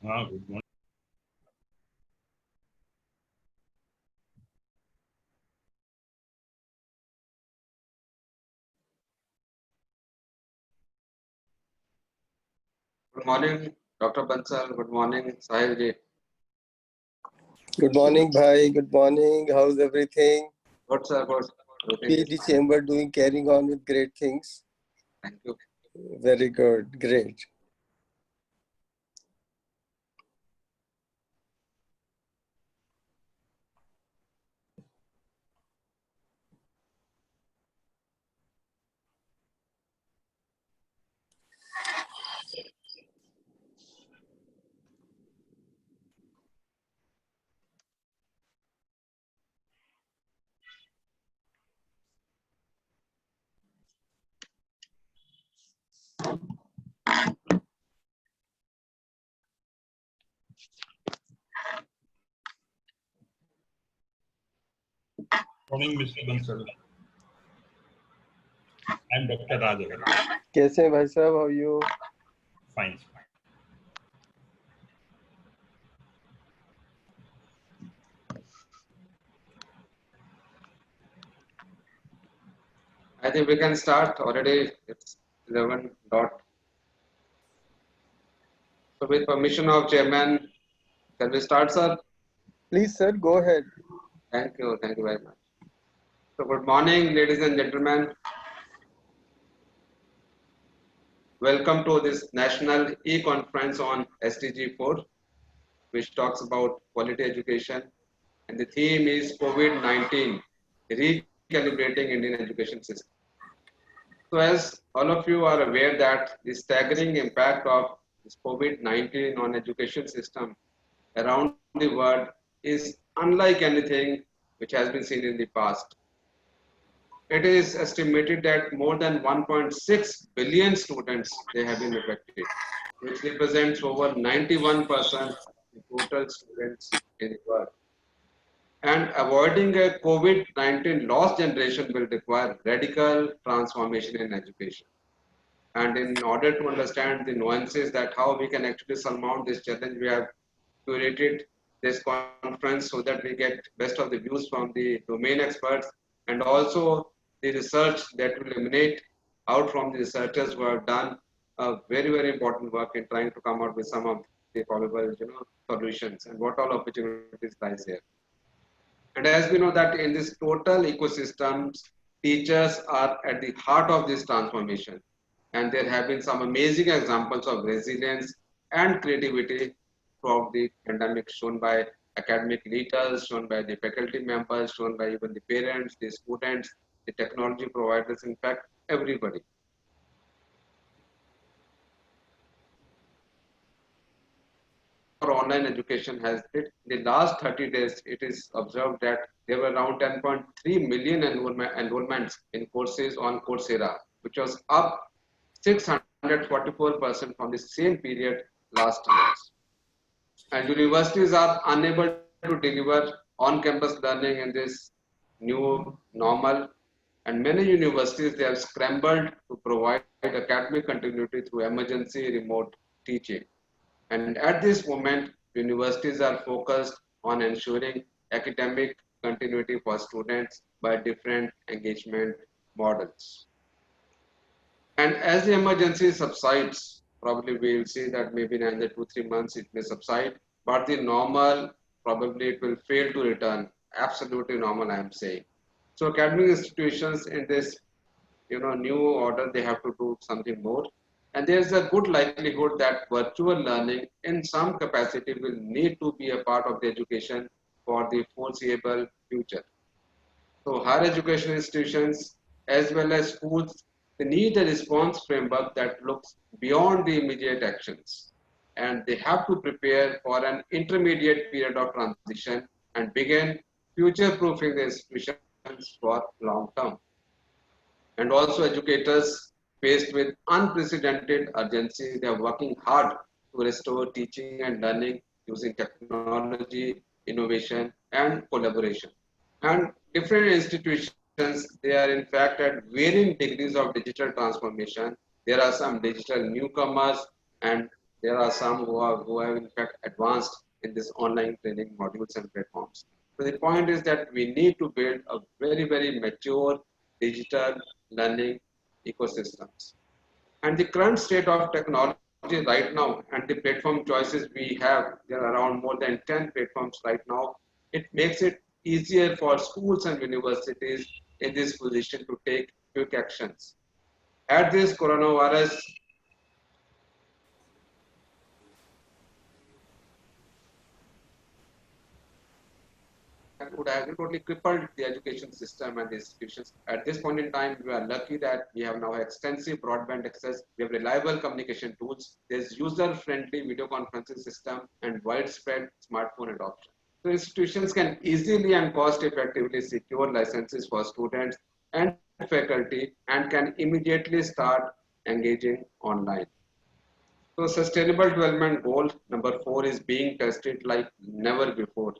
Good morning. Good morning, Dr. Bansal. Good morning, Sahil ji. Good morning, bhai. Good morning. How's everything? Good, sir. Good. PhD chamber carrying on with great things. Thank you. Very good. Great. Morning, Mr. Bansal. I'm Dr. Rajagar. कैसे हैं भाई साहब? How are you? Fine. I think we can start already. It's 11 dot. So with permission of chairman, can we start, sir? Please, sir, go ahead. Thank you. Thank you very much. So good morning, ladies and gentlemen. Welcome to this National E-Conference on SDG-4, which talks about quality education. And the theme is COVID-19, Re-calibrating Indian education system. So as all of you are aware that the staggering impact of this COVID-19 on education system around the world is unlike anything which has been seen in the past. It is estimated that more than 1.6 billion students they have been affected, which represents over 91% of the total students in the world. And avoiding a COVID-19 lost generation will require radical transformation in education. And in order to understand the nuances that how we can actually surmount this challenge, we have curated this conference so that we get best of the views from the domain experts and also the research that will emanate out from the researchers who have done a very, very important work in trying to come out with some of the probable solutions and what all opportunities lies here. And as we know that in this total ecosystems, teachers are at the heart of this transformation. And there have been some amazing examples of resilience and creativity throughout the pandemic shown by academic leaders, shown by the faculty members, shown by even the parents, the students, the technology providers, in fact, everybody. Online education has hit the last 30 days, it is observed that there were around 10.3 million enrollments in courses on Coursera, which was up 644% from the same period last year. And universities are unable to deliver on-campus learning in this new normal. And many universities, they have scrambled to provide academic continuity through emergency remote teaching. And at this moment, universities are focused on ensuring academic continuity for students by different engagement models. And as the emergency subsides, probably we will see that maybe in another 2-3 months it may subside, but the normal, probably it will fail to return. Absolutely normal, I am saying. So academic institutions in this new order, they have to do something more. And there's a good likelihood that virtual learning in some capacity will need to be a part of the education for the foreseeable future. So higher education institutions as well as schools, they need a response framework that looks beyond the immediate actions. And they have to prepare for an intermediate period of transition and begin future-proofing the institutions for long term. And also educators faced with unprecedented urgency, they are working hard to restore teaching and learning using technology, innovation, and collaboration. And different institutions, they are in fact at varying degrees of digital transformation. There are some digital newcomers and there are some who have in fact advanced in this online training modules and platforms. So the point is that we need to build a very mature digital learning ecosystems. And the current state of technology right now and the platform choices we have, there are around more than 10 platforms right now. It makes it easier for schools and universities in this position to take quick actions. At this coronavirus would have totally crippled the education system and the institutions. At this point in time, we are lucky that we have now extensive broadband access, we have reliable communication tools, there's user-friendly video conferencing system, and widespread smartphone adoption. So institutions can easily and cost-effectively secure licenses for students and faculty and can immediately start engaging online. So sustainable development goal number 4 is being tested like never before,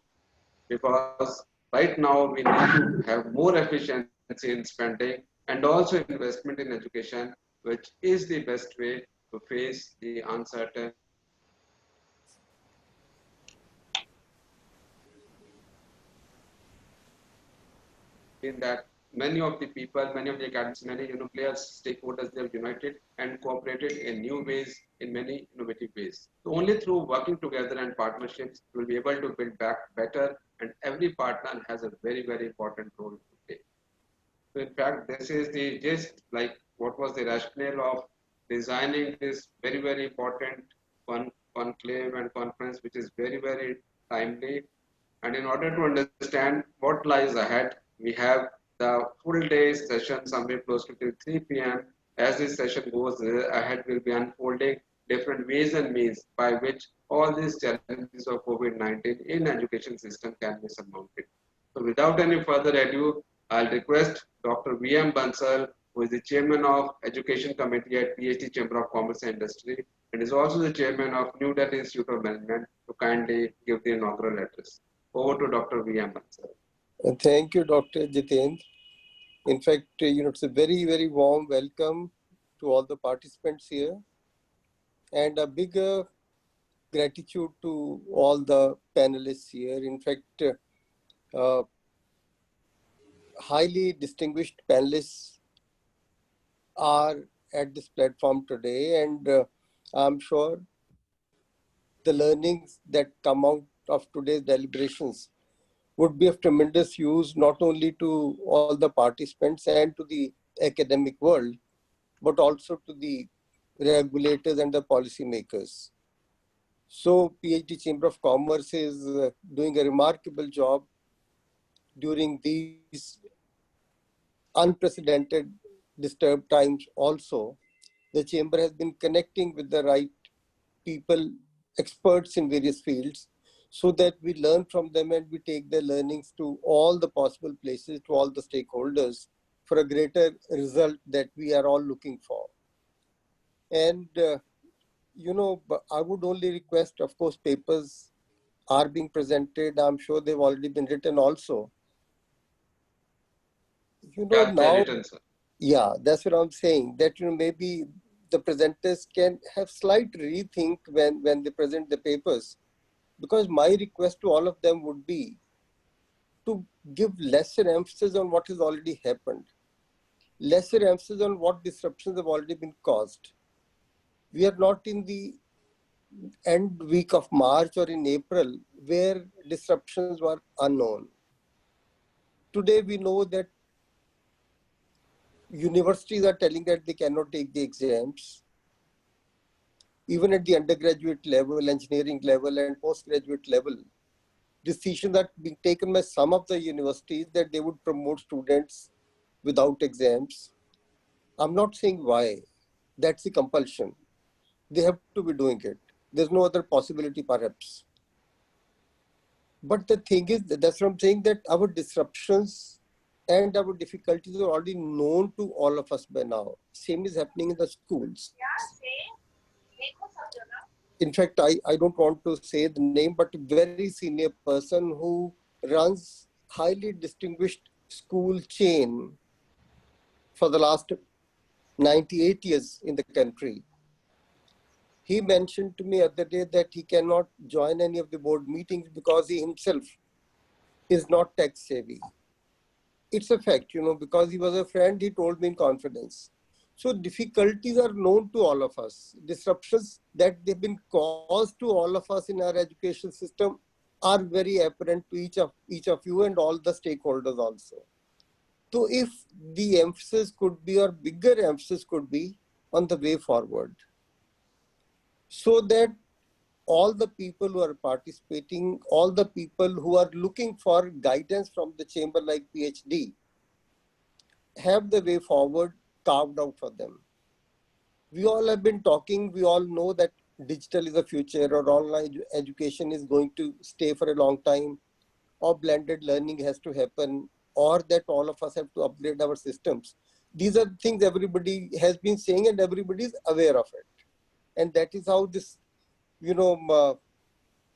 because right now we need to have more efficiency in spending and also investment in education, which is the best way to face the uncertain in that many of the people, many of the academics, many players, stakeholders, they have united and cooperated in new ways, in many innovative ways. So only through working together and partnerships, we will be able to build back better, and every partner has a very important role to play. So in fact, this is the gist, like what was the rationale of designing this very important conclave and conference, which is very timely. And in order to understand what lies ahead, we have the full day session somewhere close to 3 p.m. As this session goes ahead, we'll be unfolding different ways and means by which all these challenges of COVID-19 in education system can be surmounted. So without any further ado, I'll request Dr. V.M. Bansal, who is the chairman of Education Committee at PhD Chamber of Commerce and Industry, and is also the chairman of New Delhi Institute of Management, to kindly give the inaugural address. Over to Dr. V.M. Bansal. Thank you, Dr. Jitendra. In fact, it's a very warm welcome to all the participants here, and a big gratitude to all the panelists here. In fact, highly distinguished panelists are at this platform today, and I'm sure the learnings that come out of today's deliberations would be of tremendous use not only to all the participants and to the academic world, but also to the regulators and the policymakers. So PhD Chamber of Commerce is doing a remarkable job during these unprecedented disturbed times also. The Chamber has been connecting with the right people, experts in various fields, so that we learn from them and we take their learnings to all the possible places, to all the stakeholders, for a greater result that we are all looking for. And, I would only request, of course, papers are being presented. I'm sure they've already been written also. Yeah, that's what I'm saying, that maybe the presenters can have slight rethink when they present the papers, because my request to all of them would be to give lesser emphasis on what has already happened, lesser emphasis on what disruptions have already been caused. We are not in the end week of March or in April where disruptions were unknown. Today we know that universities are telling that they cannot take the exams. Even at the undergraduate level, engineering level, and postgraduate level, decisions are being taken by some of the universities that they would promote students without exams. I'm not saying why. That's the compulsion. They have to be doing it. There's no other possibility, perhaps. But the thing is, that's what I'm saying, that our disruptions and our difficulties are already known to all of us by now. Same is happening in the schools. In fact, I don't want to say the name, but a very senior person who runs highly distinguished school chain for the last 98 years in the country. He mentioned to me other day that he cannot join any of the board meetings because he himself is not tech savvy. It's a fact, because he was a friend, he told me in confidence. So difficulties are known to all of us. Disruptions that they've been caused to all of us in our education system are very apparent to each of you and all the stakeholders also. So if the emphasis could be, or bigger emphasis could be, on the way forward, so that all the people who are participating, all the people who are looking for guidance from the chamber like PhD, have the way forward carved out for them. We all have been talking, we all know that digital is the future, or online education is going to stay for a long time, or blended learning has to happen, or that all of us have to upgrade our systems. These are things everybody has been saying and everybody is aware of it. And that is how this,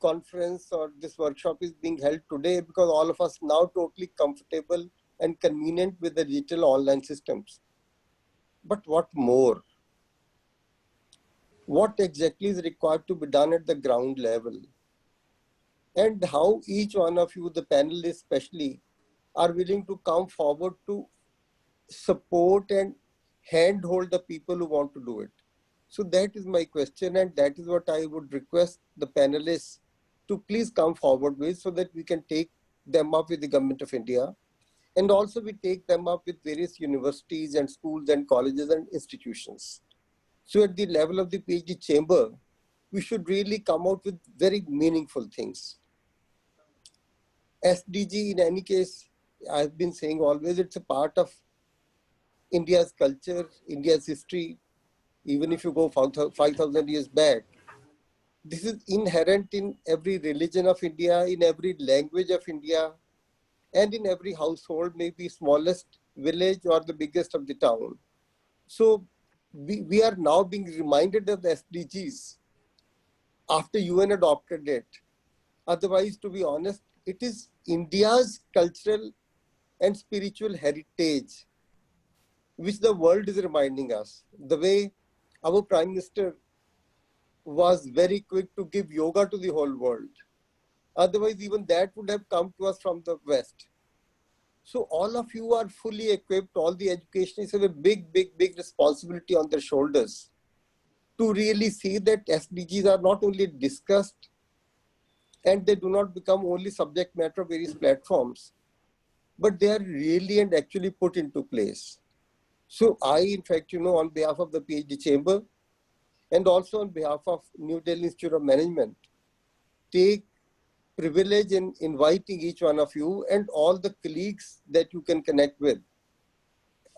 conference or this workshop is being held today, because all of us now totally comfortable and convenient with the digital online systems. But what more? What exactly is required to be done at the ground level? And how each one of you, the panelists especially, are willing to come forward to support and handhold the people who want to do it. So that is my question, and that is what I would request the panelists to please come forward with, so that we can take them up with the Government of India. And also we take them up with various universities and schools and colleges and institutions. So at the level of the PhD chamber, we should really come out with very meaningful things. SDG, in any case, I've been saying always, it's a part of India's culture, India's history. Even if you go 5,000 years back, this is inherent in every religion of India, in every language of India, and in every household, maybe smallest village or the biggest of the town. So we are now being reminded of the SDGs after UN adopted it. Otherwise, to be honest, it is India's cultural and spiritual heritage, which the world is reminding us. The way our Prime Minister was very quick to give yoga to the whole world. Otherwise, even that would have come to us from the West. So all of you are fully equipped, all the educationists have a big, big, big responsibility on their shoulders to really see that SDGs are not only discussed and they do not become only subject matter of various platforms, but they are really and actually put into place. So I, in fact, on behalf of the PhD chamber and also on behalf of New Delhi Institute of Management, take privilege in inviting each one of you and all the colleagues that you can connect with.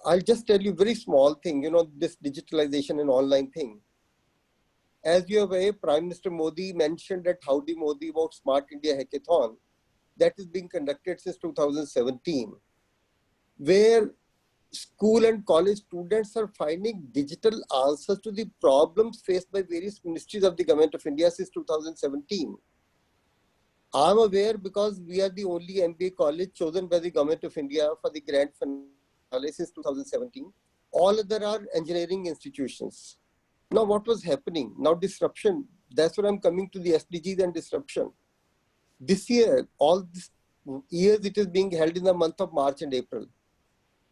I'll just tell you a very small thing, this digitalization and online thing. As you are aware, Prime Minister Modi mentioned at Howdy Modi about Smart India Hackathon that is being conducted since 2017, where school and college students are finding digital answers to the problems faced by various ministries of the Government of India since 2017. I'm aware because we are the only MBA college chosen by the Government of India for the grand finale since 2017. All other are engineering institutions. Now what was happening? Now disruption. That's what I'm coming to the SDGs and disruption. This year, all these years it is being held in the month of March and April.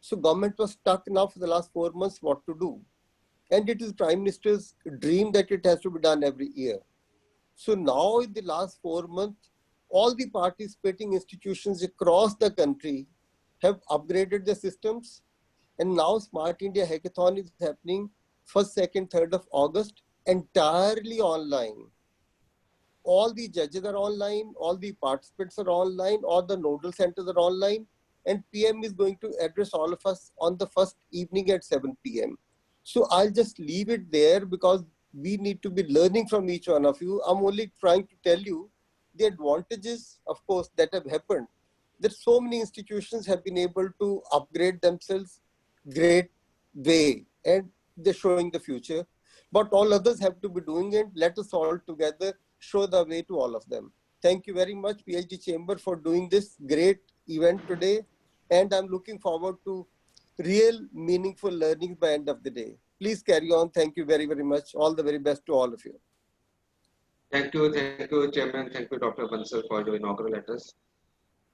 So government was stuck now for the last 4 months what to do. And it is Prime Minister's dream that it has to be done every year. So now in the last 4 months, all the participating institutions across the country have upgraded the systems. And now Smart India Hackathon is happening 1st, 2nd, 3rd of August, entirely online. All the judges are online, all the participants are online, all the nodal centers are online, and PM is going to address all of us on the first evening at 7 p.m. So I'll just leave it there because we need to be learning from each one of you. I'm only trying to tell you the advantages, of course, that have happened. That so many institutions have been able to upgrade themselves great way, and they're showing the future. But all others have to be doing it. Let us all together show the way to all of them. Thank you very much, PhD Chamber, for doing this great event today. And I'm looking forward to real meaningful learning by end of the day. Please carry on. Thank you very, very much. All the very best to all of you. Thank you, Chairman. Thank you, Dr. Bansal, for your inaugural address.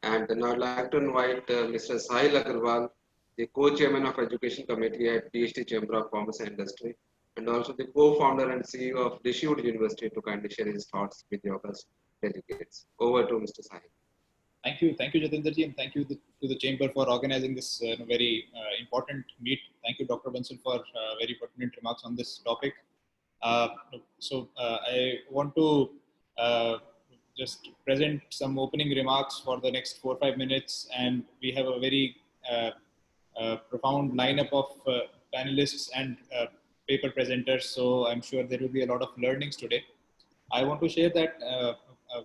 And now I'd like to invite Mr. Sahil Agarwal, the co-chairman of Education Committee at PhD Chamber of Commerce and Industry, and also the co-founder and CEO of Dishood University to kindly share his thoughts with the August delegates. Over to Mr. Sahil. Thank you, Jatendra ji, and thank you to the chamber for organizing this very important meet. Thank you, Dr. Bansal, for very pertinent remarks on this topic. I want to just present some opening remarks for the next 4 or 5 minutes, and we have a very profound lineup of panelists and paper presenters. So I'm sure there will be a lot of learnings today. I want to share that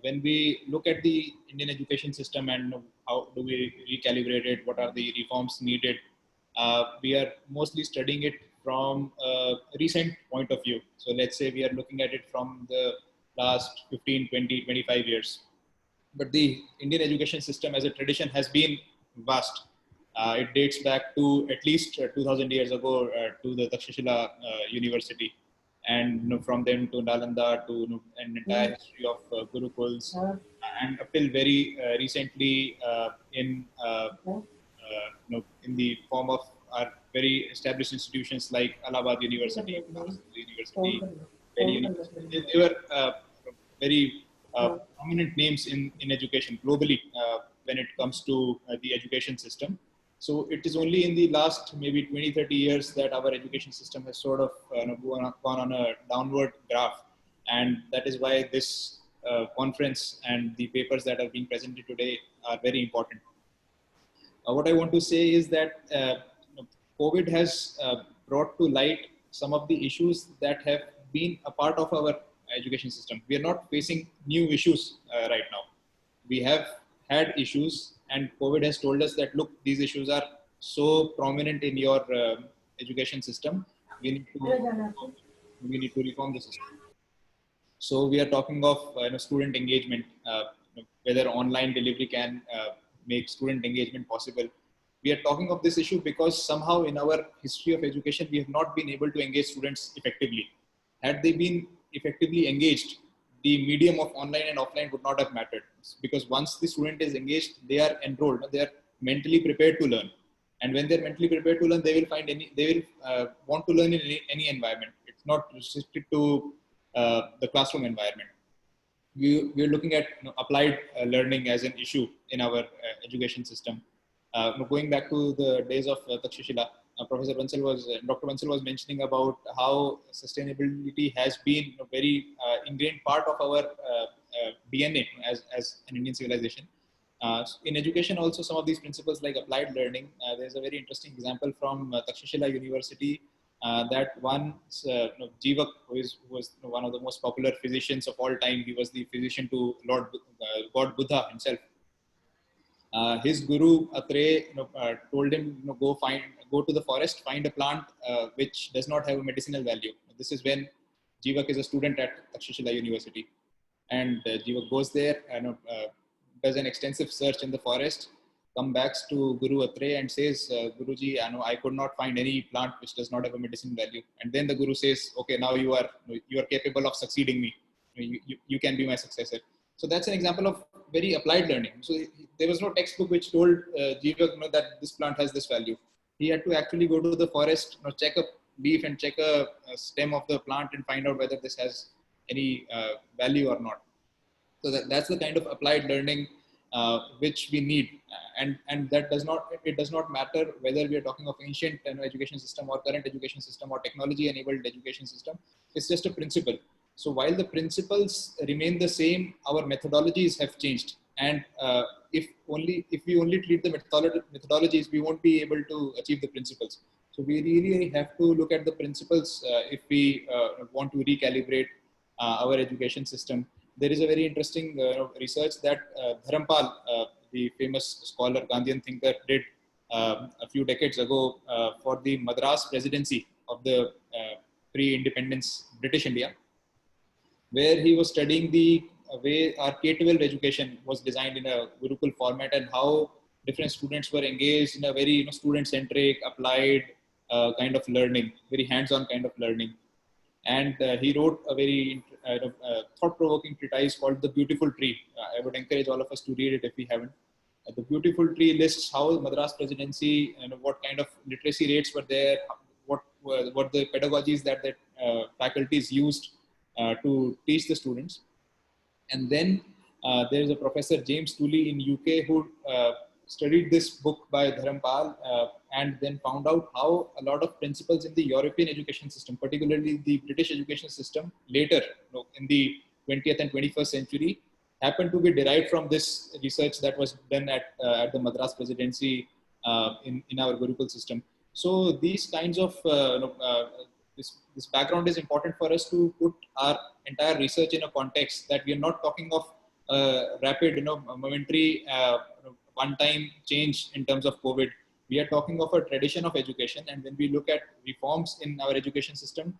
when we look at the Indian education system and how do we recalibrate it, what are the reforms needed, we are mostly studying it from a recent point of view. So let's say we are looking at it from the last 15, 20, 25 years. But the Indian education system as a tradition has been vast. It dates back to at least 2000 years ago to the Takshashila University. And from them to Nalanda to an entire history of Gurukuls, and up till very recently in the form of our very established institutions like Allahabad University, University, Delhi University. They were very prominent names in education globally when it comes to the education system. So it is only in the last maybe 20, 30 years that our education system has sort of gone on a downward graph. And that is why this conference and the papers that are being presented today are very important. What I want to say is that COVID has brought to light some of the issues that have been a part of our education system. We are not facing new issues right now. We have had issues, and COVID has told us that, look, these issues are so prominent in your education system. We need to reform the system. So we are talking of student engagement, whether online delivery can make student engagement possible. We are talking of this issue because somehow in our history of education, we have not been able to engage students effectively. Had they been effectively engaged, the medium of online and offline would not have mattered, because once the student is engaged, they are enrolled, they are mentally prepared to learn. And when they're mentally prepared to learn, they will want to learn in any environment. It's not restricted to the classroom environment. We're looking at applied learning as an issue in our education system. Going back to the days of Takshashila, Dr. Bansal was mentioning about how sustainability has been a very ingrained part of our DNA as an Indian civilization. In education also, some of these principles like applied learning, there's a very interesting example from Takshashila University that one Jivak, who was one of the most popular physicians of all time. He was the physician to God Buddha himself. His guru Atre told him, go to the forest, find a plant which does not have a medicinal value. This is when Jivak is a student at Takshashila University, and Jivak goes there and does an extensive search in the forest, comes back to Guru Atre and says, Guruji, I could not find any plant which does not have a medicinal value. And then the Guru says, okay, now you are capable of succeeding me. You can be my successor. So that's an example of very applied learning. So there was no textbook which told Jivak that this plant has this value. He had to actually go to the forest, check a leaf and check a stem of the plant and find out whether this has any value or not. So that's the kind of applied learning which we need, and that does not matter whether we are talking of ancient education system or current education system or technology enabled education system. It's just a principle. So while the principles remain the same, our methodologies have changed, and if we only treat the methodologies, we won't be able to achieve the principles. So we really have to look at the principles if we want to recalibrate our education system. There is a very interesting research that Dharampal, the famous scholar, Gandhian thinker, did a few decades ago for the Madras presidency of the pre-independence British India, where he was studying the way our K-12 education was designed in a Gurukul format and how different students were engaged in a very student-centric, applied kind of learning, very hands-on kind of learning. And he wrote a very thought-provoking treatise called The Beautiful Tree. I would encourage all of us to read it if we haven't. The Beautiful Tree lists how Madras Presidency, what kind of literacy rates were there, what the pedagogies that the faculties used to teach the students. And then there is a Professor James Tooley in UK who studied this book by Dharampal and then found out how a lot of principles in the European education system, particularly the British education system, later in the 20th and 21st century, happened to be derived from this research that was done at the Madras Presidency in our Gurukul system. So these kinds of this background is important for us to put our entire research in a context that we are not talking of rapid, momentary, one-time change in terms of COVID. We are talking of a tradition of education, and when we look at reforms in our education system,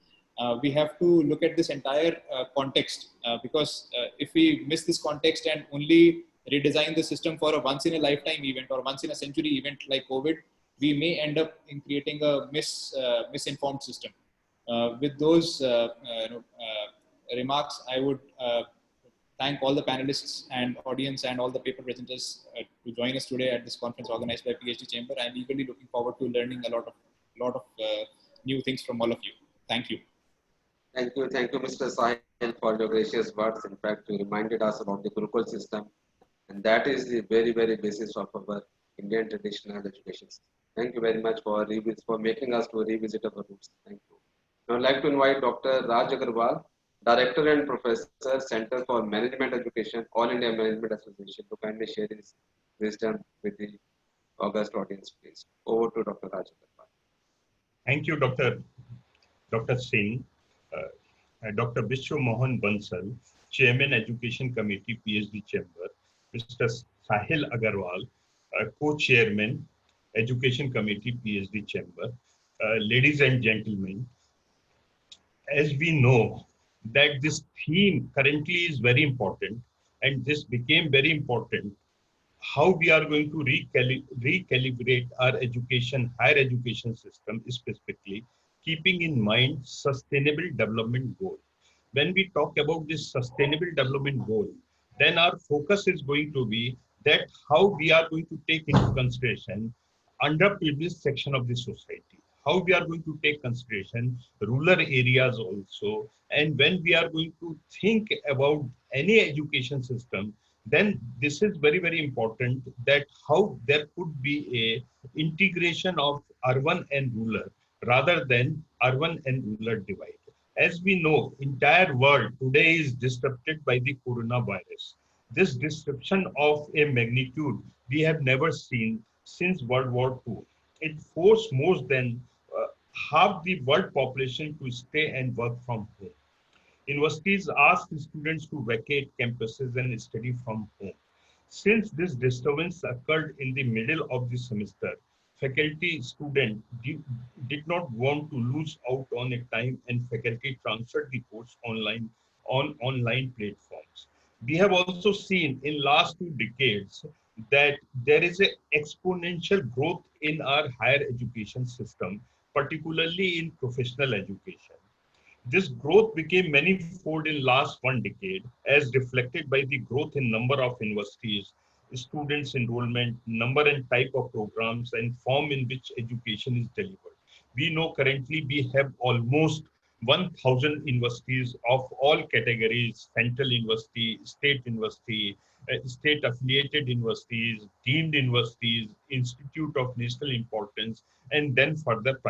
we have to look at this entire context because if we miss this context and only redesign the system for a once-in-a-lifetime event or once-in-a-century event like COVID, we may end up in creating a misinformed system. With those remarks, I would thank all the panelists and audience and all the paper presenters to join us today at this conference organized by PhD Chamber. I'm eagerly looking forward to learning a lot of new things from all of you. Thank you. Thank you, Mr. Sahil, for your gracious words. In fact, you reminded us about the Gurukul system, and that is the very, very basis of our Indian traditional education system. Thank you very much for making us to revisit our roots. Thank you. Now I'd like to invite Dr. Raj Agarwal, Director and Professor, Center for Management Education, All India Management Association, to kindly share his wisdom with the august audience, please. Over to Dr. Raj Agarwal. Thank you, Dr. Singh. Dr. Vishwa Mohan Bansal, Chairman Education Committee, PhD Chamber, Mr. Sahil Agarwal, Co-Chairman, Education Committee, PhD Chamber, ladies and gentlemen, as we know that this theme currently is very important, and this became very important, how we are going to recalibrate our higher education system, specifically keeping in mind sustainable development goal. When we talk about this sustainable development goal, then our focus is going to be that how we are going to take into consideration underprivileged section of the society, how we are going to take consideration rural areas also. And when we are going to think about any education system, then this is very, very important that how there could be a integration of urban and rural rather than urban and rural divide. As we know, entire world today is disrupted by the coronavirus. This disruption of a magnitude we have never seen since World War II. It forced more than half the world population to stay and work from home. Universities ask students to vacate campuses and study from home. Since this disturbance occurred in the middle of the semester, faculty students did not want to lose out on a time, and faculty transferred the course online on online platforms. We have also seen in last 2 decades that there is an exponential growth in our higher education system, particularly in professional education. This growth became manifold in last 1 decade, as reflected by the growth in number of universities, students enrollment, number and type of programs, and form in which education is delivered. We know currently we have almost 1,000 universities of all categories: central university, state affiliated universities, deemed universities, institute of national importance, and then further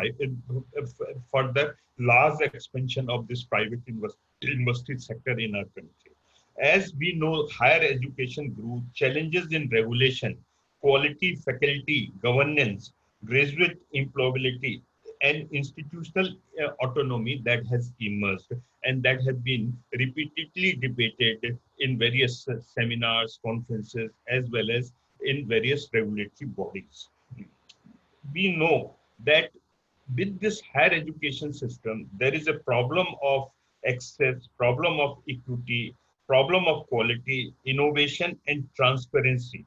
large expansion of this private university sector in our country. As we know, higher education grew, challenges in regulation, quality, faculty, governance, graduate employability, and institutional autonomy that has emerged and that have been repeatedly debated in various seminars, conferences, as well as in various regulatory bodies. We know that with this higher education system, there is a problem of access, problem of equity, problem of quality, innovation, and transparency.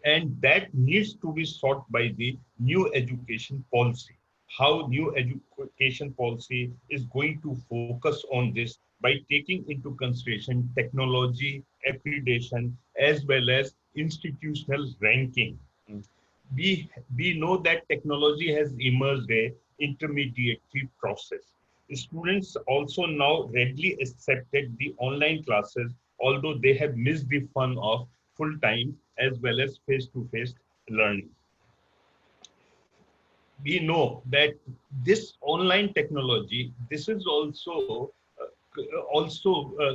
And that needs to be sought by the new education policy. How new education policy is going to focus on this by taking into consideration technology, accreditation, as well as institutional ranking. We know that technology has emerged a intermediary process. Students also now readily accepted the online classes, although they have missed the fun of full-time as well as face-to-face learning. We know that this online technology, this is also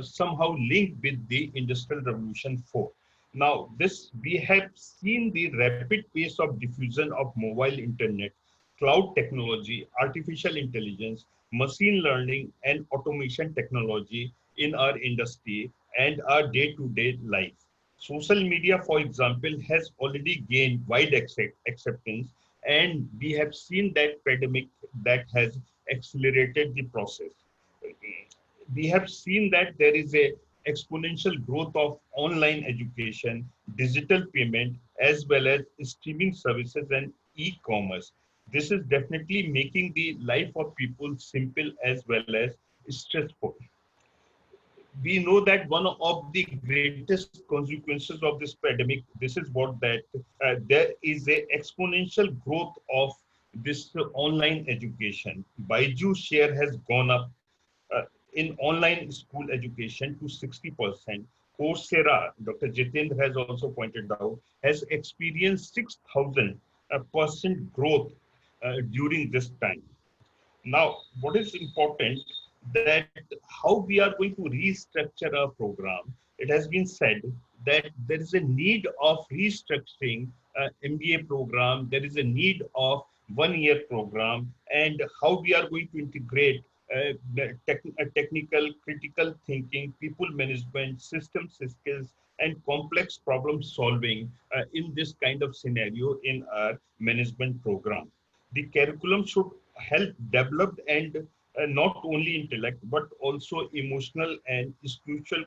somehow linked with the Industrial Revolution 4. Now, this we have seen the rapid pace of diffusion of mobile internet, cloud technology, artificial intelligence, machine learning, and automation technology in our industry and our day-to-day life. Social media, for example, has already gained wide acceptance, and we have seen that pandemic that has accelerated the process. We have seen that there is a exponential growth of online education, digital payment, as well as streaming services and e-commerce. This is definitely making the life of people simple as well as stressful. We know that one of the greatest consequences of this pandemic, this is what that there is a exponential growth of this online education. Baiju's share has gone up in online school education to 60%. Coursera, Dr. Jitendra has also pointed out, has experienced 6,000% growth during this time. Now, what is important that how we are going to restructure our program. It has been said that there is a need of restructuring MBA program. There is a need of one-year program, and how we are going to integrate technical, critical thinking, people management, systems skills, and complex problem solving in this kind of scenario in our management program. The curriculum should help develop and not only intellect but also emotional and spiritual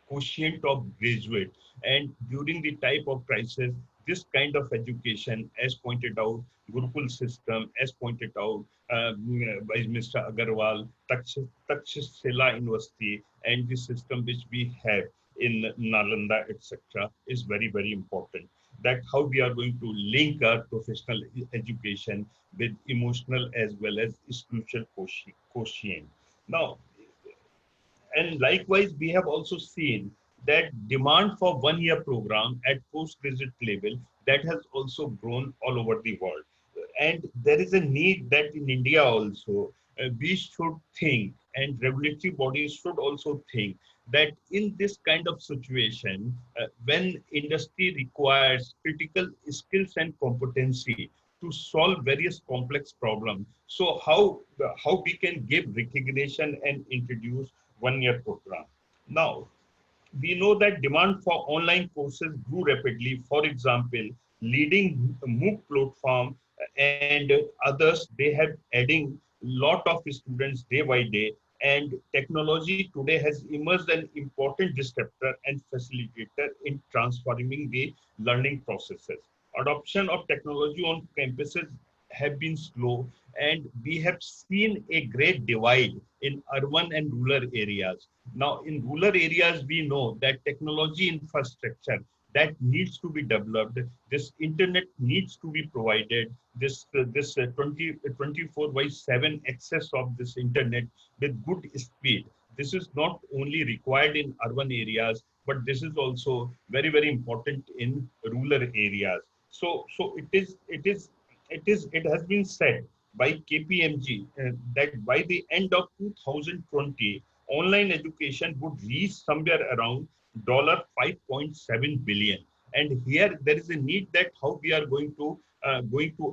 quotient of graduate. And during the type of crisis, this kind of education, as pointed out, Gurukul system, as pointed out by Mr. Agarwal, Takshashila University, and the system which we have in Nalanda, etc., is very, very important. That how we are going to link our professional education with emotional as well as spiritual quotient. Now, and likewise, we have also seen that demand for one-year program at postgraduate level that has also grown all over the world. And there is a need that in India also, we should think, and regulatory bodies should also think that in this kind of situation, when industry requires critical skills and competency to solve various complex problems, so how we can give recognition and introduce one-year program. Now, we know that demand for online courses grew rapidly. For example, leading MOOC platform and others, they have adding lot of students day by day. And technology today has emerged an important disruptor and facilitator in transforming the learning processes. Adoption of technology on campuses have been slow, and we have seen a great divide in urban and rural areas. Now, in rural areas, we know that technology infrastructure that needs to be developed, this internet needs to be provided, this 24/7 access of this internet with good speed. This is not only required in urban areas, but this is also very, very important in rural areas. So it has been said by KPMG that by the end of 2020, online education would reach somewhere around $5.7 billion. And here there is a need that how we are going to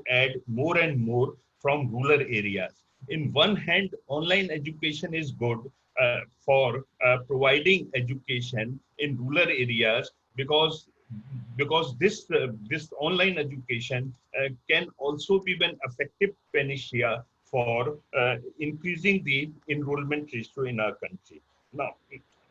add more and more from rural areas. In one hand, online education is good for providing education in rural areas because this online education can also be an effective panacea for increasing the enrollment ratio in our country. Now,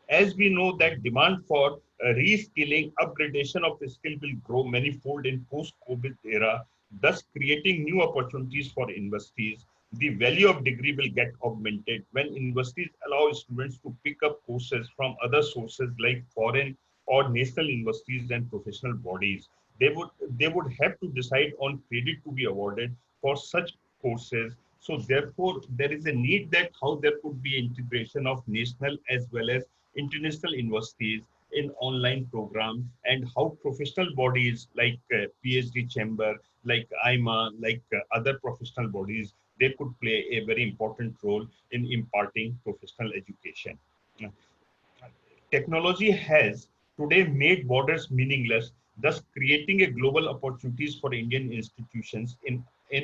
as we know that demand for reskilling, upgradation of the skill will grow manifold in post-COVID era, thus creating new opportunities for industries. The value of degree will get augmented when universities allow students to pick up courses from other sources like foreign or national universities and professional bodies. They would have to decide on credit to be awarded for such courses. So therefore, there is a need that how there could be integration of national as well as international universities in online programs, and how professional bodies like PhD chamber, like IMA, like other professional bodies, they could play a very important role in imparting professional education. Technology has today made borders meaningless, thus creating a global opportunities for Indian institutions in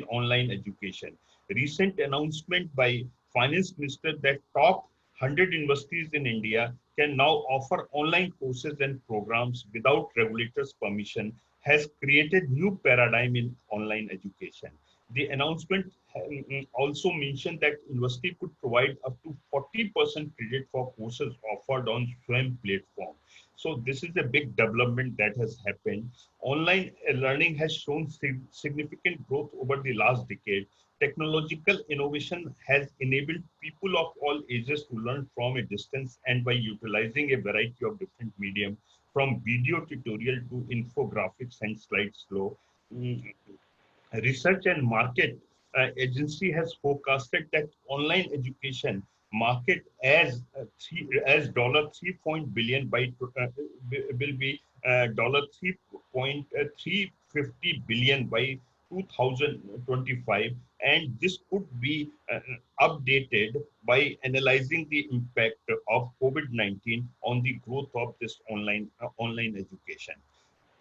online education. Recent announcement by Finance Minister that top 100 universities in India can now offer online courses and programs without regulators' permission has created new paradigm in online education. The announcement also mentioned that university could provide up to 40% credit for courses offered on SWAYAM platform. So this is a big development that has happened. Online learning has shown significant growth over the last decade. Technological innovation has enabled people of all ages to learn from a distance, and by utilizing a variety of different medium, from video tutorial to infographics and slideshow. Research and Market Agency has forecasted that online education market as $3 by will be $3.350 billion by 2025, and this could be updated by analyzing the impact of COVID-19 on the growth of this online education.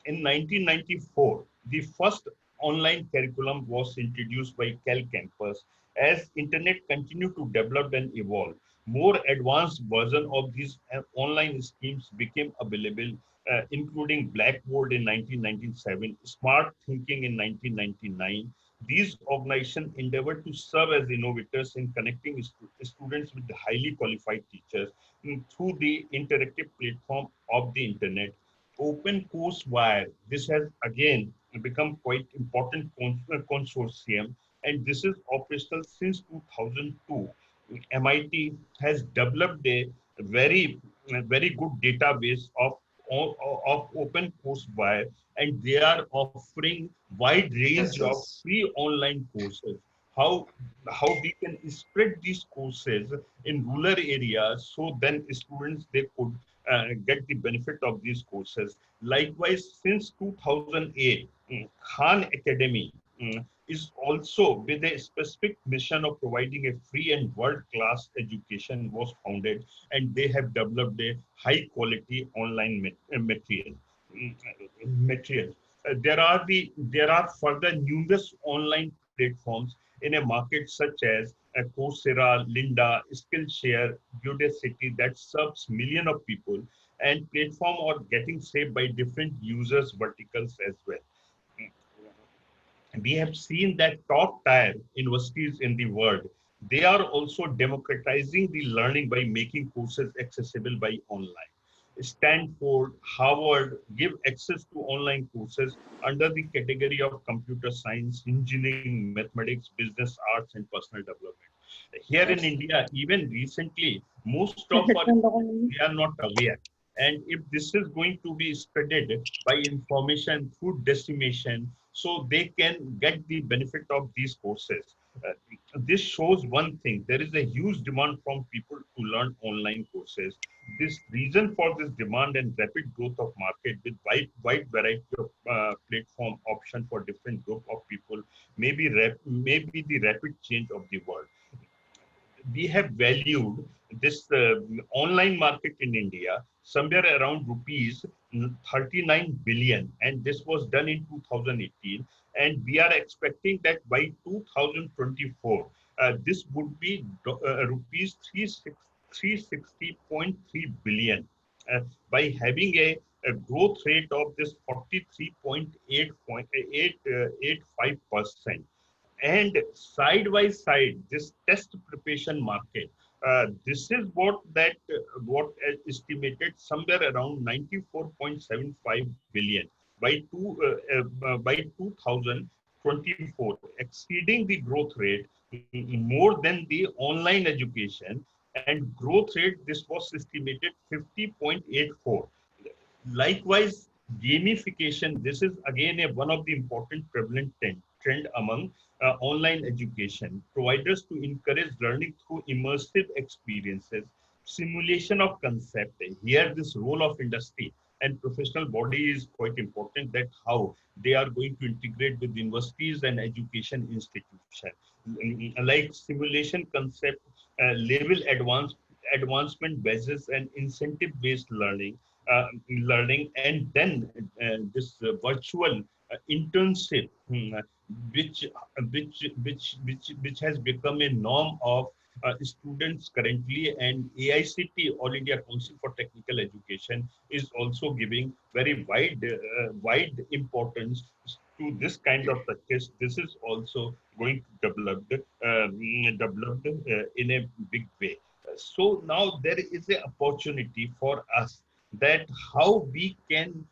In 1994, the first online curriculum was introduced by Cal Campus. As internet continued to develop and evolve, more advanced version of these online schemes became available, including Blackboard in 1997, Smart Thinking in 1999. These organizations endeavored to serve as innovators in connecting students with highly qualified teachers through the interactive platform of the internet. Open Course Wire, this has again become quite important consortium, and this is operational since 2002. MIT has developed a very good database of Open Course Wire, and they are offering wide range Yes, of yes. free online courses. How how we can spread these courses in rural areas, so then students they could get the benefit of these courses. Likewise, since 2008, Khan Academy is also with a specific mission of providing a free and world-class education was founded, and they have developed a high-quality online material. material. There are further numerous online platforms in a market such as Coursera, Linda, Skillshare, Udacity that serves millions of people, and platform are getting shaped by different users verticals as well. We have seen that top tier universities in the world, they are also democratizing the learning by making courses accessible by online. Stanford, Harvard give access to online courses under the category of computer science, engineering, mathematics, business, arts, and personal development. Here in Yes. India, even recently, most of our they are not aware. And if this is going to be spreaded by information through dissemination, so they can get the benefit of these courses. This shows one thing: there is a huge demand from people to learn online courses. This reason for this demand and rapid growth of market with wide variety of platform option for different group of people maybe the rapid change of the world. We have valued this online market in India somewhere around rupees 39 billion, and this was done in 2018. And we are expecting that by 2024, this would be rupees 360.3 billion, by having a growth rate of this 43.85%. And side by side, this test preparation market, this is what estimated somewhere around 94.75 billion by 2024. 24, exceeding the growth rate more than the online education, and growth rate, this was estimated 50.84. Likewise, gamification, this is again one of the important prevalent trend among online education. Providers to encourage learning through immersive experiences, simulation of concept. Here, this role of industry and professional body is quite important, that how they are going to integrate with universities and education institutions. Like simulation concept, level advancement basis and incentive based learning, and then this virtual internship, which has become a norm of students currently, and AICT, All India Council for Technical Education, is also giving very wide importance to this kind of practice. This is also going to developed in a big way. So now there is an opportunity for us, that how we can,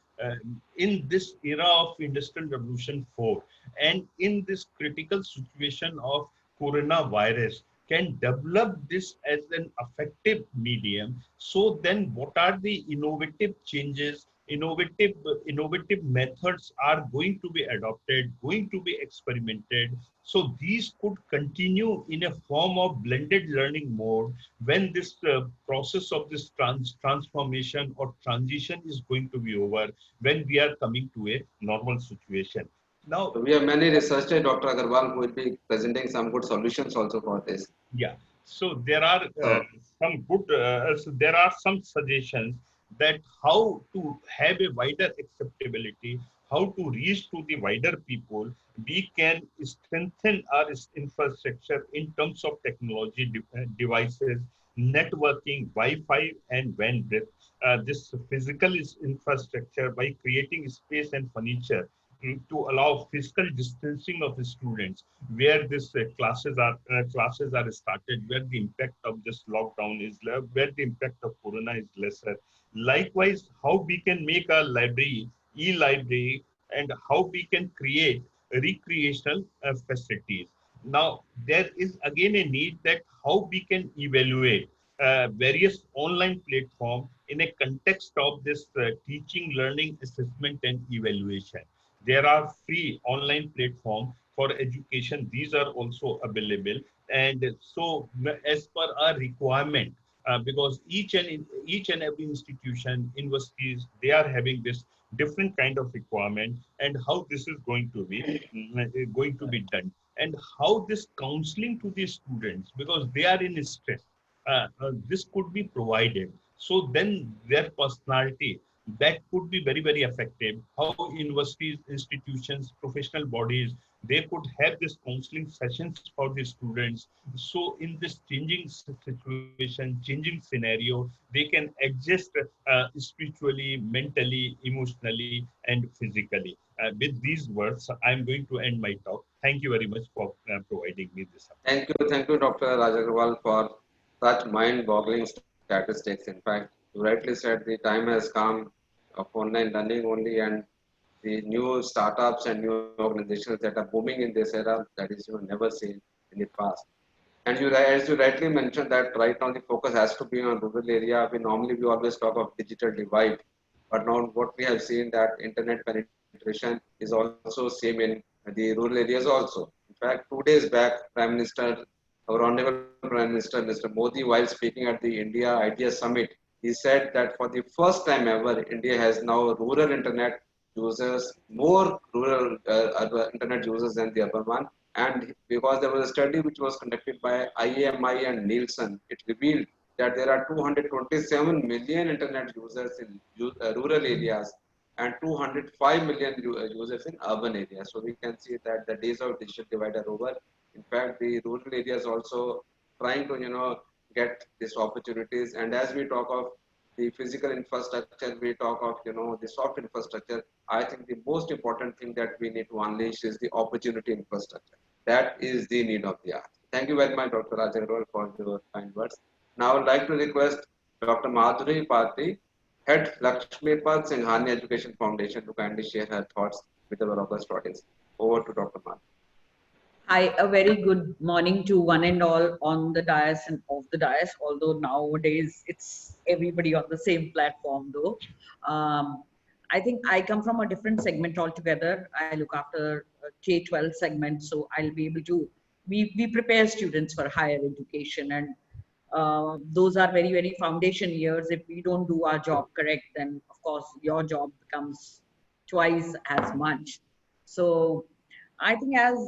in this era of Industrial Revolution 4, and in this critical situation of coronavirus, can develop this as an effective medium. So then what are the innovative changes, innovative methods are going to be adopted, going to be experimented, so these could continue in a form of blended learning mode when this process of this transformation or transition is going to be over, when we are coming to a normal situation. Now, So we have many researchers, Dr. Agarwal, who will be presenting some good solutions also for this. yeah, so there are So, there are some suggestions that how to have a wider acceptability, how to reach to the wider people. We can strengthen our infrastructure in terms of technology devices, networking, Wi-Fi, and bandwidth. This physical infrastructure by creating space and furniture to allow physical distancing of the students, where this classes are started, where the impact of this lockdown is where the impact of corona is lesser. Likewise, how we can make our library e-library, and how we can create recreational facilities. Now there is again a need that how we can evaluate various online platforms in a context of this teaching, learning, assessment, and evaluation. There are free online platforms for education. These are also available. And so as per our requirement, because each and every institution, universities, they are having this different kind of requirement, and how this is going to be done, and how this counseling to the students, because they are in stress, this could be provided. So then their personality, that could be very effective. How universities, institutions, professional bodies, they could have this counseling sessions for the students. So in this changing situation, changing scenario, they can adjust spiritually, mentally, emotionally, and physically. With these words, I'm going to end my talk. Thank you very much for providing me this. thank you, Dr. Raj Agarwal, for such mind-boggling statistics. In fact, you rightly said the time has come of online learning only, and the new startups and new organizations that are booming in this era, that is never seen in the past. And as you rightly mentioned, that right now the focus has to be on rural area. We always talk of digital divide, but now what we have seen that internet penetration is also same in the rural areas also. In fact, 2 days back, Prime Minister, our Honorable Prime Minister, Mr. Modi, while speaking at the India Idea Summit, he said that for the first time ever, India has now rural internet users, more rural internet users than the urban one. And because there was a study which was conducted by IAMI and Nielsen, it revealed that there are 227 million internet users in rural areas and 205 million users in urban areas. So we can see that the days of digital divide are over. In fact, the rural areas also trying to get these opportunities. And as we talk of the physical infrastructure, we talk of the soft infrastructure. I think the most important thing that we need to unleash is the opportunity infrastructure. That is the need of the hour. Thank you very much, Dr. Raj Agarwal, for your kind words. Now I would like to request Dr. Madhuri Patri, Head Lakshmipad Singhani Education Foundation, to kindly share her thoughts with our august audience. Over to Dr. Mal. Hi, a very good morning to one and all on the dais and off the dais, although nowadays it's everybody on the same platform though. I think I come from a different segment altogether. I look after a K-12 segment, so I'll be able to, we prepare students for higher education, and those are very, very foundation years. If we don't do our job correct, then of course your job becomes twice as much. So I think as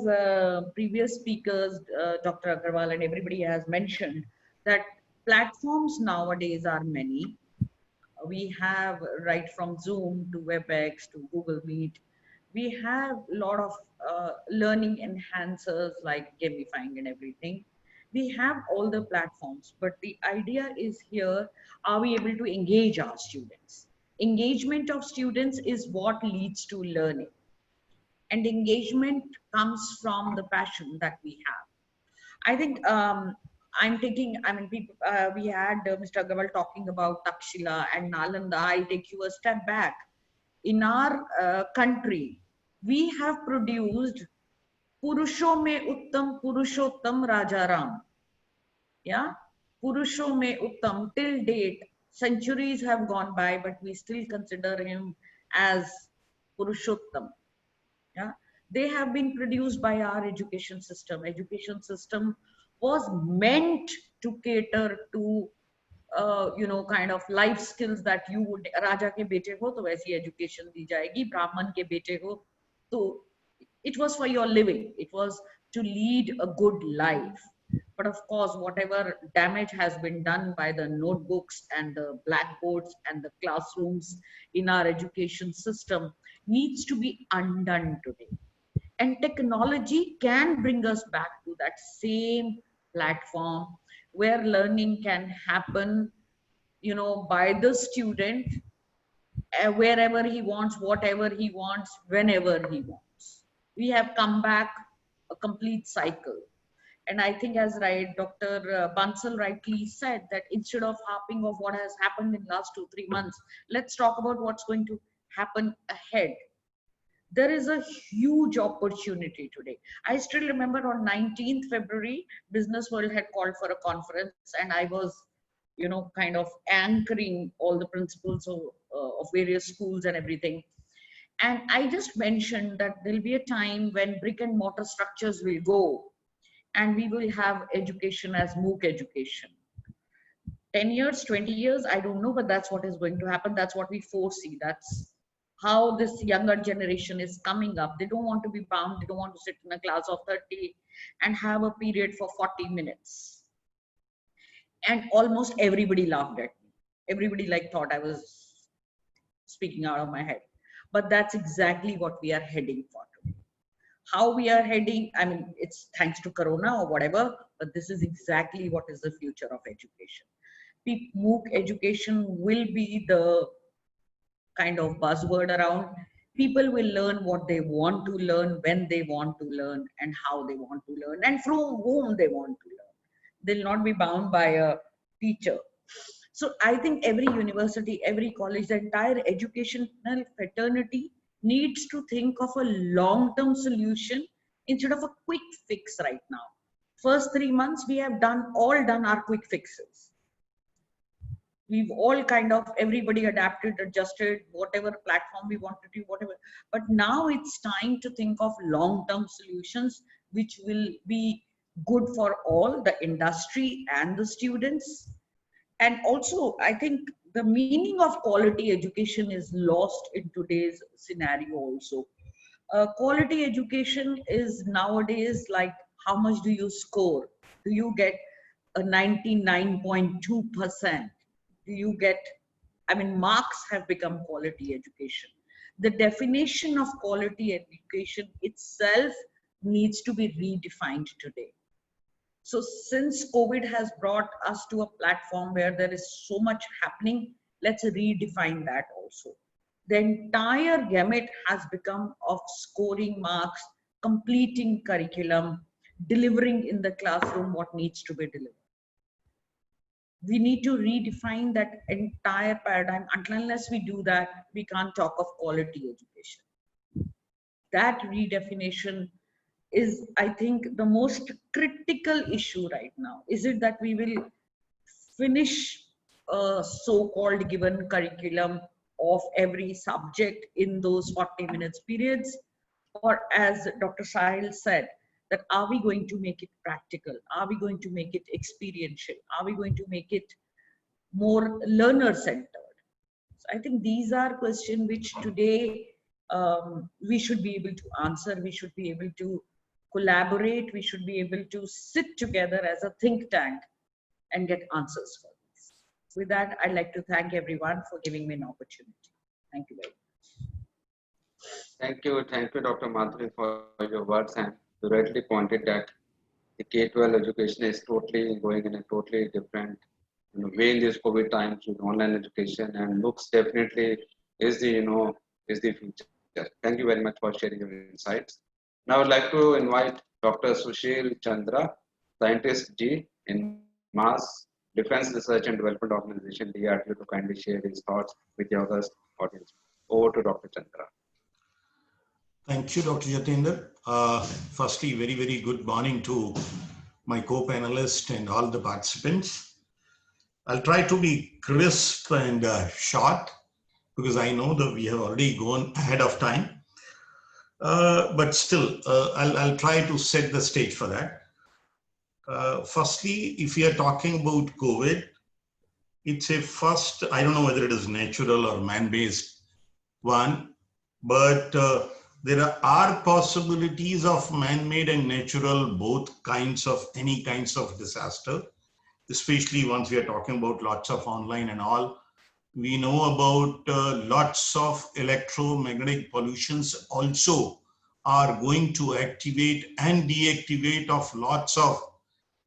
previous speakers, Dr. Agarwal and everybody has mentioned, that platforms nowadays are many. We have right from Zoom to WebEx to Google Meet. We have a lot of learning enhancers like gamifying and everything. We have all the platforms, but the idea is here, are we able to engage our students? Engagement of students is what leads to learning. And engagement comes from the passion that we have. I think I'm taking, I mean, people, we had Mr. Agarwal talking about Takshila and Nalanda. I'll take you a step back. In our country, we have produced Purusho Me Uttam Purushottam Rajaram. Yeah, Purusho Me Uttam, till date, centuries have gone by, but we still consider him as Purushottam. Yeah, they have been produced by our education system. Education system was meant to cater to kind of life skills that you would, raja ke bete ho to waisi education di jayegi, brahman ke bete ho to, it was for your living, it was to lead a good life. But of course, whatever damage has been done by the notebooks and the blackboards and the classrooms in our education system needs to be undone today. And technology can bring us back to that same platform where learning can happen, by the student, wherever he wants, whatever he wants, whenever he wants. We have come back a complete cycle. And I think, as Dr. Bansal rightly said, that instead of harping of what has happened in the last 2-3 months, let's talk about what's going to happen ahead. There is a huge opportunity today. I still remember on 19th February, Business World had called for a conference, and I was, kind of anchoring all the principals of various schools and everything. And I just mentioned that there'll be a time when brick and mortar structures will go, and we will have education as MOOC education. 10 years, 20 years, I don't know, but that's what is going to happen. That's what we foresee. That's how this younger generation is coming up. They don't want to be bound. They don't want to sit in a class of 30 and have a period for 40 minutes. And almost everybody laughed at me. Everybody thought I was speaking out of my head. But that's exactly what we are heading for today. How we are heading, I mean, it's thanks to Corona or whatever, but this is exactly what is the future of education. MOOC education will be the kind of buzzword around. People will learn what they want to learn, when they want to learn, and how they want to learn, and from whom they want to learn. They'll not be bound by a teacher. So I think every university, every college, the entire educational fraternity needs to think of a long-term solution instead of a quick fix right now. First 3 months, we have all done our quick fixes. We've all kind of, everybody adapted, adjusted, whatever platform we want to do, whatever. But now it's time to think of long-term solutions, which will be good for all, the industry and the students. And also, I think the meaning of quality education is lost in today's scenario also. Quality education is nowadays like, how much do you score? Do you get a 99.2%? Do you get, I mean, marks have become quality education. The definition of quality education itself needs to be redefined today. So since COVID has brought us to a platform where there is so much happening, let's redefine that also. The entire gamut has become of scoring marks, completing curriculum, delivering in the classroom what needs to be delivered. We need to redefine that entire paradigm. Unless we do that, we can't talk of quality education. that redefinition is, I think, the most critical issue right now. Is it that we will finish a so-called given curriculum of every subject in those 40 minutes periods? Or as Dr. Sahil said, that are we going to make it practical? Are we going to make it experiential? Are we going to make it more learner-centered? So I think these are questions which today we should be able to answer. We should be able to collaborate. We should be able to sit together as a think tank and get answers for this. With that, I'd like to thank everyone for giving me an opportunity. Thank you very much. Thank you, Dr. Madhuri, for your words. And you rightly pointed that the K-12 education is totally going in a totally different way in these COVID times with online education, and looks definitely is the is the future. Thank you very much for sharing your insights. Now I'd like to invite Dr. Sushil Chandra, Scientist G in Mass Defense Research and Development Organization DRDO, to kindly share his thoughts with the august audience. Over to Dr. Chandra. Thank you, Dr. Jatinder. Firstly, very, very good morning to my co-panelists and all the participants. I'll try to be crisp and short because I know that we have already gone ahead of time. But still, I'll try to set the stage for that. Firstly, if we are talking about COVID, it's a first, I don't know whether it is natural or man-based one, but there are possibilities of man-made and natural, both kinds of, any kinds of disaster, especially once we are talking about lots of online and all. We know about lots of electromagnetic pollutions also are going to activate and deactivate of lots of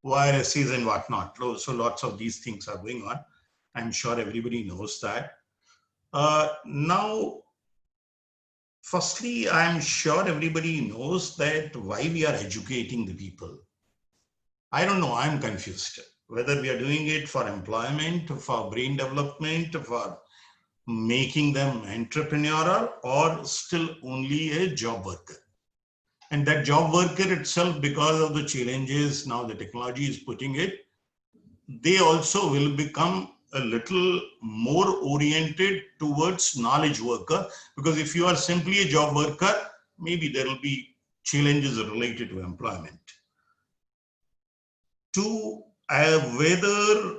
viruses and whatnot. So lots of these things are going on. I'm sure everybody knows that. Now, firstly, I'm sure everybody knows that why we are educating the people. I don't know, I'm confused. Whether we are doing it for employment, for brain development, for making them entrepreneurial, or still only a job worker. And that job worker itself, because of the challenges now the technology is putting it, they also will become a little more oriented towards knowledge worker, because if you are simply a job worker, maybe there will be challenges related to employment. To whether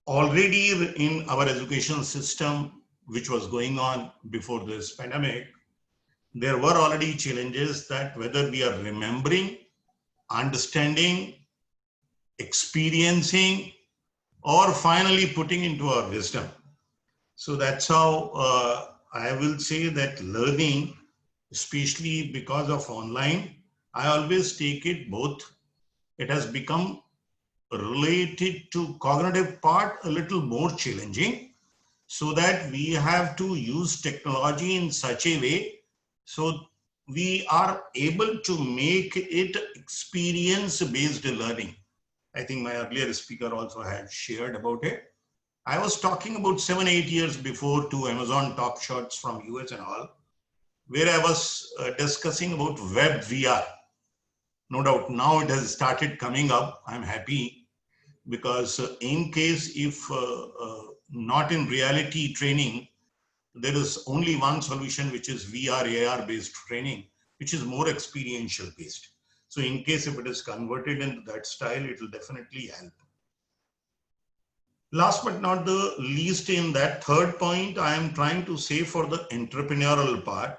already in our education system, which was going on before this pandemic, there were already challenges that whether we are remembering, understanding, experiencing, or finally putting into our wisdom. So that's how I will say that learning, especially because of online, I always take it both. It has become related to cognitive part a little more challenging, so that we have to use technology in such a way so we are able to make it experience-based learning. I think my earlier speaker also had shared about it. I was talking about 7-8 years before to Amazon Top Shots from US and all, where I was discussing about web VR. No doubt now it has started coming up. I'm happy because in case if not in reality training, there is only one solution, which is VR, AR based training, which is more experiential based. So in case if it is converted into that style, it will definitely help. Last but not the least, in that third point, I am trying to say for the entrepreneurial part,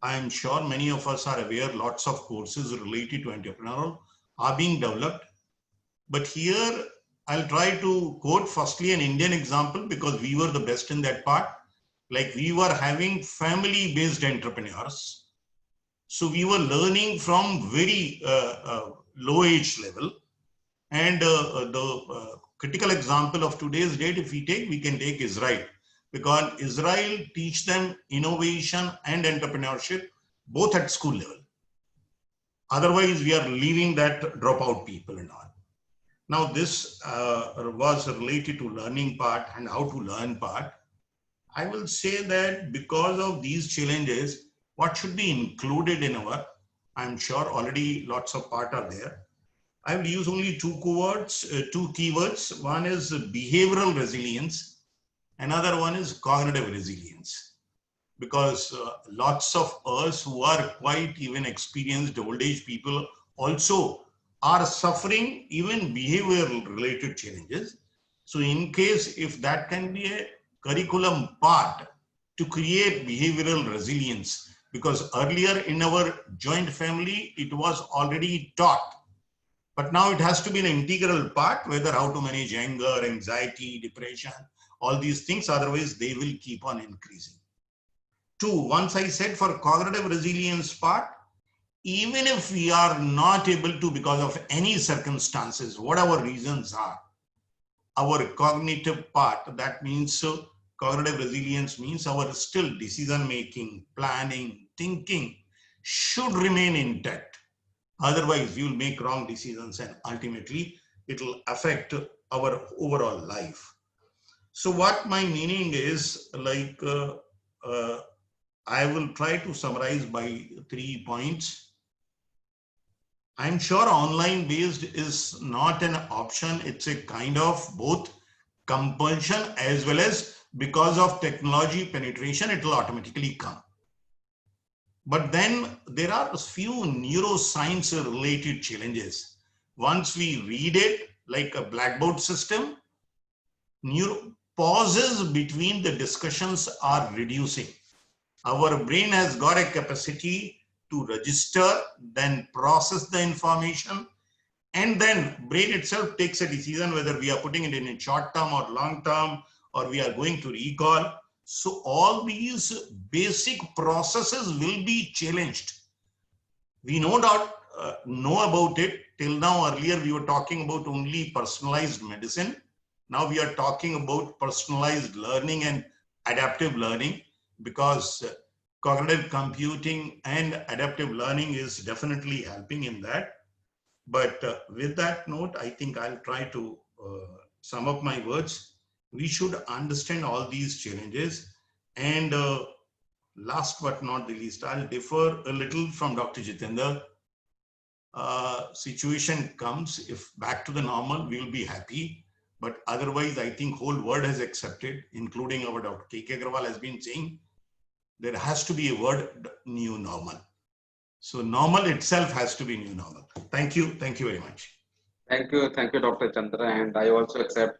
I am sure many of us are aware lots of courses related to entrepreneurial are being developed. But here I'll try to quote firstly an Indian example because we were the best in that part. Like we were having family-based entrepreneurs. So we were learning from very low age level. And the critical example of today's date, if we take, we can take Israel. Because Israel teach them innovation and entrepreneurship, both at school level. Otherwise, we are leaving that dropout people and all. Now, this was related to learning part and how to learn part. I will say that because of these challenges, what should be included in our, I'm sure already lots of part are there. I will use only two keywords. One is behavioral resilience. Another one is cognitive resilience. Because lots of us who are quite even experienced old age people also are suffering even behavioral related challenges. So in case if that can be a curriculum part to create behavioral resilience, because earlier in our joint family, it was already taught. But now it has to be an integral part, whether how to manage anger, anxiety, depression, all these things, otherwise they will keep on increasing. Two, once I said for cognitive resilience part, even if we are not able to, because of any circumstances, whatever reasons are, our cognitive part, that means cognitive resilience means our still decision making, planning, thinking should remain intact. Otherwise, you will make wrong decisions and ultimately it will affect our overall life. So what my meaning is, like, I will try to summarize by 3 points. I'm sure online based is not an option. It's a kind of both compulsion as well as because of technology penetration, it will automatically come. But then there are a few neuroscience related challenges. Once we read it like a blackboard system, pauses between the discussions are reducing. Our brain has got a capacity to register, then process the information, and then brain itself takes a decision whether we are putting it in a short term or long term, or we are going to recall. So all these basic processes will be challenged. We no doubt know about it. Till now, earlier we were talking about only personalized medicine. Now we are talking about personalized learning and adaptive learning, because cognitive computing and adaptive learning is definitely helping in that. But with that note, I think I'll try to sum up my words. We should understand all these challenges. And last but not the least, I'll differ a little from Dr. Jitendra. Situation comes, if back to the normal, we'll be happy. But otherwise, I think whole world has accepted, including our Dr. K.K. Agrawal has been saying, there has to be a word, new normal. So normal itself has to be new normal. Thank you very much. Thank you, Dr. Chandra. And I also accept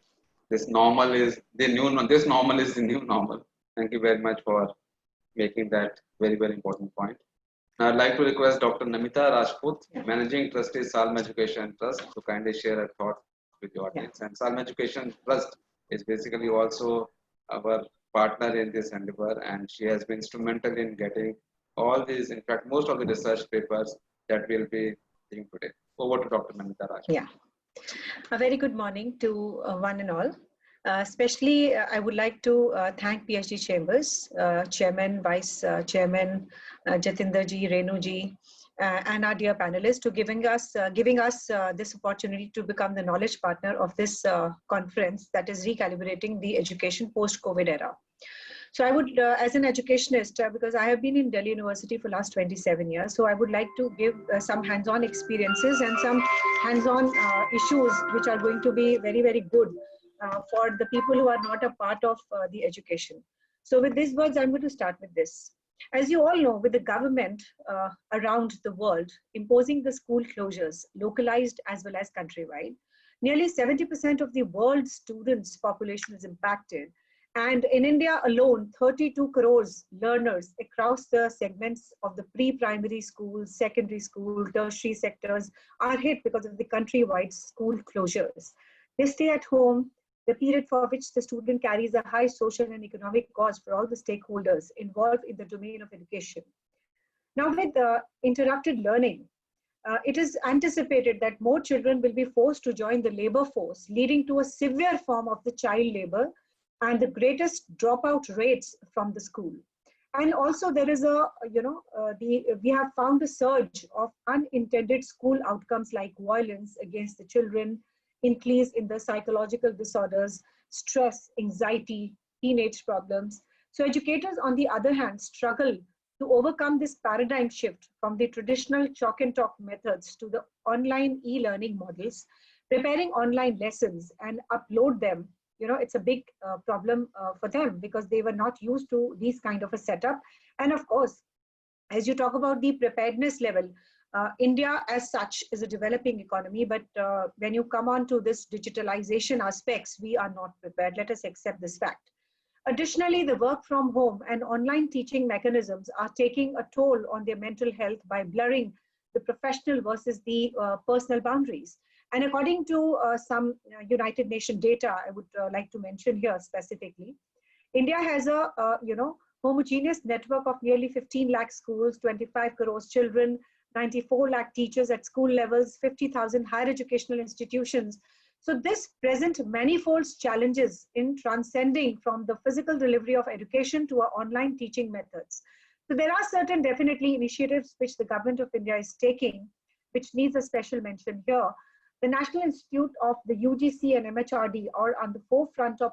this normal is the new. This normal is the new normal. Thank you very much for making that very, very important point. Now I'd like to request Dr. Namita Rajput, Managing Trustee, Salm Education Trust, to kindly share her thoughts with the audience. And Salm Education Trust is basically also our partner in this endeavor, and she has been instrumental in getting all these, in fact, most of the research papers that we'll be seeing today. Over to Dr. Namita Rajput. Yeah. A very good morning to one and all. Especially, I would like to thank PhD Chambers, Chairman, Vice Chairman, Jatinder ji, Renu ji, and our dear panelists to giving us this opportunity to become the knowledge partner of this conference, that is Recalibrating the Education Post-COVID Era. So I would, as an educationist, because I have been in Delhi University for the last 27 years, so I would like to give some hands-on experiences and some hands-on issues which are going to be very, very good for the people who are not a part of the education. So with these words, I'm going to start with this. As you all know, with the government around the world imposing the school closures, localized as well as countrywide, nearly 70% of the world's students' population is impacted. And in India alone, 32 crores learners across the segments of the pre-primary school, secondary school, tertiary sectors are hit because of the countrywide school closures. They stay at home, the period for which the student carries a high social and economic cost for all the stakeholders involved in the domain of education. Now with interrupted learning, it is anticipated that more children will be forced to join the labor force, leading to a severe form of the child labor and the greatest dropout rates from the school. And also there is a, we have found a surge of unintended school outcomes like violence against the children, increase in the psychological disorders, stress, anxiety, teenage problems. So educators, on the other hand, struggle to overcome this paradigm shift from the traditional chalk and talk methods to the online e-learning models, preparing online lessons and upload them. It's a big problem for them because they were not used to these kind of a setup. And of course, as you talk about the preparedness level, India as such is a developing economy, but when you come on to this digitalization aspects, we are not prepared. Let us accept this fact. Additionally, the work from home and online teaching mechanisms are taking a toll on their mental health by blurring the professional versus the personal boundaries. And according to some United Nations data, I would like to mention here specifically, India has a homogeneous network of nearly 15 lakh schools, 25 crores children, 94 lakh teachers at school levels, 50,000 higher educational institutions. So this present manifold challenges in transcending from the physical delivery of education to our online teaching methods. So there are certain definitely initiatives which the government of India is taking, which needs a special mention here. The National Institute of the UGC and MHRD are on the forefront of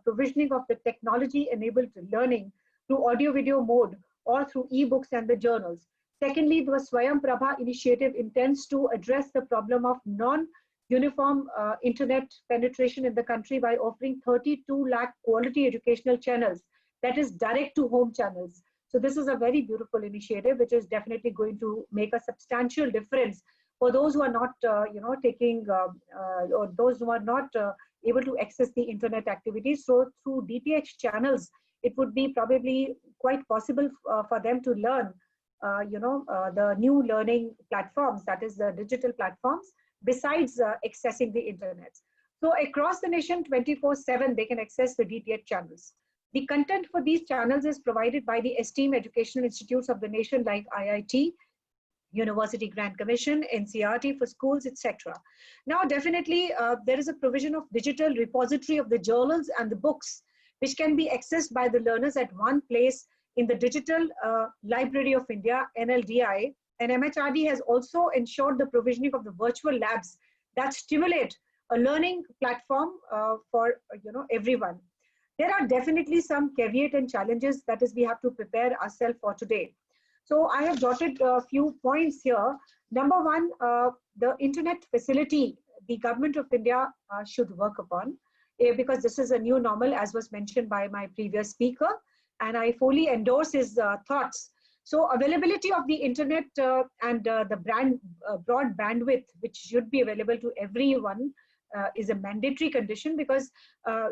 provisioning of the technology-enabled learning through audio-video mode or through e-books and the journals. Secondly, the Swayam Prabha initiative intends to address the problem of non-uniform internet penetration in the country by offering 32 lakh quality educational channels, that is direct to home channels. So this is a very beautiful initiative, which is definitely going to make a substantial difference for those who are not, taking, or those who are not able to access the internet activities. So through DTH channels, it would be probably quite possible for them to learn, the new learning platforms, that is the digital platforms, besides accessing the internet. So across the nation, 24/7, they can access the DTH channels. The content for these channels is provided by the esteemed educational institutes of the nation like IIT, University Grant Commission, NCRT for schools, etc. Now, definitely, there is a provision of digital repository of the journals and the books, which can be accessed by the learners at one place in the Digital Library of India, NLDI. And MHRD has also ensured the provisioning of the virtual labs that stimulate a learning platform for everyone. There are definitely some caveat and challenges that is we have to prepare ourselves for today. So I have jotted a few points here. Number one, the internet facility the government of India should work upon, because this is a new normal, as was mentioned by my previous speaker, and I fully endorse his thoughts. So availability of the internet and the broad bandwidth, which should be available to everyone, is a mandatory condition, because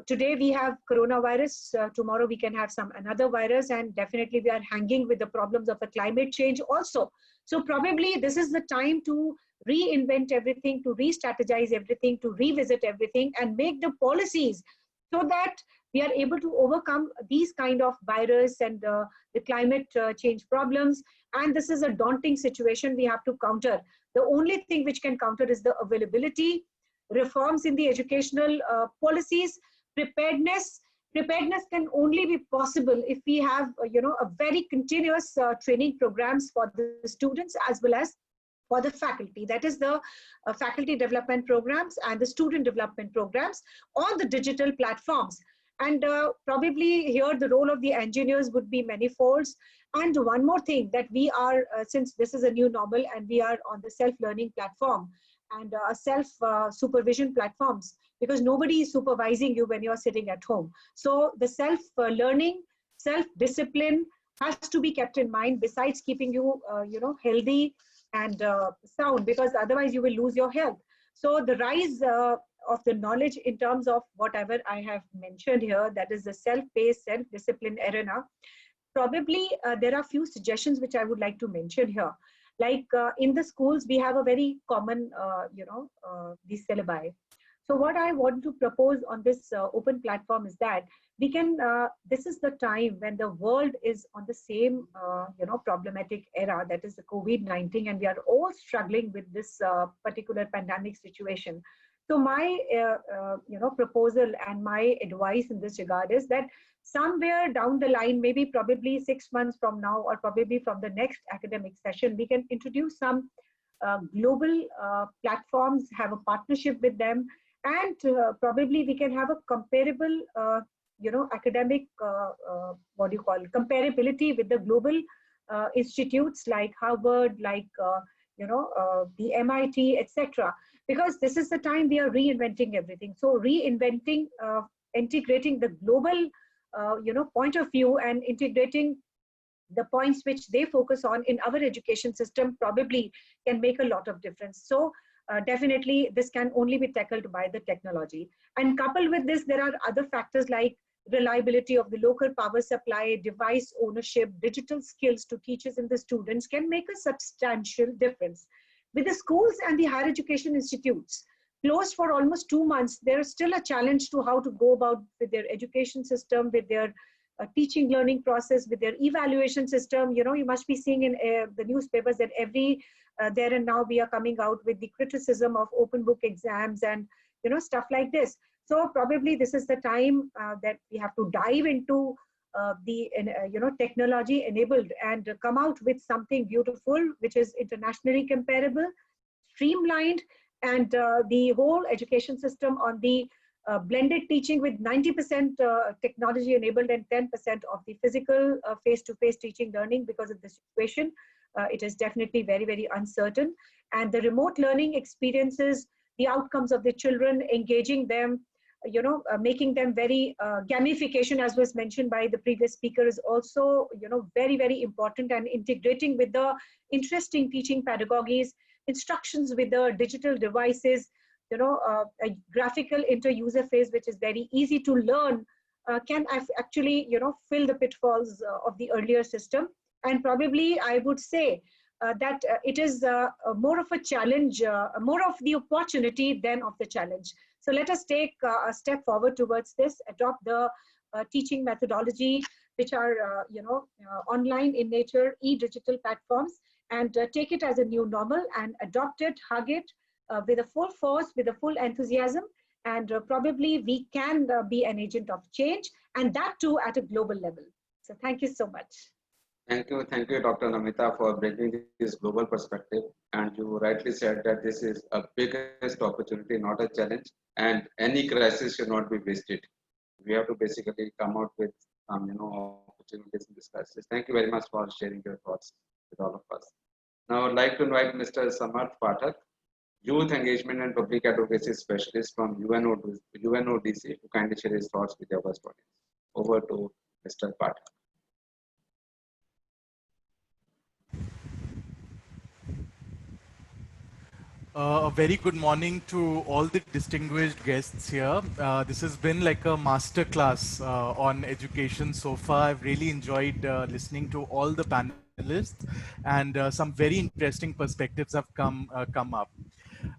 today we have coronavirus, tomorrow we can have another virus, and definitely we are hanging with the problems of the climate change also. So probably this is the time to reinvent everything, to re-strategize everything, to revisit everything and make the policies so that we are able to overcome these kind of virus and the climate change problems. And this is a daunting situation we have to counter. The only thing which can counter is the availability, reforms in the educational policies, preparedness. Preparedness can only be possible if we have, a very continuous training programs for the students as well as for the faculty. That is the faculty development programs and the student development programs on the digital platforms. And probably here the role of the engineers would be manifolds. And one more thing, that we are, since this is a new normal and we are on the self-learning platform and self-supervision platforms, because nobody is supervising you when you're sitting at home. So the self-learning, self-discipline has to be kept in mind, besides keeping you, healthy and sound, because otherwise you will lose your health. So the rise of the knowledge in terms of whatever I have mentioned here, that is the self-paced, self-discipline arena. Probably there are few suggestions which I would like to mention here. Like in the schools, we have a very common, the syllabi. So what I want to propose on this open platform is that we can, this is the time when the world is on the same, problematic era, that is the COVID-19, and we are all struggling with this particular pandemic situation. So my, proposal and my advice in this regard is that somewhere down the line, maybe probably 6 months from now, or probably from the next academic session, we can introduce some global platforms, have a partnership with them, and probably we can have a comparable, academic, comparability with the global institutes like Harvard, like the MIT, etc. Because this is the time we are reinventing everything. So reinventing, integrating the global, point of view and integrating the points which they focus on in our education system probably can make a lot of difference. So definitely this can only be tackled by the technology. And coupled with this, there are other factors like reliability of the local power supply, device ownership, digital skills to teachers and the students can make a substantial difference. With the schools and the higher education institutes closed for almost 2 months, there is still a challenge to how to go about with their education system, with their teaching learning process, with their evaluation system. You must be seeing in the newspapers that every there and now we are coming out with the criticism of open book exams and stuff like this. So probably this is the time that we have to dive into the technology enabled and come out with something beautiful which is internationally comparable, streamlined, and the whole education system on the blended teaching with 90% technology enabled and 10% of the physical face-to-face teaching learning. Because of the situation, it is definitely very, very uncertain. And the remote learning experiences, the outcomes of the children, engaging them, making them very gamification, as was mentioned by the previous speaker, is also very, very important, and integrating with the interesting teaching pedagogies, instructions with the digital devices, a graphical inter-user phase which is very easy to learn can actually fill the pitfalls of the earlier system. And probably I would say that it is more of a challenge, more of the opportunity than of the challenge. So let us take a step forward towards this, adopt the teaching methodology which are online in nature, e-digital platforms, and take it as a new normal and adopt it, hug it with a full force, with a full enthusiasm, and probably we can be an agent of change, and that too at a global level. So thank you so much. Thank you, Dr. Namita, for bringing this global perspective. And you rightly said that this is a biggest opportunity, not a challenge, and any crisis should not be wasted. We have to basically come out with opportunities in this crisis. Thank you very much for sharing your thoughts with all of us. Now I'd like to invite Mr. Samarth Pathak, Youth Engagement and Public Advocacy Specialist from UNODC, to kindly share his thoughts with our audience. Over to Mr. Pathak. A very good morning to all the distinguished guests here. This has been like a master class on education so far. I've really enjoyed listening to all the panelists, and some very interesting perspectives have come up.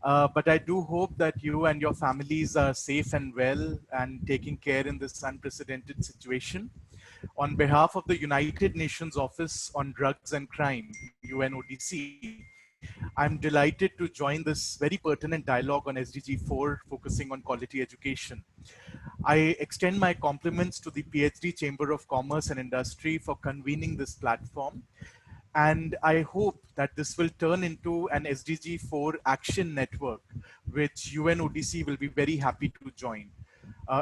But I do hope that you and your families are safe and well and taking care in this unprecedented situation. On behalf of the United Nations Office on Drugs and Crime, UNODC, I'm delighted to join this very pertinent dialogue on SDG-4, focusing on quality education. I extend my compliments to the PhD Chamber of Commerce and Industry for convening this platform. And I hope that this will turn into an SDG-4 action network, which UNODC will be very happy to join.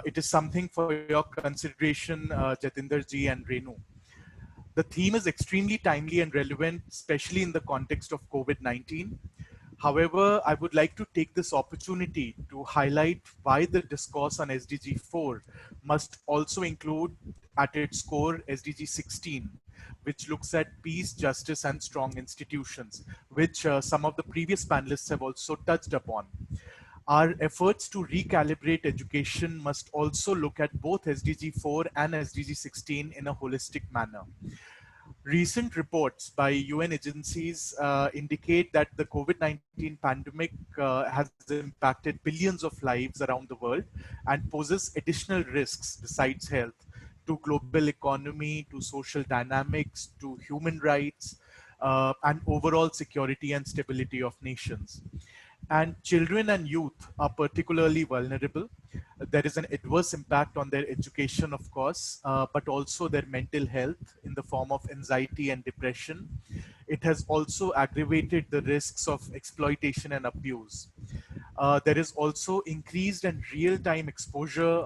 It is something for your consideration, Jatinder ji and Renu. The theme is extremely timely and relevant, especially in the context of COVID-19. However, I would like to take this opportunity to highlight why the discourse on SDG-4 must also include at its core SDG-16, which looks at peace, justice, and strong institutions, which some of the previous panelists have also touched upon. Our efforts to recalibrate education must also look at both SDG-4 and SDG-16 in a holistic manner. Recent reports by UN agencies indicate that the COVID-19 pandemic has impacted billions of lives around the world and poses additional risks besides health to global economy, to social dynamics, to human rights, and overall security and stability of nations. And children and youth are particularly vulnerable. There is an adverse impact on their education, of course, but also their mental health in the form of anxiety and depression. It has also aggravated the risks of exploitation and abuse. There is also increased and real-time exposure,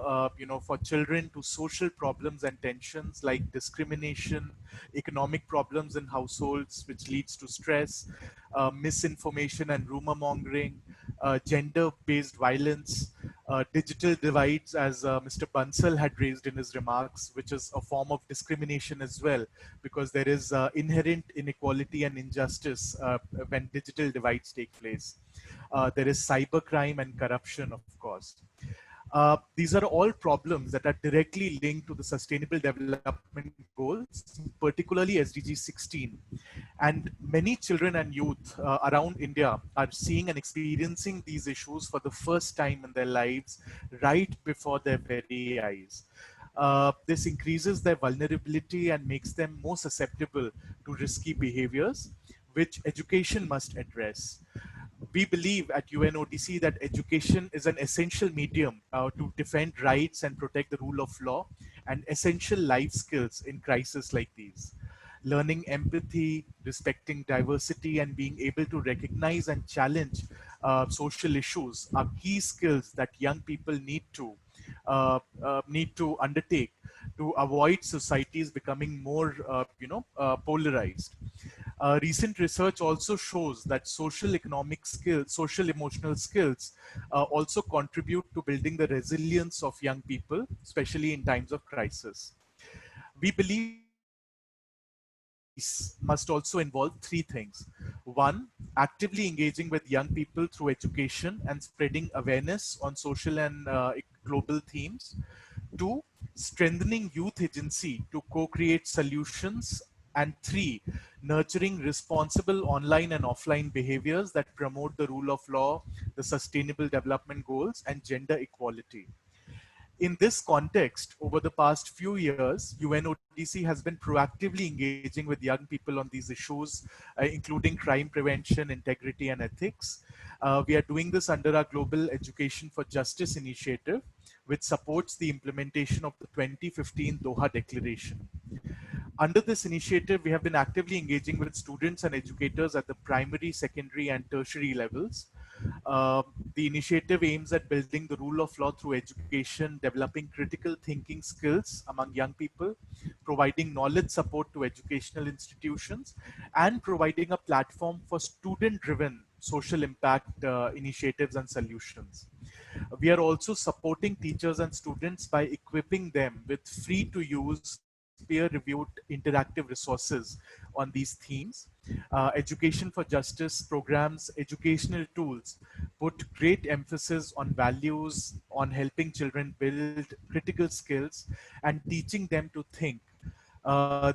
for children to social problems and tensions like discrimination, economic problems in households, which leads to stress, misinformation and rumor mongering, gender-based violence, digital divides, as Mr. Bansal had raised in his remarks, which is a form of discrimination as well, because there is inherent inequality and injustice when digital divides take place. There is cybercrime and corruption, of course. These are all problems that are directly linked to the Sustainable Development Goals, particularly SDG-16. And many children and youth around India are seeing and experiencing these issues for the first time in their lives, right before their very eyes. This increases their vulnerability and makes them more susceptible to risky behaviors, which education must address. We believe at UNODC that education is an essential medium to defend rights and protect the rule of law and essential life skills in crises like these. Learning empathy, respecting diversity, and being able to recognize and challenge social issues are key skills that young people need to undertake to avoid societies becoming more, polarized. Recent research also shows that social economic skills, social emotional skills also contribute to building the resilience of young people, especially in times of crisis. We believe peace must also involve three things. One, actively engaging with young people through education and spreading awareness on social and global themes. Two, strengthening youth agency to co-create solutions. And three, nurturing responsible online and offline behaviors that promote the rule of law, the sustainable development goals, and gender equality. In this context, over the past few years, UNODC has been proactively engaging with young people on these issues, including crime prevention, integrity, and ethics. We are doing this under our Global Education for Justice initiative, which supports the implementation of the 2015 Doha Declaration. Under this initiative, we have been actively engaging with students and educators at the primary, secondary, and tertiary levels. The initiative aims at building the rule of law through education, developing critical thinking skills among young people, providing knowledge support to educational institutions, and providing a platform for student-driven social impact initiatives and solutions. We are also supporting teachers and students by equipping them with free-to-use, peer-reviewed interactive resources on these themes. Education for Justice programs, educational tools put great emphasis on values, on helping children build critical skills, and teaching them to think.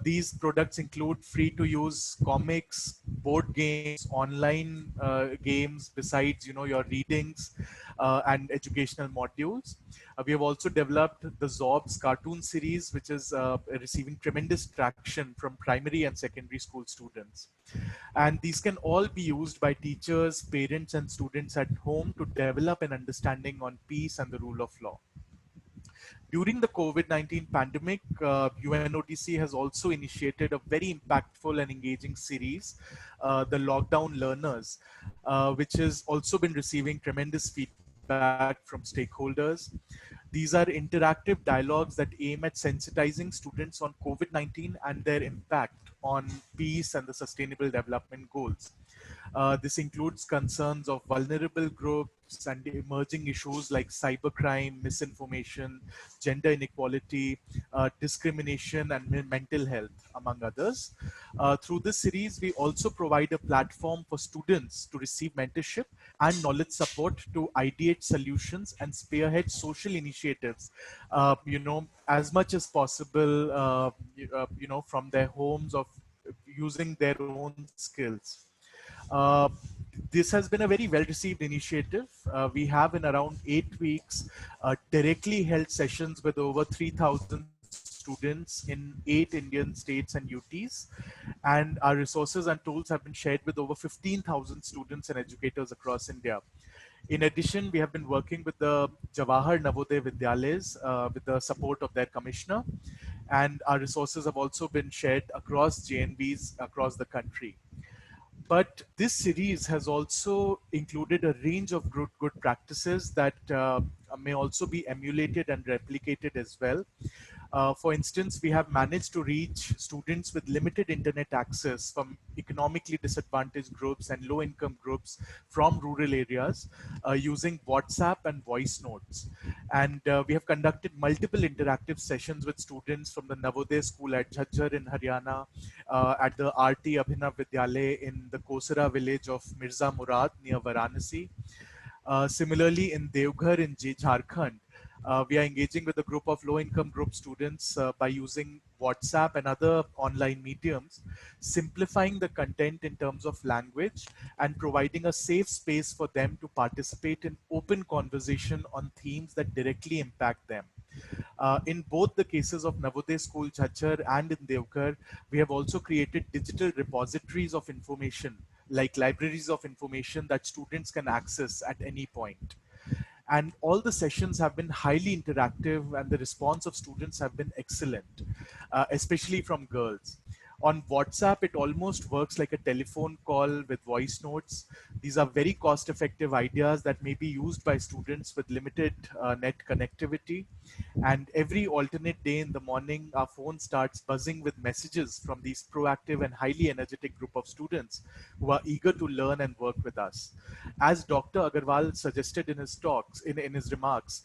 These products include free-to-use comics, board games, online games, besides your readings and educational modules. We have also developed the Zobs cartoon series, which is receiving tremendous traction from primary and secondary school students. And these can all be used by teachers, parents, and students at home to develop an understanding on peace and the rule of law. During the COVID-19 pandemic, UNODC has also initiated a very impactful and engaging series, the Lockdown Learners, which has also been receiving tremendous feedback from stakeholders. These are interactive dialogues that aim at sensitizing students on COVID-19 and their impact on peace and the sustainable development goals. This includes concerns of vulnerable groups and emerging issues like cybercrime, misinformation, gender inequality, discrimination, and mental health, among others. Through this series, we also provide a platform for students to receive mentorship and knowledge support to ideate solutions and spearhead social initiatives, as much as possible, from their homes of using their own skills. This has been a very well-received initiative. We have in around 8 weeks directly held sessions with over 3,000 students in 8 Indian states and UTs. And our resources and tools have been shared with over 15,000 students and educators across India. In addition, we have been working with the Jawahar Navodaya Vidyalayas with the support of their commissioner. And our resources have also been shared across JNBs across the country. But this series has also included a range of good practices that may also be emulated and replicated as well. For instance, we have managed to reach students with limited internet access from economically disadvantaged groups and low income groups from rural areas using WhatsApp and voice notes. And we have conducted multiple interactive sessions with students from the Navodaya school at Jhajjar in Haryana, at the RT Abhinav Vidyalaya in the Kosara village of Mirza Murad near Varanasi. Similarly, in Devghar in Jharkhand, we are engaging with a group of low-income group students by using WhatsApp and other online mediums, simplifying the content in terms of language and providing a safe space for them to participate in open conversation on themes that directly impact them. In both the cases of Navodaya School Jhajjar and in Devghar, we have also created digital repositories of information, like libraries of information that students can access at any point. And all the sessions have been highly interactive and the response of students have been excellent, especially from girls. On WhatsApp, it almost works like a telephone call with voice notes. These are very cost-effective ideas that may be used by students with limited net connectivity. And every alternate day in the morning, our phone starts buzzing with messages from these proactive and highly energetic group of students who are eager to learn and work with us. As Dr. Agarwal suggested in his talks, in his remarks,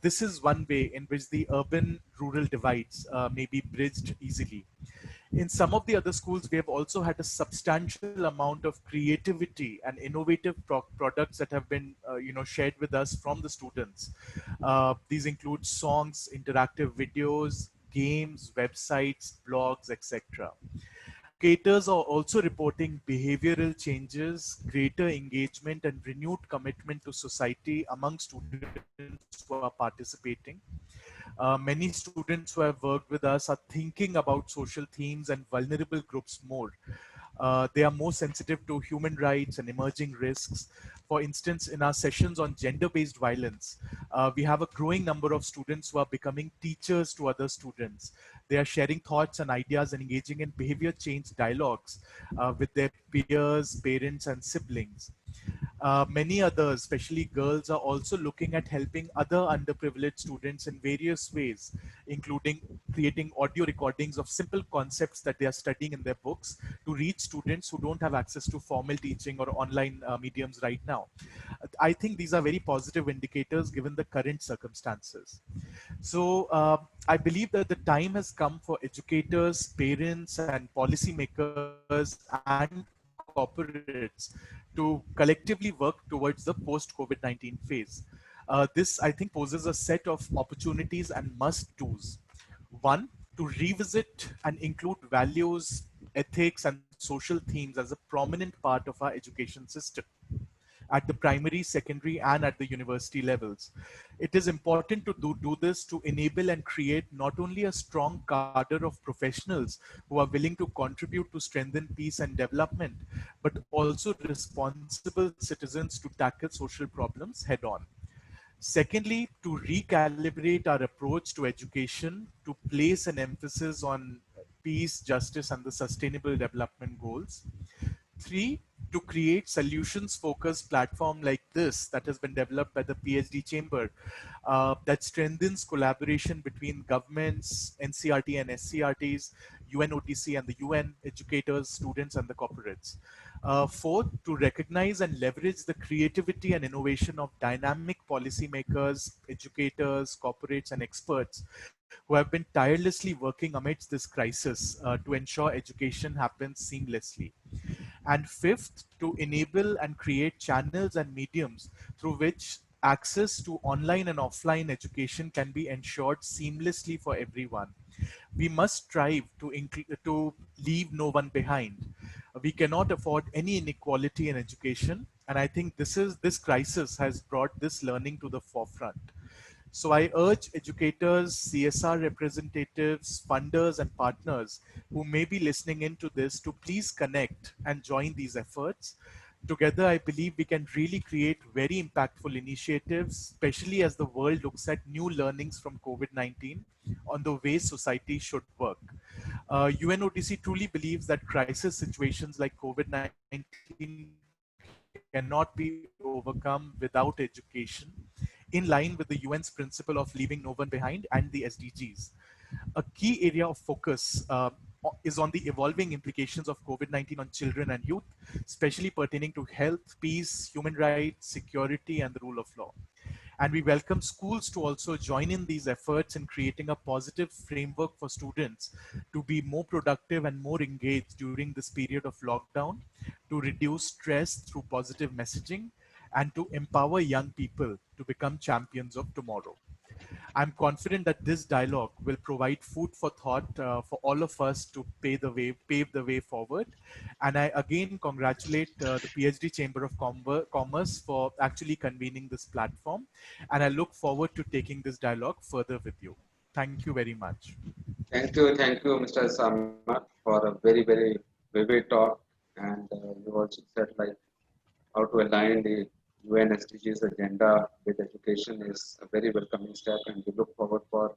this is one way in which the urban-rural divides may be bridged easily. In some of the other schools, we have also had a substantial amount of creativity and innovative products that have been, shared with us from the students. These include songs, interactive videos, games, websites, blogs, etc. Educators are also reporting behavioral changes, greater engagement, and renewed commitment to society among students who are participating. Many students who have worked with us are thinking about social themes and vulnerable groups more. They are more sensitive to human rights and emerging risks. For instance, in our sessions on gender-based violence, we have a growing number of students who are becoming teachers to other students. They are sharing thoughts and ideas and engaging in behavior change dialogues with their peers, parents, and siblings. Many others, especially girls, are also looking at helping other underprivileged students in various ways, including creating audio recordings of simple concepts that they are studying in their books to reach students who don't have access to formal teaching or online mediums right now. I think these are very positive indicators given the current circumstances. So I believe that the time has come for educators, parents, and policymakers and corporates to collectively work towards the post-COVID-19 phase. This, I think, poses a set of opportunities and must-dos. One, to revisit and include values, ethics, and social themes as a prominent part of our education system at the primary, secondary, and at the university levels. It is important to do this to enable and create not only a strong cadre of professionals who are willing to contribute to strengthen peace and development, but also responsible citizens to tackle social problems head on. Secondly, to recalibrate our approach to education to place an emphasis on peace, justice, and the sustainable development goals. Three, to create solutions-focused platform like this that has been developed by the PhD Chamber that strengthens collaboration between governments, NCRT and SCRTs, UNOTC and the UN, educators, students, and the corporates. Fourth, to recognize and leverage the creativity and innovation of dynamic policymakers, educators, corporates, and experts who have been tirelessly working amidst this crisis to ensure education happens seamlessly. And fifth, to enable and create channels and mediums through which access to online and offline education can be ensured seamlessly for everyone. We must strive to leave no one behind. We cannot afford any inequality in education, and I think this crisis has brought this learning to the forefront. So I urge educators, CSR representatives, funders, and partners who may be listening into this to please connect and join these efforts. Together, I believe we can really create very impactful initiatives, especially as the world looks at new learnings from COVID-19 on the way society should work. UNODC truly believes that crisis situations like COVID-19 cannot be overcome without education, in line with the UN's principle of leaving no one behind and the SDGs. A key area of focus is on the evolving implications of COVID-19 on children and youth, especially pertaining to health, peace, human rights, security, and the rule of law. And we welcome schools to also join in these efforts in creating a positive framework for students to be more productive and more engaged during this period of lockdown, to reduce stress through positive messaging, and to empower young people to become champions of tomorrow. I'm confident that this dialogue will provide food for thought for all of us to pave the way forward. And I again congratulate the PhD Chamber of Commerce for actually convening this platform. And I look forward to taking this dialogue further with you. Thank you very much. Thank you, Mr. Samar, for a very vivid talk. And you also said like how to align the UN SDGs agenda with education is a very welcoming step, and we look forward for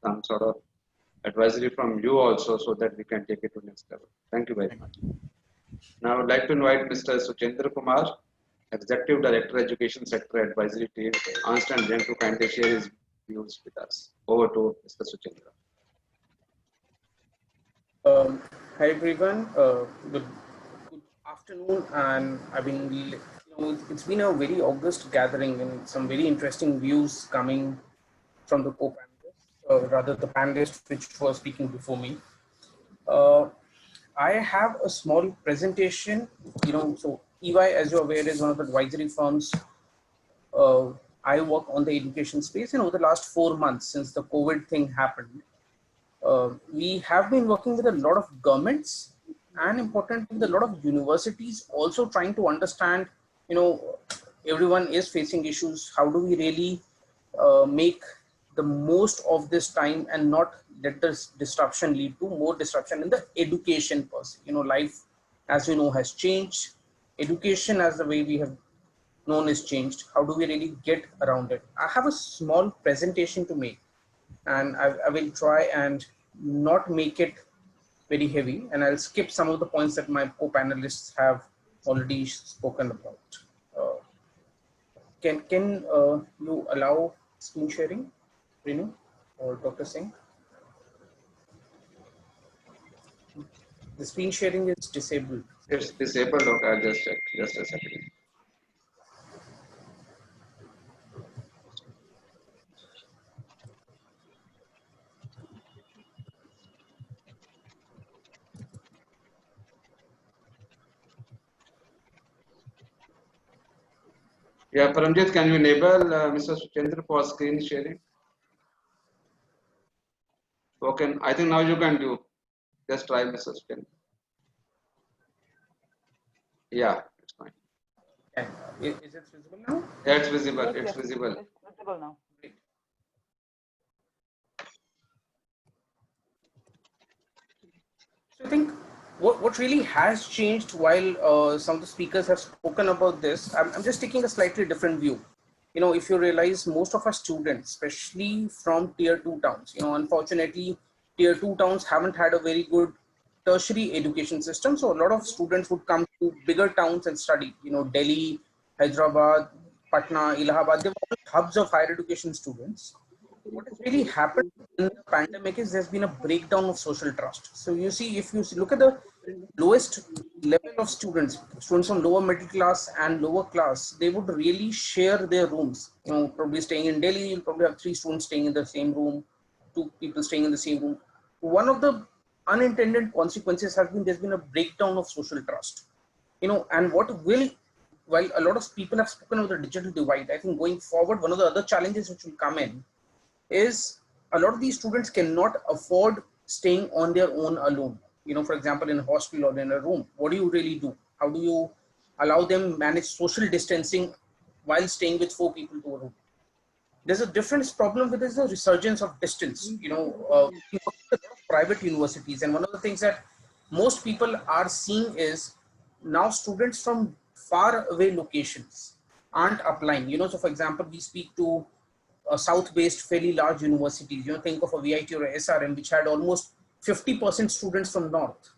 some sort of advisory from you also so that we can take it to next level. Thank you very much. Now I would like to invite Mr. Suchendra Kumar, Executive Director, Education Sector Advisory Team, Ernst & Young, to kindly share his views with us. Over to Mr. Suchendra. Hi everyone. Good afternoon, and it's been a very august gathering and some very interesting views coming from the co-panelists, rather the panelists which were speaking before me. I have a small presentation. So EY, as you're aware, is one of the advisory firms. I work on the education space, and over the last 4 months since the COVID thing happened, we have been working with a lot of governments and importantly with a lot of universities also trying to understand, everyone is facing issues. How do we really make the most of this time and not let this disruption lead to more disruption in the education per se? Life, as we know, has changed. Education as the way we have known is changed. How do we really get around it? I have a small presentation to make, and I will try and not make it very heavy, and I'll skip some of the points that my co-panelists have already spoken about. Can you allow screen sharing, Renu or Dr. Singh? The screen sharing is disabled. It's disabled. Okay, I'll just check. Just a second. Yeah, Paramjit, can you enable Mr. Suchendra for screen sharing? Okay, I think now you can do. Just try, Mr. Suchendra. Yeah, it's fine. Is it visible now? Yeah, it's visible. It's visible. It's visible now. Great. So I think what really has changed while some of the speakers have spoken about this, I'm just taking a slightly different view. If you realize most of our students, especially from tier 2 towns, unfortunately, tier 2 towns haven't had a very good tertiary education system. So a lot of students would come to bigger towns and study, Delhi, Hyderabad, Patna, Allahabad, they were all hubs of higher education students. What has really happened in the pandemic is there's been a breakdown of social trust. So you see, if you look at the lowest level of students from lower middle class and lower class, they would really share their rooms. Probably staying in Delhi, you'll probably have 3 students staying in the same room, 2 people staying in the same room. One of the unintended consequences has been there's been a breakdown of social trust. And while a lot of people have spoken of the digital divide, I think going forward, one of the other challenges which will come in is a lot of these students cannot afford staying on their own alone. For example, in a hospital or in a room, what do you really do? How do you allow them manage social distancing while staying with 4 people to a room? There's a different problem with this, the resurgence of distance. Private universities, and one of the things that most people are seeing is now students from far away locations aren't applying. So for example, we speak to south-based fairly large universities. Think of a VIT or a SRM which had almost 50% students from north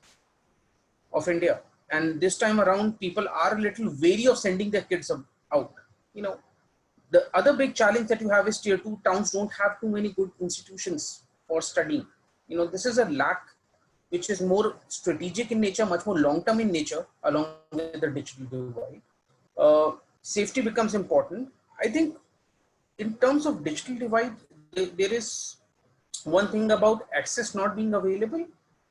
of India. And this time around, people are a little wary of sending their kids out. You know, the other big challenge that you have is tier 2 towns don't have too many good institutions for studying. You know, this is a lack which is more strategic in nature, much more long-term in nature, along with the digital divide. Safety becomes important. I think in terms of digital divide, there is one thing about access not being available.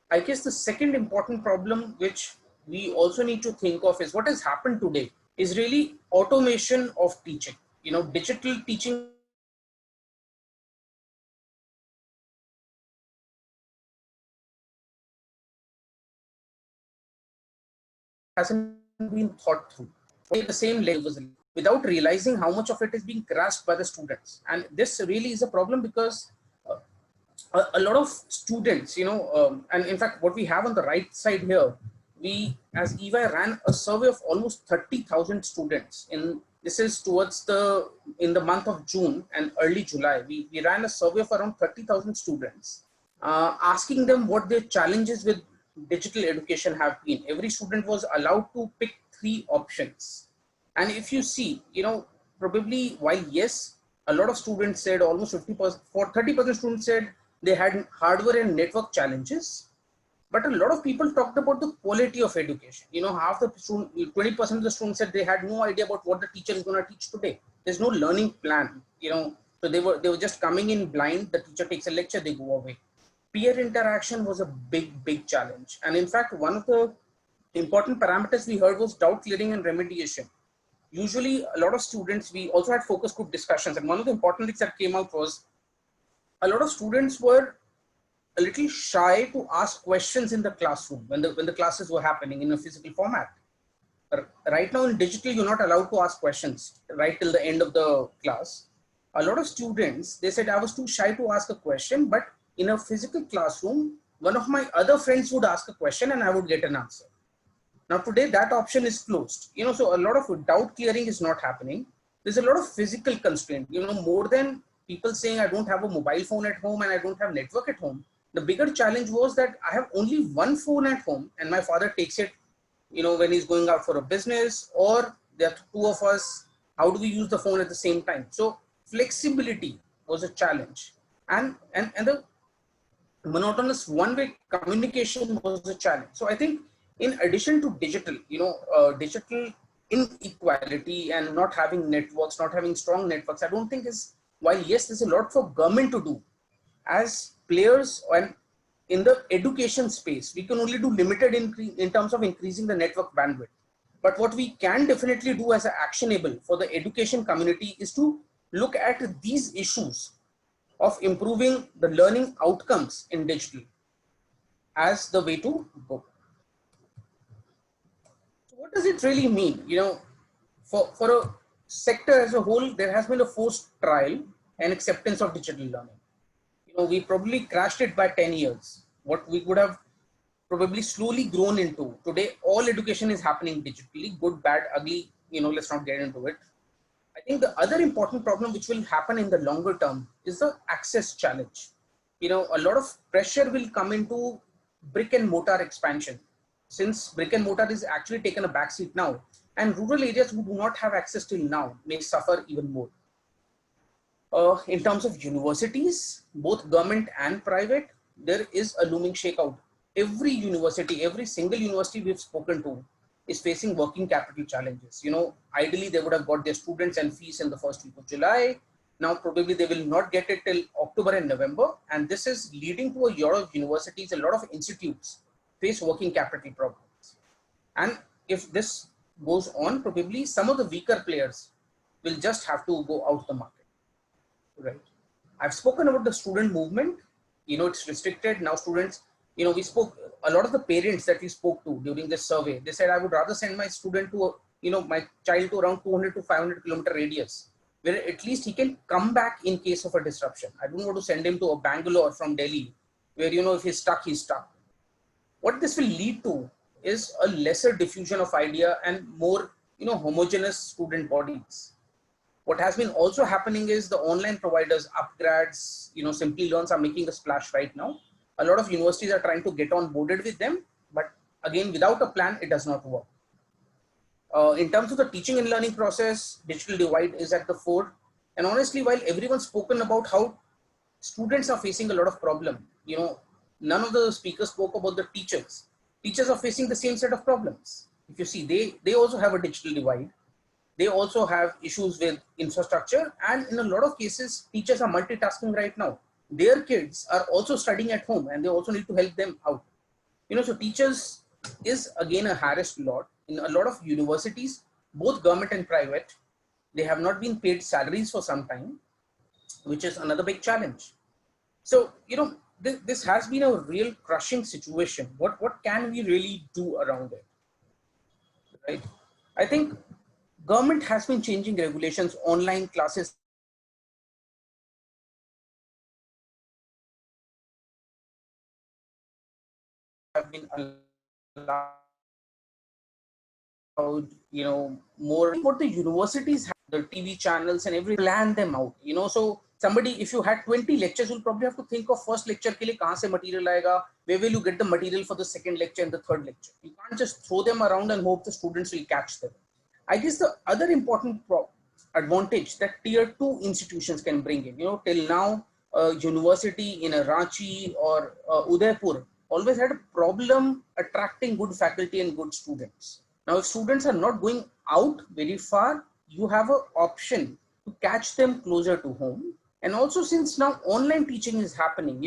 I guess the second important problem which we also need to think of is what has happened today is really automation of teaching. You know, digital teaching hasn't been thought through at the same level without realizing how much of it is being grasped by the students. And this really is a problem because a lot of students, you know, and in fact, what we have on the right side here, we as EY ran a survey of almost 30,000 students this is towards in the month of June and early July. We ran a survey of around 30,000 students, asking them what their challenges with digital education have been. Every student was allowed to pick 3 options. And if you see, you know, probably while yes, a lot of students said almost 50%, 30% students said they had hardware and network challenges, but a lot of people talked about the quality of education. You know, half the 20% of the students said they had no idea about what the teacher is going to teach today. There's no learning plan, you know, so they were just coming in blind. The teacher takes a lecture, they go away. Peer interaction was a big challenge. And in fact, one of the important parameters we heard was doubt clearing and remediation. Usually a lot of students, we also had focus group discussions. And one of the important things that came out was a lot of students were a little shy to ask questions in the classroom when the classes were happening in a physical format. Right now in digital, you're not allowed to ask questions right till the end of the class. A lot of students, they said I was too shy to ask a question, but in a physical classroom, one of my other friends would ask a question and I would get an answer. Now today that option is closed. You know, so a lot of doubt clearing is not happening. There's a lot of physical constraint, you know, more than people saying I don't have a mobile phone at home and I don't have network at home. The bigger challenge was that I have only one phone at home and my father takes it, you know, when he's going out for a business, or there are 2 of us, how do we use the phone at the same time? So flexibility was a challenge, and the monotonous one-way communication was a challenge. So I think in addition to digital, you know, digital inequality and not having networks, not having strong networks, I don't think is, while yes, there's a lot for government to do, as players and in the education space, we can only do limited in terms of increasing the network bandwidth. But what we can definitely do as an actionable for the education community is to look at these issues of improving the learning outcomes in digital as the way to go. So what does it really mean? You know, for a sector as a whole, there has been a forced trial and acceptance of digital learning. You know, we probably crashed it by 10 years. What we would have probably slowly grown into. Today, all education is happening digitally, good, bad, ugly, you know, let's not get into it. I think the other important problem which will happen in the longer term is the access challenge. You know, a lot of pressure will come into brick and mortar expansion, since brick and mortar is actually taken a backseat now, and rural areas who do not have access till now may suffer even more. In terms of universities, both government and private, there is a looming shakeout. Every university, every single university we've spoken to is facing working capital challenges. You know, ideally they would have got their students and fees in the first week of July. Now probably they will not get it till October and November. And this is leading to a lot of universities, a lot of institutes face working capital problems. And if this goes on, probably some of the weaker players will just have to go out the market. Right. I've spoken about the student movement. You know, it's restricted. Now students, you know, we spoke, a lot of the parents that we spoke to during this survey, they said, I would rather send my student to, you know, my child to around 200 to 500 kilometer radius, where at least he can come back in case of a disruption. I don't want to send him to a Bangalore from Delhi, where, you know, if he's stuck, he's stuck. What this will lead to is a lesser diffusion of idea and more, you know, homogeneous student bodies. What has been also happening is the online providers, Upgrads, you know, Simply Learns are making a splash right now. A lot of universities are trying to get on boarded with them, but again, without a plan, it does not work. In terms of the teaching and learning process, digital divide is at the fore. And honestly, while everyone's spoken about how students are facing a lot of problem, none of the speakers spoke about the teachers. Teachers are facing the same set of problems. If you see, they also have a digital divide. They also have issues with infrastructure, and in a lot of cases, teachers are multitasking right now. Their kids are also studying at home, and they also need to help them out. So teachers is again a harassed lot. In a lot of universities, both government and private, they have not been paid salaries for some time, which is another big challenge. So, this has been a real crushing situation. What can we really do around it, right? I think government has been changing regulations, online classes have been allowed, more. What the universities have, the TV channels and every plan them out, so somebody, if you had 20 lectures, you'll probably have to think of first lecture ke liye kahan se material aayega, where will you get the material for the second lecture and the third lecture. You can't just throw them around and hope the students will catch them. I guess the other important advantage that tier 2 institutions can bring in, till now, university in a Ranchi or Udaipur always had a problem attracting good faculty and good students. Now, if students are not going out very far, you have an option to catch them closer to home. And also, since now online teaching is happening,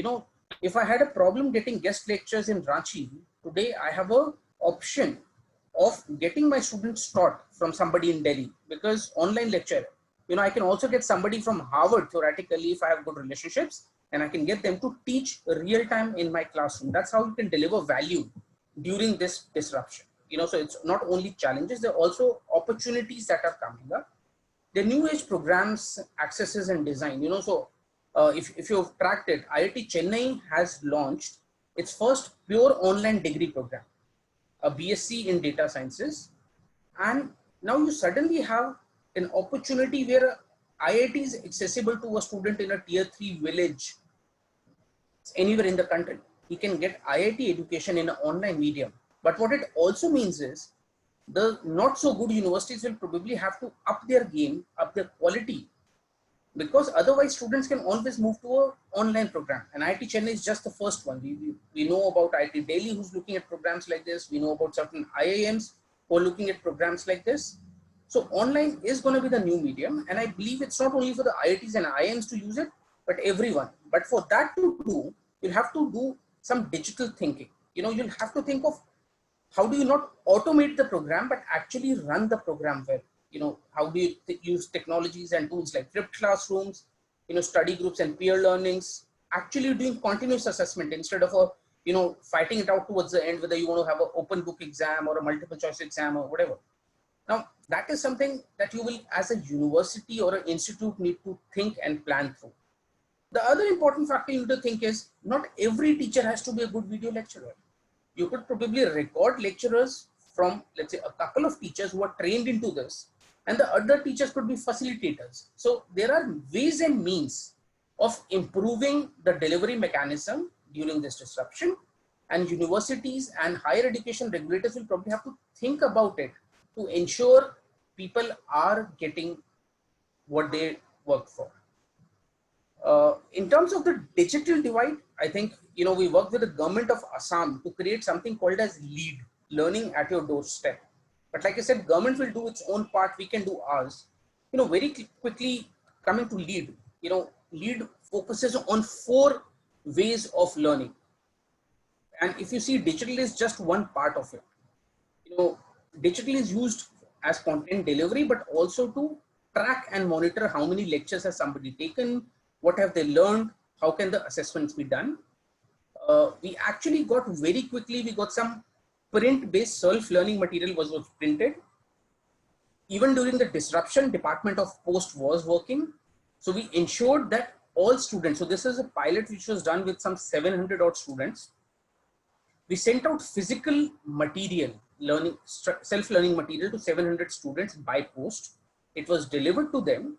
if I had a problem getting guest lectures in Ranchi, today I have an option of getting my students taught from somebody in Delhi, because online lecture, I can also get somebody from Harvard theoretically if I have good relationships, and I can get them to teach real time in my classroom. That's how you can deliver value during this disruption. So it's not only challenges, there are also opportunities that are coming up. The new age programs, accesses and design, so if you've tracked it, IIT Chennai has launched its first pure online degree program, a BSc in data sciences. And now you suddenly have an opportunity where IIT is accessible to a student in a tier 3 village anywhere in the country. He can get IIT education in an online medium. But what it also means is the not so good universities will probably have to up their game, up their quality, because otherwise students can always move to an online program. And IIT Chennai is just the first one. We know about IIT Delhi who's looking at programs like this. We know about certain IIMs who are looking at programs like this. So online is going to be the new medium. And I believe it's not only for the IITs and IIMs to use it, but everyone. But for that to do, you'll have to do some digital thinking. You'll have to think of how do you not automate the program, but actually run the program well. How do you use technologies and tools like flipped classrooms, study groups and peer learnings, actually doing continuous assessment instead of fighting it out towards the end, whether you want to have an open book exam or a multiple choice exam or whatever. Now, that is something that you will, as a university or an institute, need to think and plan through. The other important factor you need to think is not every teacher has to be a good video lecturer. You could probably record lecturers from, let's say, a couple of teachers who are trained into this, and the other teachers could be facilitators. So there are ways and means of improving the delivery mechanism during this disruption, and universities and higher education regulators will probably have to think about it to ensure people are getting what they work for. In terms of the digital divide, I think, we work with the government of Assam to create something called as LEAD, learning at your doorstep. But like I said, government will do its own part, we can do ours. Very quickly coming to LEAD, LEAD focuses on 4 ways of learning. And if you see, digital is just one part of it. Digital is used as content delivery, but also to track and monitor how many lectures has somebody taken, what have they learned, how can the assessments be done. We actually got very quickly, we got some print-based self-learning material was printed. Even during the disruption, Department of Post was working. So we ensured that all students, so this is a pilot which was done with some 700 odd students. We sent out physical material, self-learning material to 700 students by post. It was delivered to them.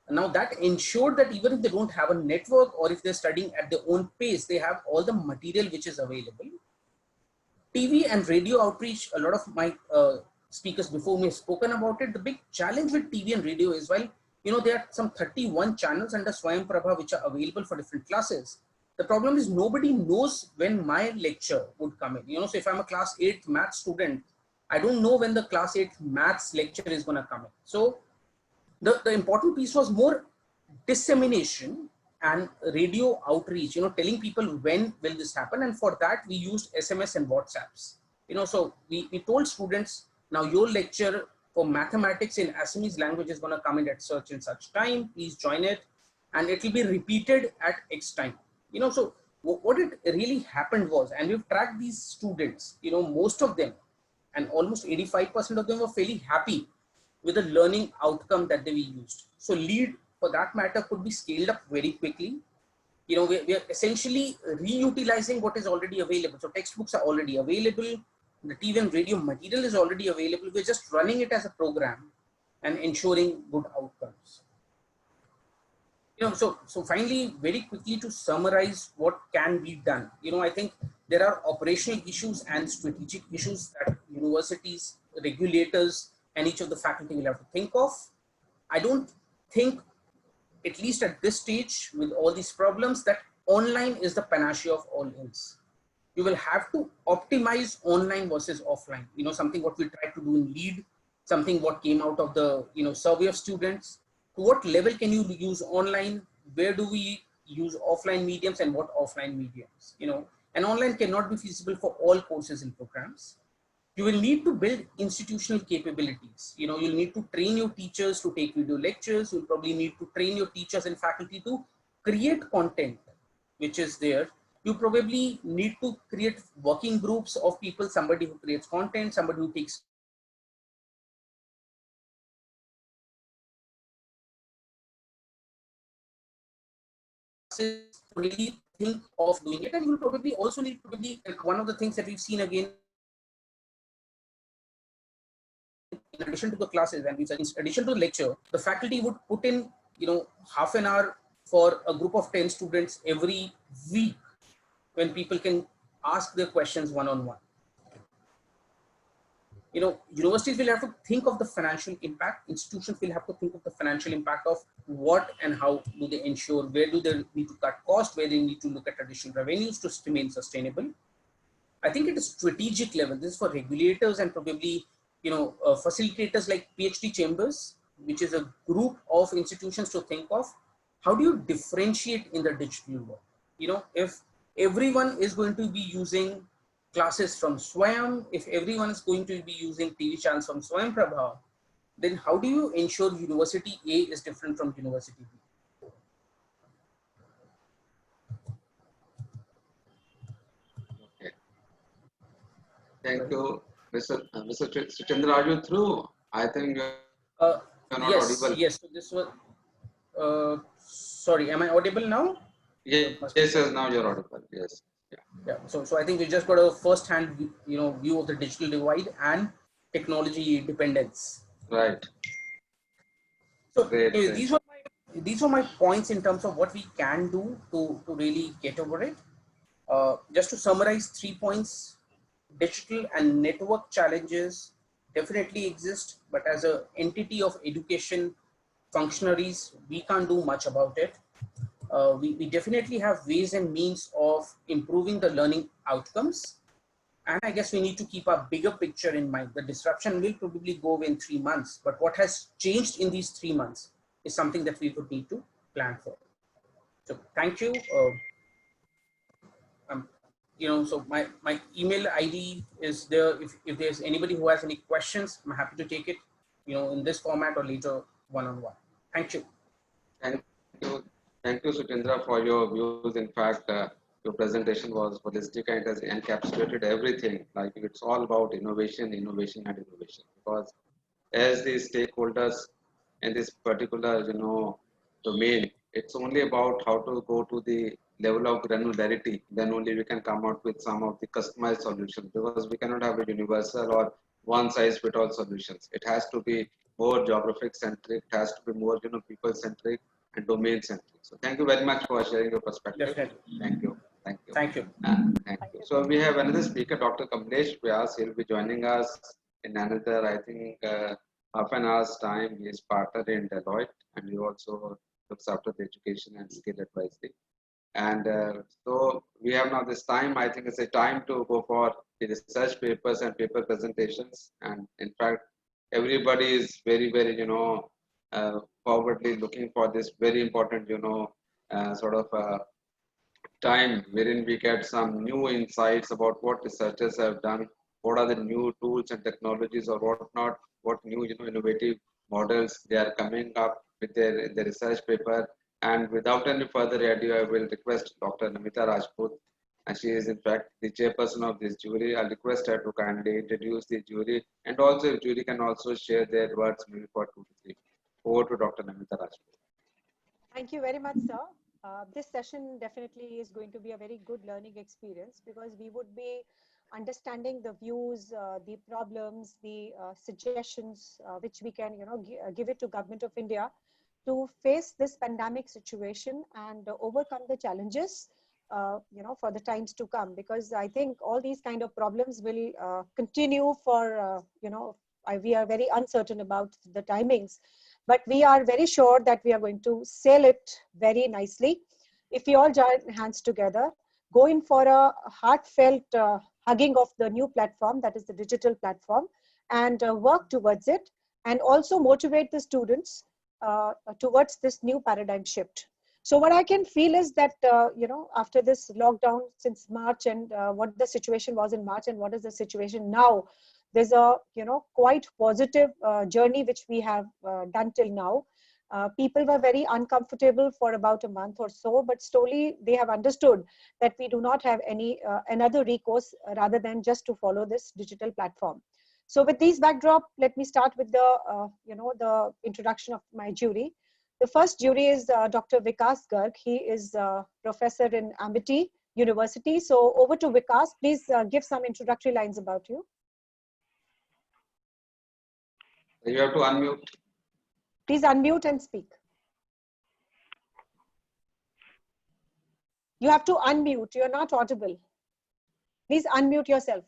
Now that ensured that even if they don't have a network or if they're studying at their own pace, they have all the material which is available. TV and radio outreach, a lot of my speakers before me have spoken about it. The big challenge with TV and radio is, while there are some 31 channels under Swayam Prabha which are available for different classes, the problem is nobody knows when my lecture would come in. So if I'm a class 8th math student, I don't know when the class 8th maths lecture is going to come in. So the important piece was more dissemination and radio outreach, telling people when will this happen. And for that, we used SMS and WhatsApps. So we told students, now your lecture for mathematics in Assamese language is going to come in at such and such time. Please join it. And it will be repeated at X time. So what it really happened was, and we've tracked these students, most of them, and almost 85% of them were fairly happy with the learning outcome that they used. So lead, for that matter, could be scaled up very quickly. We are essentially reutilizing what is already available. So textbooks are already available. The TV and radio material is already available. We're just running it as a program and ensuring good outcomes. So finally, very quickly to summarize what can be done. I think there are operational issues and strategic issues that universities, regulators, and each of the faculty will have to think of. I don't think, at least at this stage, with all these problems, that online is the panacea of all ills. You will have to optimize online versus offline. Something what we tried to do in LEAD, something what came out of the survey of students. To what level can you use online? Where do we use offline mediums and what offline mediums? And online cannot be feasible for all courses and programs. You will need to build institutional capabilities. You'll need to train your teachers to take video lectures. You'll probably need to train your teachers and faculty to create content which is there. You probably need to create working groups of people, somebody who creates content, somebody who takes classes, really think of doing it. And you'll probably also need to be, one of the things that we've seen again, in addition to the classes and in addition to the lecture, the faculty would put in, half an hour for a group of 10 students every week when people can ask their questions one-on-one. Universities will have to think of the financial impact. Institutions will have to think of the financial impact of what and how do they ensure, where do they need to cut costs, where they need to look at additional revenues to remain sustainable. I think at a strategic level, this is for regulators and probably facilitators like PhD chambers, which is a group of institutions to think of, how do you differentiate in the digital world? If everyone is going to be using classes from Swayam, if everyone is going to be using TV channels from Swayam Prabha, then how do you ensure University A is different from University B? Okay. Thank you, Mr. Suchendra. Are you through? I think you're not audible. Yes. So this was. Sorry, am I audible now? Yes, now you're audible. Yes. Yeah. So I think we just got a first-hand, view of the digital divide and technology dependence. Right. So these were my points in terms of what we can do to really get over it. Just to summarize 3 points: digital and network challenges definitely exist, but as an entity of education functionaries, we can't do much about it. We definitely have ways and means of improving the learning outcomes. And I guess we need to keep a bigger picture in mind. The disruption will probably go away in 3 months, but what has changed in these 3 months is something that we would need to plan for. So thank you. So my email ID is there. If there's anybody who has any questions, I'm happy to take it, in this format or later one-on-one. Thank you. Thank you. Thank you, Suchendra, for your views. In fact, your presentation was holistic and has encapsulated everything. Like it's all about innovation, innovation, and innovation. Because as the stakeholders in this particular, domain, it's only about how to go to the level of granularity. Then only we can come out with some of the customized solutions. Because we cannot have a universal or one-size-fit-all solutions. It has to be more geographic centric, it has to be more, people centric and domain centric. So thank you very much for sharing your perspective. Definitely. Thank you. Thank you. Thank you. Thank you. So we have another speaker, Dr. Kamlesh Vyas. He'll be joining us in another, I think, half an hour's time. He is partner in Deloitte, and he also looks after the education and skill advisory. And so we have now this time, I think it's a time to go for the research papers and paper presentations. And in fact, everybody is very, very, forwardly looking for this very important, sort of time wherein we get some new insights about what researchers have done, what are the new tools and technologies or what not, what new, innovative models they are coming up with their research paper. And without any further ado, I will request Dr. Namita Rajput, and she is in fact the chairperson of this jury. I'll request her to kindly introduce the jury, and also if jury can also share their words maybe for 2 to 3. Over to Dr. Namita Rajput. Thank you very much, sir. This session definitely is going to be a very good learning experience because we would be understanding the views, the problems, the suggestions which we can, give it to Government of India to face this pandemic situation and overcome the challenges, for the times to come. Because I think all these kind of problems will continue for, we are very uncertain about the timings. But we are very sure that we are going to sail it very nicely if we all join hands together, go in for a heartfelt hugging of the new platform, that is the digital platform, and work towards it, and also motivate the students towards this new paradigm shift. So what I can feel is that, after this lockdown since March and what the situation was in March and what is the situation now, there's a quite positive journey which we have done till now. People were very uncomfortable for about a month or so, but slowly they have understood that we do not have any another recourse rather than just to follow this digital platform. So with these backdrop, let me start with the the introduction of my jury. The first jury is Dr. Vikas Garg. He is professor in Amity University. So over to Vikas. Please give some introductory lines about you. You have to unmute. Please unmute and speak. You have to unmute. You're not audible. Please unmute yourself.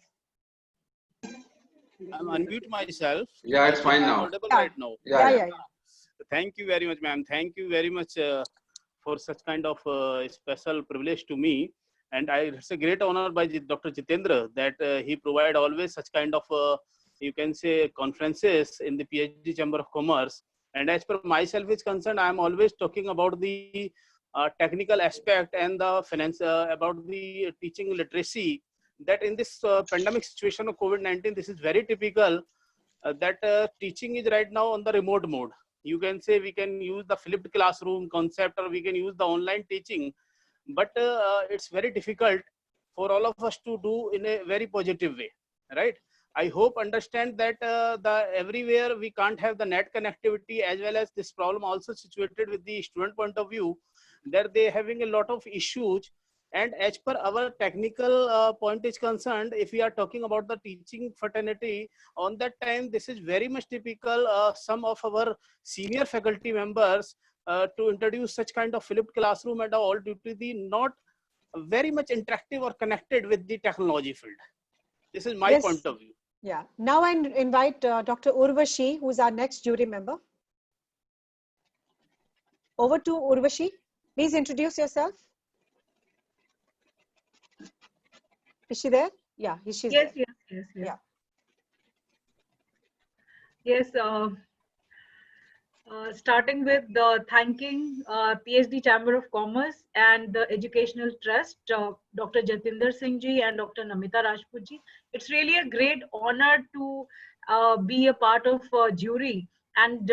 I'm unmute myself. Yeah, it's fine now. I'm audible right now. Yeah. Thank you very much, ma'am. Thank you very much for such kind of special privilege to me. And it's a great honor by Dr. Jitendra that he provide always such kind of you can say conferences in the PhD Chamber of Commerce. And as per myself is concerned, I am always talking about the technical aspect and the finance about the teaching literacy. That in this pandemic situation of COVID-19, this is very typical that teaching is right now on the remote mode. You can say we can use the flipped classroom concept or we can use the online teaching, but it's very difficult for all of us to do in a very positive way, right? I hope understand that everywhere we can't have the net connectivity, as well as this problem also situated with the student point of view, that they having a lot of issues. And as per our technical point is concerned, if we are talking about the teaching fraternity, on that time, this is very much typical. Some of our senior faculty members to introduce such kind of flipped classroom and all due to the not very much interactive or connected with the technology field. This is my point of view. Yeah. Now I invite Dr. Urvashi, who is our next jury member. Over to Urvashi. Please introduce yourself. Is she there? Yeah, she's Yes, there. yes. Yeah. Yes, starting with thanking PhD Chamber of Commerce and the Educational Trust, Dr. Jatinder Singh ji and Dr. Namita Rajput ji. It's really a great honor to be a part of jury and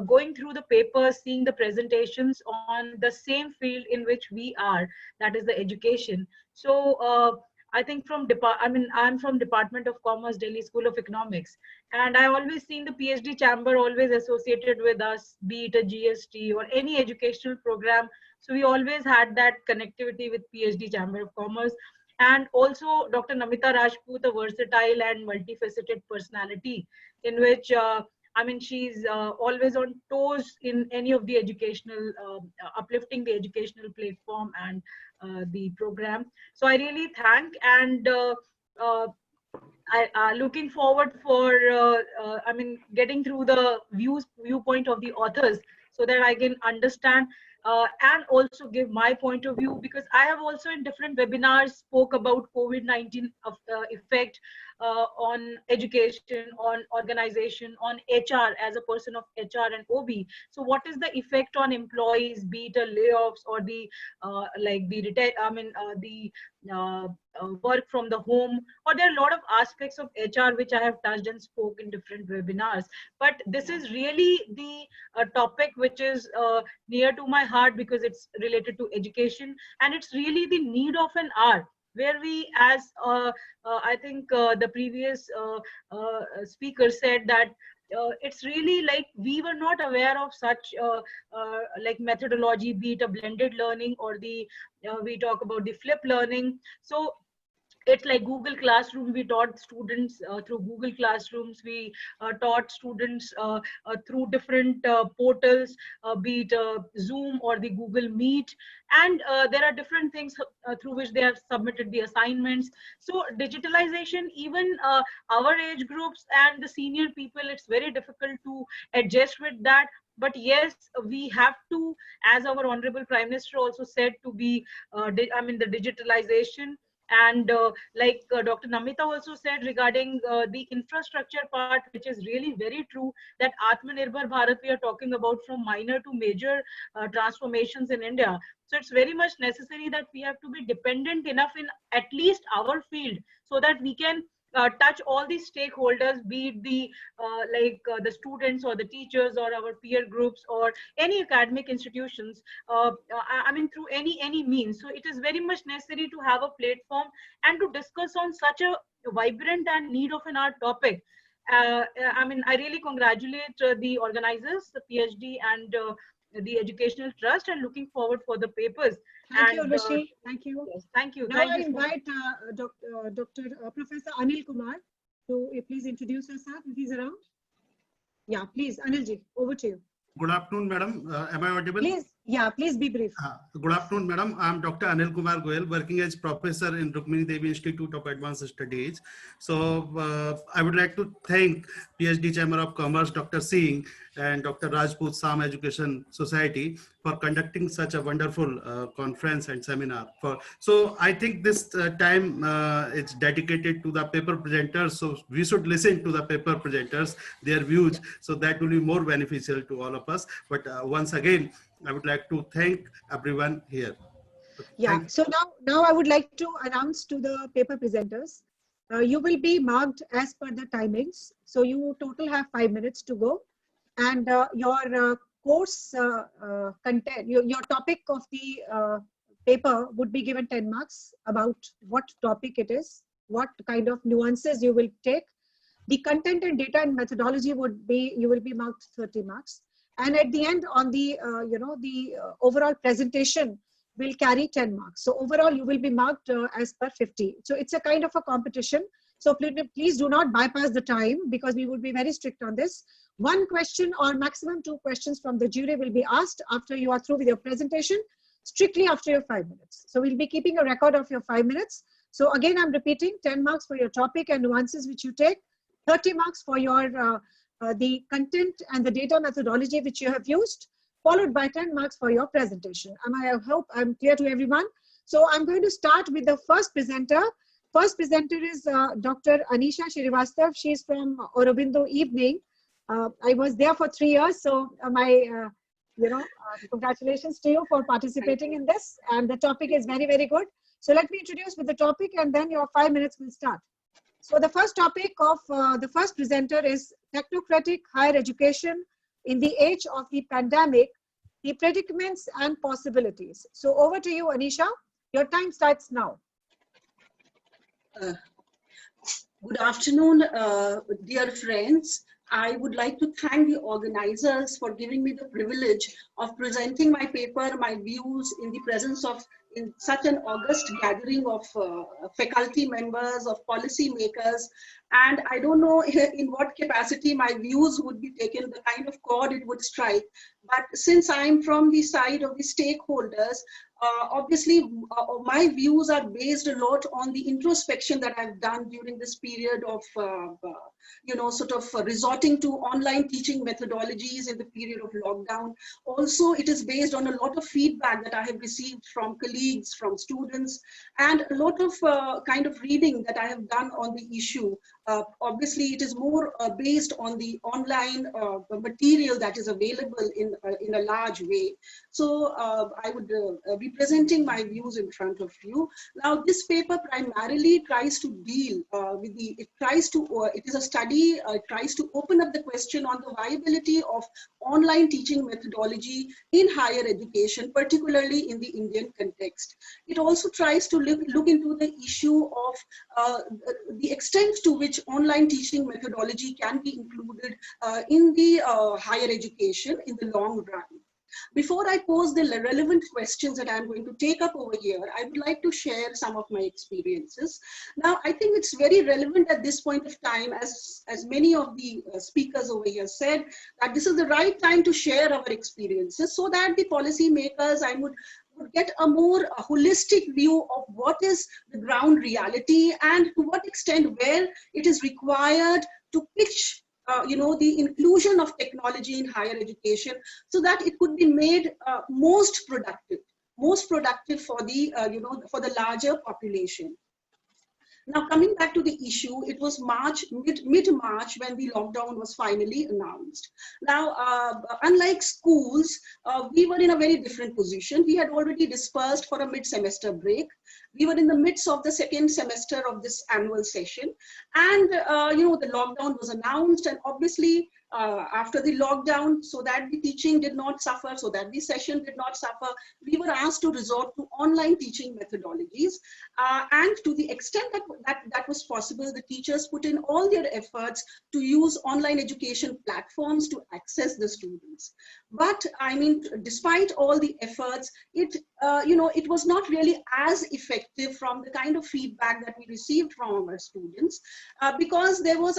going through the papers, seeing the presentations on the same field in which we are, that is the education. So I think I'm from Department of Commerce, Delhi School of Economics, and I always seen the PhD chamber always associated with us, be it a GST or any educational program. So we always had that connectivity with PhD Chamber of Commerce. And also Dr. Namita Rajput, a versatile and multifaceted personality in which I mean, she's always on toes in any of the educational, uplifting the educational platform and the program. So I really thank, and I looking forward for I mean, getting through the viewpoint of the authors, so that I can understand and also give my point of view, because I have also in different webinars spoke about COVID-19 effect on education, on organization, on HR as a person of HR and OB. So what is the effect on employees, be it a layoffs or the like the work from the home, or there are a lot of aspects of HR which I have touched and spoke in different webinars. But this is really the topic which is near to my heart, because it's related to education, and it's really the need of an hour, where we, as I think the previous speaker said, that it's really like we were not aware of such like methodology, be it a blended learning or the we talk about the flip learning. So it's like Google Classroom. We taught students through Google Classrooms. We taught students through different portals, be it Zoom or the Google Meet. And there are different things through which they have submitted the assignments. So digitalization, even our age groups and the senior people, it's very difficult to adjust with that. But yes, we have to, as our Honorable Prime Minister also said, to be, I mean, the digitalization. And like Dr. Namita also said regarding the infrastructure part, which is really very true, that Atmanirbhar Bharat we are talking about, from minor to major transformations in India. So it's very much necessary that we have to be dependent enough in at least our field, so that we can touch all the stakeholders, be it the the students or the teachers or our peer groups or any academic institutions, I mean, through any means. So it is very much necessary to have a platform and to discuss on such a vibrant and need of an hour topic. I mean, I really congratulate the organizers, the PhD and the Educational Trust, and looking forward for the papers. Thank you, Urvashi. Thank you. Yes, thank you. Now I invite Professor Anil Kumar to please introduce yourself if he's around. Yeah, please, Anilji, over to you. Good afternoon, madam. Am I audible? Please, yeah, please be brief. Good afternoon, madam. I am Dr. Anil Kumar Goyal, working as professor in Rukmini Devi Institute of Advanced Studies. So I would like to thank PhD Chamber of Commerce, Dr. Singh, and Dr. Rajput Sam Education Society for conducting such a wonderful conference and seminar. So I think this time it's dedicated to the paper presenters. So we should listen to the paper presenters, their views. So that will be more beneficial to all of us. But once again, I would like to thank everyone here. Yeah, so now I would like to announce to the paper presenters, you will be marked as per the timings. So you total have 5 minutes to go. And your course content, your topic of the paper would be given 10 marks about what topic it is, what kind of nuances you will take. The content and data and methodology would be, you will be marked 30 marks. And at the end, on the, the overall presentation will carry 10 marks. So overall, you will be marked as per 50. So it's a kind of a competition. So please do not bypass the time, because we will be very strict on this. One question or maximum 2 questions from the jury will be asked after you are through with your presentation, strictly after your 5 minutes. So we'll be keeping a record of your 5 minutes. So again, I'm repeating, 10 marks for your topic and nuances which you take, 30 marks for your the content and the data methodology which you have used, followed by 10 marks for your presentation. I hope I'm clear to everyone. So I'm going to start with the first presenter. First presenter is Dr. Anisha Srivastav. She's from Aurobindo Evening. I was there for 3 years, so my congratulations to you for participating in this. And the topic is very, very good. So let me introduce with the topic, and then your 5 minutes will start. So the first topic of the first presenter is technocratic higher education in the age of the pandemic, the predicaments and possibilities. So over to you, Anisha. Your time starts now. Good afternoon, dear friends. I would like to thank the organizers for giving me the privilege of presenting my paper, my views in the presence of in such an august gathering of faculty members, of policy makers, and I don't know in what capacity my views would be taken, the kind of chord it would strike. But since I'm from the side of the stakeholders, obviously my views are based a lot on the introspection that I've done during this period of, resorting to online teaching methodologies in the period of lockdown. Also, it is based on a lot of feedback that I have received from colleagues, from students, and a lot of kind of reading that I have done on the issue. Obviously, it is more based on the online material that is available in a large way. So I would be presenting my views in front of you. Now, this paper primarily tries to deal with it is a study, it tries to open up the question on the viability of online teaching methodology in higher education, particularly in the Indian context. It also tries to look into the issue of the extent to which online teaching methodology can be included in the higher education in the long run. Before I pose the relevant questions that I'm going to take up over here, I would like to share some of my experiences. Now, I think it's very relevant at this point of time, as many of the speakers over here said, that this is the right time to share our experiences so that the policy makers, would get a more holistic view of what is the ground reality and to what extent where it is required to pitch the inclusion of technology in higher education so that it could be made most productive for the, for the larger population. Now, coming back to the issue, it was mid-March when the lockdown was finally announced. Now, unlike schools, we were in a very different position. We had already dispersed for a mid-semester break. We were in the midst of the second semester of this annual session. And, the lockdown was announced, and obviously, after the lockdown, so that the teaching did not suffer, so that the session did not suffer, we were asked to resort to online teaching methodologies. And to the extent that was possible, the teachers put in all their efforts to use online education platforms to access the students. But I mean, despite all the efforts, it was not really as effective from the kind of feedback that we received from our students, because there was,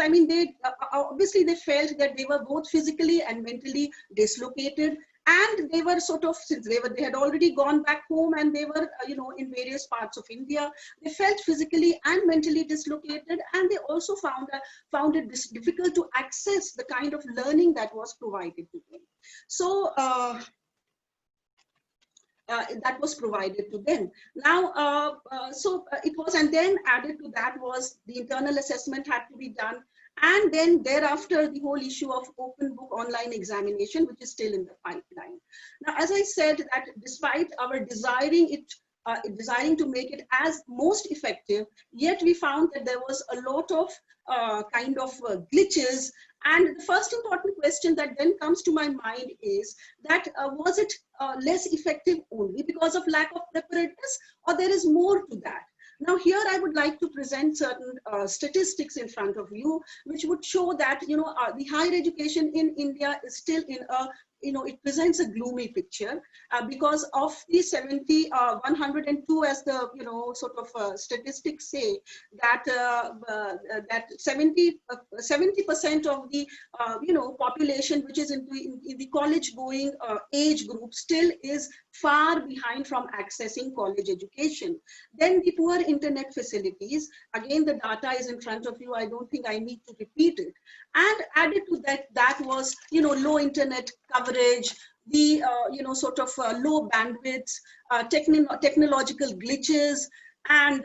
obviously they felt that they were both physically and mentally dislocated, and they were sort of, since they had already gone back home and they were, in various parts of India, they felt physically and mentally dislocated, and they also found it difficult to access the kind of learning that was provided to them. So that was provided to them. Now, it was, and then added to that was the internal assessment had to be done. And then thereafter, the whole issue of open book online examination, which is still in the pipeline. Now, as I said, that despite our desiring to make it as most effective, yet we found that there was a lot of glitches. And the first important question that then comes to my mind is that was it less effective only because of lack of preparedness, or there is more to that? Now, here I would like to present certain statistics in front of you, which would show that, the higher education in India is still in a, it presents a gloomy picture because of the 102, as the, statistics say, that that 70% of the, population which is in the college-going age group still is far behind from accessing college education. Then the poor internet facilities, again, the data is in front of you. I don't think I need to repeat it. And added to that was, low internet coverage, the, low bandwidth, technological glitches, and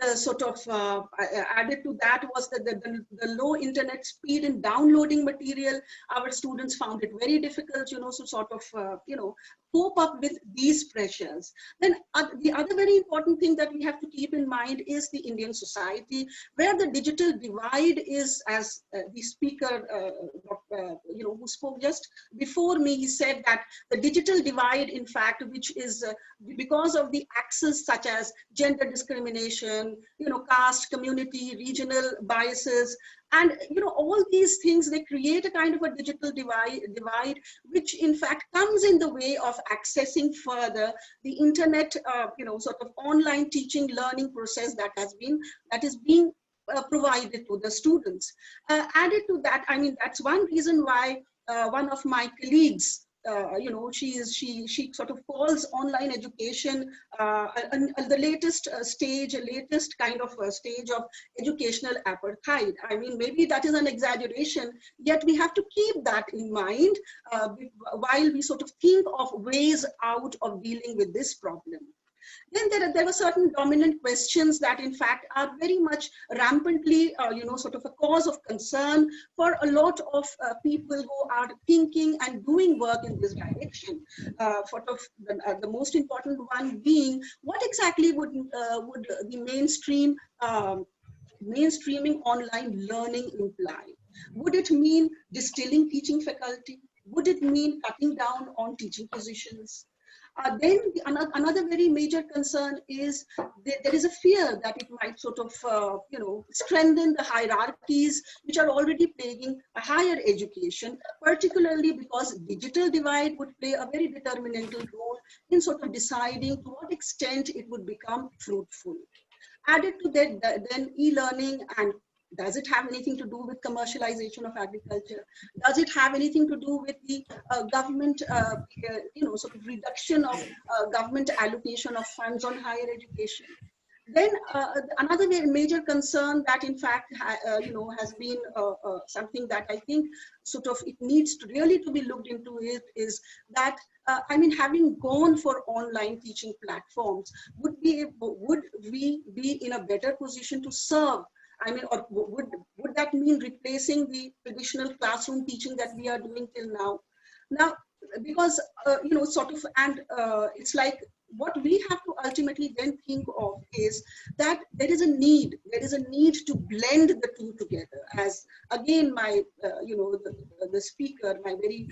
added to that was the low internet speed in downloading material. Our students found it very difficult, cope up with these pressures. Then the other very important thing that we have to keep in mind is the Indian society, where the digital divide is, as the speaker, who spoke just before me, he said that the digital divide, in fact, which is because of the access such as gender discrimination, caste, community, regional biases, and all these things, they create a kind of a digital divide, which in fact comes in the way of accessing further the internet, sort of online teaching learning process that is being provided to the students. Added to that, I mean, that's one reason why one of my colleagues, she sort of calls online education the latest latest kind of stage of educational apartheid. I mean, maybe that is an exaggeration, yet we have to keep that in mind while we sort of think of ways out of dealing with this problem. Then there were certain dominant questions that in fact are very much rampantly, sort of a cause of concern for a lot of people who are thinking and doing work in this direction. Sort of the most important one being, what exactly would the mainstreaming online learning imply? Would it mean distilling teaching faculty? Would it mean cutting down on teaching positions? Then another very major concern is there is a fear that it might sort of, strengthen the hierarchies which are already plaguing higher education, particularly because digital divide would play a very determinant role in sort of deciding to what extent it would become fruitful. Added to that, then e-learning, and does it have anything to do with commercialization of agriculture? Does it have anything to do with the government, sort of reduction of government allocation of funds on higher education? Then another major concern that in fact, has been something that I think sort of it needs to really to be looked into is that, I mean, having gone for online teaching platforms, would we be in a better position to serve? I mean, or would that mean replacing the traditional classroom teaching that we are doing till now? Now, because, sort of, and it's like what we have to ultimately then think of is that there is a need to blend the two together. As again, my, the speaker, my very,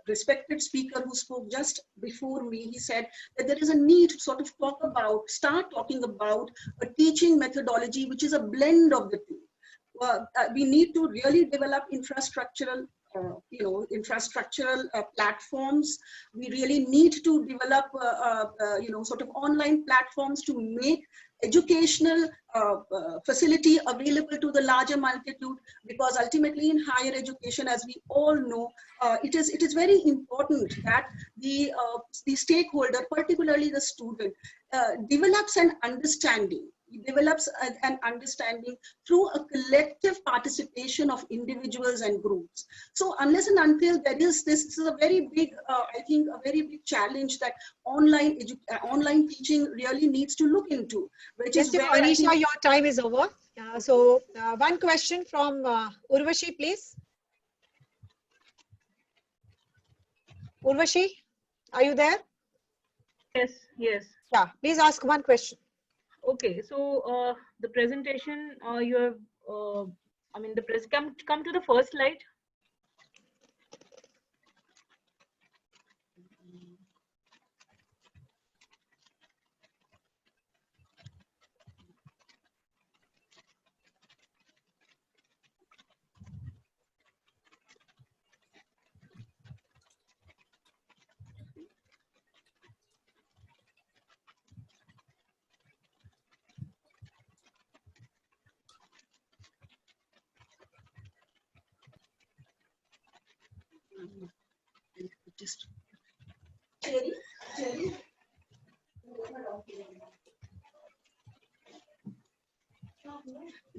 respected speaker who spoke just before me, he said that there is a need to sort of start talking about a teaching methodology which is a blend of the two. We need to really develop infrastructural platforms. We really need to develop, sort of online platforms to make educational facility available to the larger multitude, because ultimately in higher education, as we all know, it is very important that the stakeholder, particularly the student, develops an understanding through a collective participation of individuals and groups. So unless and until there is this is a very big, I think a very big challenge that online teaching really needs to look into, which is where Anisha, your time is over. So one question from Urvashi, please. Urvashi, are you there? Yes, yes. Yeah, please ask one question. Okay, so the presentation you have, I mean, come to the first slide.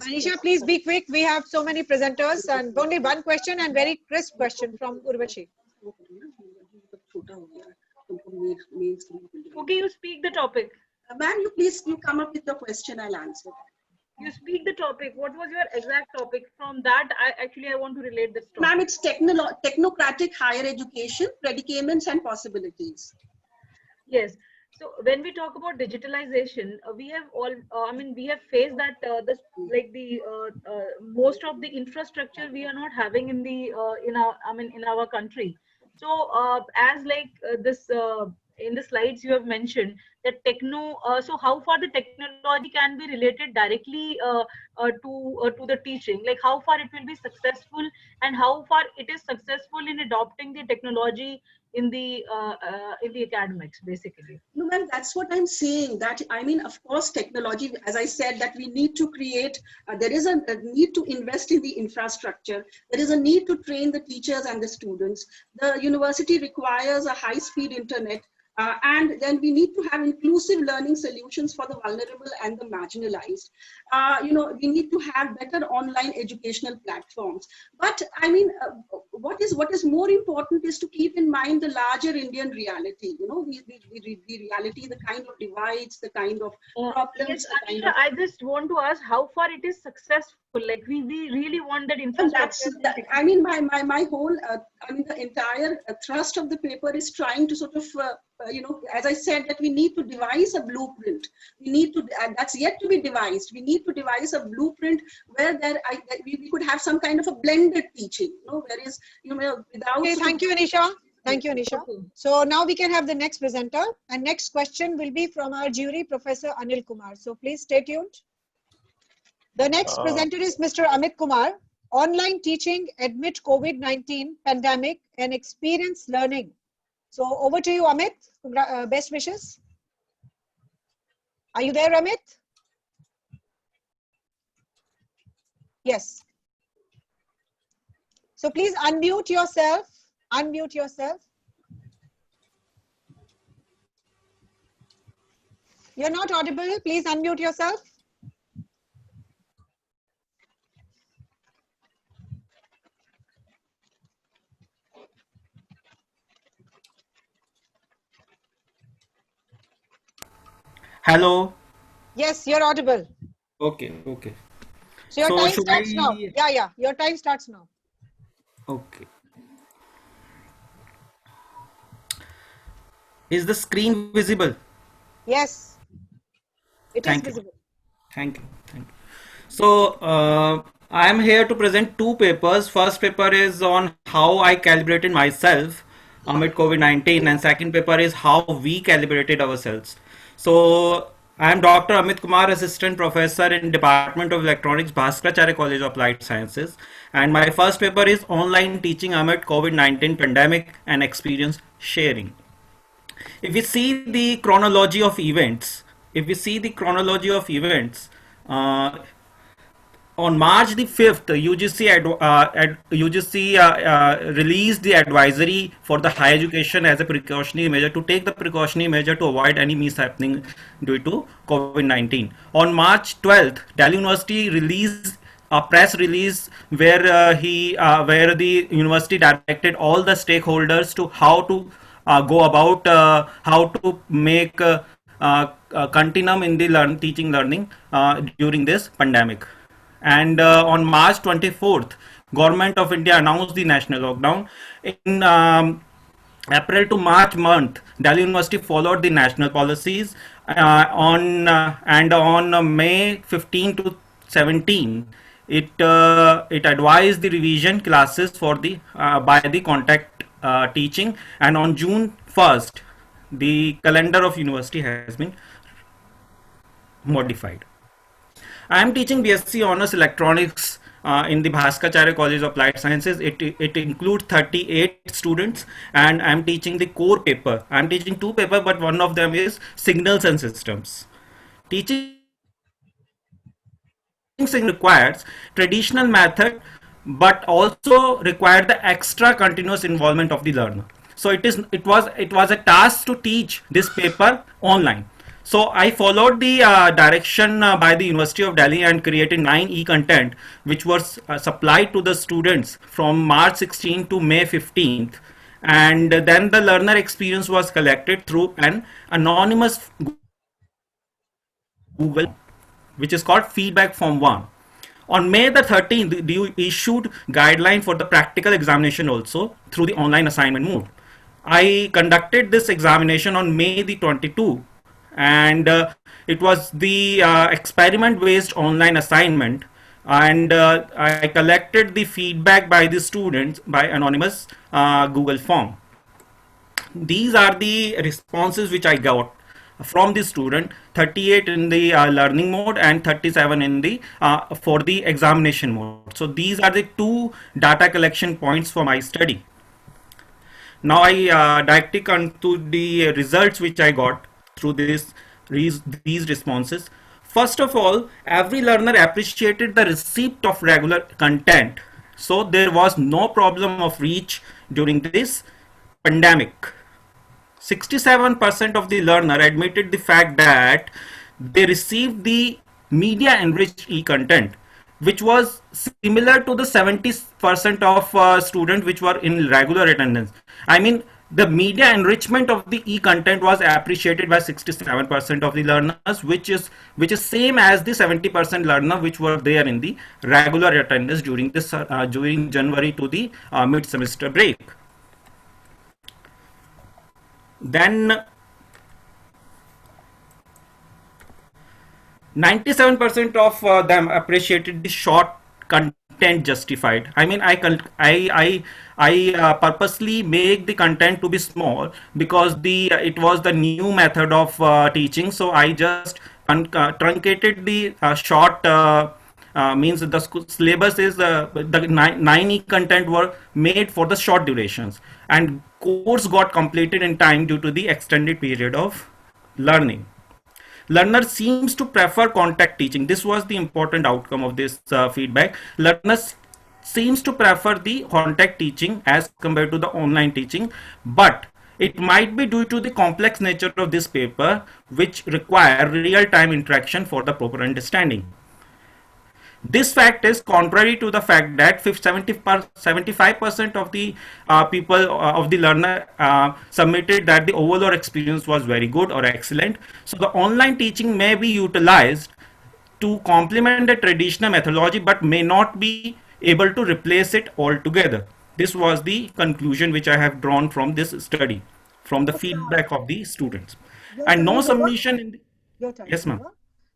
Anisha, please be quick. We have so many presenters, and only one question and very crisp question from Urvashi. Okay, you speak the topic. Ma'am, you come up with the question, I'll answer. You speak the topic. What was your exact topic? From that, I want to relate this topic. Ma'am, it's technocratic higher education, predicaments and possibilities. Yes. So when we talk about digitalization, we have all, I mean, we have faced that this like the most of the infrastructure we are not having in the in our, I mean, in our country. So as like this in the slides you have mentioned that so how far the technology can be related directly to the teaching, like how far it will be successful and how far it is successful in adopting the technology in the academics, basically. No, ma'am, that's what I'm saying. That I mean, of course, technology, as I said, that we need to create, there is a need to invest in the infrastructure. There is a need to train the teachers and the students. The university requires a high-speed internet. And then we need to have inclusive learning solutions for the vulnerable and the marginalized. We need to have better online educational platforms. But I mean, what is more important is to keep in mind the larger Indian reality. The reality, the kind of divides, the kind of problems. Yes, Anisha, I just want to ask how far it is successful. Like we really want that infrastructure. I mean, my whole, I mean, the entire thrust of the paper is trying to sort of, as I said, that we need to devise a blueprint. We need to, that's yet to be devised. We need to devise a blueprint where we could have some kind of a blended teaching, whereas, without. Okay, thank you, Anisha. Thank you, Anisha. So now we can have the next presenter. And next question will be from our jury, Professor Anil Kumar. So please stay tuned. The next presenter is Mr. Amit Kumar, online teaching amid COVID-19 pandemic and experience learning. So over to you, Amit. Best wishes. Are you there, Amit? Yes. So please unmute yourself. Unmute yourself. You're not audible. Please unmute yourself. Hello. Yes, you're audible. Okay, okay. So your time starts now. Yeah, your time starts now. Okay. Is the screen visible? Yes, it is visible. Thank you. Thank you. So I am here to present two papers. First paper is on how I calibrated myself amid COVID-19, and second paper is how we calibrated ourselves. So I am Dr. Amit Kumar, Assistant Professor in Department of Electronics, Bhaskaracharya College of Applied Sciences, and my first paper is online teaching amid COVID-19 pandemic and experience sharing. If we see the chronology of events, on March the 5th, UGC released the advisory for the higher education as a precautionary measure to take the precautionary measure to avoid any mishappening due to COVID-19. On March 12th, Delhi University released a press release where where the university directed all the stakeholders to how to go about how to make continuum in the teaching learning during this pandemic. And on March 24th, Government of India announced the national lockdown. In April to March month, Delhi University followed the national policies. On May 15 to 17, it advised the revision classes for the by the contact teaching, and on June 1st, the calendar of university has been modified. I am teaching BSc Honors Electronics in the Bhaskaracharya College of Applied Sciences. It includes 38 students, and I am teaching the core paper. I am teaching two papers, but one of them is Signals and Systems. Teaching requires traditional method, but also require the extra continuous involvement of the learner. So it was a task to teach this paper online. So I followed the direction by the University of Delhi and created 9 e-content which was supplied to the students from March 16 to May 15th, and then the learner experience was collected through an anonymous Google, which is called Feedback Form 1. On May the 13th, DU issued guideline for the practical examination also through the online assignment mode. I conducted this examination on May the 22, and it was the experiment based online assignment, and I collected the feedback by the students by anonymous Google form. These are the responses which I got from the student: 38 in the learning mode and 37 in the for the examination mode. So these are the two data collection points for my study. Now I directly come to the results which I got through these responses. First of all, every learner appreciated the receipt of regular content. So there was no problem of reach during this pandemic. 67% of the learner admitted the fact that they received the media enriched e-content, which was similar to the 70% of students which were in regular attendance. I mean, the media enrichment of the e-content was appreciated by 67% of the learners, which is same as the 70% learner which were there in the regular attendance during this during January to the mid semester break. Then 97% of them appreciated the short content justified. I mean, I purposely make the content to be small because it was the new method of teaching. So I just truncated the short. Means the syllabus is the 9E content were made for the short durations, and course got completed in time due to the extended period of learning. Learner seems to prefer contact teaching. This was the important outcome of this feedback. Learners seems to prefer the contact teaching as compared to the online teaching, but it might be due to the complex nature of this paper, which require real-time interaction for the proper understanding. This fact is contrary to the fact that 75% of the people of the learner submitted that the overall experience was very good or excellent. So the online teaching may be utilized to complement the traditional methodology, but may not be able to replace it altogether. This was the conclusion which I have drawn from this study, from the feedback of the students. And no submission in the, yes, ma'am.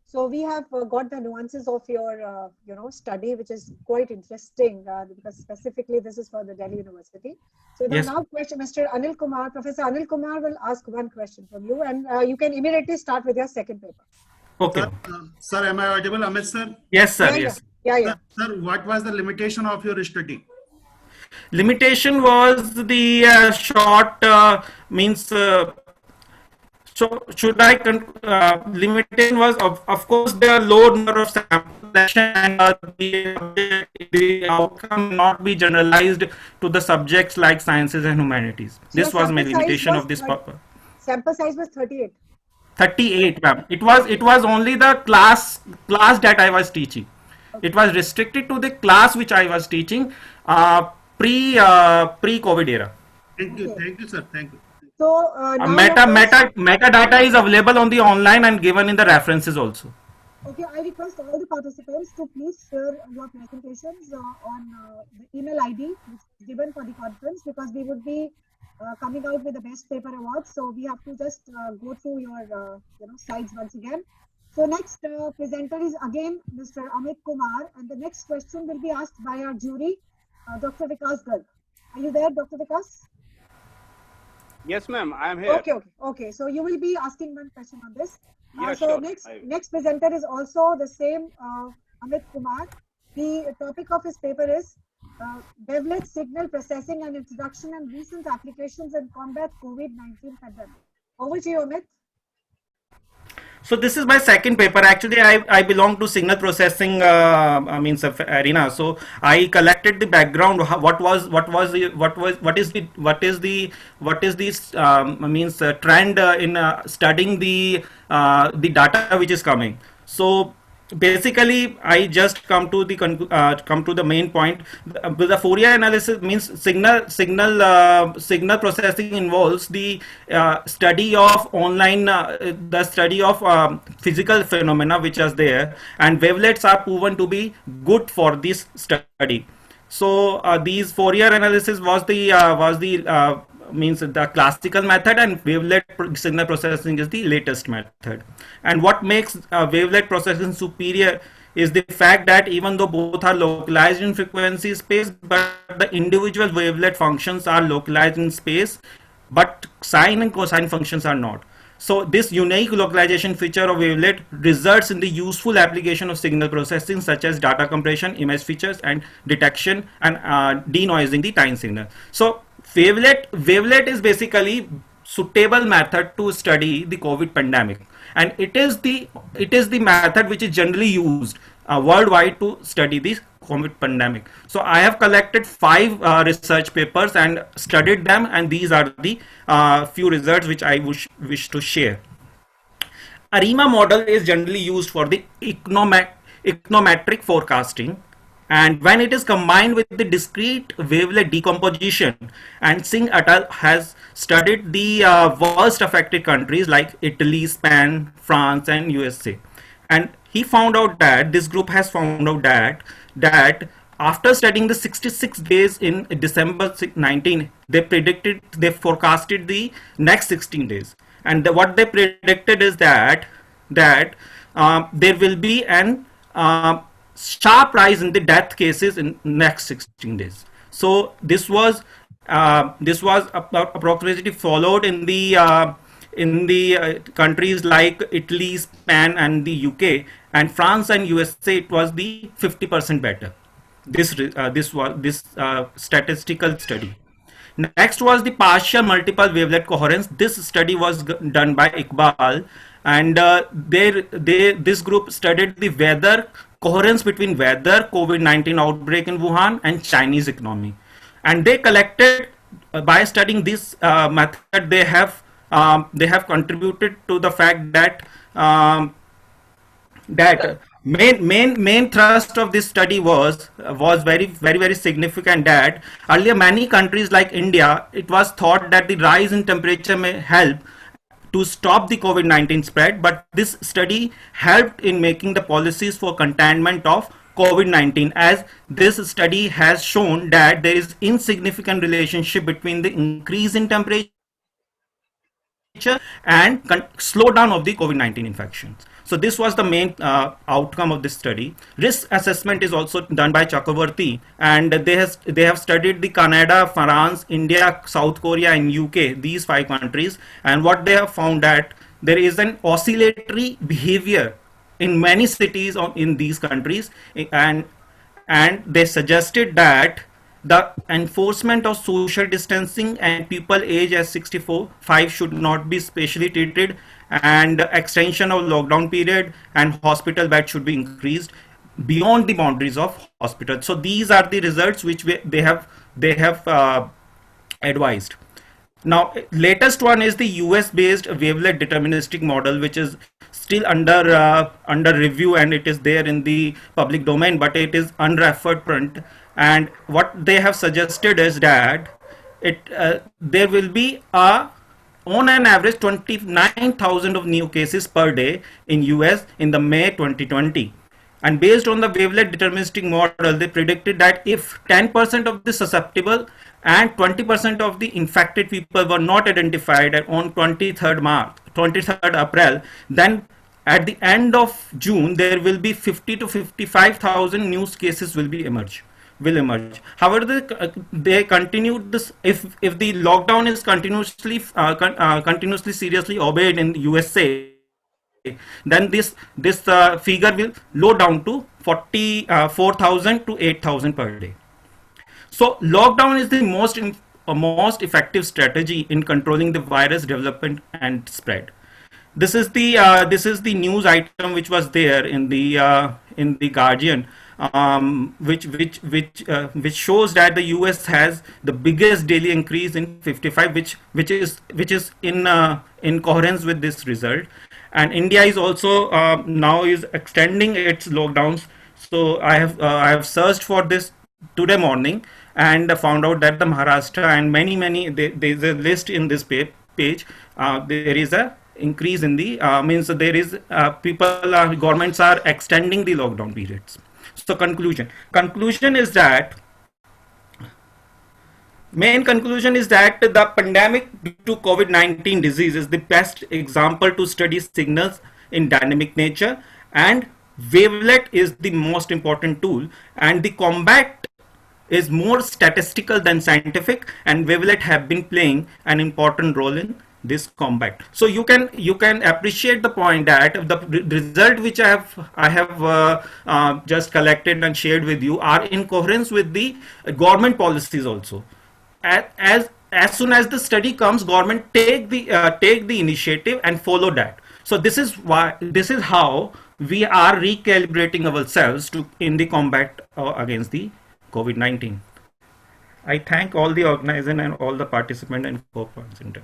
So we have got the nuances of your, study, which is quite interesting because specifically this is for the Delhi University. So the now question, Mr. Anil Kumar, Professor Anil Kumar will ask one question from you, and you can immediately start with your second paper. Okay. Sir, am I audible, Amit sir? Yes, sir. Yes. Yeah. Sir, what was the limitation of your study? Limitation was the short means. So should I limitation was of course the low number of sample selection and the outcome not be generalized to the subjects like sciences and humanities. So this was my limitation of this paper. Sample size was 38. 38, ma'am. It was only the class that I was teaching. Okay. It was restricted to the class which I was teaching pre-COVID era. Thank you, sir. Thank you. So metadata is available on the online and given in the references also. Okay, I request all the participants to please share your presentations on the email ID which is given for the conference, because we would be coming out with the best paper awards. So we have to just go through your slides once again. So next presenter is again Mr. Amit Kumar, and the next question will be asked by our jury, Dr. Vikas Garg. Are you there, Dr. Vikas? Yes, ma'am, I am here. Okay. So you will be asking one question on this. So sure. Next presenter is also the same Amit Kumar. The topic of his paper is Wavelet Signal Processing and Introduction and Recent Applications in Combat COVID-19 Pandemic. Over to you, Amit. So this is my second paper. Actually, I belong to signal processing arena. So I collected the background. What is the trend in studying the data which is coming. So basically, I just come to the main point. The Fourier analysis means signal processing involves the study of online, the study of physical phenomena which are there, and wavelets are proven to be good for this study. So these Fourier analysis was the means the classical method, and wavelet signal processing is the latest method. And what makes wavelet processing superior is the fact that even though both are localized in frequency space, but the individual wavelet functions are localized in space, but sine and cosine functions are not. So this unique localization feature of wavelet results in the useful application of signal processing such as data compression, image features, and detection and denoising the time signal. So wavelet is basically suitable method to study the COVID pandemic, and it is the method which is generally used worldwide to study this COVID pandemic. So I have collected 5 research papers and studied them, and these are the few results which I wish to share. ARIMA model is generally used for the econometric forecasting, and when it is combined with the discrete wavelet decomposition, and Singh et al. Has studied the worst affected countries like Italy, Spain, France, and USA. And he found out that this group has found out that after studying the 66 days in December 19, they forecasted the next 16 days, and what they predicted is that there will be an sharp rise in the death cases in next 16 days. So this was approximately followed in the countries like Italy, Spain, and the UK, and France and USA. It was the 50% better. This statistical study. Next was the partial multiple wavelet coherence. This study was done by Iqbal, and this group studied the weather coherence between weather, COVID-19 outbreak in Wuhan, and Chinese economy. And they collected by studying this method. They have contributed to the fact that main thrust of this study was very significant, that earlier many countries like India, it was thought that the rise in temperature may help to stop the COVID-19 spread, but this study helped in making the policies for containment of COVID-19, as this study has shown that there is insignificant relationship between the increase in temperature and slowdown of the COVID-19 infections. So this was the main outcome of this study. Risk assessment is also done by Chakravarti, and they have studied the Canada, France, India, South Korea, and UK, these 5 countries, and what they have found that there is an oscillatory behavior in many cities in these countries, and they suggested that the enforcement of social distancing and people aged as 65 should not be specially treated, and extension of lockdown period and hospital bed should be increased beyond the boundaries of hospital. So these are the results which they have advised. Now, latest one is the US-based wavelet deterministic model, which is still under review, and it is there in the public domain, but it is unreferred print. And what they have suggested is that there will be on an average 29,000 of new cases per day in US in the May 2020. And based on the wavelet deterministic model, they predicted that if 10% of the susceptible and 20% of the infected people were not identified on 23rd April, then at the end of June, there will be 50 to 55,000 new cases will emerge. However, they continued this. If the lockdown is continuously seriously obeyed in USA, then this figure will low down to 44,000 to 8,000 per day. So lockdown is the most effective strategy in controlling the virus development and spread. This is the news item which was there in the Guardian, which shows that the US has the biggest daily increase in 55, which is in coherence with this result. And India is also now is extending its lockdowns. So I have searched for this today morning and found out that the Maharashtra and many there is a list in this page. There is a increase in the means there is governments are extending the lockdown periods. So conclusion is that main conclusion is that the pandemic due to COVID-19 disease is the best example to study signals in dynamic nature, and wavelet is the most important tool, and the combat is more statistical than scientific, and wavelet have been playing an important role in this combat. So you can appreciate the point that the result which I have just collected and shared with you are in coherence with the government policies also. As soon as the study comes, government take the initiative and follow that. So this is how we are recalibrating ourselves to in the combat against the COVID-19. I thank all the organizers and all the participants and co-presenters.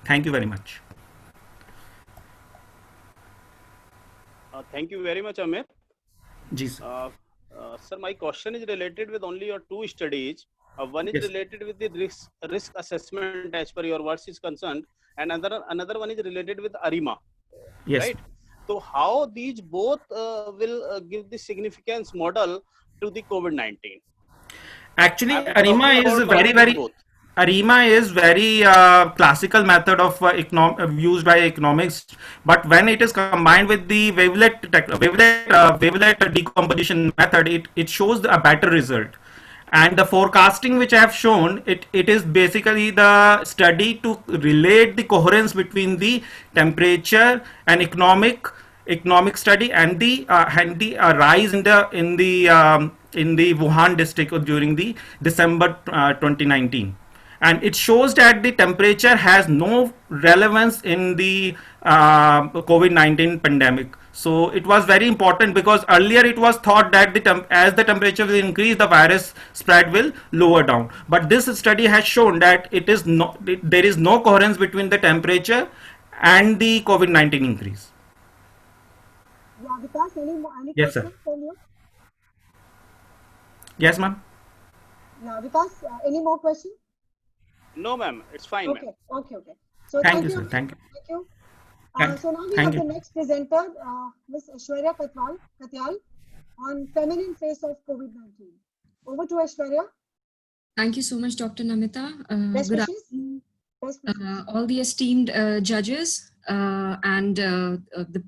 Thank you very much. Thank you very much, Amir. Ji, sir. Sir, my question is related with only your two studies. One is Yes. related with the risk assessment as per your words is concerned, and another one is related with ARIMA. Yes. Right. So how these both will give the significance model to the COVID-19? Actually, I'm ARIMA talking is about very, very both. ARIMA is very classical method of used by economics, but when it is combined with the wavelet decomposition method, it shows a better result. And the forecasting which I have shown, it is basically the study to relate the coherence between the temperature and economic study and the rise in the Wuhan district during the December 2019. And it shows that the temperature has no relevance in the COVID-19 pandemic. So it was very important because earlier it was thought that as the temperature will increase, the virus spread will lower down. But this study has shown that there is no coherence between the temperature and the COVID-19 increase. Yeah, Vikas, any Yes, questions sir. from you? Yes, ma'am. Yeah, Vikas, any more questions? No, ma'am. It's fine, Okay, ma'am. okay. So Thank you, sir. Thank you. Thank you. Thank- So now we thank have you. the next presenter, Ms. Aishwarya Katyal, on feminine face of COVID-19. Over to Aishwarya. Thank you so much, Dr. Namita. Best Good wishes. afternoon, Best wishes. all the esteemed judges and the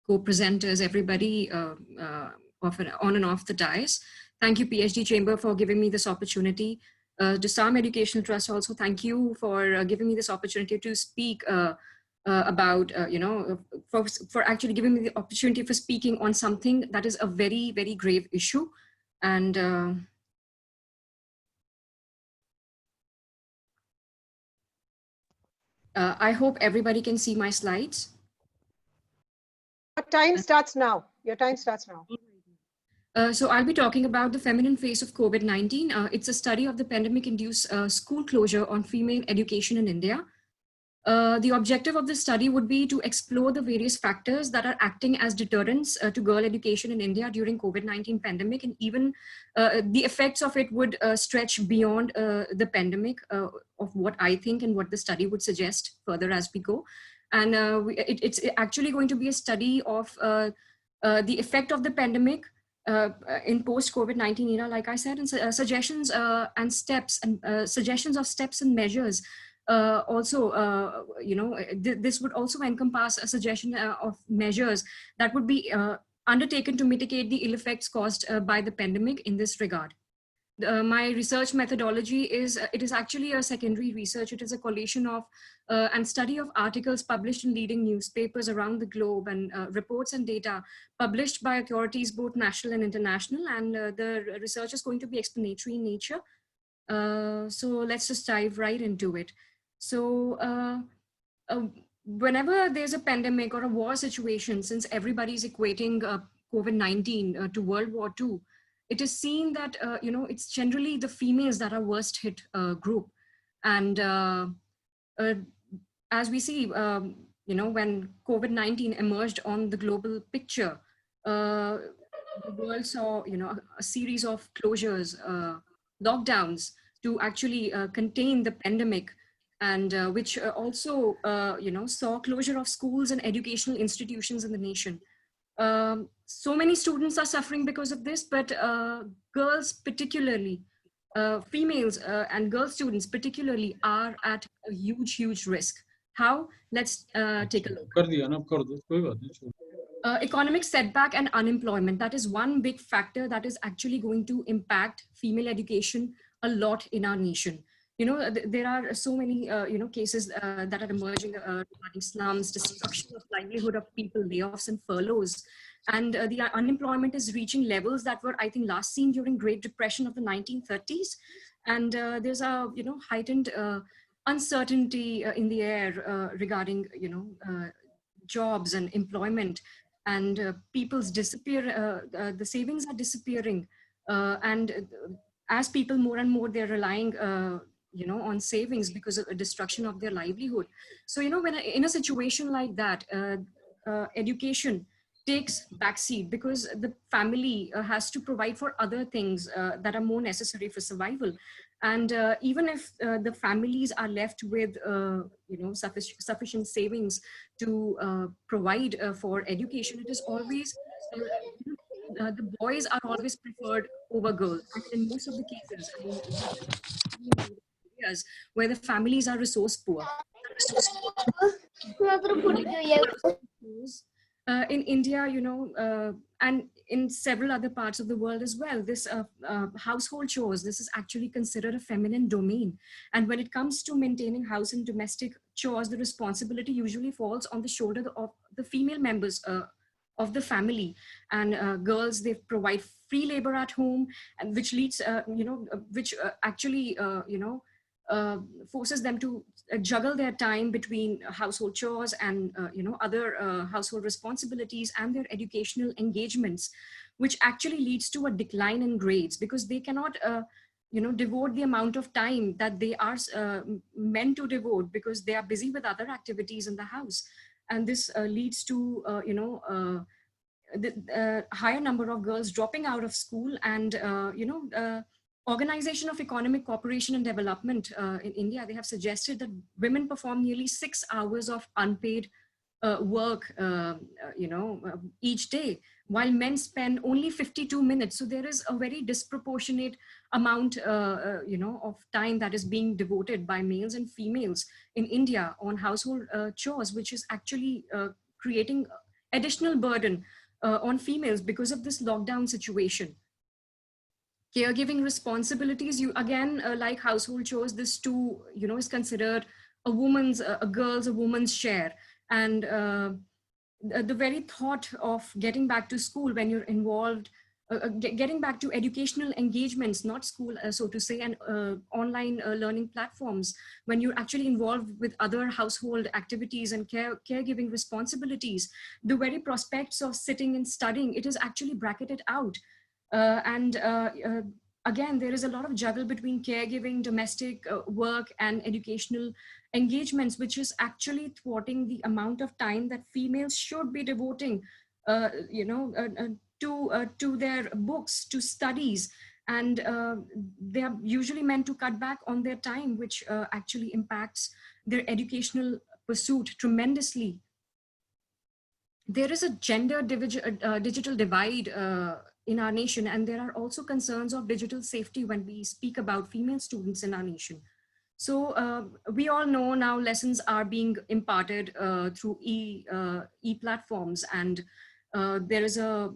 co-presenters, everybody on and off the dais. Thank you, PhD Chamber, for giving me this opportunity. To SAM Educational Trust also, thank you for giving me this opportunity to speak about, for actually giving me the opportunity for speaking on something that is a very, very grave issue. And I hope everybody can see my slides. Your time starts now. Your time starts now. So I'll be talking about the feminine face of COVID-19. It's a study of the pandemic-induced school closure on female education in India. The objective of this study would be to explore the various factors that are acting as deterrents to girl education in India during COVID-19 pandemic, and even the effects of it would stretch beyond the pandemic of what I think and what the study would suggest further as we go. And it's actually going to be a study of the effect of the pandemic in post-COVID-19 era, like I said, and suggestions and steps and suggestions of steps and measures. Also, this would also encompass a suggestion of measures that would be undertaken to mitigate the ill effects caused by the pandemic in this regard. My research methodology is, it is actually a secondary research. It is a collation of and study of articles published in leading newspapers around the globe, and reports and data published by authorities, both national and international. And the research is going to be explanatory in nature. So let's just dive right into it. So whenever there's a pandemic or a war situation, since everybody's equating COVID-19 to World War II, it is seen that, it's generally the females that are worst hit group. And as we see, when COVID-19 emerged on the global picture, the world saw, a series of closures, lockdowns to actually contain the pandemic, and which also, saw closure of schools and educational institutions in the nation. So many students are suffering because of this, but girls particularly, females and girl students particularly are at a huge risk. How? Let's take a look. Economic setback and unemployment, that is one big factor that is actually going to impact female education a lot in our nation. You know, there are so many, cases that are emerging regarding slums, destruction of livelihood of people, layoffs and furloughs. And the unemployment is reaching levels that were, I think, last seen during Great Depression of the 1930s. And there's a, heightened uncertainty in the air regarding, jobs and employment, and people's the savings are disappearing, and as people more and more, they're relying on savings because of the destruction of their livelihood. So when in a situation like that, education takes backseat because the family has to provide for other things that are more necessary for survival. And even if the families are left with sufficient savings to provide for education, it is always the boys are always preferred over girls. And in most of the cases, areas where the families are resource poor. In India, and in several other parts of the world as well, this household chores, this is actually considered a feminine domain. And when it comes to maintaining house and domestic chores, the responsibility usually falls on the shoulder of the female members of the family. And girls, they provide free labor at home, and which leads, actually, forces them to juggle their time between household chores and other household responsibilities and their educational engagements, which actually leads to a decline in grades because they cannot devote the amount of time that they are meant to devote because they are busy with other activities in the house. And this leads to the higher number of girls dropping out of school. And Organization of Economic Cooperation and Development in India, they have suggested that women perform nearly 6 hours of unpaid work, each day, while men spend only 52 minutes. So there is a very disproportionate amount, of time that is being devoted by males and females in India on household chores, which is actually creating additional burden on females because of this lockdown situation. Caregiving responsibilities, you again, like household chores, this too, is considered a woman's share. And the very thought of getting back to school when you're involved, getting back to educational engagements, not school, so to say, and online learning platforms, when you're actually involved with other household activities and caregiving responsibilities, the very prospects of sitting and studying, it is actually bracketed out. Again, there is a lot of juggle between caregiving, domestic work, and educational engagements, which is actually thwarting the amount of time that females should be devoting, to their books, to studies. And they are usually meant to cut back on their time, which actually impacts their educational pursuit tremendously. There is a gender digital divide in our nation, and there are also concerns of digital safety when we speak about female students in our nation. So we all know now lessons are being imparted through e-platforms, and there is a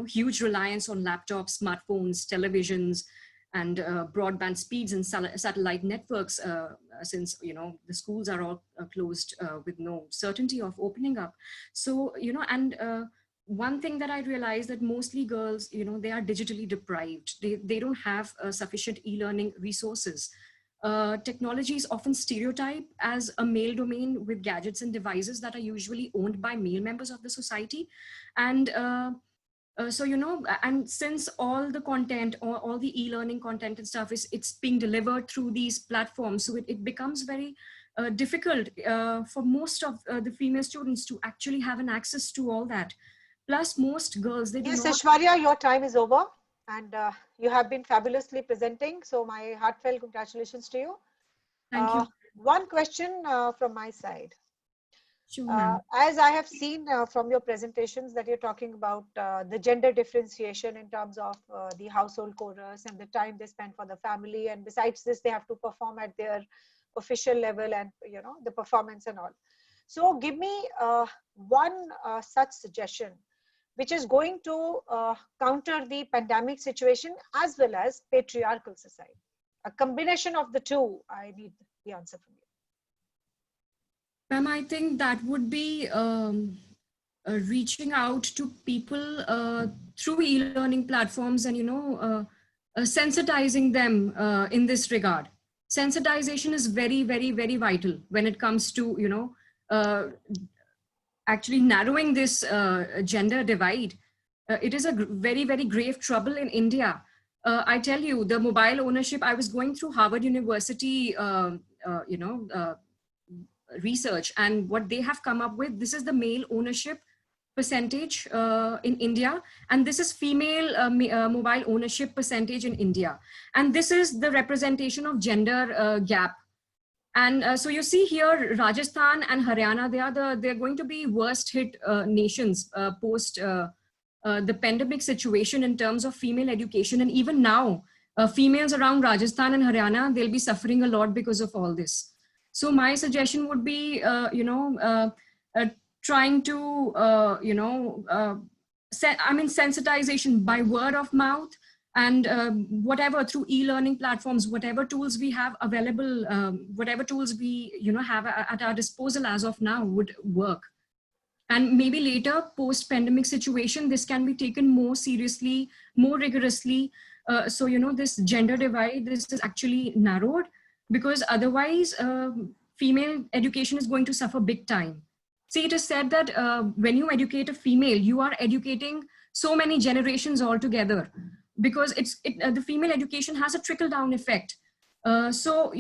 huge reliance on laptops, smartphones, televisions, and broadband speeds and satellite networks, since the schools are all closed with no certainty of opening up. So one thing that I realized, that mostly girls, they are digitally deprived. They don't have sufficient e-learning resources. Technology is often stereotyped as a male domain, with gadgets and devices that are usually owned by male members of the society. And and since all the content, or all the e-learning content and stuff it's being delivered through these platforms, so it becomes very difficult for most of the female students to actually have an access to all that. Plus, most girls, they do not. Yes, Aishwarya, your time is over, and you have been fabulously presenting. So my heartfelt congratulations to you. Thank you. One question from my side. Sure, ma'am. As I have seen from your presentations that you're talking about the gender differentiation in terms of the household chorus and the time they spend for the family, and besides this they have to perform at their official level and the performance and all. So give me one such suggestion which is going to counter the pandemic situation as well as patriarchal society. A combination of the two, I need the answer from you. Ma'am, I think that would be reaching out to people through e-learning platforms and, sensitizing them in this regard. Sensitization is very, very, very vital when it comes to, actually narrowing this gender divide. It is a very, very grave trouble in India. I tell you, the mobile ownership, I was going through Harvard University, research, and what they have come up with, this is the male ownership percentage in India, and this is female mobile ownership percentage in India. And this is the representation of gender gap. And so you see here, Rajasthan and Haryana, they're going to be worst hit nations post the pandemic situation in terms of female education. And even now, females around Rajasthan and Haryana, they'll be suffering a lot because of all this. So my suggestion would be, trying to, sensitization by word of mouth, and whatever through e-learning platforms, whatever tools we have available, whatever tools we have at our disposal as of now would work. And maybe later, post-pandemic situation, this can be taken more seriously, more rigorously. So this gender divide, this is actually narrowed, because otherwise female education is going to suffer big time. See, it is said that when you educate a female, you are educating so many generations altogether, because the female education has a trickle-down effect. So,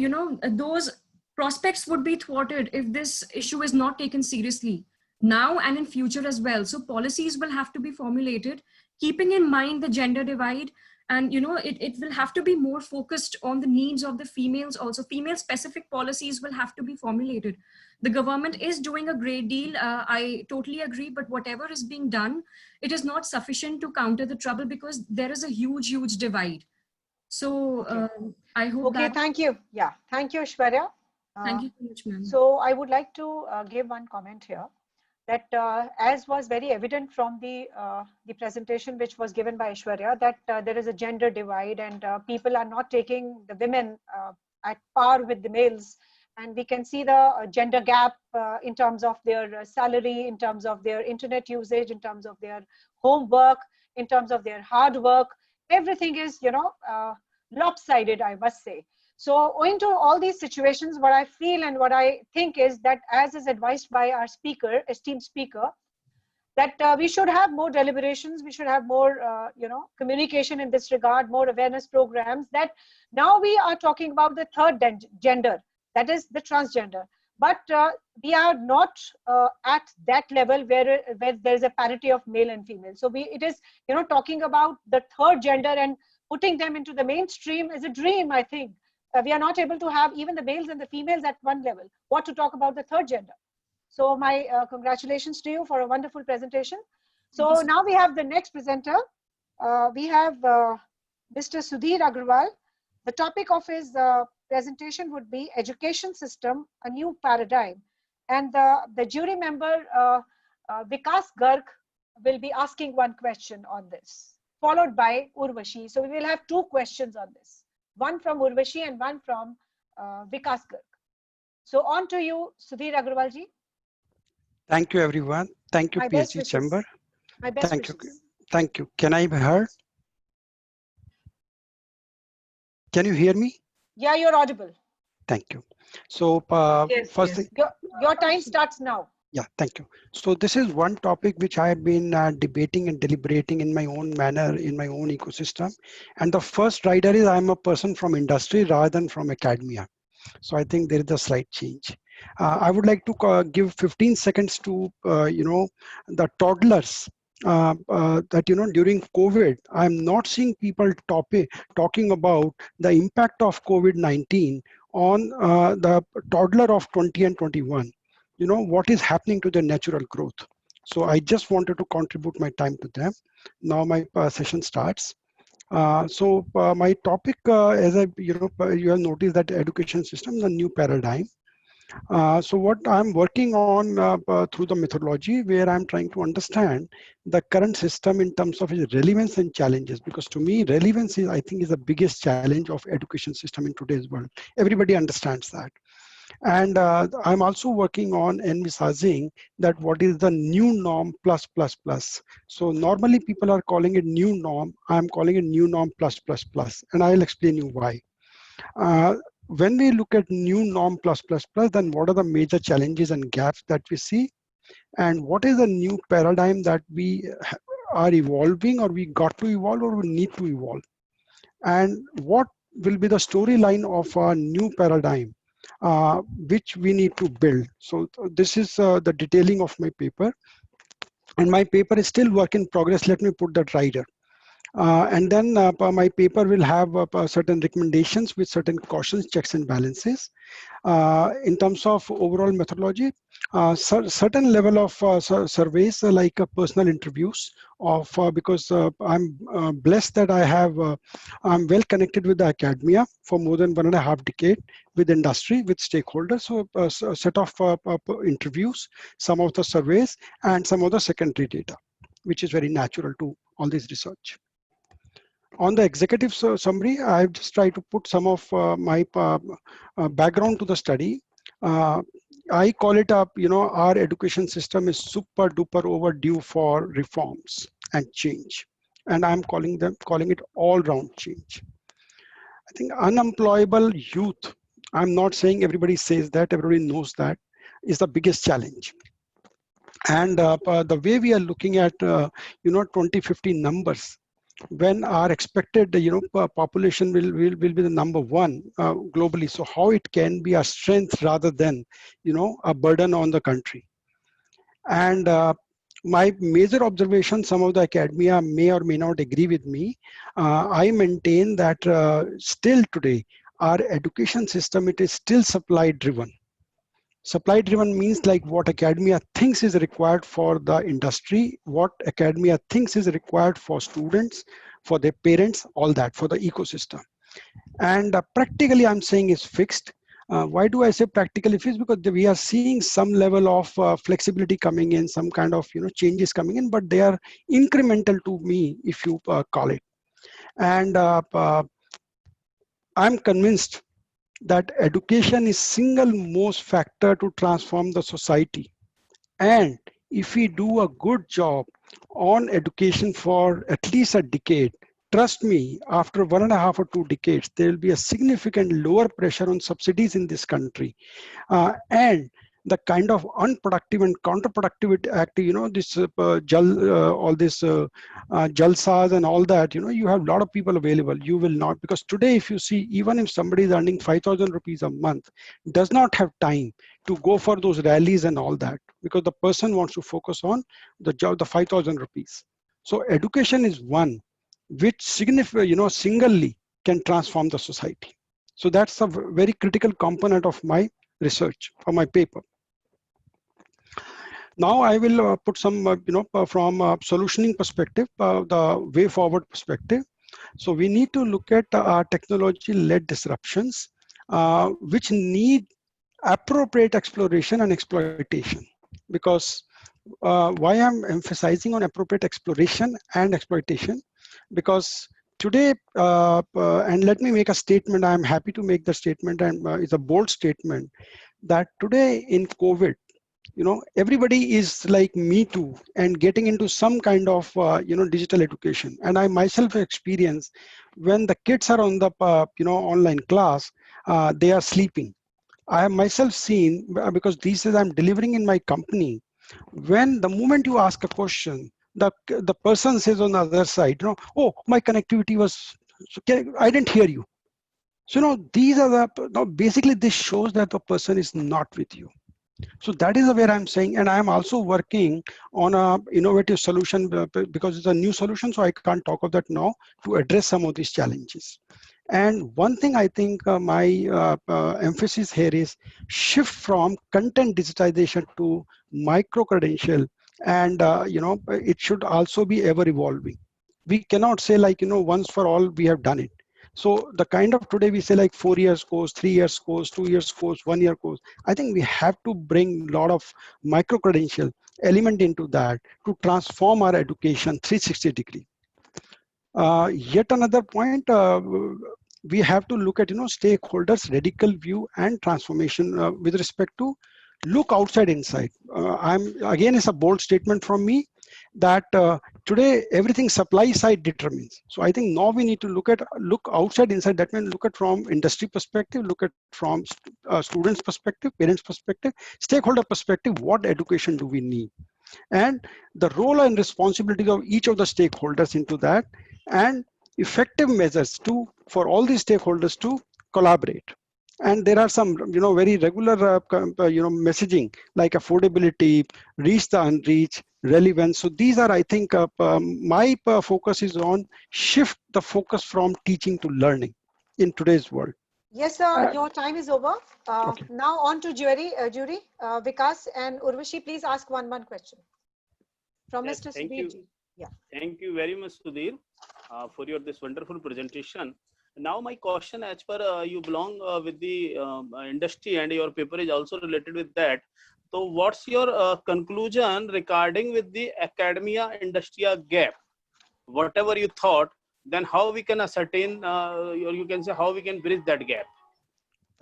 those prospects would be thwarted if this issue is not taken seriously now and in future as well. So policies will have to be formulated, keeping in mind the gender divide. And it will have to be more focused on the needs of the females. Also, female specific policies will have to be formulated. The government is doing a great deal. I totally agree, but whatever is being done, it is not sufficient to counter the trouble, because there is a huge, huge divide. So I hope that. Thank you. Yeah, thank you, Aishwarya. Thank you so much, ma'am. So I would like to give one comment here. That as was very evident from the presentation which was given by Aishwarya, that there is a gender divide, and people are not taking the women at par with the males. And we can see the gender gap in terms of their salary, in terms of their internet usage, in terms of their homework, in terms of their hard work. Everything is, lopsided, I must say. So owing to all these situations, what I feel and what I think is that, as is advised by our speaker, esteemed speaker, that we should have more deliberations, we should have more, communication in this regard, more awareness programs, that now we are talking about the third gender, that is the transgender. But we are not at that level where there is a parity of male and female. So it is, talking about the third gender and putting them into the mainstream is a dream, I think. We are not able to have even the males and the females at one level. What to talk about the third gender? So my congratulations to you for a wonderful presentation. So now we have the next presenter. We have Mr. Sudhir Agarwal. The topic of his presentation would be Education System, a New Paradigm. And the jury member, Vikas Garg, will be asking one question on this, followed by Urvashi. So we will have two questions on this. One from Urvashi and one from Vikas Garg. So on to you, Sudhir Agarwal ji. Thank you, everyone. Thank you, PhD Chamber. My best Thank wishes. you. Thank you. Can I be heard? Can you hear me? Yeah, you're audible. Thank you. So Yes, first yes. Your time starts now. Yeah, thank you. So this is one topic which I have been debating and deliberating in my own manner, in my own ecosystem. And the first rider is I'm a person from industry rather than from academia. So I think there is a slight change. I would like to give 15 seconds to, the toddlers that, during COVID, I'm not seeing people talking about the impact of COVID-19 on the toddler of 20 and 21. what is happening to their natural growth. So I just wanted to contribute my time to them. Now my session starts. My topic, as you have noticed that education system is a new paradigm. So what I'm working on through the methodology, where I'm trying to understand the current system in terms of its relevance and challenges, because to me, relevance is, I think, is the biggest challenge of education system in today's world. Everybody understands that. And I'm also working on envisaging that what is the new norm plus plus plus. So normally people are calling it new norm. I'm calling it new norm plus plus plus, and I'll explain you why. When we look at new norm plus plus plus, then what are the major challenges and gaps that we see? And what is the new paradigm that we are evolving, or we got to evolve, or we need to evolve? And what will be the storyline of a new paradigm which we need to build? So this is the detailing of my paper. And my paper is still work in progress. Let me put that right here. And then my paper will have certain recommendations with certain cautions, checks and balances. In terms of overall methodology, certain level of surveys like personal interviews of because I'm blessed that I'm well connected with the academia for more than 1.5 decade, with industry, with stakeholders. So a set of interviews, some of the surveys, and some of the secondary data, which is very natural to all this research. On the executive summary, I've just tried to put some of my background to the study. I call it up, our education system is super duper overdue for reforms and change. And I'm calling it all round change. I think unemployable youth, I'm not saying everybody says that, everybody knows that, is the biggest challenge. And the way we are looking at, 2050 numbers, when our expected population will be the number one globally, so how it can be a strength rather than a burden on the country. And my major observation, some of the academia may or may not agree with me, I maintain that still today our education system, it is still supply driven. Supply driven means like what academia thinks is required for the industry, what academia thinks is required for students, for their parents, all that, for the ecosystem. And practically I'm saying is fixed. Why do I say practically fixed? Because we are seeing some level of flexibility coming in, some kind of changes coming in, but they are incremental to me, if you call it. And I'm convinced that education is single most factor to transform the society. And if we do a good job on education for at least a decade, trust me, after 1.5 or 2 decades, there will be a significant lower pressure on subsidies in this country. And the kind of unproductive and counterproductive act, this all this jalsas and all that, you have a lot of people available. You will not, because today if you see, even if somebody is earning 5,000 rupees a month, does not have time to go for those rallies and all that, because the person wants to focus on the job, the 5,000 rupees. So education is one which singly can transform the society. So that's a very critical component of my research or my paper. Now I will put some, from a solutioning perspective, the way forward perspective. So we need to look at technology-led disruptions, which need appropriate exploration and exploitation. Because why I'm emphasizing on appropriate exploration and exploitation, because today, and let me make a statement, I'm happy to make the statement, and it's a bold statement, that today in COVID, everybody is like me too, and getting into some kind of, digital education. And I myself experience when the kids are on the, online class, they are sleeping. I have myself seen, because these days I'm delivering in my company, when the moment you ask a question, the person says on the other side, oh, my connectivity was, I didn't hear you. So, these are the, basically this shows that the person is not with you. So that is where I'm saying, and I'm also working on a innovative solution, because it's a new solution, so I can't talk of that now, to address some of these challenges. And one thing I think my emphasis here is shift from content digitization to micro credential, and it should also be ever evolving. We cannot say like once for all we have done it. So the kind of today we say like 4 years course, 3 years course, 2 years course, 1 year course. I think we have to bring a lot of micro credential element into that to transform our education 360 degree. Yet another point, we have to look at stakeholders radical view and transformation with respect to look outside inside. It's a bold statement from me that today everything supply side determines. So I think now we need to look outside inside. That means look at from industry perspective, look at from students perspective, parents perspective, stakeholder perspective. What education do we need? And the role and responsibility of each of the stakeholders into that, and effective measures for all these stakeholders to collaborate. And there are some very regular messaging like affordability, reach the unreached, relevance. So these are, I think, my focus is on shift the focus from teaching to learning in today's world. Yes, sir, your time is over. Okay. Now on to jury, Vikas and Urvashi, please ask one question from Yes, Mr. thank Sudhir you. ji. Yeah. Thank you very much, Sudhir, for this wonderful presentation. Now my question, as per you belong with the industry and your paper is also related with that. So what's your conclusion regarding with the academia industry gap? Whatever you thought, then how we can ascertain, or you can say how we can bridge that gap?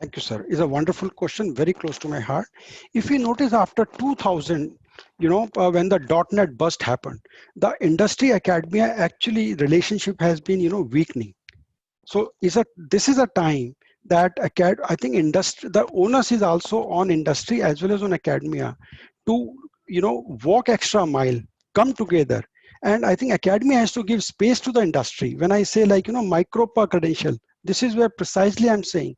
Thank you, sir. It's a wonderful question, very close to my heart. If you notice after 2000, when the .NET bust happened, the industry academia actually relationship has been, weakening. So this is a time that I think industry, the onus is also on industry as well as on academia to, walk extra mile, come together. And I think academia has to give space to the industry. When I say like, micro per credential, this is where precisely I'm saying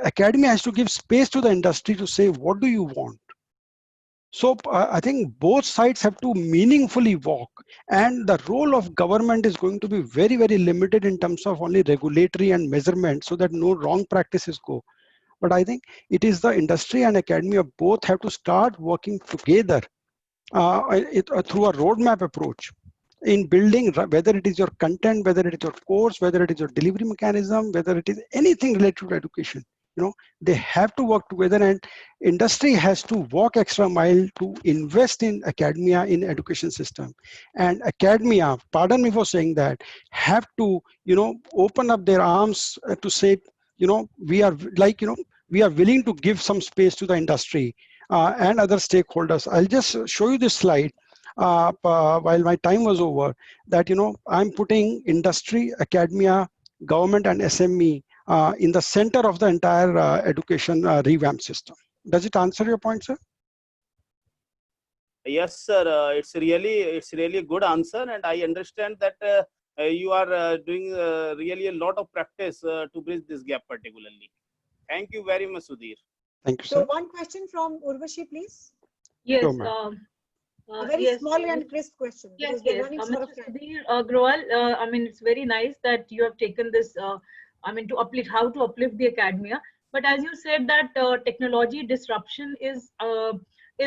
academia has to give space to the industry to say, what do you want? So I think both sides have to meaningfully walk, and the role of government is going to be very, very limited in terms of only regulatory and measurement so that no wrong practices go. But I think it is the industry and academia both have to start working together through a roadmap approach in building, whether it is your content, whether it is your course, whether it is your delivery mechanism, whether it is anything related to education. They have to work together, and industry has to walk extra mile to invest in academia in education system. And academia, pardon me for saying that, have to open up their arms to say, we are like, we are willing to give some space to the industry and other stakeholders. I'll just show you this slide while my time was over, that I'm putting industry, academia, government and SME in the center of the entire education revamp system. Does it answer your point, sir? Yes, sir. It's really a good answer, and I understand that you are doing really a lot of practice to bridge this gap particularly. Thank you very much, Sudhir. Thank you, So sir. one question from Urvashi, please. Yes. Sure, a very yes, small and crisp question. Yes, Because we're yes. running short Mr. of time. Sudhir Agrawal, it's very nice that you have taken this, to uplift, how to uplift the academia. But as you said that technology disruption is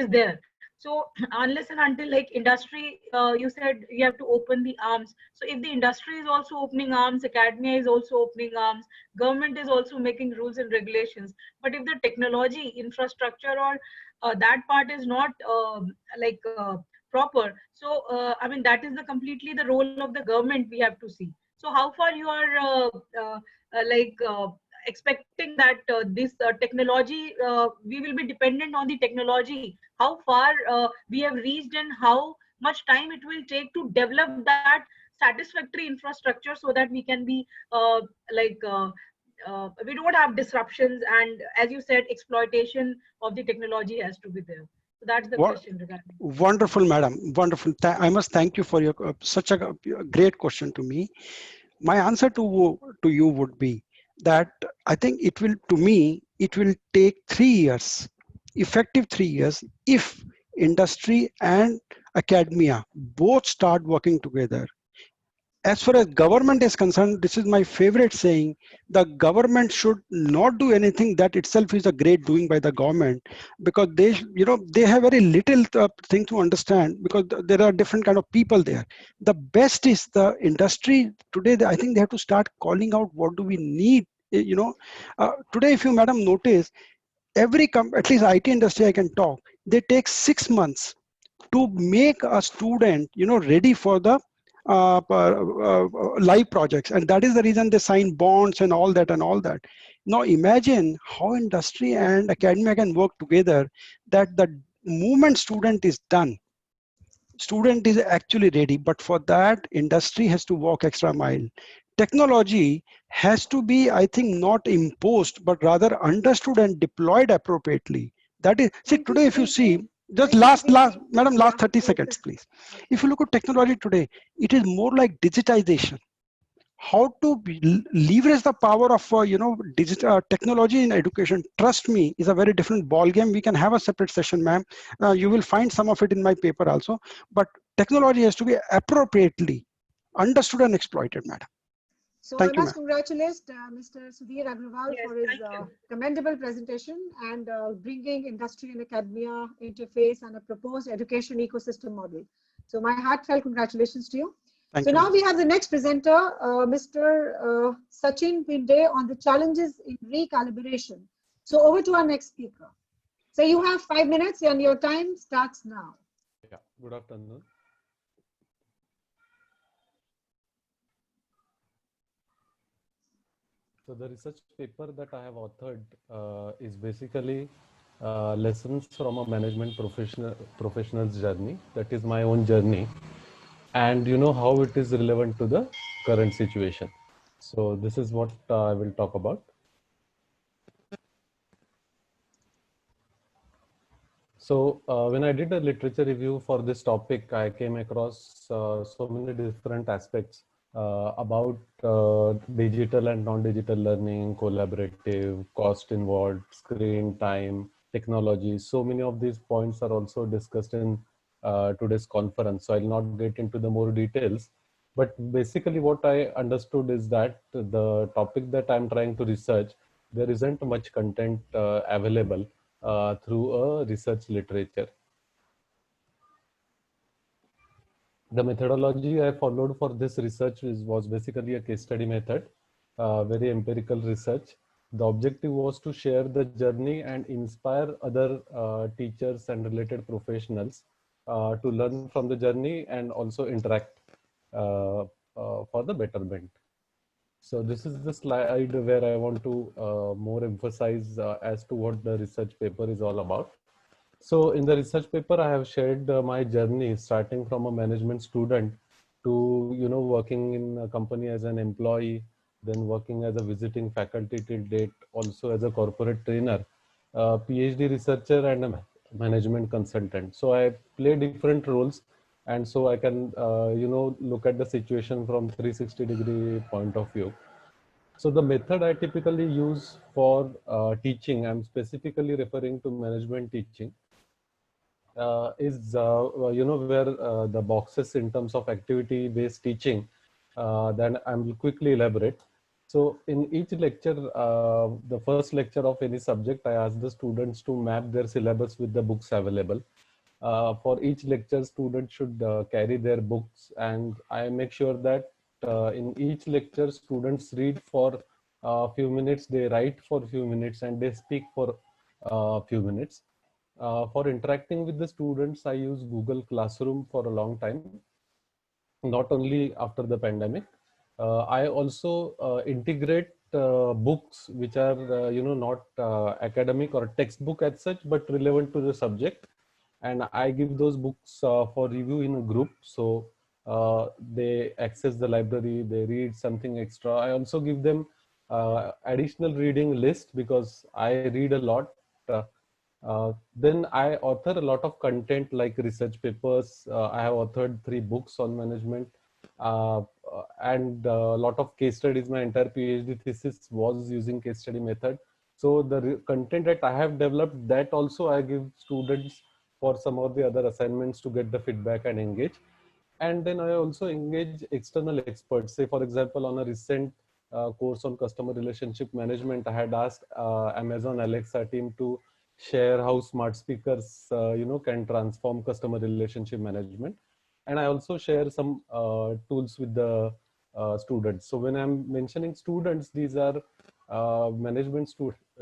there. So unless and until like industry, you said you have to open the arms. So if the industry is also opening arms, academia is also opening arms, government is also making rules and regulations. But if the technology infrastructure or that part is not proper, so that is completely the role of the government we have to see. So how far you are expecting that this technology, we will be dependent on the technology, how far we have reached and how much time it will take to develop that satisfactory infrastructure so that we can be we don't have disruptions, and as you said, exploitation of the technology has to be there. So that's the question regarding. Wonderful, madam. Wonderful. I must thank you for your such a great question to me. My answer to you would be that I think it will take 3 years, effective 3 years, if industry and academia both start working together. as far as government is concerned, this is my favorite saying: the government should not do anything that itself is a great doing by the government, because they, they have very little thing to understand, because there are different kind of people there. The best is the industry today. I think they have to start calling out what do we need. Today, if you, madam, notice, at least IT industry I can talk, they take 6 months to make a student ready for the live projects, and that is the reason they sign bonds and all that and all that. Now imagine how industry and academia can work together, that the moment student is done, student is actually ready, but for that industry has to walk extra mile. Technology has to be, I think, not imposed but rather understood and deployed appropriately. That is, see, today if you see, just madam, last 30 seconds please. If you look at technology today, it is more like digitization. How to leverage the power of digital technology in education, trust me, is a very different ball game. We can have a separate session, ma'am. You will find some of it in my paper also, but technology has to be appropriately understood and exploited, madam. So Thank I you, must ma'am. congratulate Mr. Sudhir Agrawal for his commendable presentation and bringing industry and academia interface and a proposed education ecosystem model. So my heartfelt congratulations to you. Thank So you, now ma'am. we have the next presenter, Mr. Sachin Pinde, on the challenges in recalibration. So over to our next speaker. So you have 5 minutes and your time starts now. Yeah, good afternoon. So the research paper that I have authored is basically lessons from a management professional's journey. That is my own journey, and how it is relevant to the current situation. So this is what I will talk about. So when I did a literature review for this topic, I came across so many different aspects about digital and non-digital learning, collaborative, cost involved, screen time, technology. So many of these points are also discussed in today's conference. So I'll not get into the more details. But basically what I understood is that the topic that I'm trying to research, there isn't much content available through a research literature. The methodology I followed for this research was basically a case study method, very empirical research. The objective was to share the journey and inspire other teachers and related professionals to learn from the journey and also interact for the betterment. So this is the slide where I want to more emphasize as to what the research paper is all about. So in the research paper, I have shared my journey starting from a management student to, working in a company as an employee, then working as a visiting faculty till date, also as a corporate trainer, PhD researcher and a management consultant. So I play different roles, and so I can, look at the situation from 360-degree point of view. So the method I typically use for teaching, I'm specifically referring to management teaching, is where the boxes in terms of activity based teaching, then I will quickly elaborate. So in each lecture, the first lecture of any subject, I ask the students to map their syllabus with the books available. For each lecture, students should carry their books, and I make sure that in each lecture, students read for a few minutes, they write for a few minutes, and they speak for a few minutes. For interacting with the students, I use Google Classroom for a long time, not only after the pandemic. I also integrate books which are, not academic or textbook as such, but relevant to the subject. And I give those books for review in a group. So they access the library, they read something extra. I also give them additional reading list because I read a lot. Then I author a lot of content like research papers. I have authored 3 books on management and a lot of case studies. My entire PhD thesis was using case study method. So the content that I have developed, that also I give students for some of the other assignments to get the feedback and engage. And then I also engage external experts. Say, for example, on a recent course on customer relationship management, I had asked Amazon Alexa team to share how smart speakers, can transform customer relationship management. And I also share some tools with the students. So when I'm mentioning students, these are management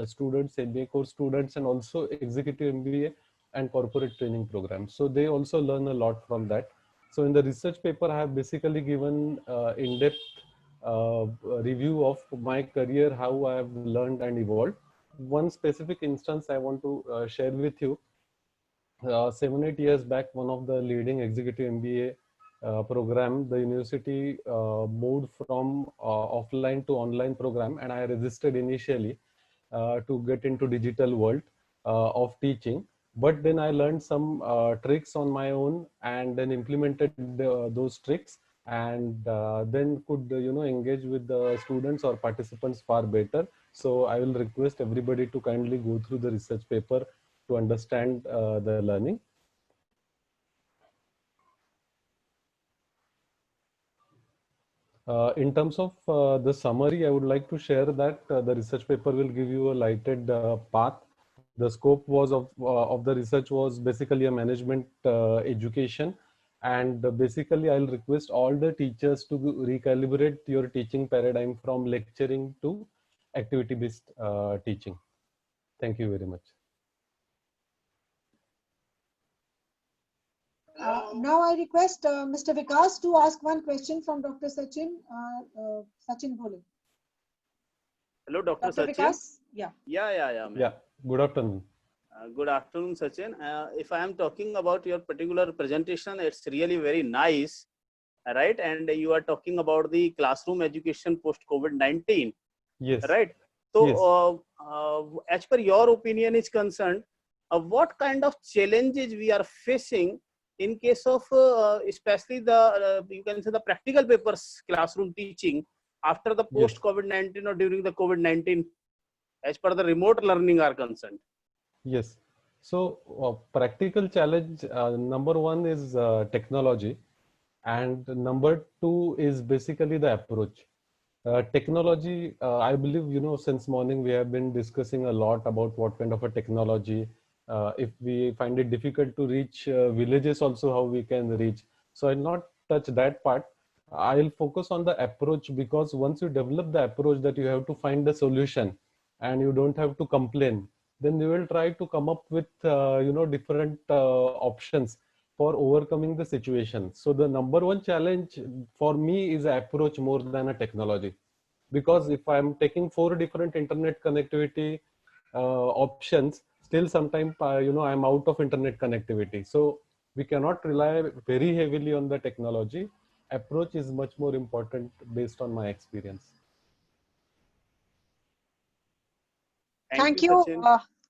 students, MBA course students, and also executive MBA and corporate training programs. So they also learn a lot from that. So in the research paper, I have basically given in-depth review of my career, how I have learned and evolved. One specific instance I want to share with you. 7-8 years back, one of the leading executive MBA program, the university moved from offline to online program, and I resisted initially to get into digital world of teaching. But then I learned some tricks on my own, and then implemented those tricks, and then could engage with the students or participants far better. So I will request everybody to kindly go through the research paper to understand the learning. In terms of the summary, I would like to share that the research paper will give you a lighted path. The scope was of the research was basically a management education, and basically I'll request all the teachers to recalibrate your teaching paradigm from lecturing to activity-based teaching. Thank you very much. Now I request Mr. Vikas to ask one question from Dr. Sachin. Sachin Bhole. Hello, Dr. Sachin. Vikas? Yeah. Yeah. Good afternoon. Good afternoon, Sachin. If I am talking about your particular presentation, it's really very nice, right? And you are talking about the classroom education post COVID-19, yes, right? So, yes. As per your opinion is concerned, what kind of challenges we are facing in case of especially the you can say the practical papers classroom teaching after the post COVID-19 or during the COVID-19, as per the remote learning are concerned? Yes. So practical challenge number one is technology, and number two is basically the approach. Technology, I believe, since morning we have been discussing a lot about what kind of a technology. If we find it difficult to reach villages, also how we can reach. So I'll not touch that part. I'll focus on the approach, because once you develop the approach that you have to find the solution and you don't have to complain, then you will try to come up with different options for overcoming the situation. So the number one challenge for me is approach more than a technology, because if I'm taking 4 different internet connectivity options, still sometimes I'm out of internet connectivity. So we cannot rely very heavily on the technology. Approach is much more important based on my experience. Thank you.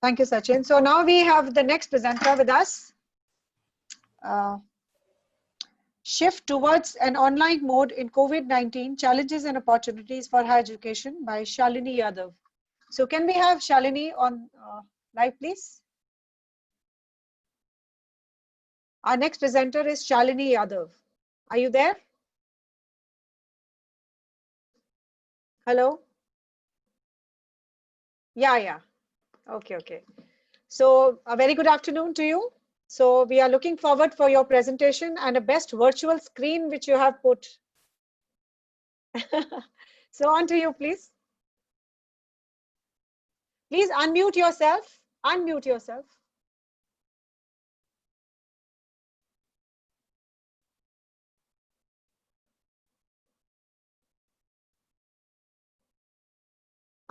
Thank you, Sachin. So now we have the next presenter with us. Shift towards an online mode in COVID-19, challenges and opportunities for higher education by Shalini Yadav. So can we have Shalini on live, please? Our next presenter is Shalini Yadav. Are you there? Hello? Yeah. Okay. So a very good afternoon to you. So we are looking forward for your presentation and a best virtual screen which you have put. So on to you, please. Please unmute yourself. Unmute yourself.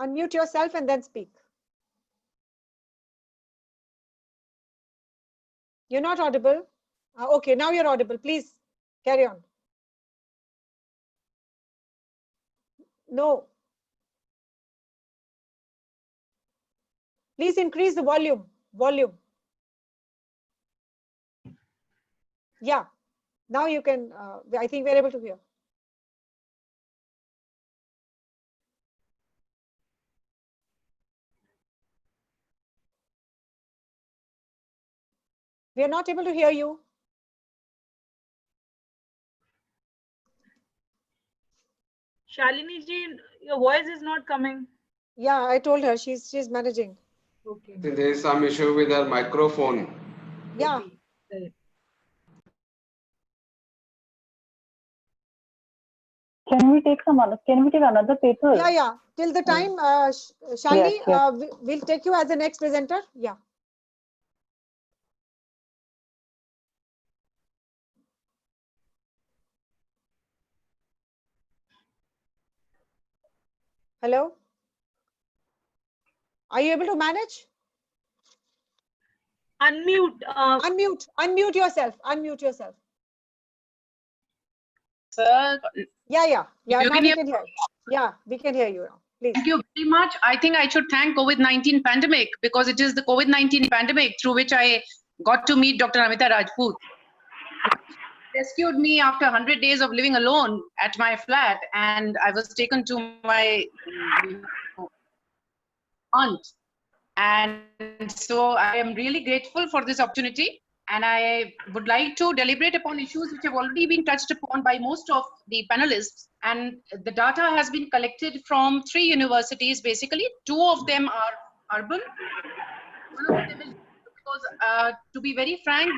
Unmute yourself and then speak. You're not audible. Okay, now you're audible. Please carry on. No. Please increase the volume. Yeah. Now you can, I think we're able to hear. We are not able to hear you. Shalini ji, your voice is not coming. Yeah, I told her she's managing. Okay. There is some issue with her microphone. Yeah. Okay. Can we take another paper? Yeah. Till the time, Shalini, we'll take you as the next presenter. Yeah. Hello? Are you able to manage? Unmute. Unmute yourself. Unmute yourself. Sir, Yeah. you Now can we hear can hear. Yeah, we can hear you now. Please. Thank you very much. I think I should thank COVID-19 pandemic because it is the COVID-19 pandemic through which I got to meet Dr. Amita Rajput. Rescued me after 100 days of living alone at my flat, and I was taken to my aunt. And so I am really grateful for this opportunity. And I would like to deliberate upon issues which have already been touched upon by most of the panelists. And the data has been collected from 3 universities, basically. 2 of them are urban. One of them is because, to be very frank,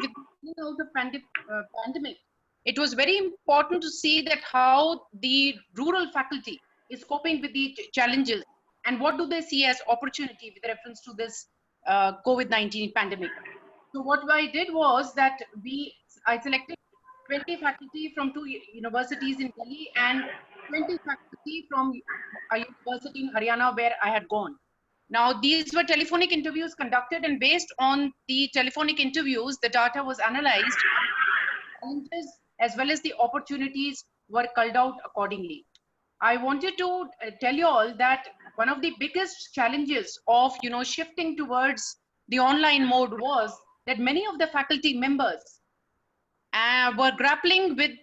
with the pandemic, it was very important to see that how the rural faculty is coping with the challenges and what do they see as opportunity with reference to this COVID-19 pandemic. So what I did was that I selected 20 faculty from 2 universities in Delhi and 20 faculty from a university in Haryana where I had gone. Now, these were telephonic interviews conducted, and based on the telephonic interviews, the data was analyzed, challenges as well as the opportunities were culled out accordingly. I wanted to tell you all that one of the biggest challenges of shifting towards the online mode was that many of the faculty members were grappling with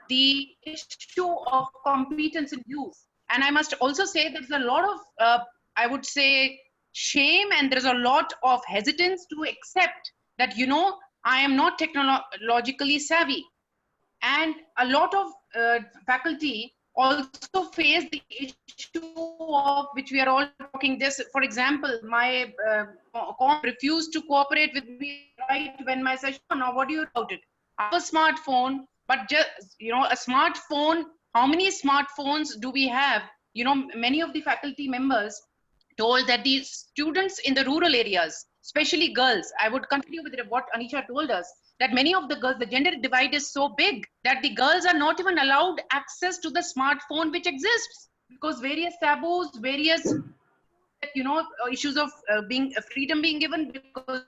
the issue of competence in use. And I must also say there's a lot of, I would say, shame, and there's a lot of hesitance to accept that, I am not technologically savvy. And a lot of faculty also face the issue of which we are all talking this. For example, my refused to cooperate with me right when my session. Now, what do you about it? I have a smartphone, but just a smartphone. How many smartphones do we have? Many of the faculty members told that the students in the rural areas, especially girls, I would continue with what Anisha told us, that many of the girls, the gender divide is so big that the girls are not even allowed access to the smartphone which exists because various taboos, various issues of freedom being given because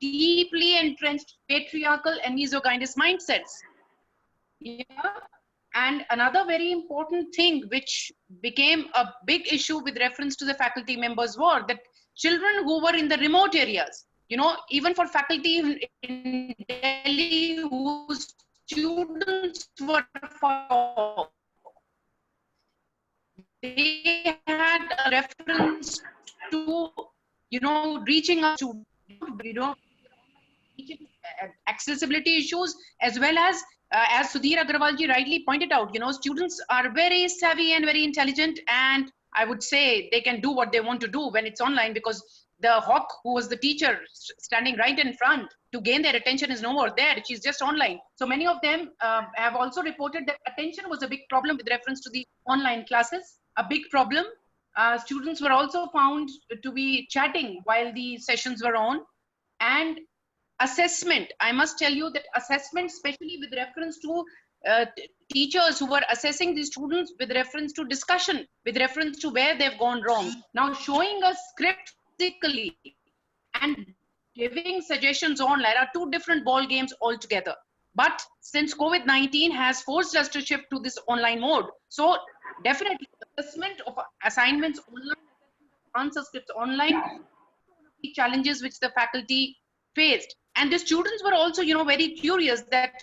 deeply entrenched patriarchal and misogynist mindsets. Yeah. And another very important thing which became a big issue with reference to the faculty members were that children who were in the remote areas, even for faculty in Delhi whose students were far off, they had a reference to, reaching out to, accessibility issues, as well as Sudhir Agrawal ji rightly pointed out, students are very savvy and very intelligent, and I would say they can do what they want to do when it's online, because the hawk who was the teacher standing right in front to gain their attention is no more there. She's just online. So many of them have also reported that attention was a big problem with reference to the online classes, a big problem. Students were also found to be chatting while the sessions were on. And assessment, I must tell you that assessment, especially with reference to teachers who were assessing the students with reference to discussion, with reference to where they've gone wrong. Now showing a script physically and giving suggestions online are 2 different ball games altogether. But since COVID-19 has forced us to shift to this online mode, so definitely assessment of assignments online, answer scripts online, the challenges which the faculty faced. And the students were also, very curious that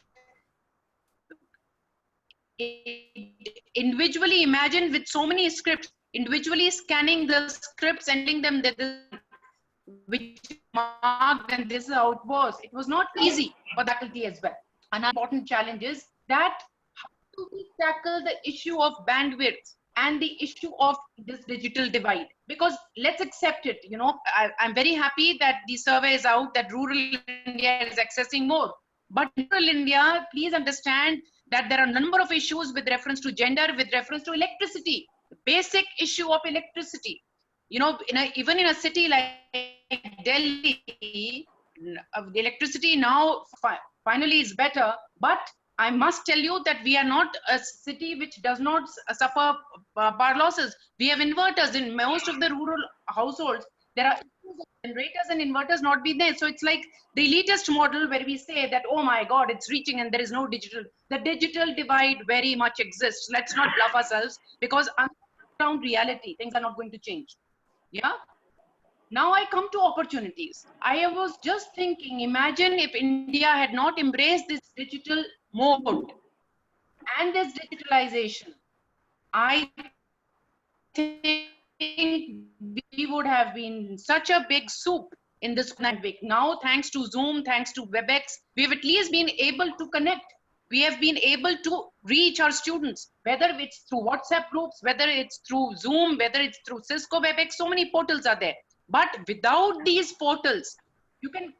individually imagine with so many scripts, individually scanning the scripts and telling them that which marked and this is how it was. It was not easy for the faculty as well. Another important challenge is that how do we tackle the issue of bandwidth and the issue of this digital divide. Because let's accept it, you know, I'm very happy that the survey is out that rural India is accessing more. But in rural India, please understand that there are a number of issues with reference to gender, with reference to electricity, the basic issue of electricity. You know, even in a city like Delhi, the electricity now finally is better, but I must tell you that we are not a city which does not suffer power losses. We have inverters in most of the rural households. There are issues of generators and inverters not being there. So it's like the elitist model where we say that, oh my God, it's reaching and there is no digital. The digital divide very much exists. Let's not bluff ourselves, because on ground reality, things are not going to change. Yeah. Now I come to opportunities. I was just thinking, imagine if India had not embraced this digital mode and this digitalization. I think we would have been such a big soup in this pandemic. Now, thanks to Zoom, thanks to WebEx, we've at least been able to connect. We have been able to reach our students, whether it's through WhatsApp groups, whether it's through Zoom, whether it's through Cisco WebEx, so many portals are there. But without these portals, you can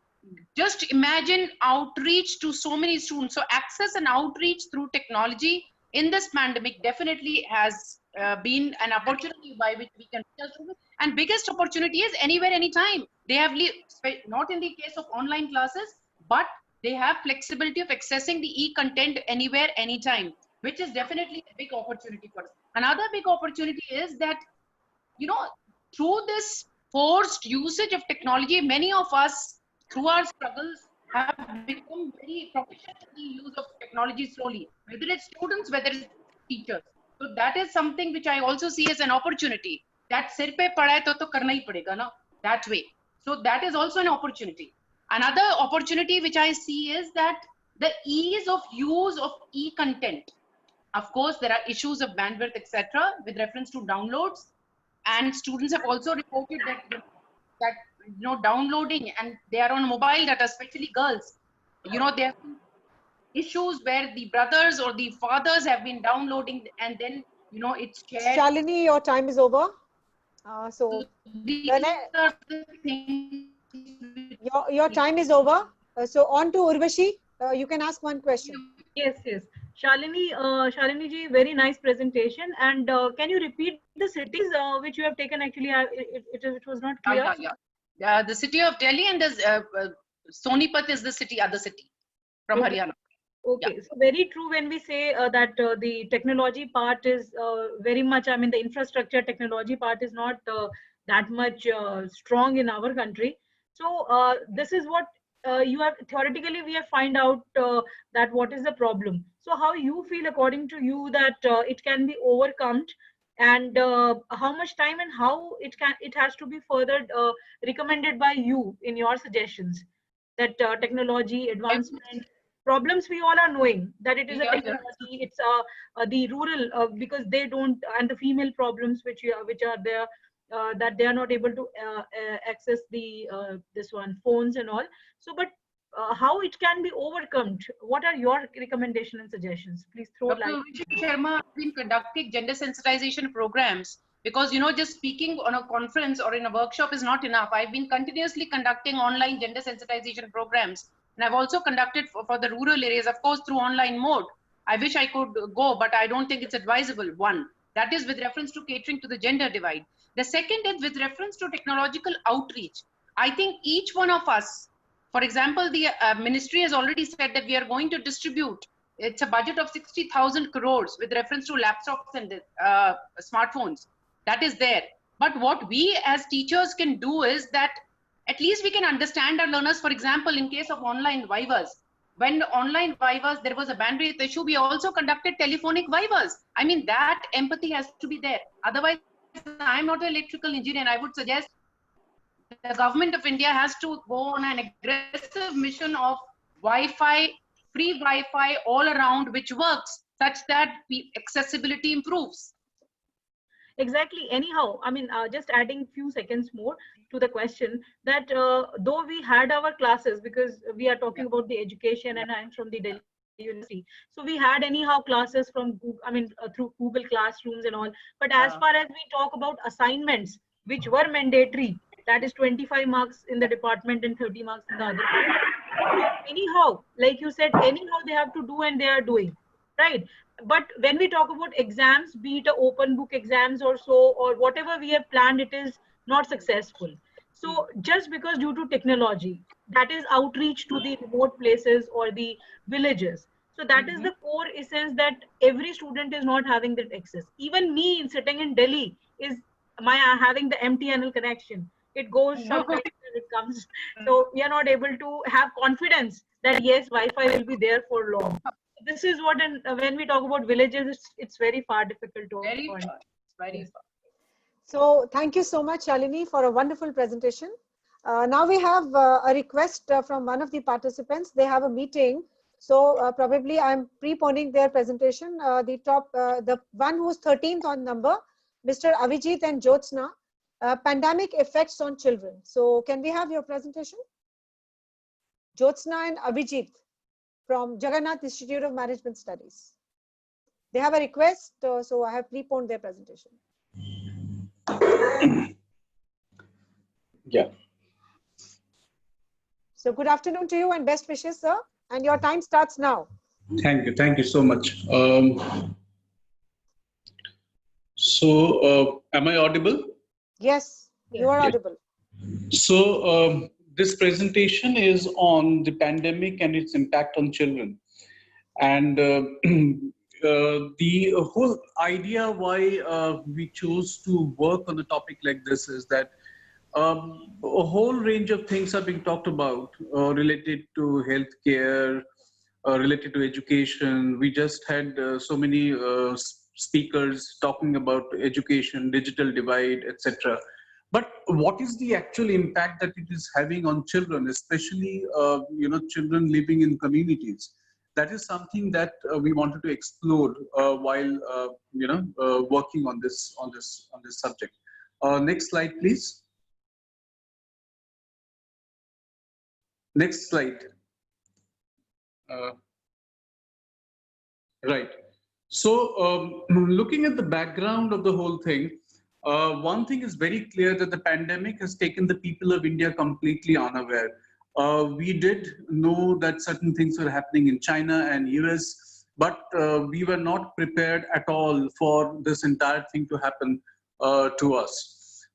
just imagine outreach to so many students. So access and outreach through technology in this pandemic definitely has been an opportunity by which we can reach our students. And biggest opportunity is anywhere, anytime. They have, not in the case of online classes, but they have flexibility of accessing the e-content anywhere, anytime, which is definitely a big opportunity for us. Another big opportunity is that, you know, through this forced usage of technology, many of us, through our struggles, have become very proficient in the use of technology slowly, whether it's students, whether it's teachers. So that is something which I also see as an opportunity. That sir pe pada hai to karna hi padega na, that way. So that is also an opportunity. Another opportunity which I see is that the ease of use of e-content. Of course, there are issues of bandwidth, etc., with reference to downloads. And students have also reported that downloading, and they are on mobile data, especially girls. You know, there are issues where the brothers or the fathers have been downloading, and then it's shared. Shalini, your time is over. Your time is over. So on to Urvashi. You can ask one question. Yes. Shalini, Shalini ji, very nice presentation. And can you repeat the cities which you have taken? Actually, it was not clear. Yeah. The city of Delhi, and Sonipat is the other city from Haryana. Okay, yeah. So very true when we say that the technology part is very much, I mean, the infrastructure technology part is not that much strong in our country. So this is what you have theoretically we have find out that what is the problem. So how you feel according to you that it can be overcome, and how much time and how it has to be further recommended by you in your suggestions, that technology advancement problems we all are knowing that it is a technology, it's the rural because they don't, and the female problems which are there, that they are not able to access the this one phones and all. So but how it can be overcome, what are your recommendations and suggestions? Please throw light. Dr. Sharma has been conducting gender sensitization programs, because just speaking on a conference or in a workshop is not enough. I've been continuously conducting online gender sensitization programs, and I've also conducted for the rural areas, of course, through online mode. I wish I could go, but I don't think it's advisable. One, that is with reference to catering to the gender divide. The second is with reference to technological outreach. I think each one of us, for example, the ministry has already said that we are going to distribute, it's a budget of 60,000 crores with reference to laptops and smartphones. That is there. But what we as teachers can do is that at least we can understand our learners. For example, in case of online vivas, when online vivas, there was a bandwidth issue, we also conducted telephonic vivas. I mean, that empathy has to be there. Otherwise, I'm not an electrical engineer, and I would suggest the government of India has to go on an aggressive mission of Wi-Fi, free Wi-Fi all around, which works such that accessibility improves. Exactly. Anyhow, I mean, just adding few seconds more to the question that though we had our classes, because we are talking about the education and I'm from the Delhi university. So we had anyhow classes from Google, through Google Classrooms and all. But as far as we talk about assignments, which were mandatory, that is 25 marks in the department and 30 marks in the other. Anyhow, like you said, anyhow they have to do and they are doing, right? But when we talk about exams, be it open book exams or so, or whatever we have planned, it is not successful. So just because due to technology, that is outreach to the remote places or the villages. So that is the core essence, that every student is not having that access. Even me sitting in Delhi is having the MTNL connection. It goes sometimes and it comes. So we are not able to have confidence that yes, Wi-Fi will be there for long. This is what, and when we talk about villages, it's very far difficult to. Very far, very far. So thank you so much, Shalini, for a wonderful presentation. Now we have a request from one of the participants. They have a meeting. So probably I'm preponing their presentation. The one who's 13th on number, Mr. Avijit and Jyotsna, pandemic effects on children. So can we have your presentation? Jyotsna and Avijit from Jagannath Institute of Management Studies. They have a request, so I have preponed their presentation. Yeah. So good afternoon to you and best wishes, sir. And your time starts now. Thank you. Thank you so much. Am I audible? Yes, you are audible. So this presentation is on the pandemic and its impact on children. And the whole idea why we chose to work on a topic like this is that a whole range of things are being talked about related to healthcare, related to education. We just had so many speakers talking about education, digital divide, etc. But what is the actual impact that it is having on children, especially children living in communities? That is something that we wanted to explore while working on this subject. Next slide, please. Next slide. Right. So looking at the background of the whole thing, one thing is very clear, that the pandemic has taken the people of India completely unaware. We did know that certain things were happening in China and US, but we were not prepared at all for this entire thing to happen to us.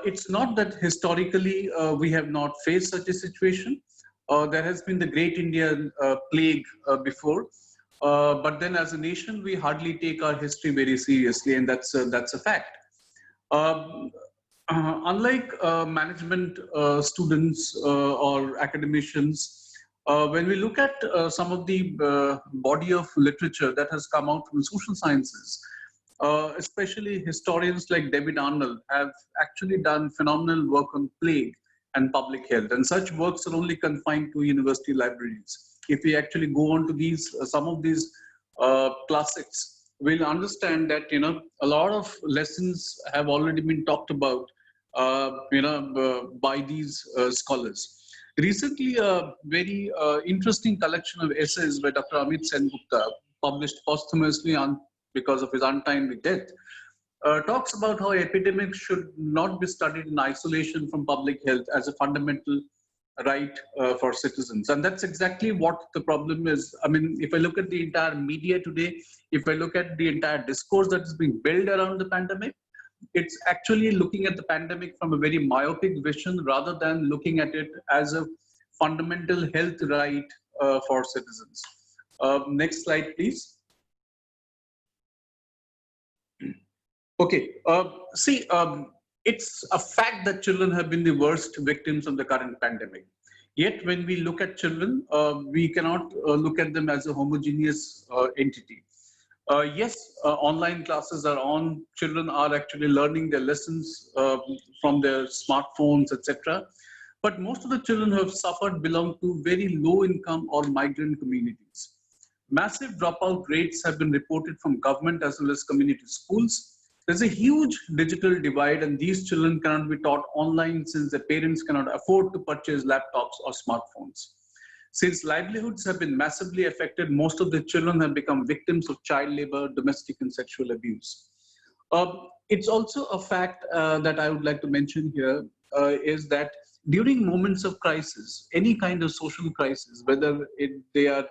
It's not that historically we have not faced such a situation. There has been the Great Indian Plague before, but then as a nation, we hardly take our history very seriously, and that's a fact. Unlike management students or academicians, when we look at some of the body of literature that has come out from social sciences, especially historians like David Arnold have actually done phenomenal work on plague and public health, and such works are only confined to university libraries. If we actually go on to these some of these classics, we'll understand that a lot of lessons have already been talked about by these scholars. Recently, a very interesting collection of essays by Dr. Amit Sen-Gupta, published posthumously because of his untimely death, talks about how epidemics should not be studied in isolation from public health as a fundamental right for citizens. And that's exactly what the problem is. I mean, if I look at the entire media today, if I look at the entire discourse that is being built around the pandemic, it's actually looking at the pandemic from a very myopic vision rather than looking at it as a fundamental health right for citizens. Next slide, please. Okay, it's a fact that children have been the worst victims of the current pandemic. Yet when we look at children, we cannot look at them as a homogeneous entity. Yes, online classes are on. Children are actually learning their lessons from their smartphones, etc. But most of the children who have suffered belong to very low income or migrant communities. Massive dropout rates have been reported from government as well as community schools. There's a huge digital divide, and these children cannot be taught online since their parents cannot afford to purchase laptops or smartphones. Since livelihoods have been massively affected, most of the children have become victims of child labor, domestic and sexual abuse. It's also a fact that I would like to mention here is that during moments of crisis, any kind of social crisis, whether they are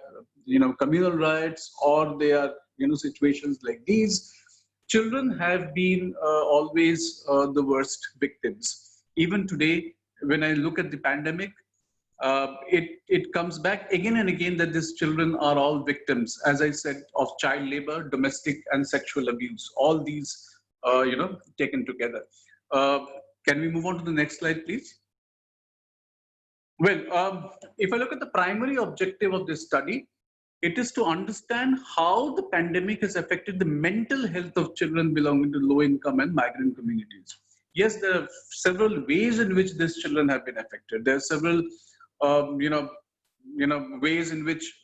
communal riots or they are situations like these, children have been always the worst victims. Even today, when I look at the pandemic, it comes back again and again that these children are all victims, as I said, of child labor, domestic and sexual abuse. All these, taken together. Can we move on to the next slide, please? Well, if I look at the primary objective of this study, it is to understand how the pandemic has affected the mental health of children belonging to low-income and migrant communities. Yes, there are several ways in which these children have been affected. There are several, ways in which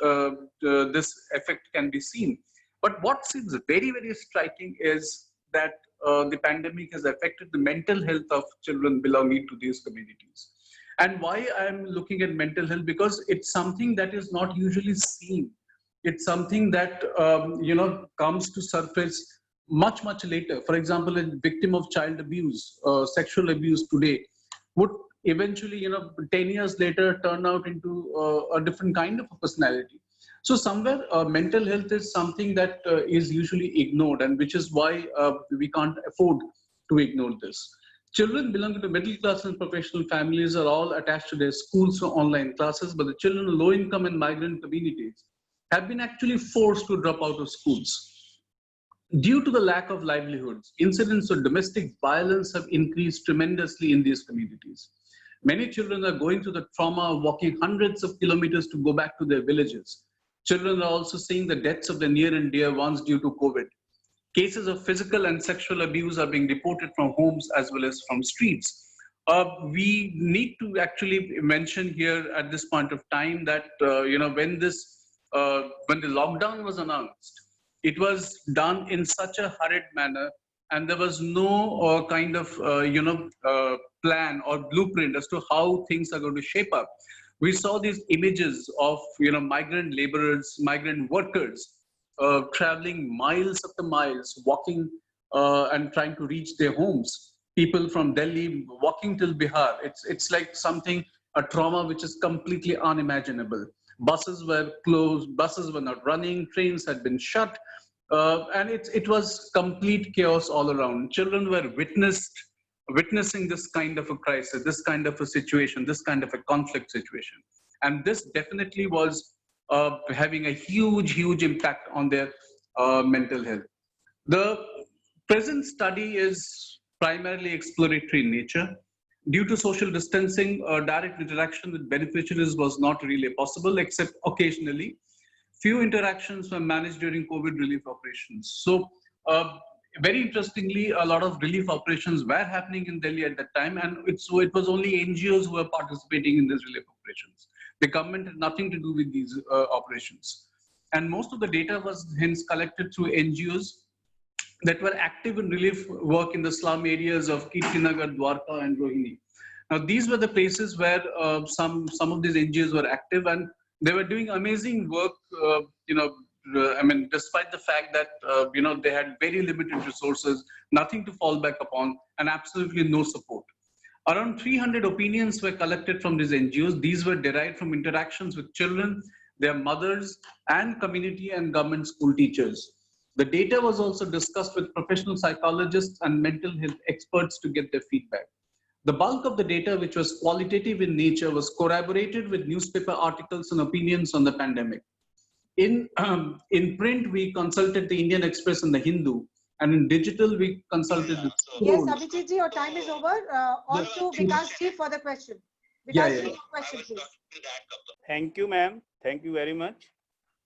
this effect can be seen. But what seems very, very striking is that the pandemic has affected the mental health of children belonging to these communities. And why I'm looking at mental health? Because it's something that is not usually seen. It's something that, comes to surface much, much later. For example, a victim of child abuse, sexual abuse today would eventually, 10 years later turn out into a different kind of a personality. So somewhere mental health is something that is usually ignored, and which is why we can't afford to ignore this. Children belonging to middle class and professional families are all attached to their schools or online classes, but the children of low income and migrant communities have been actually forced to drop out of schools. Due to the lack of livelihoods, incidents of domestic violence have increased tremendously in these communities. Many children are going through the trauma of walking hundreds of kilometers to go back to their villages. Children are also seeing the deaths of their near and dear ones due to COVID. Cases of physical and sexual abuse are being reported from homes as well as from streets. We need to actually mention here at this point of time that when the lockdown was announced, it was done in such a hurried manner, and there was no kind of plan or blueprint as to how things are going to shape up. We saw these images of migrant laborers, migrant workers traveling miles after miles, walking and trying to reach their homes. People from Delhi walking till Bihar. It's like something, a trauma which is completely unimaginable. Buses were closed, buses were not running, trains had been shut, and it was complete chaos all around. Children were witnessing this kind of a crisis, this kind of a situation, this kind of a conflict situation. And this definitely was having a huge impact on their mental health. The present study is primarily exploratory in nature. Due to social distancing, direct interaction with beneficiaries was not really possible, except occasionally. Few interactions were managed during COVID relief operations. So very interestingly, a lot of relief operations were happening in Delhi at that time, and it was only NGOs who were participating in these relief operations. The government had nothing to do with these operations. And most of the data was hence collected through NGOs that were active in relief work in the slum areas of Kirtinagar, Dwarka and Rohini. Now these were the places where some of these NGOs were active, and they were doing amazing work, despite the fact that, they had very limited resources, nothing to fall back upon, and absolutely no support. Around 300 opinions were collected from these NGOs. These were derived from interactions with children, their mothers, and community and government school teachers. The data was also discussed with professional psychologists and mental health experts to get their feedback. The bulk of the data, which was qualitative in nature, was corroborated with newspaper articles and opinions on the pandemic. In print, we consulted the Indian Express and the Hindu, and in digital, we consulted the Yes, Abhijit ji, your time is over. On to Vikas ji for the question. Vikas ji, question, please. Thank you, ma'am. Thank you very much.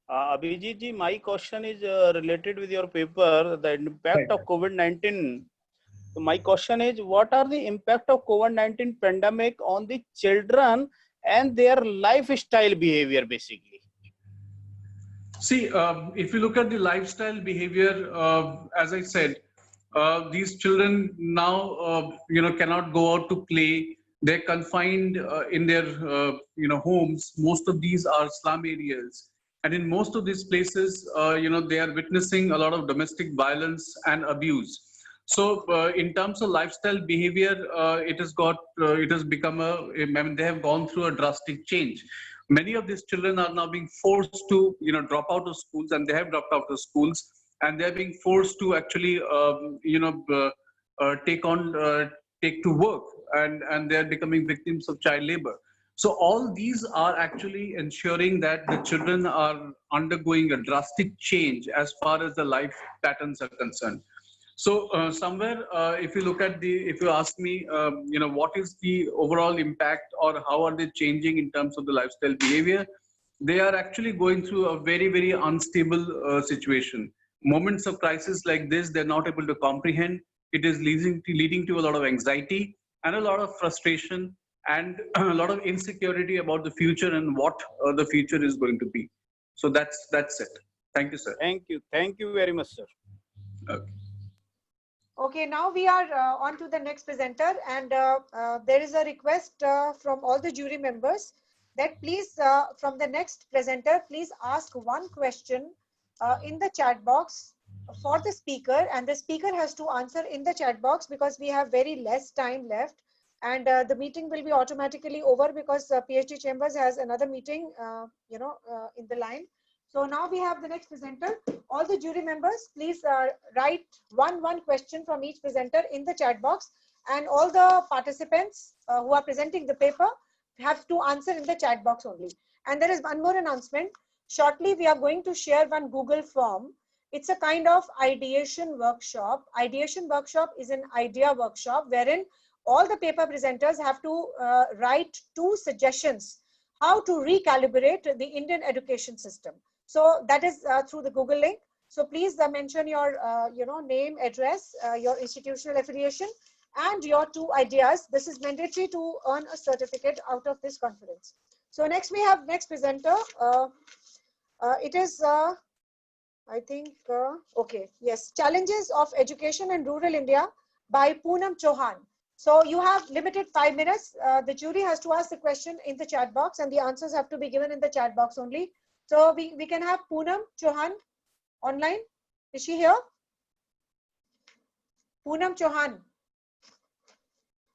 Abhijit ji, my question is related with your paper, the impact of COVID-19. So my question is, what are the impact of COVID-19 pandemic on the children and their lifestyle behavior, basically? See, if you look at the lifestyle behavior, as I said, these children now, cannot go out to play. They're confined in their homes. Most of these are slum areas, and in most of these places, they are witnessing a lot of domestic violence and abuse. So, in terms of lifestyle behavior, it has become I mean, they have gone through a drastic change. Many of these children are now being forced to, drop out of schools, and they have dropped out of schools, and they're being forced to actually, take to work, and they're becoming victims of child labor. So all these are actually ensuring that the children are undergoing a drastic change as far as the life patterns are concerned. So somewhere, if you ask me, what is the overall impact, or how are they changing in terms of the lifestyle behavior? They are actually going through a very, very unstable situation. Moments of crisis like this, they're not able to comprehend. It is leading to a lot of anxiety and a lot of frustration and a lot of insecurity about the future and what the future is going to be. So that's it. Thank you, sir. Thank you very much, sir. Okay. Okay, now we are on to the next presenter, and there is a request from all the jury members that please, from the next presenter, please ask one question in the chat box for the speaker, and the speaker has to answer in the chat box because we have very less time left, and the meeting will be automatically over because PhD Chambers has another meeting, in the line. So now we have the next presenter. All the jury members, please write one question from each presenter in the chat box, and all the participants who are presenting the paper have to answer in the chat box only. And there is one more announcement. Shortly, we are going to share one Google form. It's a kind of ideation workshop. Ideation workshop is an idea workshop wherein all the paper presenters have to write 2 suggestions how to recalibrate the Indian education system. So that is through the Google link. So please mention your name, address, your institutional affiliation, and your 2 ideas. This is mandatory to earn a certificate out of this conference. So next we have next presenter. It is, I think, okay, yes, Challenges of Education in Rural India by Poonam Chauhan. So you have limited 5 minutes. The jury has to ask the question in the chat box, and the answers have to be given in the chat box only. So we can have Poonam Chauhan online. Is she here? Poonam Chauhan.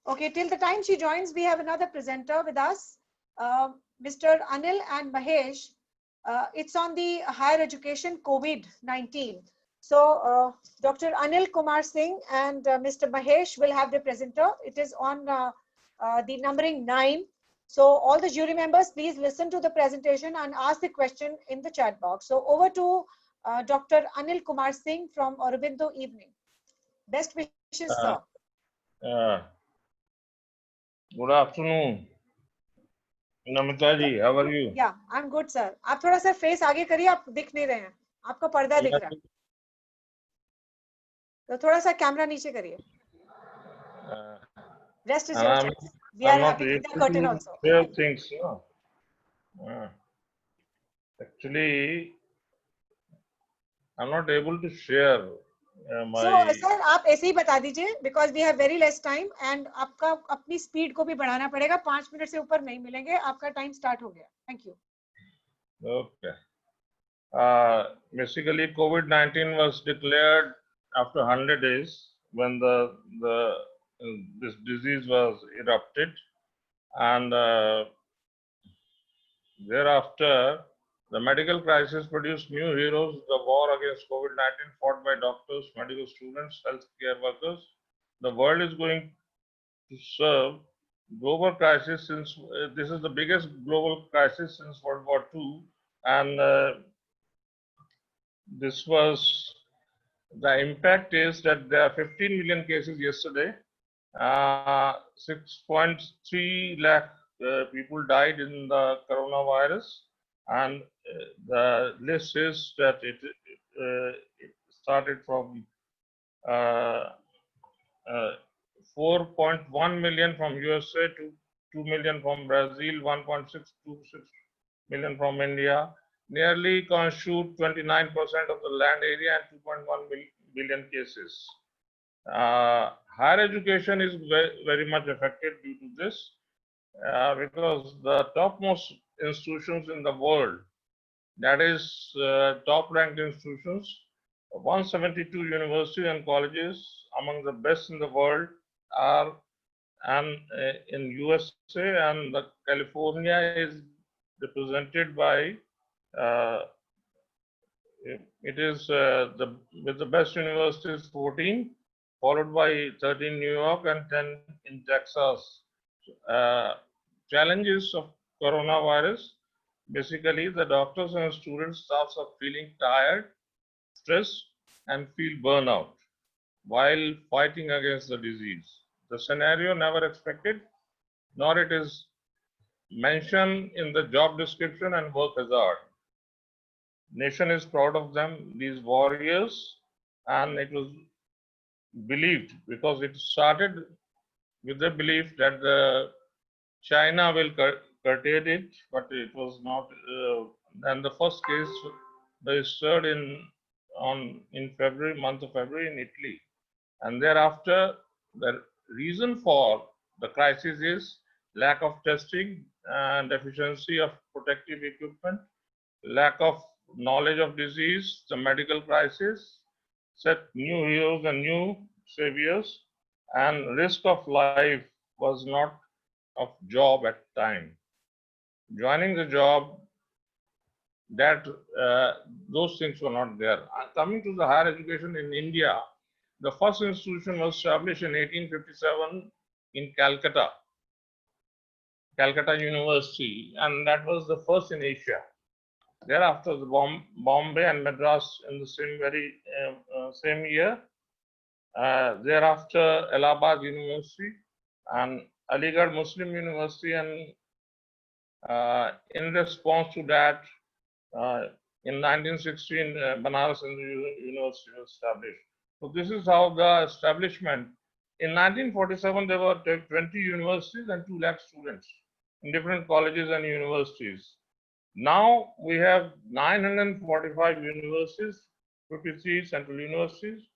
Okay, till the time she joins, we have another presenter with us, Mr. Anil and Mahesh. It's on the higher education COVID-19. So Dr. Anil Kumar Singh and Mr. Mahesh will have the presenter. It is on the numbering 9. So all the jury members, please listen to the presentation and ask the question in the chat box. So over to Dr. Anil Kumar Singh from Aurobindo Evening. Best wishes, sir. Good afternoon. Namita ji, how are you? Yeah, I'm good, sir. आप थोड़ा सा face आगे करिए, आप दिख नहीं रहे हैं. आपका पर्दा दिख रहा है. तो थोड़ा सा कैमरा नीचे करिए. Rest is your choice. We are happy with the curtain also. Share things, no? Actually, I'm not able to share my. So, sir, आप ऐसे ही बता दीजिए because we have very less time and आपका अपनी speed को भी बढ़ाना पड़ेगा. 5 मिनट से ऊपर नहीं मिलेंगे. आपका time start हो गया. Thank you. Okay. Basically, COVID-19 was declared after 100 days when this disease was erupted, and thereafter the medical crisis produced new heroes. The war against COVID-19 fought by doctors, medical students, healthcare workers. The world is going to serve global crisis since this is the biggest global crisis since World War II, and this was. The impact is that there are 15 million cases yesterday. 6.3 lakh people died in the coronavirus, and the list is that it started from 4.1 million from USA to 2 million from Brazil, 1.626 million from India. Nearly constitute 29% of the land area and 2.1 billion cases. higher education is very much affected due to this because the topmost institutions in the world, that is top ranked institutions, 172 universities and colleges among the best in the world are in USA, and the California is represented by it is with the best universities 14, followed by 13 New York and 10 in Texas. Challenges of coronavirus, basically the doctors and student staffs are feeling tired, stressed, and feel burnout while fighting against the disease. The scenario never expected, nor it is mentioned in the job description and work hazard. Nation is proud of them, these warriors, and it was believed because it started with the belief that China will curtail it, but it was not. And the first case registered in February, month of February in Italy, and thereafter the reason for the crisis is lack of testing and deficiency of protective equipment, lack of knowledge of disease, the medical crisis set new heroes and new saviors, and risk of life was not of job at time. Joining the job, that those things were not there. Coming to the higher education in India, the first institution was established in 1857 in Calcutta University, and that was the first in Asia. Thereafter, the Bombay and Madras in the same year. Thereafter, Allahabad University and Aligarh Muslim University, and in response to that, in 1916, Banaras University was established. So this is how the establishment. In 1947, there were 20 universities and 2 lakh students in different colleges and universities. Now we have 945 universities, 53 central universities,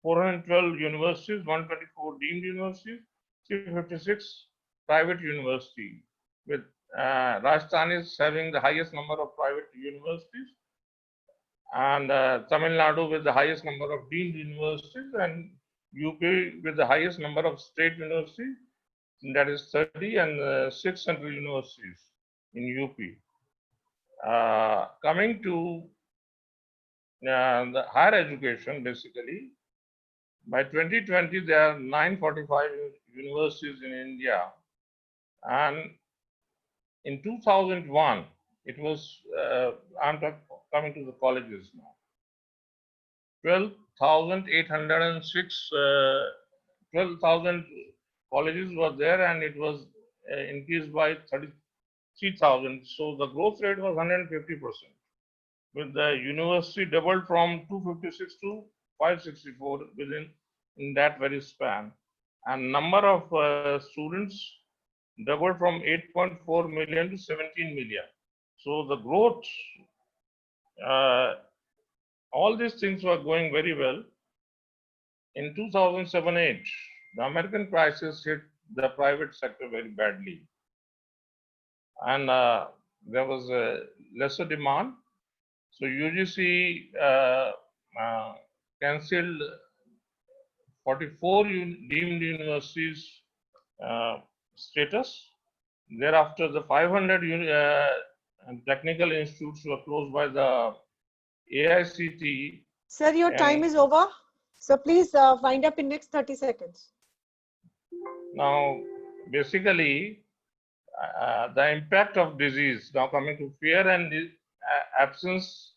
412 universities, 124 deemed universities, 356 private universities, with Rajasthan is having the highest number of private universities, and Tamil Nadu with the highest number of deemed universities, and UP with the highest number of state universities, that is 30, and 6 central universities in UP. Coming to the higher education, basically, by 2020, there are 945 universities in India, and in 2001, it was, I'm coming to the colleges now, 12,806, 12,000 colleges were there, and it was increased by 33,000. So the growth rate was 150%, with the university doubled from 256 to 564 in that very span, and number of students doubled from 8.4 million to 17 million. So the growth, all these things were going very well. In 2007-8, the American crisis hit the private sector very badly, and there was a lesser demand. So UGC cancelled 44 deemed universities status. Thereafter, the 500 technical institutes were closed by the AICTE. Sir, your time is over. So please wind up in next 30 seconds. Now, basically, the impact of disease, now coming to fear and absence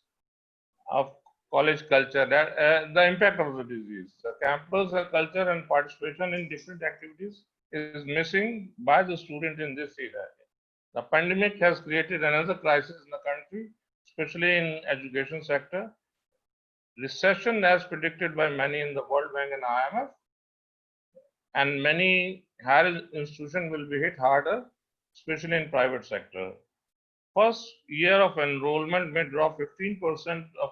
of college culture, the impact of the disease. The campus culture and participation in different activities is missing by the student in this era. The pandemic has created another crisis in the country, especially in education sector. Recession as predicted by many in the World Bank and IMF, and many higher institutions will be hit harder, especially in private sector. First year of enrollment may drop 15% of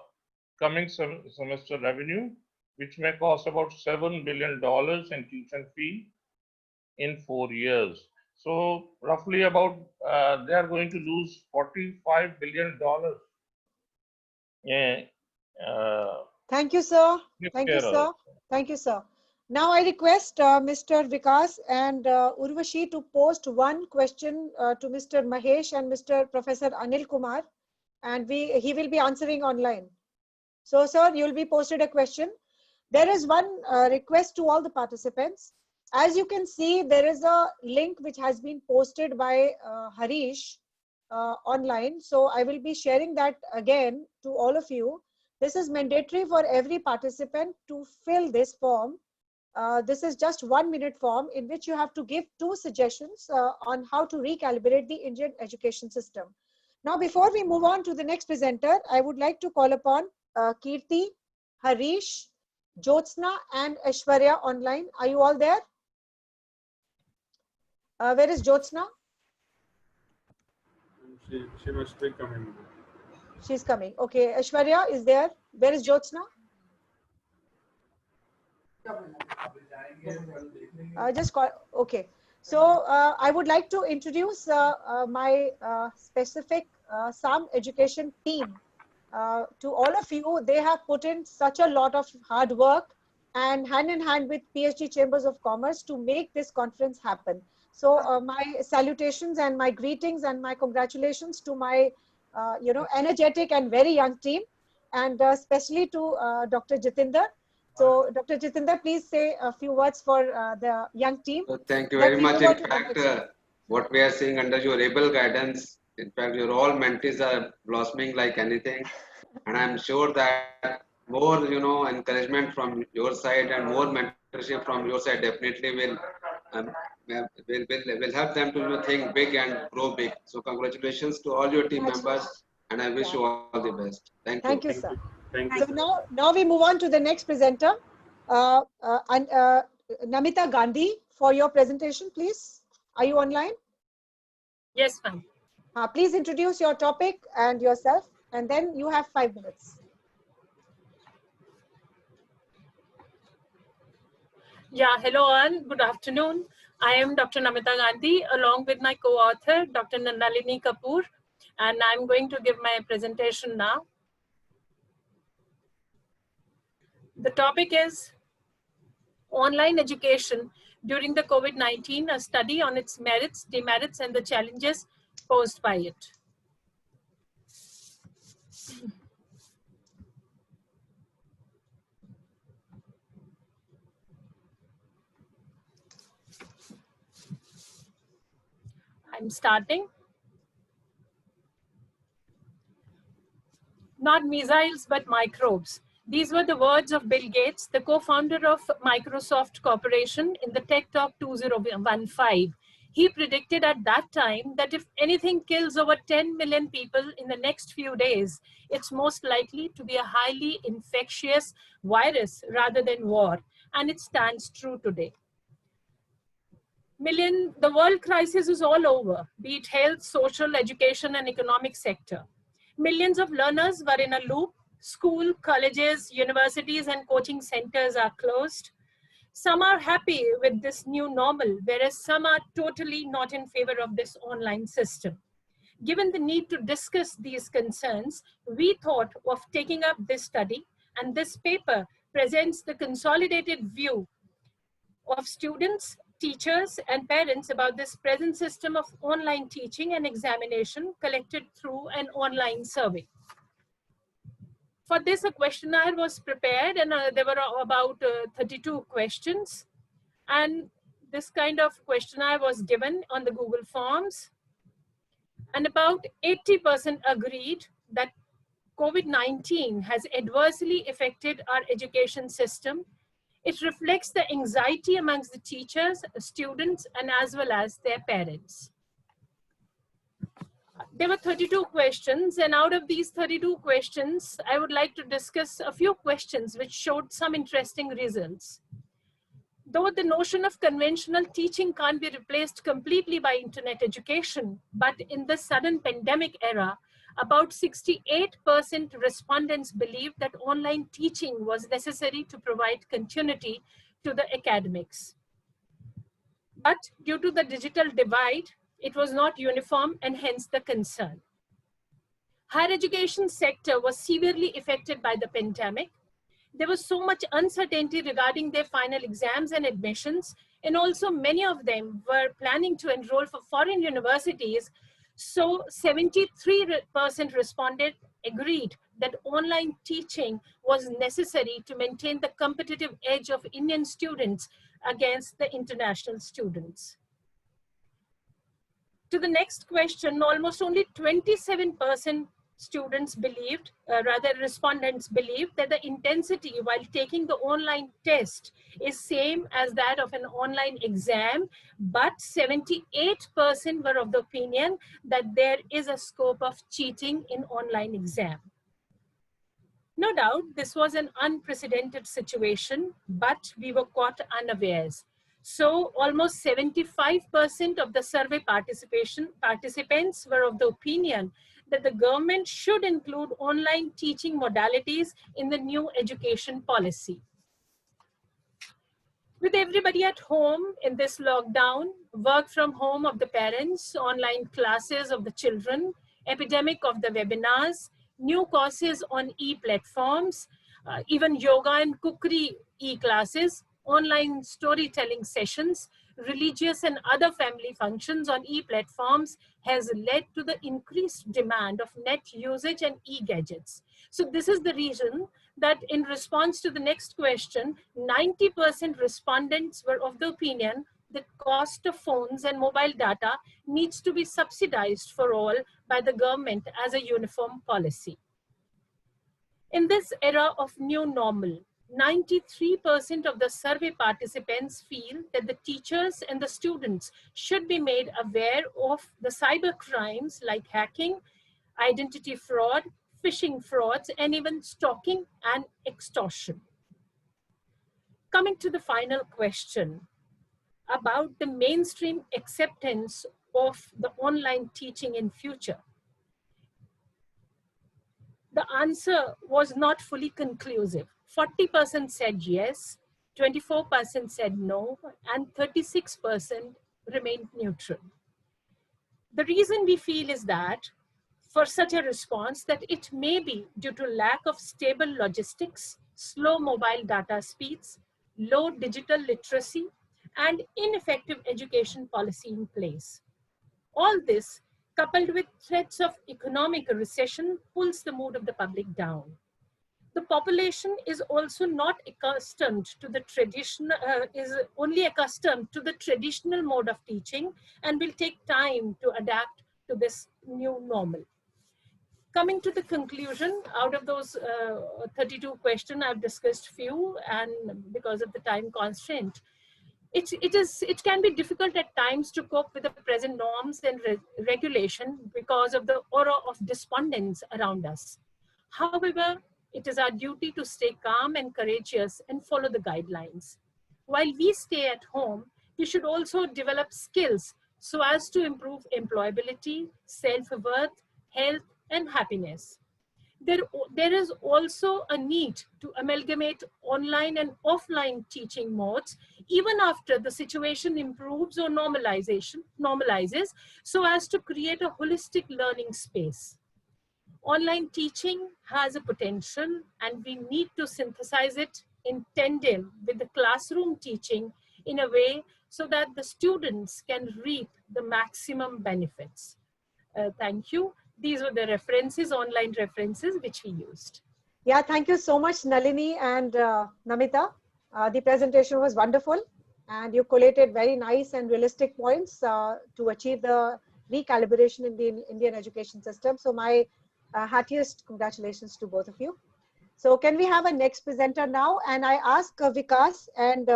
coming semester revenue, which may cost about $7 billion in tuition fee in 4 years. So roughly about, they are going to lose $45 billion. Yeah. Thank you, sir. Thank you, Care sir. also. Thank you, sir. Now I request Mr. Vikas and Urvashi to post one question to Mr. Mahesh and Mr. Professor Anil Kumar, and he will be answering online. So, sir, you will be posted a question. There is one request to all the participants. As you can see, there is a link which has been posted by Harish online. So I will be sharing that again to all of you. This is mandatory for every participant to fill this form. This is just 1 minute form in which you have to give 2 suggestions on how to recalibrate the Indian education system. Now, before we move on to the next presenter, I would like to call upon Kirti, Harish, Jyotsna and Aishwarya online. Are you all there? Where is Jyotsna? She must be coming. She's coming. Okay, Aishwarya is there. Where is Jyotsna? Just call. Okay. So I would like to introduce my specific SAM education team to all of you. They have put in such a lot of hard work and hand in hand with PhD Chambers of Commerce to make this conference happen. So my salutations and my greetings and my congratulations to my energetic and very young team, and especially to Dr. Jitinder. So Dr. Jitinder, please say a few words for the young team. So thank you very much. In fact, what we are seeing under your able guidance, in fact, your all mentees are blossoming like anything. And I'm sure that more, encouragement from your side and more mentorship from your side definitely will help them to think big and grow big. So congratulations to all your team members, and I wish you all the best. Thank you. Thank you, sir. Thank you. So now we move on to the next presenter, Namita Gandhi, for your presentation, please. Are you online? Yes, ma'am. Please introduce your topic and yourself, and then you have 5 minutes. Yeah, hello all. Good afternoon. I am Dr. Namita Gandhi, along with my co-author, Dr. Nalini Kapoor, and I'm going to give my presentation now. The topic is online education during the COVID-19, a study on its merits, demerits, and the challenges posed by it. I'm starting. Not missiles, but microbes. These were the words of Bill Gates, the co-founder of Microsoft Corporation in the Tech Talk 2015. He predicted at that time that if anything kills over 10 million people in the next few days, it's most likely to be a highly infectious virus rather than war. And it stands true today. The world crisis is all over, be it health, social, education, and economic sector. Millions of learners were in a loop. School, colleges, universities, and coaching centers are closed. Some are happy with this new normal, whereas some are totally not in favor of this online system. Given the need to discuss these concerns, we thought of taking up this study, and this paper presents the consolidated view of students, teachers, and parents about this present system of online teaching and examination collected through an online survey. For this, a questionnaire was prepared, and there were about 32 questions. And this kind of questionnaire was given on the Google Forms. And about 80% agreed that COVID-19 has adversely affected our education system. It reflects the anxiety amongst the teachers, students, and as well as their parents. There were 32 questions, and out of these 32 questions, I would like to discuss a few questions which showed some interesting results. Though the notion of conventional teaching can't be replaced completely by internet education, but in this sudden pandemic era, About 68% respondents believed that online teaching was necessary to provide continuity to the academics. But due to the digital divide, it was not uniform and hence the concern. Higher education sector was severely affected by the pandemic. There was so much uncertainty regarding their final exams and admissions, and also many of them were planning to enroll for foreign universities. So 73% responded agreed that online teaching was necessary to maintain the competitive edge of Indian students against the international students. To the next question, almost only 27% students believed, respondents believed that the intensity while taking the online test is same as that of an online exam, but 78% were of the opinion that there is a scope of cheating in online exam. No doubt, this was an unprecedented situation, but we were caught unawares. So almost 75% of the survey participants were of the opinion that the government should include online teaching modalities in the new education policy. With everybody at home in this lockdown, work from home of the parents, online classes of the children, epidemic of the webinars, new courses on e-platforms, even yoga and cookery e-classes, online storytelling sessions, religious and other family functions on e-platforms has led to the increased demand of net usage and e-gadgets. So this is the reason that in response to the next question, 90% respondents were of the opinion that cost of phones and mobile data needs to be subsidized for all by the government as a uniform policy. In this era of new normal, 93% of the survey participants feel that the teachers and the students should be made aware of the cyber crimes like hacking, identity fraud, phishing frauds, and even stalking and extortion. Coming to the final question about the mainstream acceptance of the online teaching in future. The answer was not fully conclusive. 40% said yes, 24% said no, and 36% remained neutral. The reason we feel is that for such a response that it may be due to lack of stable logistics, slow mobile data speeds, low digital literacy, and ineffective education policy in place. All this, coupled with threats of economic recession, pulls the mood of the public down. The population is also not accustomed to the traditional, is only accustomed to the traditional mode of teaching and will take time to adapt to this new normal. Coming to the conclusion, out of those 32 questions, I've discussed few, and because of the time constraint, it can be difficult at times to cope with the present norms and regulation because of the aura of despondence around us. However, it is our duty to stay calm and courageous and follow the guidelines. While we stay at home, we should also develop skills so as to improve employability, self-worth, health, and happiness. There is also a need to amalgamate online and offline teaching modes even after the situation improves or normalizes so as to create a holistic learning space. Online teaching has a potential and we need to synthesize it in tandem with the classroom teaching in a way so that the students can reap the maximum benefits. Thank you. These were the references, online references, which we used. Yeah, thank you so much, Nalini and Namita. The presentation was wonderful and you collated very nice and realistic points to achieve the recalibration in the Indian education system. So my heartiest congratulations to both of you. So can we have a next presenter now? And I ask Vikas and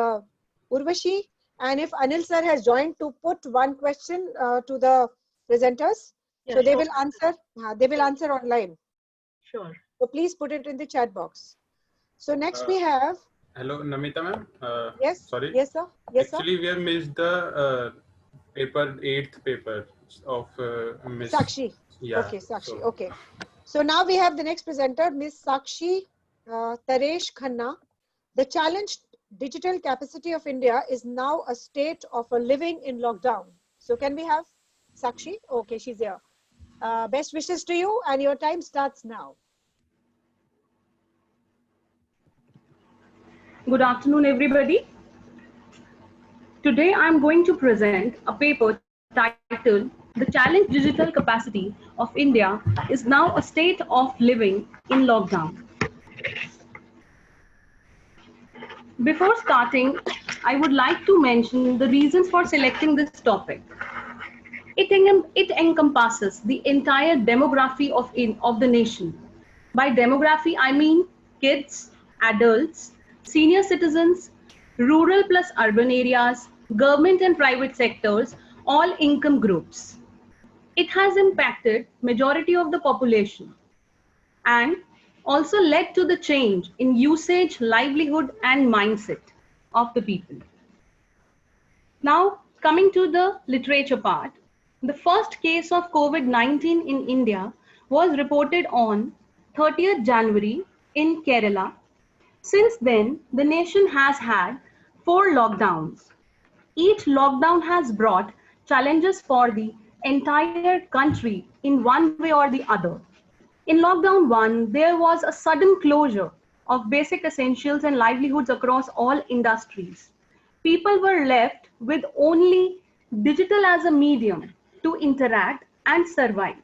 Urvashi, and if Anil sir has joined, to put one question to the presenters. Yeah, so they will answer. They will answer online. Sure. So please put it in the chat box. So next we have. Hello, Namita ma'am. Yes. Sorry. Yes, sir. Yes, Actually, we have missed the paper 8th paper of Miss Sakshi. Yeah. Okay, Sakshi. So, Okay. So now we have the next presenter, Ms. Sakshi Taresh Khanna. The challenged digital capacity of India is now a state of a living in lockdown. So can we have Sakshi? Okay, she's here. Best wishes to you, and your time starts now. Good afternoon, everybody. Today, I'm going to present a paper titled The Challenge Digital Capacity of India is Now a State of Living in Lockdown. Before starting, I would like to mention the reasons for selecting this topic. It encompasses the entire demography of the nation. By demography, I mean kids, adults, senior citizens, rural plus urban areas, government and private sectors, all income groups. It has impacted majority of the population and also led to the change in usage, livelihood, and mindset of the people. Now, coming to the literature part, the first case of COVID-19 in India was reported on 30th January in Kerala. Since then, the nation has had 4 lockdowns. Each lockdown has brought challenges for the entire country in one way or the other. In lockdown 1, there was a sudden closure of basic essentials and livelihoods across all industries. People were left with only digital as a medium to interact and survive,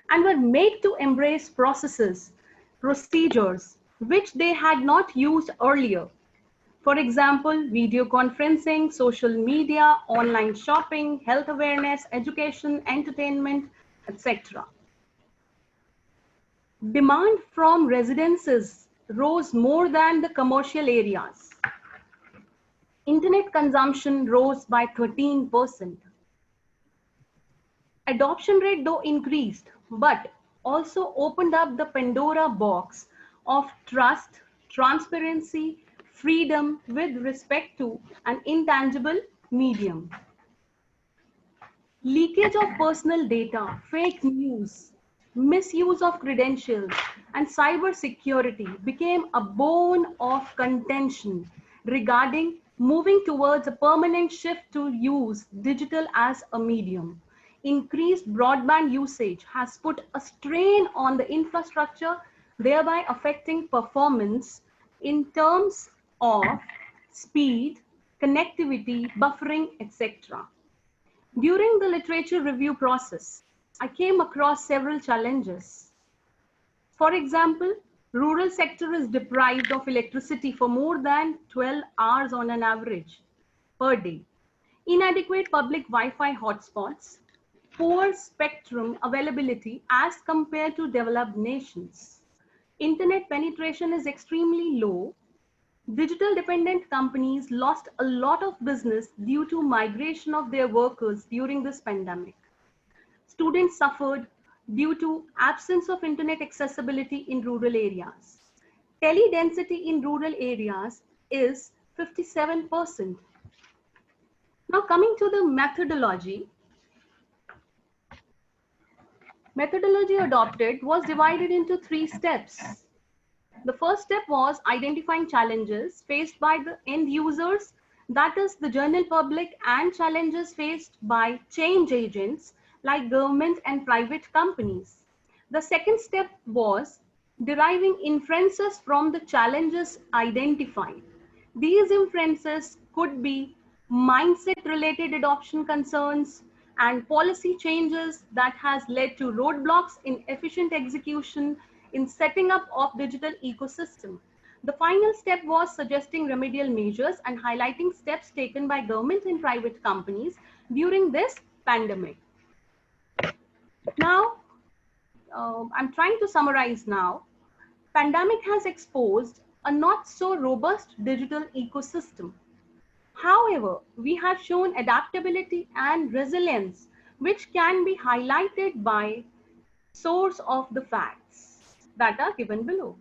and were made to embrace processes, procedures, which they had not used earlier. For example, video conferencing, social media, online shopping, health awareness, education, entertainment, etc. Demand from residences rose more than the commercial areas. Internet consumption rose by 13%. Adoption rate though increased, but also opened up the Pandora box of trust, transparency, freedom with respect to an intangible medium. Leakage of personal data, fake news, misuse of credentials, and cyber security became a bone of contention regarding moving towards a permanent shift to use digital as a medium. Increased broadband usage has put a strain on the infrastructure, thereby affecting performance in terms of speed, connectivity, buffering, etc. During the literature review process, I came across several challenges. For example, rural sector is deprived of electricity for more than 12 hours on an average per day. Inadequate public Wi-Fi hotspots, poor spectrum availability as compared to developed nations. Internet penetration is extremely low. Digital dependent companies lost a lot of business due to migration of their workers during this pandemic. Students suffered due to absence of internet accessibility in rural areas. Tele-density in rural areas is 57%. Now coming to the methodology. Methodology adopted was divided into 3 steps. The first step was identifying challenges faced by the end users, that is the general public, and challenges faced by change agents like government and private companies. The second step was deriving inferences from the challenges identified. These inferences could be mindset-related adoption concerns and policy changes that has led to roadblocks in efficient execution in setting up of digital ecosystem. The final step was suggesting remedial measures and highlighting steps taken by government and private companies during this pandemic. Now, I'm trying to summarize now. Pandemic has exposed a not so robust digital ecosystem. However, we have shown adaptability and resilience, which can be highlighted by source of the facts that are given below.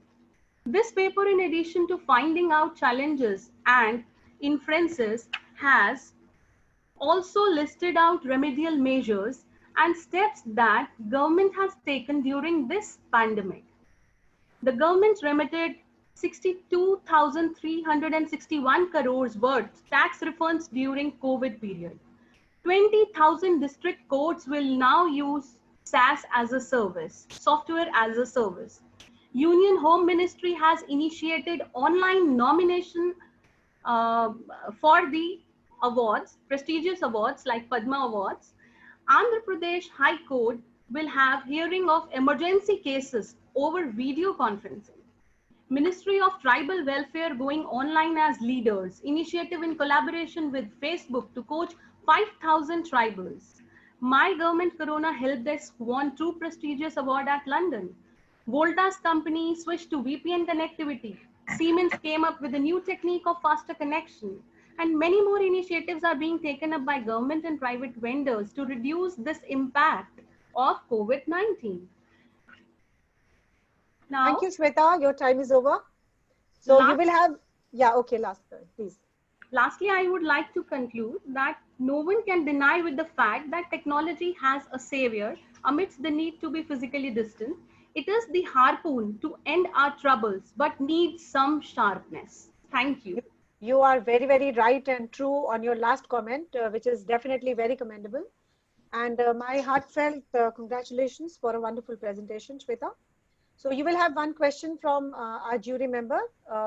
This paper, in addition to finding out challenges and inferences, has also listed out remedial measures and steps that government has taken during this pandemic. The government remitted 62,361 crores worth tax refunds during COVID period. 20,000 district courts will now use SaaS as a service, software as a service. Union Home Ministry has initiated online nomination for the awards, prestigious awards like Padma Awards. Andhra Pradesh High Court will have hearing of emergency cases over video conferencing. Ministry of Tribal Welfare going online as leaders. Initiative in collaboration with Facebook to coach 5,000 tribals. My Government Corona Help Desk won 2 prestigious awards at London. Volta's company switched to VPN connectivity. Siemens came up with a new technique of faster connection. And many more initiatives are being taken up by government and private vendors to reduce this impact of COVID-19. Now, thank you, Shweta. Your time is over. So you will have, yeah, okay, last turn, please. Lastly, I would like to conclude that no one can deny with the fact that technology has a savior amidst the need to be physically distant. It is the harpoon to end our troubles, but needs some sharpness. Thank you. You are very, very right and true on your last comment, which is definitely very commendable. And my heartfelt congratulations for a wonderful presentation, Shweta. So you will have one question from our jury member,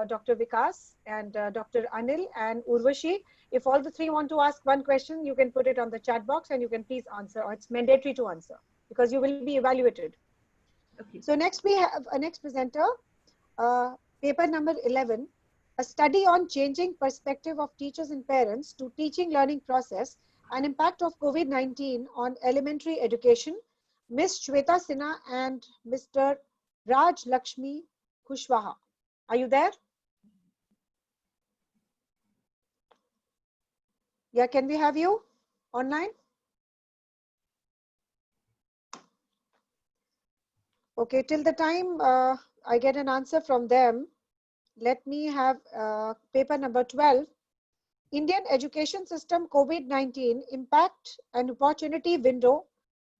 Dr. Vikas and Dr. Anil and Urvashi. If all the three want to ask one question, you can put it on the chat box and you can please answer, or it's mandatory to answer because you will be evaluated. Okay. So next we have a next presenter, paper number 11, a study on changing perspective of teachers and parents to teaching learning process and impact of COVID-19 on elementary education, Ms. Shweta Sinha and Mr. Raj Lakshmi Kushwaha. Are you there? Yeah, can we have you online? Okay, till the time I get an answer from them, let me have paper number 12. Indian education system COVID-19 impact and opportunity window.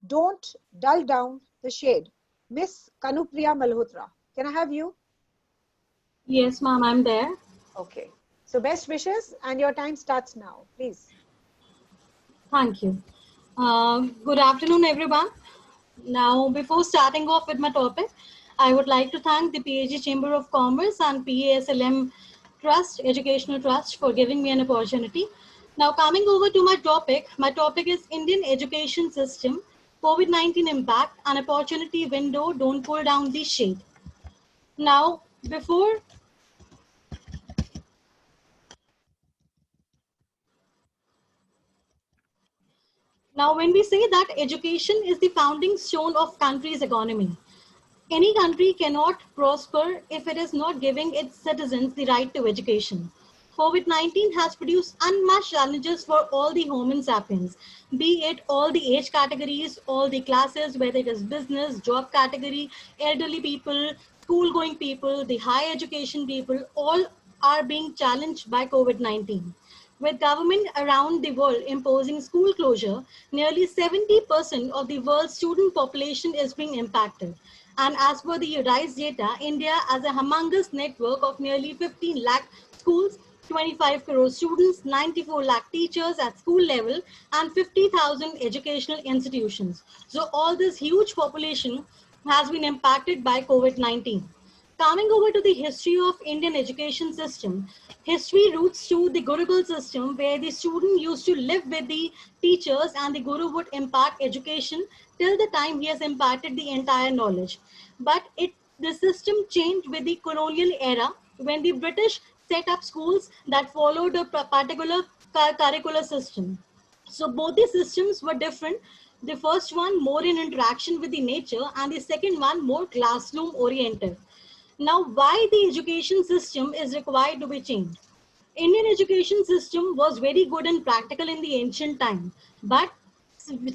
Don't dull down the shade. Miss Kanupriya Malhotra, can I have you? Yes, ma'am, I'm there. Okay. So best wishes and your time starts now, please. Thank you. Good afternoon, everyone. Now, before starting off with my topic, I would like to thank the PHD Chamber of Commerce and PASLM Trust, Educational Trust for giving me an opportunity. Now, coming over to my topic is Indian education system, COVID-19 impact and opportunity window, don't pull down the shade. Now, when we say that education is the founding stone of country's economy, any country cannot prosper if it is not giving its citizens the right to education. COVID-19 has produced unmatched challenges for all the Homo sapiens, be it all the age categories, all the classes, whether it is business, job category, elderly people, school-going people, the higher education people, all are being challenged by COVID-19. With government around the world imposing school closure, nearly 70% of the world's student population is being impacted. And as per the RISE data, India has a humongous network of nearly 15 lakh schools, 25 crore students, 94 lakh teachers at school level, and 50,000 educational institutions. So all this huge population has been impacted by COVID-19. Coming over to the history of Indian education system, history roots to the Gurukul system where the student used to live with the teachers and the Guru would impart education till the time he has imparted the entire knowledge. But the system changed with the colonial era when the British set up schools that followed a particular curricular system. So both the systems were different. The first one more in interaction with the nature and the second one more classroom oriented. Now, why the education system is required to be changed? Indian education system was very good and practical in the ancient time, but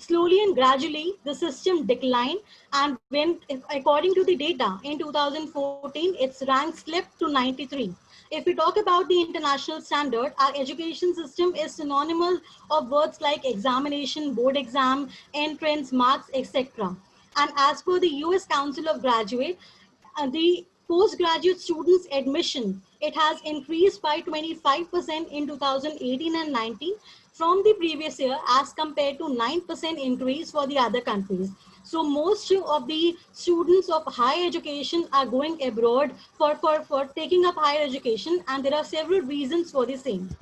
slowly and gradually the system declined, and when according to the data in 2014 its rank slipped to 93. If we talk about the international standard, our education system is synonymous of words like examination, board exam, entrance, marks, etc. And as per the US Council of Graduate, the postgraduate students admission, it has increased by 25% in 2018 and 19 from the previous year as compared to 9% increase for the other countries. So most of the students of higher education are going abroad for taking up higher education, and there are several reasons for the same.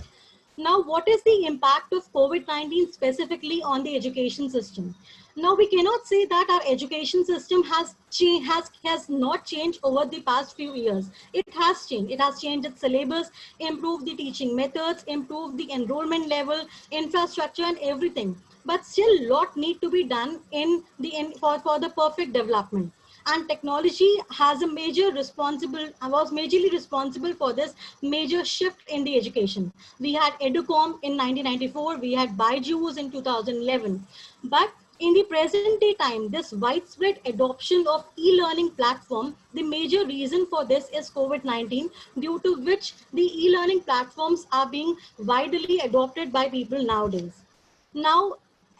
Now, what is the impact of COVID-19 specifically on the education system? Now, we cannot say that our education system has not changed over the past few years. It has changed. It has changed its syllabus, improved the teaching methods, improved the enrollment level, infrastructure, and everything. But still, a lot need to be done for the perfect development. And technology has was majorly responsible for this major shift in the education. We had Educom in 1994, we had Byju's in 2011. But in the present day time, this widespread adoption of e-learning platform, the major reason for this is COVID-19, due to which the e-learning platforms are being widely adopted by people nowadays. Now,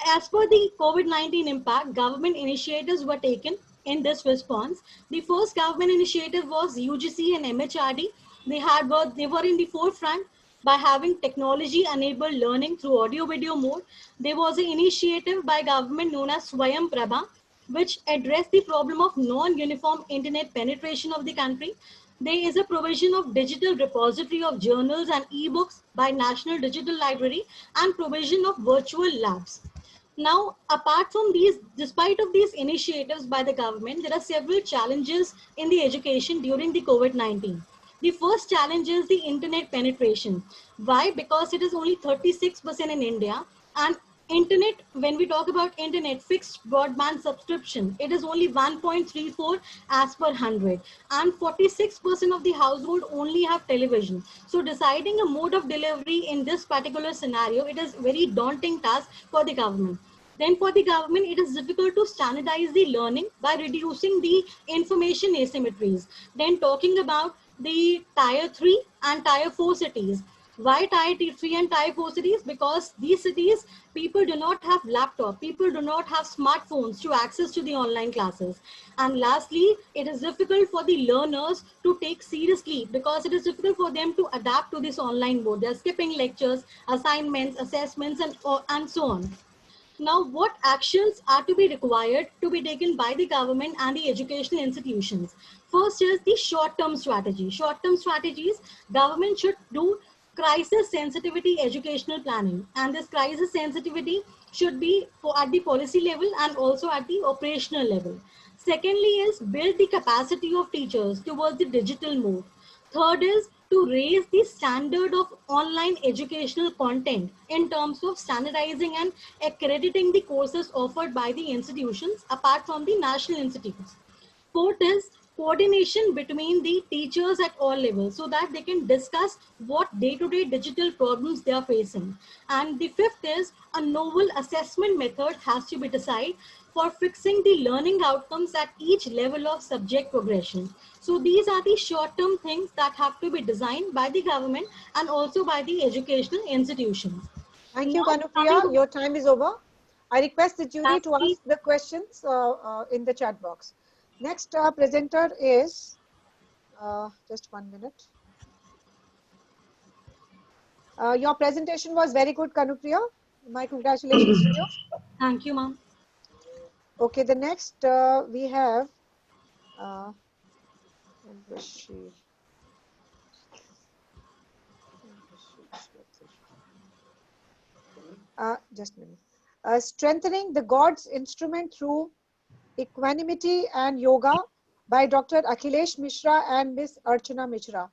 as per the COVID-19 impact, government initiatives were taken in this response. The first government initiative was UGC and MHRD. They were in the forefront by having technology-enabled learning through audio-video mode. There was an initiative by government known as Swayam Prabha, which addressed the problem of non-uniform internet penetration of the country. There is a provision of digital repository of journals and e-books by National Digital Library and provision of virtual labs. Now, apart from these, despite of these initiatives by the government, there are several challenges in the education during the COVID-19. The first challenge is the internet penetration. Why? Because it is only 36% in India, and internet, when we talk about internet, fixed broadband subscription, it is only 1.34 as per 100, and 46% of the household only have television. So deciding a mode of delivery in this particular scenario, it is very daunting task for the government. Then for the government, it is difficult to standardize the learning by reducing the information asymmetries. Then talking about the tier 3 and tier 4 cities. Why tier 3 and tier 4 cities? Because these cities, people do not have laptop, people do not have smartphones to access to the online classes. And lastly, it is difficult for the learners to take seriously because it is difficult for them to adapt to this online mode. They're skipping lectures, assignments, assessments, and so on. Now, what actions are to be required to be taken by the government and the educational institutions? First is the short-term strategy. Short-term strategies, government should do crisis sensitivity educational planning, and this crisis sensitivity should be at the policy level and also at the operational level. Secondly is build the capacity of teachers towards the digital move. Third is to raise the standard of online educational content in terms of standardizing and accrediting the courses offered by the institutions apart from the national institutes. Fourth is coordination between the teachers at all levels so that they can discuss what day-to-day digital problems they are facing. And the fifth is a novel assessment method has to be decided for fixing the learning outcomes at each level of subject progression. So these are the short-term things that have to be designed by the government and also by the educational institutions. Thank you, Kanupriya. Your time is over. I request the jury to ask the questions in the chat box. Next presenter is, just 1 minute. Your presentation was very good, Kanupriya. My congratulations to you. Thank you, ma'am. Okay, the next we have, just a minute. Strengthening the God's Instrument Through Equanimity and Yoga by Dr. Akhilesh Mishra and Miss Archana Mishra.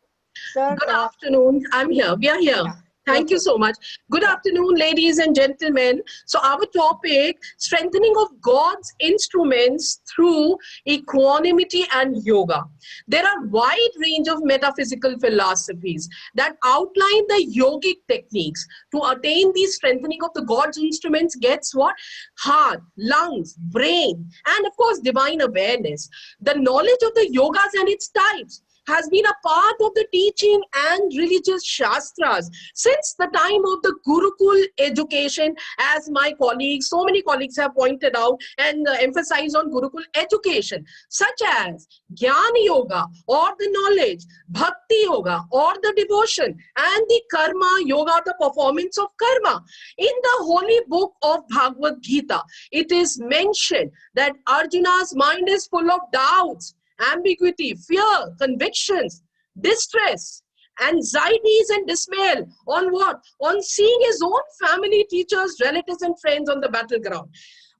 Sir, good afternoon. I'm here. We are here. Yeah. Thank you so much. Good afternoon, ladies and gentlemen. So our topic, strengthening of God's instruments through equanimity and yoga. There are wide range of metaphysical philosophies that outline the yogic techniques to attain the strengthening of the God's instruments. Gets what? Heart, lungs, brain, and of course, divine awareness. The knowledge of the yogas and its types has been a part of the teaching and religious shastras since the time of the Gurukul education, as my colleagues, so many colleagues have pointed out and emphasized on Gurukul education, such as Jnana Yoga or the knowledge, Bhakti Yoga or the devotion, and the Karma Yoga, the performance of karma. In the holy book of Bhagavad Gita, it is mentioned that Arjuna's mind is full of doubts, ambiguity, fear, convictions, distress, anxieties, and dismay. On what? On seeing his own family, teachers, relatives, and friends on the battleground.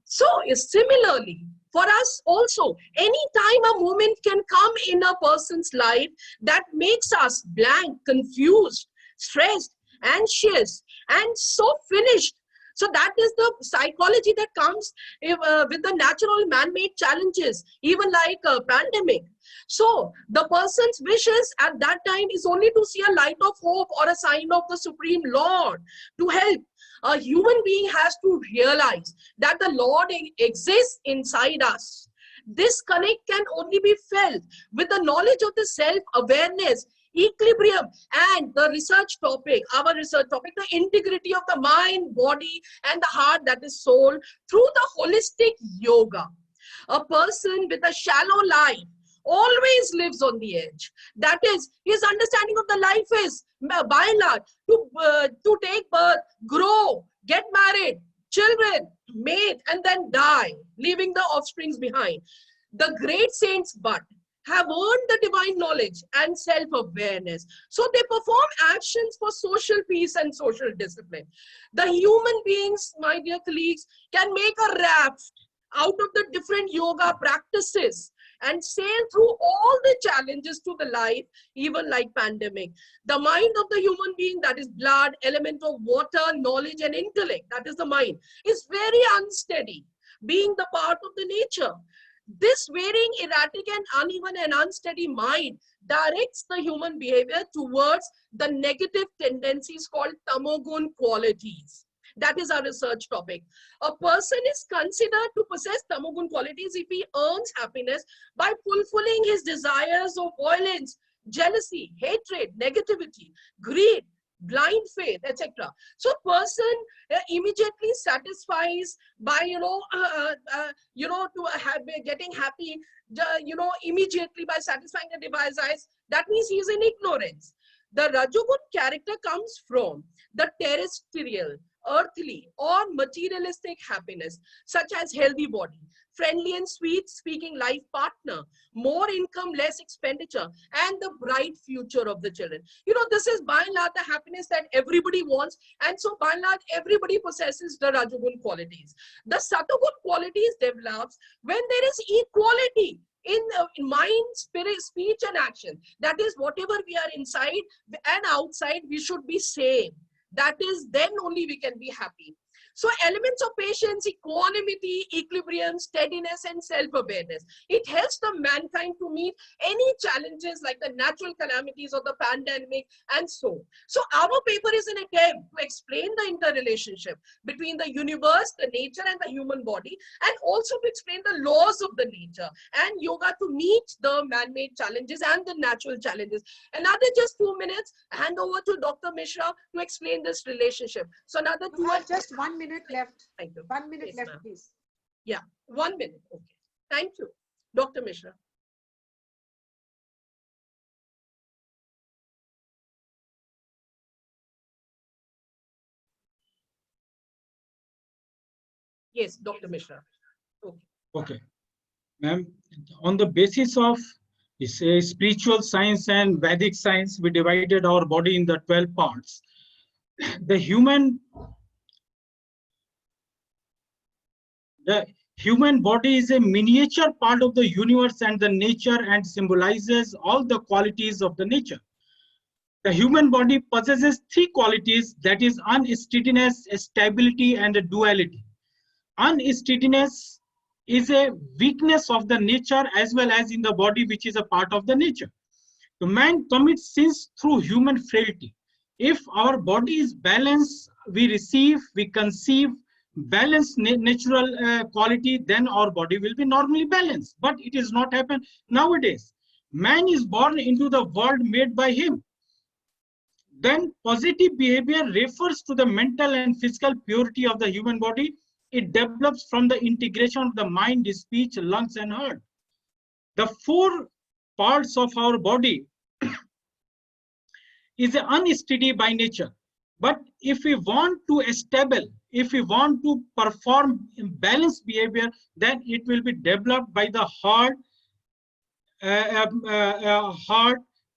So, similarly, for us also, any time a moment can come in a person's life that makes us blank, confused, stressed, anxious, and so finished. So that is the psychology that comes with the natural man-made challenges, even like a pandemic. So the person's wishes at that time is only to see a light of hope or a sign of the Supreme Lord to help. A human being has to realize that the Lord exists inside us. This connect can only be felt with the knowledge of the self-awareness, equilibrium, and the research topic, our research topic, the integrity of the mind, body, and the heart, that is soul, through the holistic yoga. A person with a shallow life always lives on the edge. That is, his understanding of the life is, by and large, to take birth, grow, get married, children, mate, and then die, leaving the offsprings behind. The great saints but have earned the divine knowledge and self-awareness. So they perform actions for social peace and social discipline. The human beings, my dear colleagues, can make a raft out of the different yoga practices and sail through all the challenges to the life, even like pandemic. The mind of the human being, that is blood, element of water, knowledge, and intellect, that is the mind, is very unsteady, being the part of the nature. This varying, erratic, and uneven and unsteady mind directs the human behavior towards the negative tendencies called tamogun qualities. That is our research topic. A person is considered to possess tamogun qualities if he earns happiness by fulfilling his desires of violence, jealousy, hatred, negativity, greed, blind faith, etc. So person immediately satisfies by getting happy immediately by satisfying the desires. That means he is in ignorance. The Rajogun character comes from the terrestrial, earthly, or materialistic happiness, such as healthy body, friendly and sweet speaking life partner, more income, less expenditure, and the bright future of the children. This is by and large the happiness that everybody wants, and so by and large everybody possesses the Rajogun qualities. The Satogun qualities develops when there is equality in mind, spirit, speech, and action. That is, whatever we are inside and outside, we should be same. That is, then only we can be happy. So elements of patience, equanimity, equilibrium, steadiness, and self-awareness. It helps the mankind to meet any challenges like the natural calamities or the pandemic and so on. So our paper is an attempt to explain the interrelationship between the universe, the nature, and the human body, and also to explain the laws of the nature and yoga to meet the man-made challenges and the natural challenges. Another just 2 minutes, hand over to Dr. Mishra to explain this relationship. So another just 1 minute left. Thank you. 1 minute Yes, left, please. Yeah, 1 minute. Okay. Thank you. Dr. Mishra. Yes, Dr. Mishra. Okay. Okay. Ma'am, on the basis of spiritual science and Vedic science, we divided our body in the 12 parts. The human body is a miniature part of the universe and the nature, and symbolizes all the qualities of the nature. The human body possesses 3 qualities, that is unsteadiness, stability, and duality. Unsteadiness is a weakness of the nature as well as in the body, which is a part of the nature. The man commits sins through human frailty. If our body is balanced, we conceive balanced natural quality, then our body will be normally balanced. But it is not happen nowadays. Man is born into the world made by him. Then positive behavior refers to the mental and physical purity of the human body. It develops from the integration of the mind, speech, lungs, and heart. The four parts of our body is unsteady by nature. But if we want to if we want to perform balanced behavior, then it will be developed by the heart,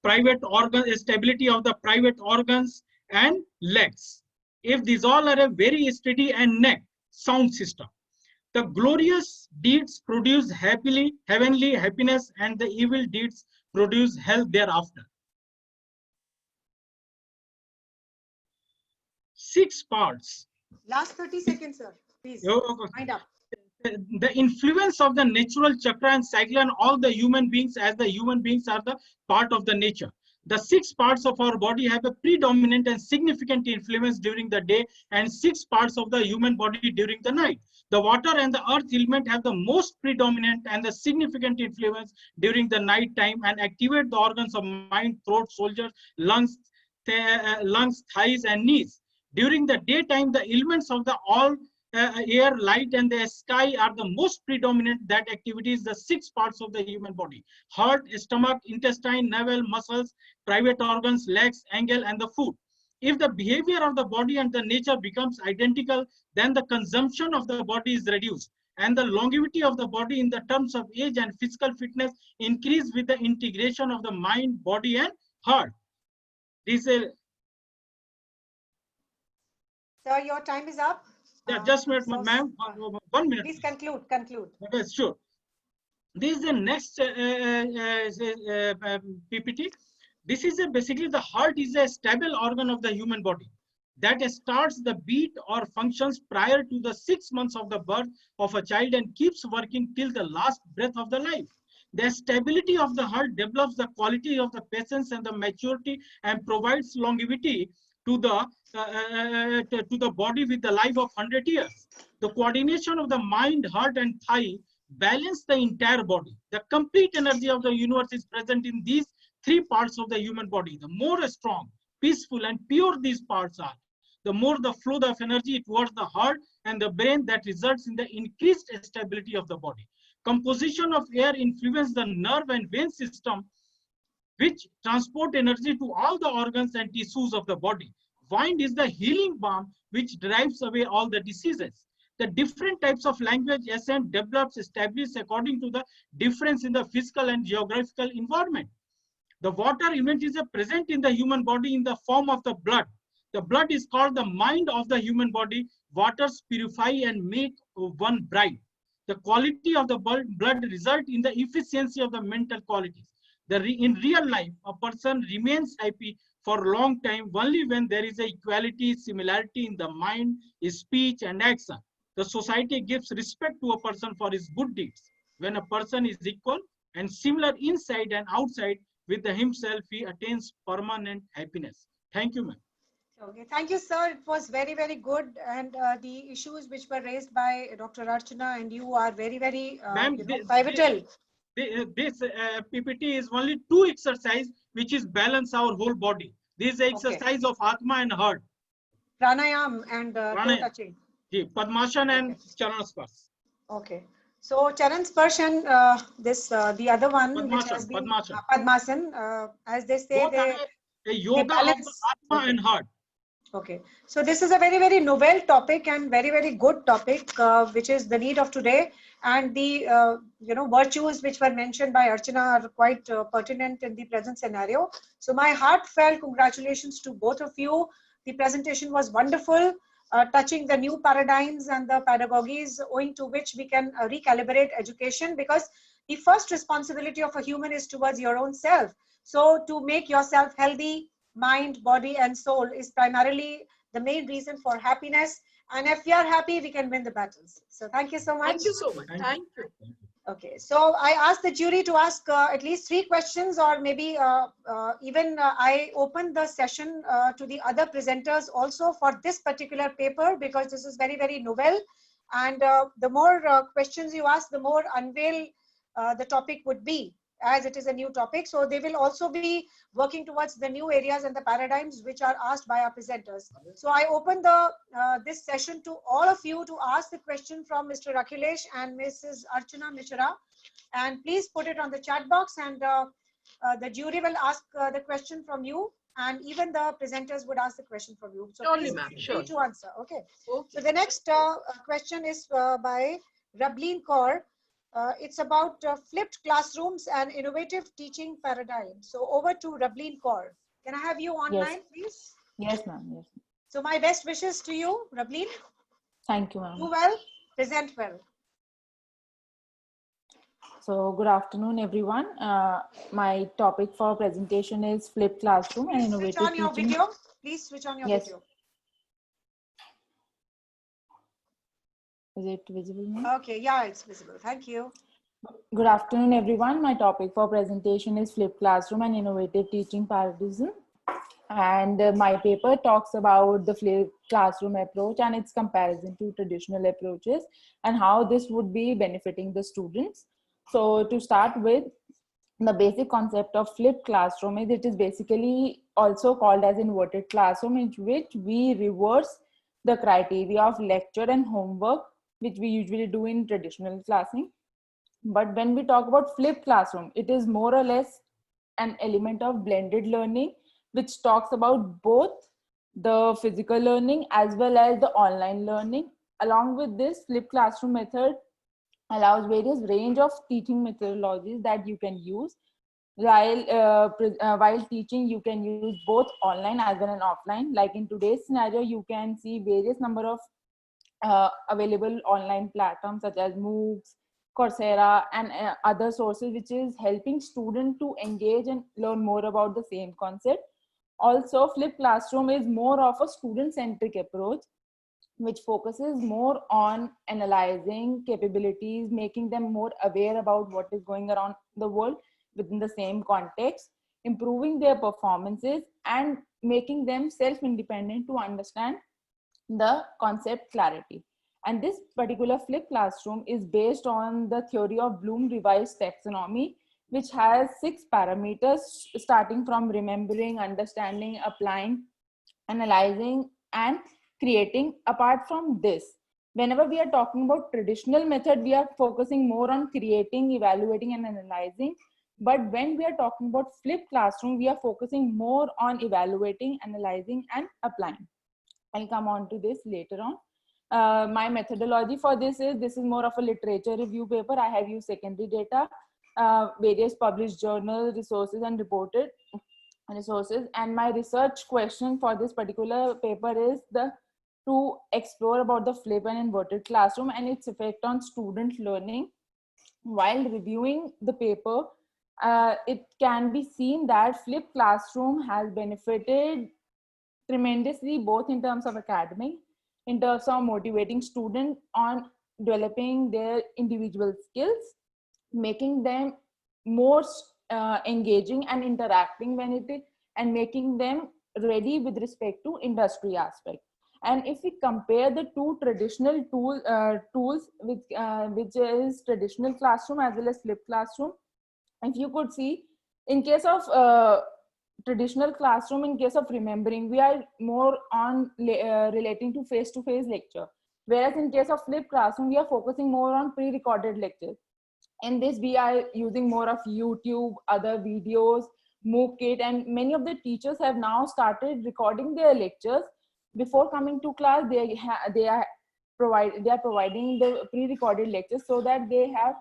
private organ, stability of the private organs and legs. If these all are a very steady and neck, sound system. The glorious deeds produce heavenly happiness, and the evil deeds produce hell thereafter. 6 parts. Last 30 seconds, sir. Please, wind up. The influence of the natural chakra and cycle on all the human beings, as the human beings are the part of the nature. The 6 parts of our body have a predominant and significant influence during the day, and 6 parts of the human body during the night. The water and the earth element have the most predominant and the significant influence during the night time and activate the organs of mind, throat, shoulders, lungs, thighs, and knees. During the daytime, the elements of the all air, light, and the sky are the most predominant. That activity is the 6 parts of the human body: heart, stomach, intestine, navel, muscles, private organs, legs, angle, and the foot. If the behavior of the body and the nature becomes identical, then the consumption of the body is reduced, and the longevity of the body in the terms of age and physical fitness increase with the integration of the mind, body, and heart. This is Sir, your time is up. Yeah, just wait, ma'am. 1 minute. Please conclude. Conclude. Okay, sure. This is the next PPT. This is basically the heart is a stable organ of the human body that starts the beat or functions prior to the 6 months of the birth of a child and keeps working till the last breath of the life. The stability of the heart develops the quality of the patience and the maturity and provides longevity to the body with the life of 100 years. The coordination of the mind, heart, and thigh balance the entire body. The complete energy of the universe is present in these 3 parts of the human body. The more strong, peaceful, and pure these parts are, the more the flow of energy towards the heart and the brain that results in the increased stability of the body. Composition of air influences the nerve and vein system, which transport energy to all the organs and tissues of the body. Wind is the healing balm which drives away all the diseases. The different types of language ascent develops established according to the difference in the physical and geographical environment. The water element is present in the human body in the form of the blood. The blood is called the mind of the human body. Waters purify and make one bright. The quality of the blood result in the efficiency of the mental qualities. In real life, a person remains happy for a long time only when there is a equality, similarity in the mind, speech, and action. The society gives respect to a person for his good deeds. When a person is equal and similar inside and outside with himself, he attains permanent happiness. Thank you, ma'am. Okay, thank you, sir. It was very, very good. And the issues which were raised by Dr. Archana and you are very, very pivotal. This PPT is only 2 exercises which is balance our whole body. This is exercise of Atma and heart. Pranayam and toe touching. Padmasana and Charanaspas. Okay. So Charan Sparsh and the other one Padmasana, which has been Padmasana. Padmasana, as they say, a yoga of the Atma and heart. Okay. So this is a very, very novel topic and very, very good topic, which is the need of today. And the virtues which were mentioned by Archana are quite pertinent in the present scenario. So my heartfelt congratulations to both of you. The presentation was wonderful, touching the new paradigms and the pedagogies owing to which we can recalibrate education, because the first responsibility of a human is towards your own self. So to make yourself healthy, mind, body, and soul is primarily the main reason for happiness. And if we are happy, we can win the battles. So thank you so much. Thank you so much. Thank you. Okay, so I asked the jury to ask at least 3 questions, or maybe I opened the session to the other presenters also for this particular paper, because this is very, very novel. And the more questions you ask, the more unveiled the topic would be. as it is a new topic. So they will also be working towards the new areas and the paradigms which are asked by our presenters. So I open this session to all of you to ask the question from Mr. Akhilesh and Mrs. Archana Mishra. And please put it on the chat box, and the jury will ask the question from you, and even the presenters would ask the question from you. So Surely, please ma'am. feel free Sure. to answer. Okay. So the next question is by Rablin Kaur. It's about flipped classrooms and innovative teaching paradigm. So over to Rablin Kaur. Can I have you online, please? Yes, ma'am. Yes. So my best wishes to you, Rablin. Thank you, ma'am. Do well, present well. So good afternoon, everyone. My topic for presentation is flipped classroom and Please innovative switch on your teaching. video. Please switch on your Yes. video. Is it visible now? Okay, yeah, it's visible. Thank you. Good afternoon, everyone. My topic for presentation is flipped classroom and innovative teaching paradigm. And my paper talks about the flipped classroom approach and its comparison to traditional approaches and how this would be benefiting the students. So to start with, the basic concept of flipped classroom is it is basically also called as inverted classroom, in which we reverse the criteria of lecture and homework, which we usually do in traditional classing. But when we talk about flipped classroom, it is more or less an element of blended learning, which talks about both the physical learning as well as the online learning. Along with this, flipped classroom method allows various range of teaching methodologies that you can use. While teaching, you can use both online as well as offline. Like in today's scenario, you can see various number of available online platforms such as MOOCs, Coursera, and other sources, which is helping students to engage and learn more about the same concept. Also, flipped classroom is more of a student-centric approach, which focuses more on analyzing capabilities, making them more aware about what is going around the world within the same context, improving their performances, and making them self-independent to understand the concept clarity. And this particular flipped classroom is based on the theory of Bloom revised taxonomy, which has 6 parameters starting from remembering, understanding, applying, analyzing, and creating. Apart from this, whenever we are talking about traditional method, we are focusing more on creating, evaluating, and analyzing. But when we are talking about flipped classroom, we are focusing more on evaluating, analyzing, and applying. I'll come on to this later on. My methodology for this is more of a literature review paper. I have used secondary data, various published journal resources and reported resources. And my research question for this particular paper is to explore about the flip and inverted classroom and its effect on student learning. While reviewing the paper, it can be seen that flipped classroom has benefited tremendously, both in terms of academic, in terms of motivating students on developing their individual skills, making them more engaging and interacting when it is, and making them ready with respect to industry aspect. And if we compare the two traditional tools, which is traditional classroom as well as flipped classroom, if you could see, in case of traditional classroom, in case of remembering, we are more on relating to face-to-face lecture, whereas in case of flipped classroom, we are focusing more on pre-recorded lectures. In this, we are using more of YouTube, other videos, MOOC kit, and many of the teachers have now started recording their lectures before coming to class. They are providing the pre-recorded lectures so that they have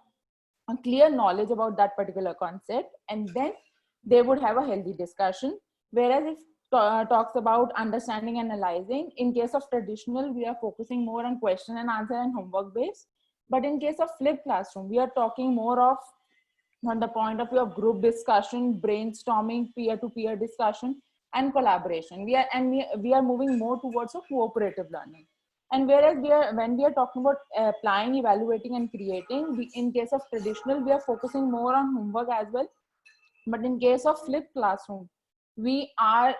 a clear knowledge about that particular concept, and then they would have a healthy discussion. Whereas if talks about understanding and analyzing, in case of traditional, we are focusing more on question and answer and homework based. But in case of flipped classroom, we are talking more of on the point of view of group discussion, brainstorming, peer-to-peer discussion, and collaboration. We are moving more towards a cooperative learning. And whereas when we are talking about applying, evaluating, and creating, in case of traditional, we are focusing more on homework as well. But in case of flipped classroom, we are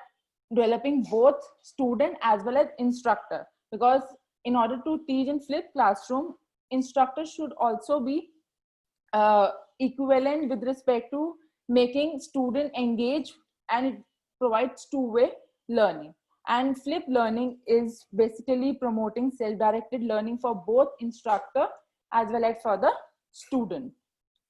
developing both student as well as instructor, because in order to teach in flipped classroom, instructors should also be equivalent with respect to making student engage, and it provides two-way learning. And flipped learning is basically promoting self-directed learning for both instructor as well as for the student.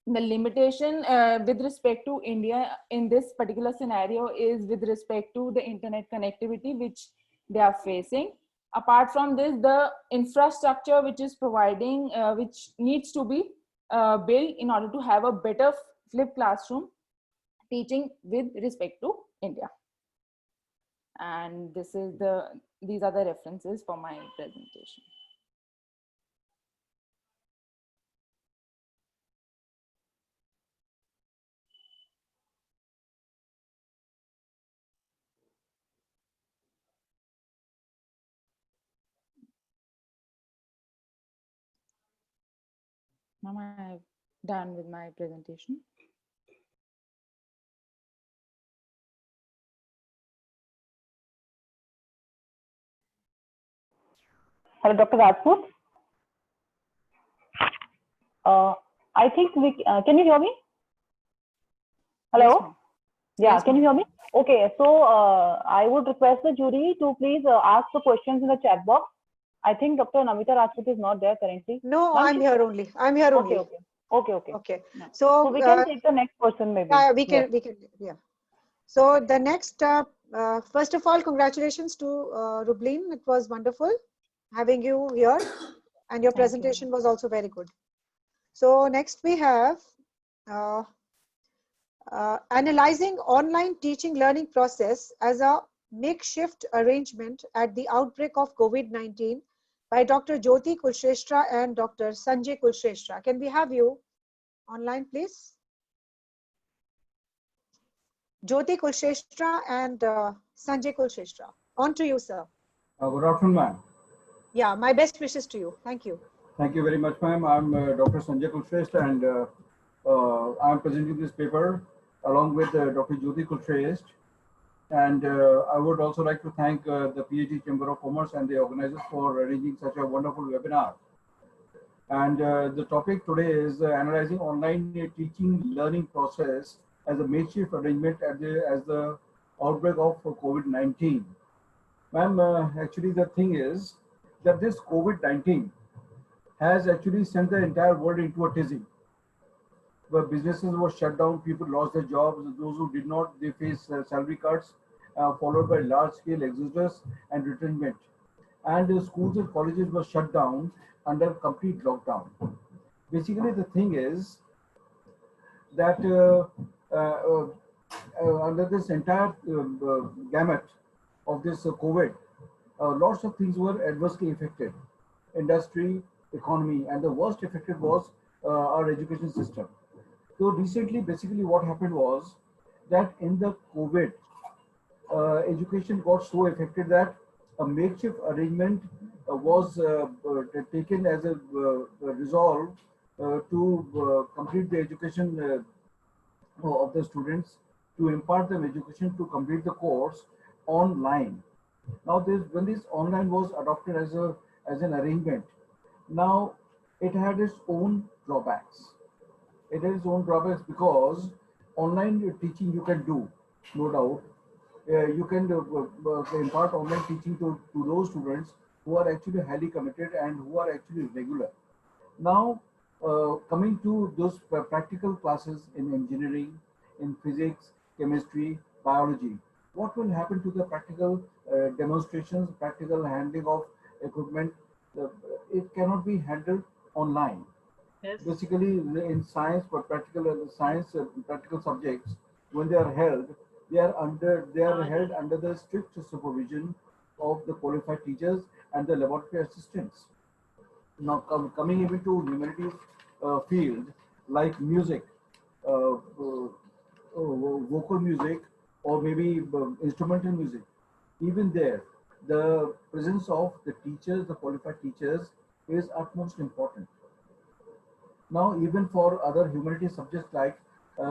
The limitation with respect to India in this particular scenario is with respect to the internet connectivity which they are facing. Apart from this, the infrastructure which is providing, which needs to be built in order to have a better flipped classroom teaching with respect to India. And these are the references for my presentation. Now I'm done with my presentation. Hello, Dr. Rajput. I think we can you hear me? Hello? Yes, Yeah, can you hear me? Okay, so I would request the jury to please ask the questions in the chat box. I think Dr. Namita Rajput is not there currently. No, I'm here only. I'm here only. Okay. So we can take the next person maybe. Yeah, we can. Yeah. So the next, first of all, congratulations to Rublin. It was wonderful having you here, and your presentation was also very good. So next we have analyzing online teaching learning process as a makeshift arrangement at the outbreak of COVID-19 by Dr. Jyoti Kulshrestha and Dr. Sanjay Kulshrestha. Can we have you online, please? Jyoti Kulshrestha and Sanjay Kulshrestha. On to you, sir. Good afternoon, ma'am. Yeah, my best wishes to you. Thank you. Thank you very much, ma'am. I'm Dr. Sanjay Kulshrestha, and I'm presenting this paper along with Dr. Jyoti Kulshrestha. And I would also like to thank the PhD Chamber of Commerce and the organizers for arranging such a wonderful webinar. And the topic today is analyzing online teaching learning process as a makeshift arrangement as the outbreak of COVID-19. Ma'am, actually the thing is that this COVID-19 has actually sent the entire world into a tizzy, where businesses were shut down, people lost their jobs, those who did not, they faced salary cuts, followed by large-scale exodus and retrenchment. And schools and colleges were shut down under complete lockdown. Basically, the thing is that under this entire gamut of this COVID, lots of things were adversely affected. Industry, economy, and the worst affected was our education system. So recently, basically what happened was that in the COVID, education got so affected that a makeshift arrangement was taken as a resolve to complete the education of the students, to impart them education to complete the course online. Now, when this online was adopted as an arrangement, now it had its own drawbacks. It has its own drawbacks because online teaching you can do, no doubt. You can impart online teaching to those students who are actually highly committed and who are actually regular. Now, coming to those practical classes in engineering, in physics, chemistry, biology, what will happen to the practical demonstrations, practical handling of equipment? It cannot be handled online. Yes. Basically, in science, for practical science, practical subjects, when they are held, they are held under the strict supervision of the qualified teachers and the laboratory assistants. Now, coming even to humanities field like music, vocal music, or maybe instrumental music, even there, the presence of the teachers, the qualified teachers, is utmost important. Now, even for other humanities subjects like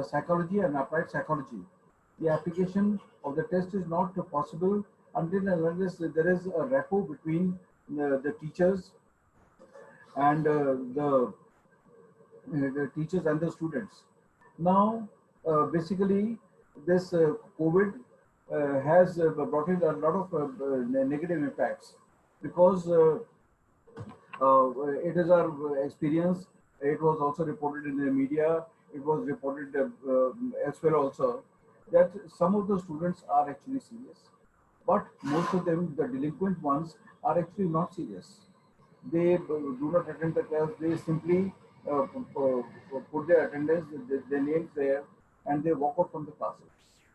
psychology and applied psychology, the application of the test is not possible until and unless there is a rapport between the teachers and the teachers and the students. Now, basically, this COVID has brought in a lot of negative impacts because it is our experience. It was also reported in the media. It was reported elsewhere also that some of the students are actually serious, but most of them, the delinquent ones, are actually not serious. They do not attend the class. They simply put their attendance, their names there, and they walk out from the classes.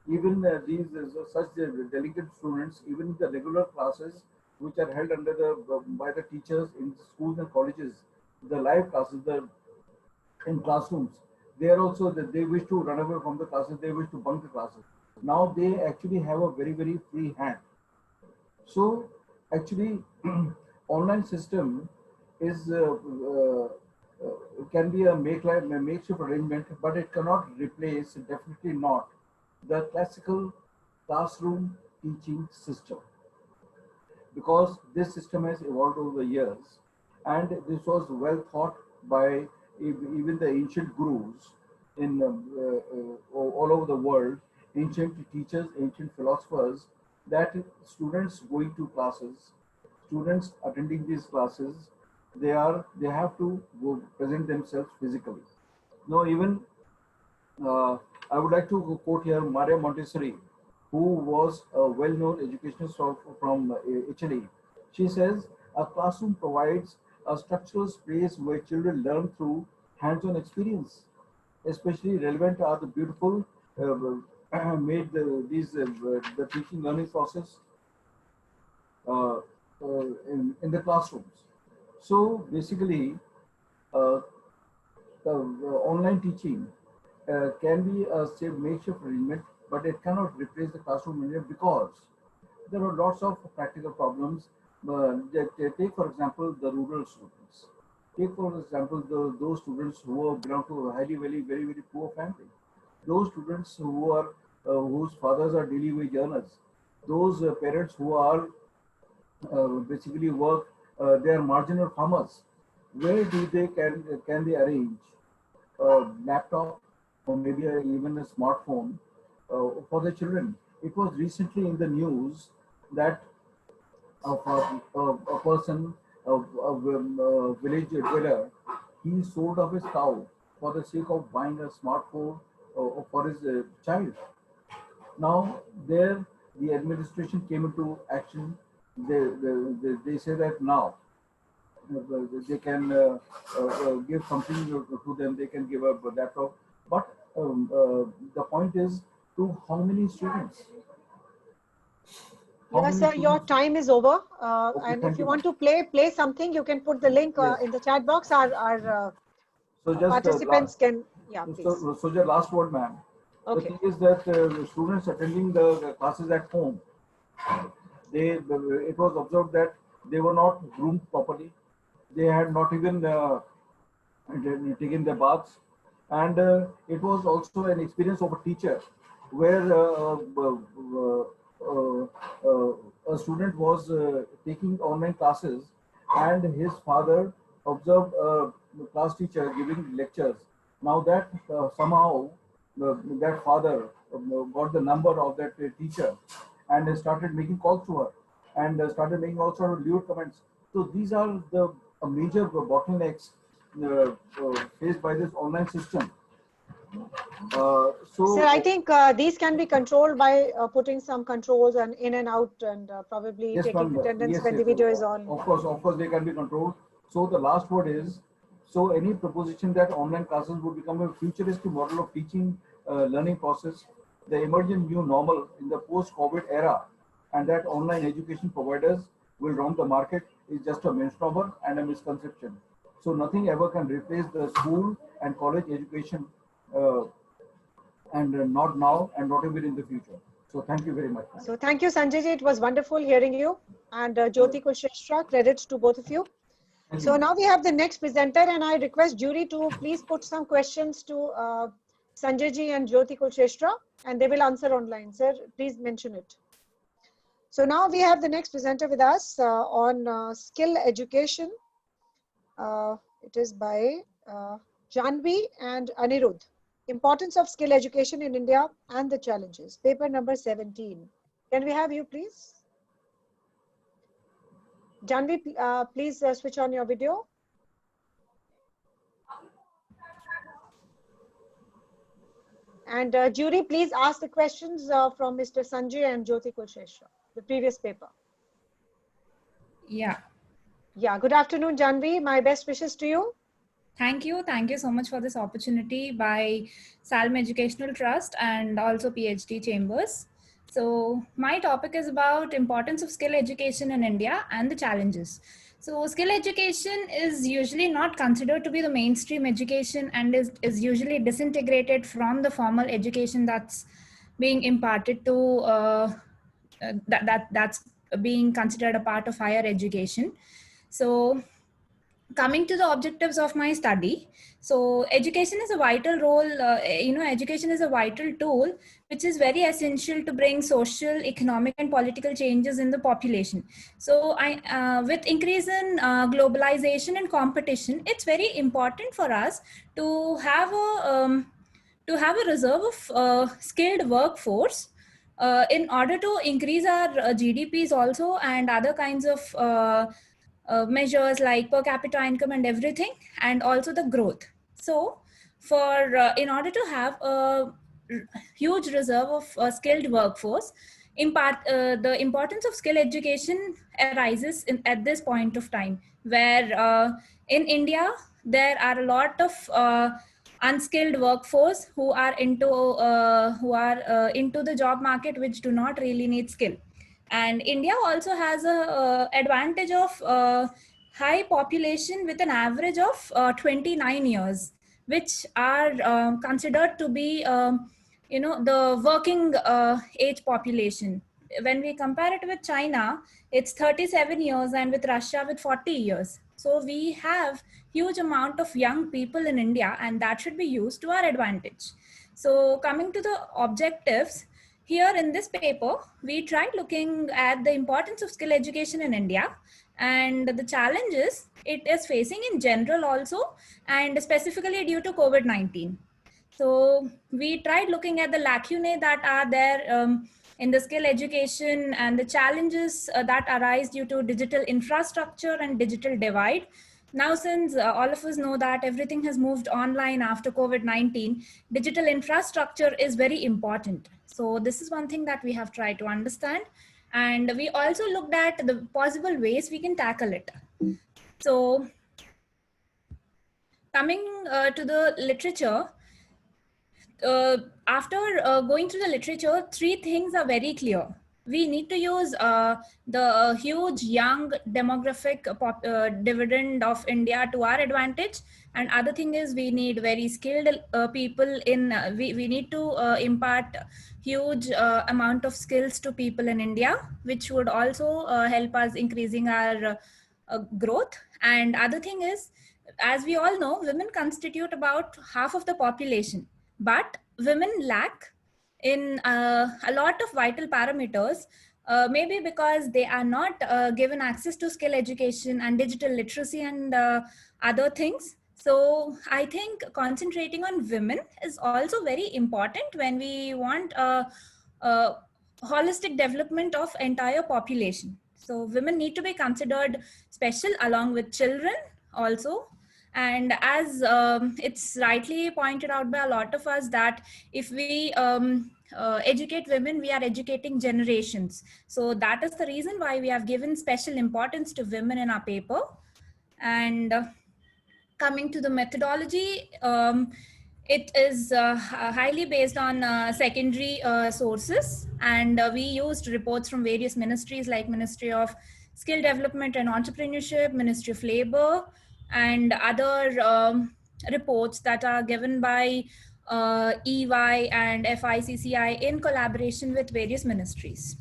Even these such delinquent students, even the regular classes which are held under the by the teachers in schools and colleges, the live classes, the in classrooms, they are also that they wish to run away from the classes. They wish to bunk the classes. Now they actually have a very free hand. So actually, online system is can be a makeshift arrangement, but it cannot replace, definitely not, the classical classroom teaching system, because this system has evolved over the years, and this was well thought by even the ancient gurus in all over the world, ancient teachers, ancient philosophers, that students going to classes, students attending these classes, they have to go present themselves physically. Now, even I would like to quote here Maria Montessori, who was a well-known educationist from Italy. She says, a classroom provides a structural space where children learn through hands-on experience. Especially relevant are the beautiful made the teaching learning process in the classrooms. So basically, the online teaching can be a makeshift arrangement, but it cannot replace the classroom arrangement because there are lots of practical problems. Take for example the rural students. Take for example those students who belong to a very poor family. Those students who are whose fathers are daily wage earners. Those parents who are basically work. They are marginal farmers. Where do they can they arrange a laptop or maybe even a smartphone for the children? It was recently in the news that a person, a village dweller, he sold off his cow for the sake of buying a smartphone for his child. Now, there the administration came into action. They say that now they can give something to them. They can give a laptop, but the point is to how many students? Yes, sir, your time is over. And if you want to play something, you can put the link in the chat box. Our So just participants can, yeah, please. So just last word, ma'am. Okay. The thing is that students attending the classes at home, it was observed that they were not groomed properly. They had not even taken their baths, and it was also an experience of a teacher where a student was taking online classes, and his father observed a class teacher giving lectures. Now that somehow that father got the number of that teacher and started making calls to her and started making all sort of lewd comments. So these are the major bottlenecks faced by this online system. Sir, I think these can be controlled by putting some controls and in and out and probably taking attendance when the video is on. Of course, they can be controlled. So the last word is, so any proposition that online classes would become a futuristic model of teaching learning process, the emergent new normal in the post-COVID era, and that online education providers will roam the market is just a misnomer and a misconception. So nothing ever can replace the school and college education, and not now and not even in the future. So thank you very much. So thank you, Sanjay ji. It was wonderful hearing you. And Jyoti Kusheshwar, credits to both of you. So now we have the next presenter, and I request jury to please put some questions to Sanjay ji and Jyoti Kusheshwar, and they will answer online. Sir, please mention it. So now we have the next presenter with us on skill education. It is by Janvi and Anirudh. Importance of skill education in India and the challenges. Paper number 17. Can we have you, please? Janvi, please switch on your video. And jury, please ask the questions from Mr. Sanjay and Jyoti Kulsheshwar, the previous paper. Yeah. Yeah, good afternoon, Janvi. My best wishes to you. Thank you. Thank you so much for this opportunity by Salm Educational Trust and also PhD Chambers. So my topic is about importance of skill education in India and the challenges. So skill education is usually not considered to be the mainstream education and is usually disintegrated from the formal education that's being imparted to that's being considered a part of higher education. So coming to the objectives of my study, so education is a vital role, education is a vital tool which is very essential to bring social, economic and political changes in the population. So with increase in globalization and competition, it's very important for us to have a reserve of skilled workforce in order to increase our GDPs also and other kinds of measures like per capita income and everything, and also the growth. So in order to have a huge reserve of skilled workforce, the importance of skill education arises at this point of time, where in India there are a lot of unskilled workforce who are into the job market, which do not really need skill. And India also has a advantage of high population with an average of 29 years, which are considered to be the working age population. When we compare it with China, it's 37 years, and with Russia with 40 years. So we have huge amount of young people in India, and that should be used to our advantage. So coming to the objectives, here in this paper, we tried looking at the importance of skill education in India and the challenges it is facing in general also, and specifically due to COVID-19. So we tried looking at the lacunae that are there in the skill education and the challenges that arise due to digital infrastructure and digital divide. Now, since all of us know that everything has moved online after COVID-19, digital infrastructure is very important. So this is one thing that we have tried to understand. And we also looked at the possible ways we can tackle it. So coming to the literature, after going through the literature, three things are very clear. We need to use the huge young demographic dividend of India to our advantage. And other thing is we need very skilled people in, we need to impart huge amount of skills to people in India, which would also help us increasing our growth. And other thing is, as we all know, women constitute about half of the population, but women lack in a lot of vital parameters, maybe because they are not given access to skill education and digital literacy and other things. So I think concentrating on women is also very important when we want a holistic development of entire population. So women need to be considered special along with children also. And as it's rightly pointed out by a lot of us, that if we educate women, we are educating generations. So that is the reason why we have given special importance to women in our paper. And coming to the methodology, it is highly based on secondary sources, and we used reports from various ministries like Ministry of Skill Development and Entrepreneurship, Ministry of Labor, and other reports that are given by EY and FICCI in collaboration with various ministries.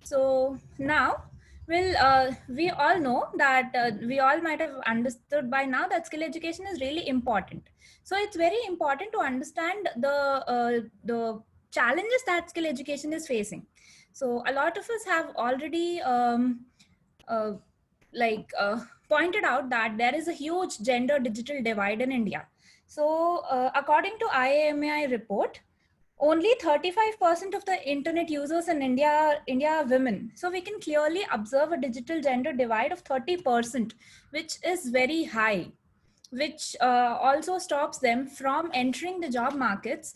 So now, we all know that we all might have understood by now that skill education is really important. So it's very important to understand the challenges that skill education is facing. So a lot of us have already pointed out that there is a huge gender digital divide in India. So according to IAMAI report, only 35% of the internet users in India are women. So we can clearly observe a digital gender divide of 30%, which is very high, which also stops them from entering the job markets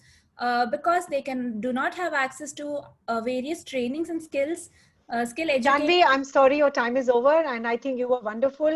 because they do not have access to various trainings and skills, skill education. Janvi, I'm sorry your time is over, and I think you were wonderful,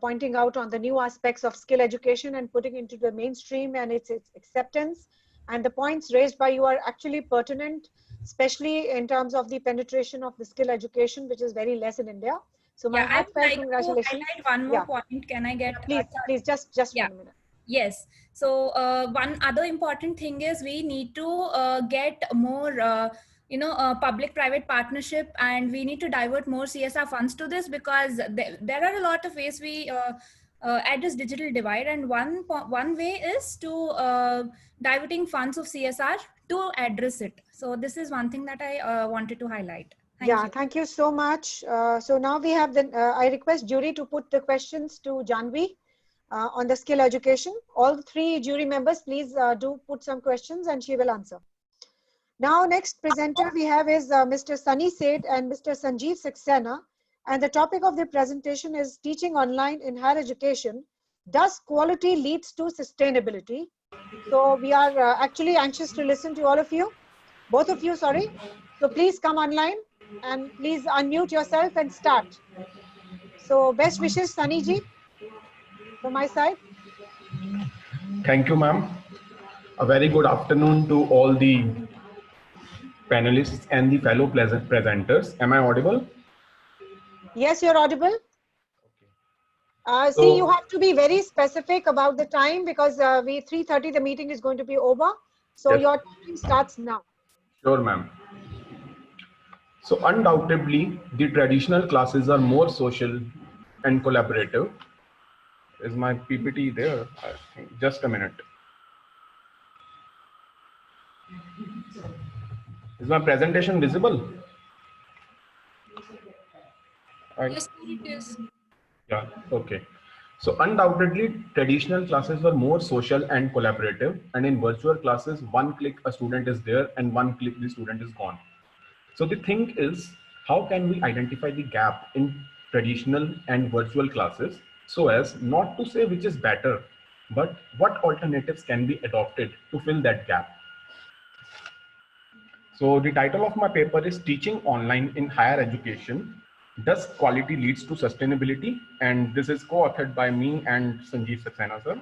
pointing out on the new aspects of skill education and putting into the mainstream and its acceptance. And the points raised by you are actually pertinent, especially in terms of the penetration of the skill education, which is very less in India. So my Yeah, I would heartfelt like congratulations. to highlight one more point. Can I get? Yeah, please, just 1 minute. Yes. So one other important thing is we need to get more, public-private partnership, and we need to divert more CSR funds to this, because there are a lot of ways we address digital divide, and one way is to diverting funds of CSR to address it. So this is one thing that I wanted to highlight. Thank you so much. So now we have I request jury to put the questions to Janvi on the skill education. All three jury members, please do put some questions and she will answer. Now, next presenter we have is Mr. Sunny Seth and Mr. Sanjeev Saxena. And the topic of the presentation is teaching online in higher education. Does quality leads to sustainability? So we are actually anxious to listen to all of you, both of you, sorry. So please come online and please unmute yourself and start. So best wishes, Sunny ji, from my side. Thank you, ma'am. A very good afternoon to all the panelists and the fellow presenters. Am I audible? Yes, you're audible. See, you have to be very specific about the time, because 3:30 the meeting is going to be over. So yes, your time starts now. Sure, ma'am. So undoubtedly, the traditional classes are more social and collaborative. Is my PPT there? I think. Just a minute. Is my presentation visible? Yes, it is. Yeah, okay. So undoubtedly, traditional classes were more social and collaborative, and in virtual classes, one click a student is there and one click the student is gone. So the thing is, how can we identify the gap in traditional and virtual classes so as not to say which is better, but what alternatives can be adopted to fill that gap? So the title of my paper is Teaching Online in Higher Education. Does quality leads to sustainability? And this is co-authored by me and Sanjeev Saxena, sir.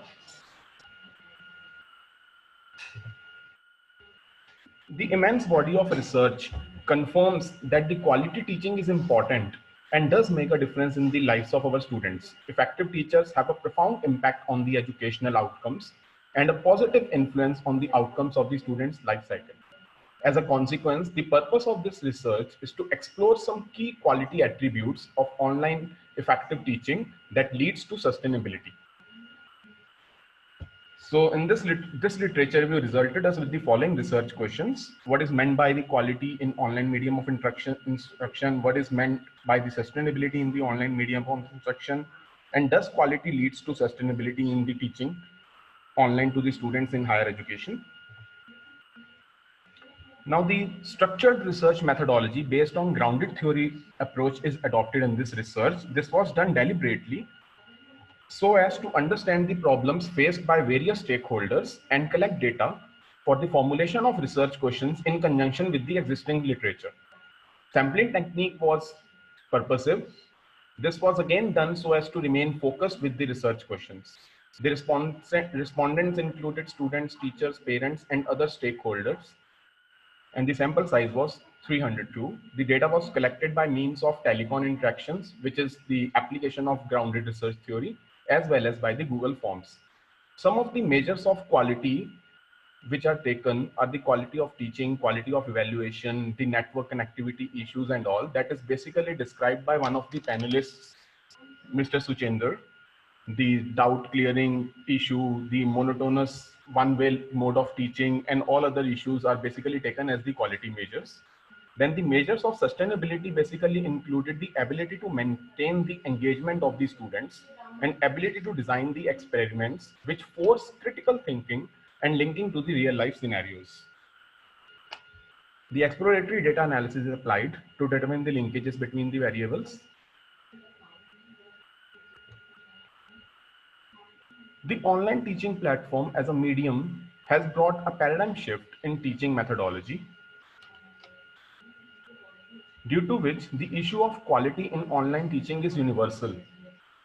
The immense body of research confirms that the quality teaching is important and does make a difference in the lives of our students. Effective teachers have a profound impact on the educational outcomes and a positive influence on the outcomes of the students' life cycle. As a consequence, the purpose of this research is to explore some key quality attributes of online effective teaching that leads to sustainability. So in this literature review resulted us with the following research questions. What is meant by the quality in online medium of instruction? What is meant by the sustainability in the online medium of instruction? And does quality leads to sustainability in the teaching online to the students in higher education? Now, the structured research methodology based on grounded theory approach is adopted in this research. This was done deliberately so as to understand the problems faced by various stakeholders and collect data for the formulation of research questions in conjunction with the existing literature. Sampling technique was purposive. This was again done so as to remain focused with the research questions. The respondents included students, teachers, parents, and other stakeholders. And the sample size was 302. The data was collected by means of telecon interactions, which is the application of grounded research theory, as well as by the Google Forms. Some of the measures of quality which are taken are the quality of teaching, quality of evaluation, the network connectivity issues and all. That is basically described by one of the panelists, Mr. Suchender. The doubt clearing issue, the monotonous one-way mode of teaching, and all other issues are basically taken as the quality measures. Then the measures of sustainability basically included the ability to maintain the engagement of the students and ability to design the experiments which force critical thinking and linking to the real life scenarios. The exploratory data analysis is applied to determine the linkages between the variables. The online teaching platform as a medium has brought a paradigm shift in teaching methodology, due to which the issue of quality in online teaching is universal,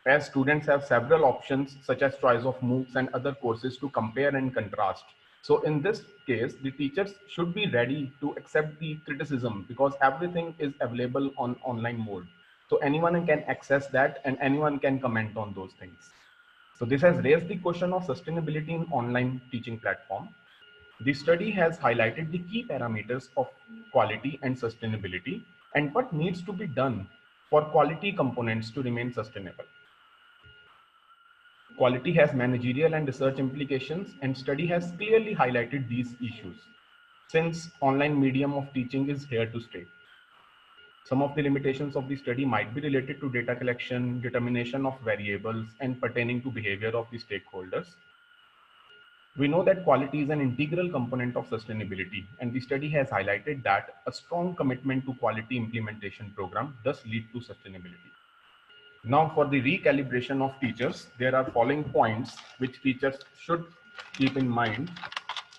as students have several options such as choice of MOOCs and other courses to compare and contrast. So in this case, the teachers should be ready to accept the criticism because everything is available on online mode. So anyone can access that and anyone can comment on those things. So this has raised the question of sustainability in online teaching platform. The study has highlighted the key parameters of quality and sustainability and what needs to be done for quality components to remain sustainable. Quality has managerial and research implications, and study has clearly highlighted these issues since online medium of teaching is here to stay. Some of the limitations of the study might be related to data collection, determination of variables, and pertaining to behavior of the stakeholders. We know that quality is an integral component of sustainability, and the study has highlighted that a strong commitment to quality implementation program does lead to sustainability. Now for the recalibration of teachers, there are following points which teachers should keep in mind: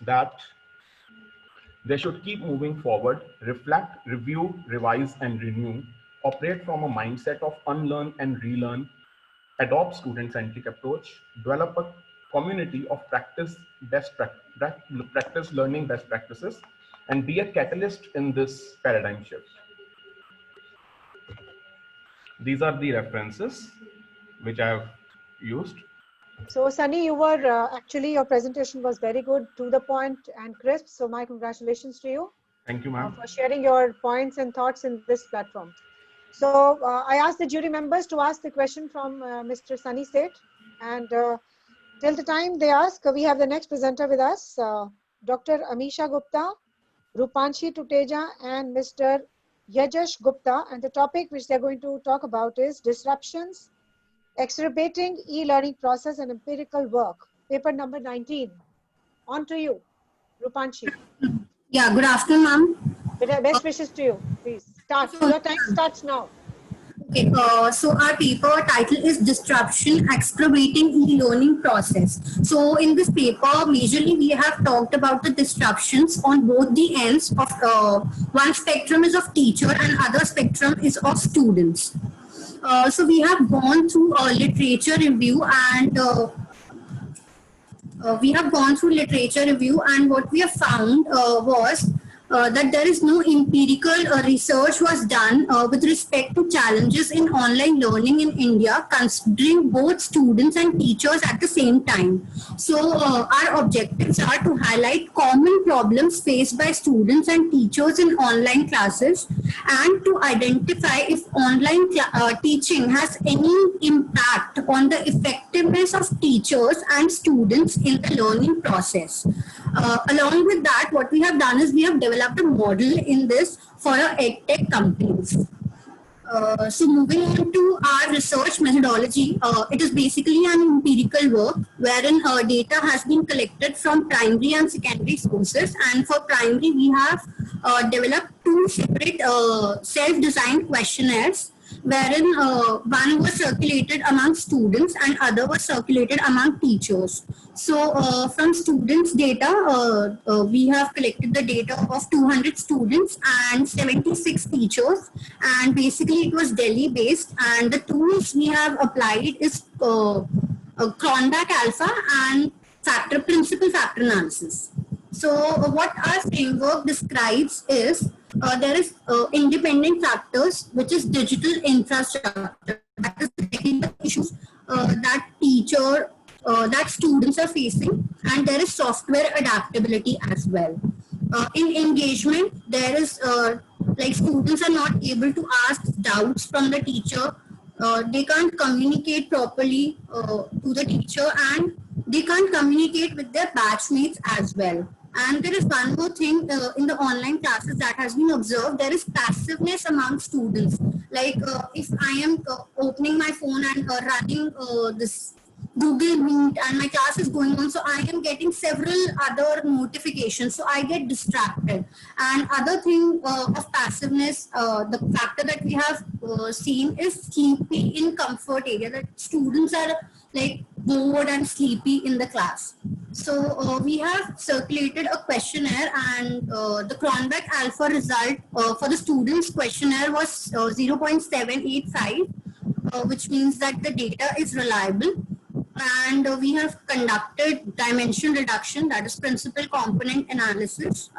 that they should keep moving forward, reflect, review, revise, and renew, operate from a mindset of unlearn and relearn, adopt student-centric approach, develop a community of practice learning best practices, and be a catalyst in this paradigm shift. These are the references which I have used. So Sunny, you were actually, your presentation was very good, to the point and crisp. So my congratulations to you. Thank you, ma'am. For sharing your points and thoughts in this platform. So I asked the jury members to ask the question from Mr. Sunny Seth, and till the time they ask, we have the next presenter with us, Dr. Amisha Gupta, Rupanshi Tuteja, and Mr. Yajash Gupta. And the topic which they're going to talk about is disruptions, exacerbating e-learning process and empirical work, paper number 19. On to you, Rupanshi. Yeah, good afternoon, ma'am. Best wishes to you. Please start. Your time starts now. Okay, so our paper title is Disruption, Exacerbating E-Learning Process. So in this paper, majorly we have talked about the disruptions on both the ends of one spectrum is of teacher and other spectrum is of students. So we have gone through a literature review and what we have found was that there is no empirical research was done with respect to challenges in online learning in India, considering both students and teachers at the same time. So our objectives are to highlight common problems faced by students and teachers in online classes and to identify if online teaching has any impact on the effectiveness of teachers and students in the learning process. Along with that, what we have done is we have developed a model in this for our edtech companies. So moving on to our research methodology, it is basically an empirical work wherein data has been collected from primary and secondary sources, and for primary we have developed two separate self-designed questionnaires wherein one was circulated among students and other was circulated among teachers. So from students data, we have collected the data of 200 students and 76 teachers, and basically it was Delhi based, and the tools we have applied is Cronbach Alpha and principal factor analysis. So what our framework describes is there is independent factors, which is digital infrastructure, that is the technical issues that students are facing, and there is software adaptability as well. In engagement, there is like students are not able to ask doubts from the teacher. They can't communicate properly to the teacher, and they can't communicate with their batchmates as well. And there is one more thing in the online classes that has been observed. There is passiveness among students. Like if I am opening my phone and running this Google Meet and my class is going on, so I am getting several other notifications, so I get distracted. And other thing of passiveness, the factor that we have seen is sleepy in comfort area, that students are like bored and sleepy in the class. So we have circulated a questionnaire, and the Cronbach alpha result for the students questionnaire was 0.785, which means that the data is reliable. And we have conducted dimension reduction, that is principal component analysis,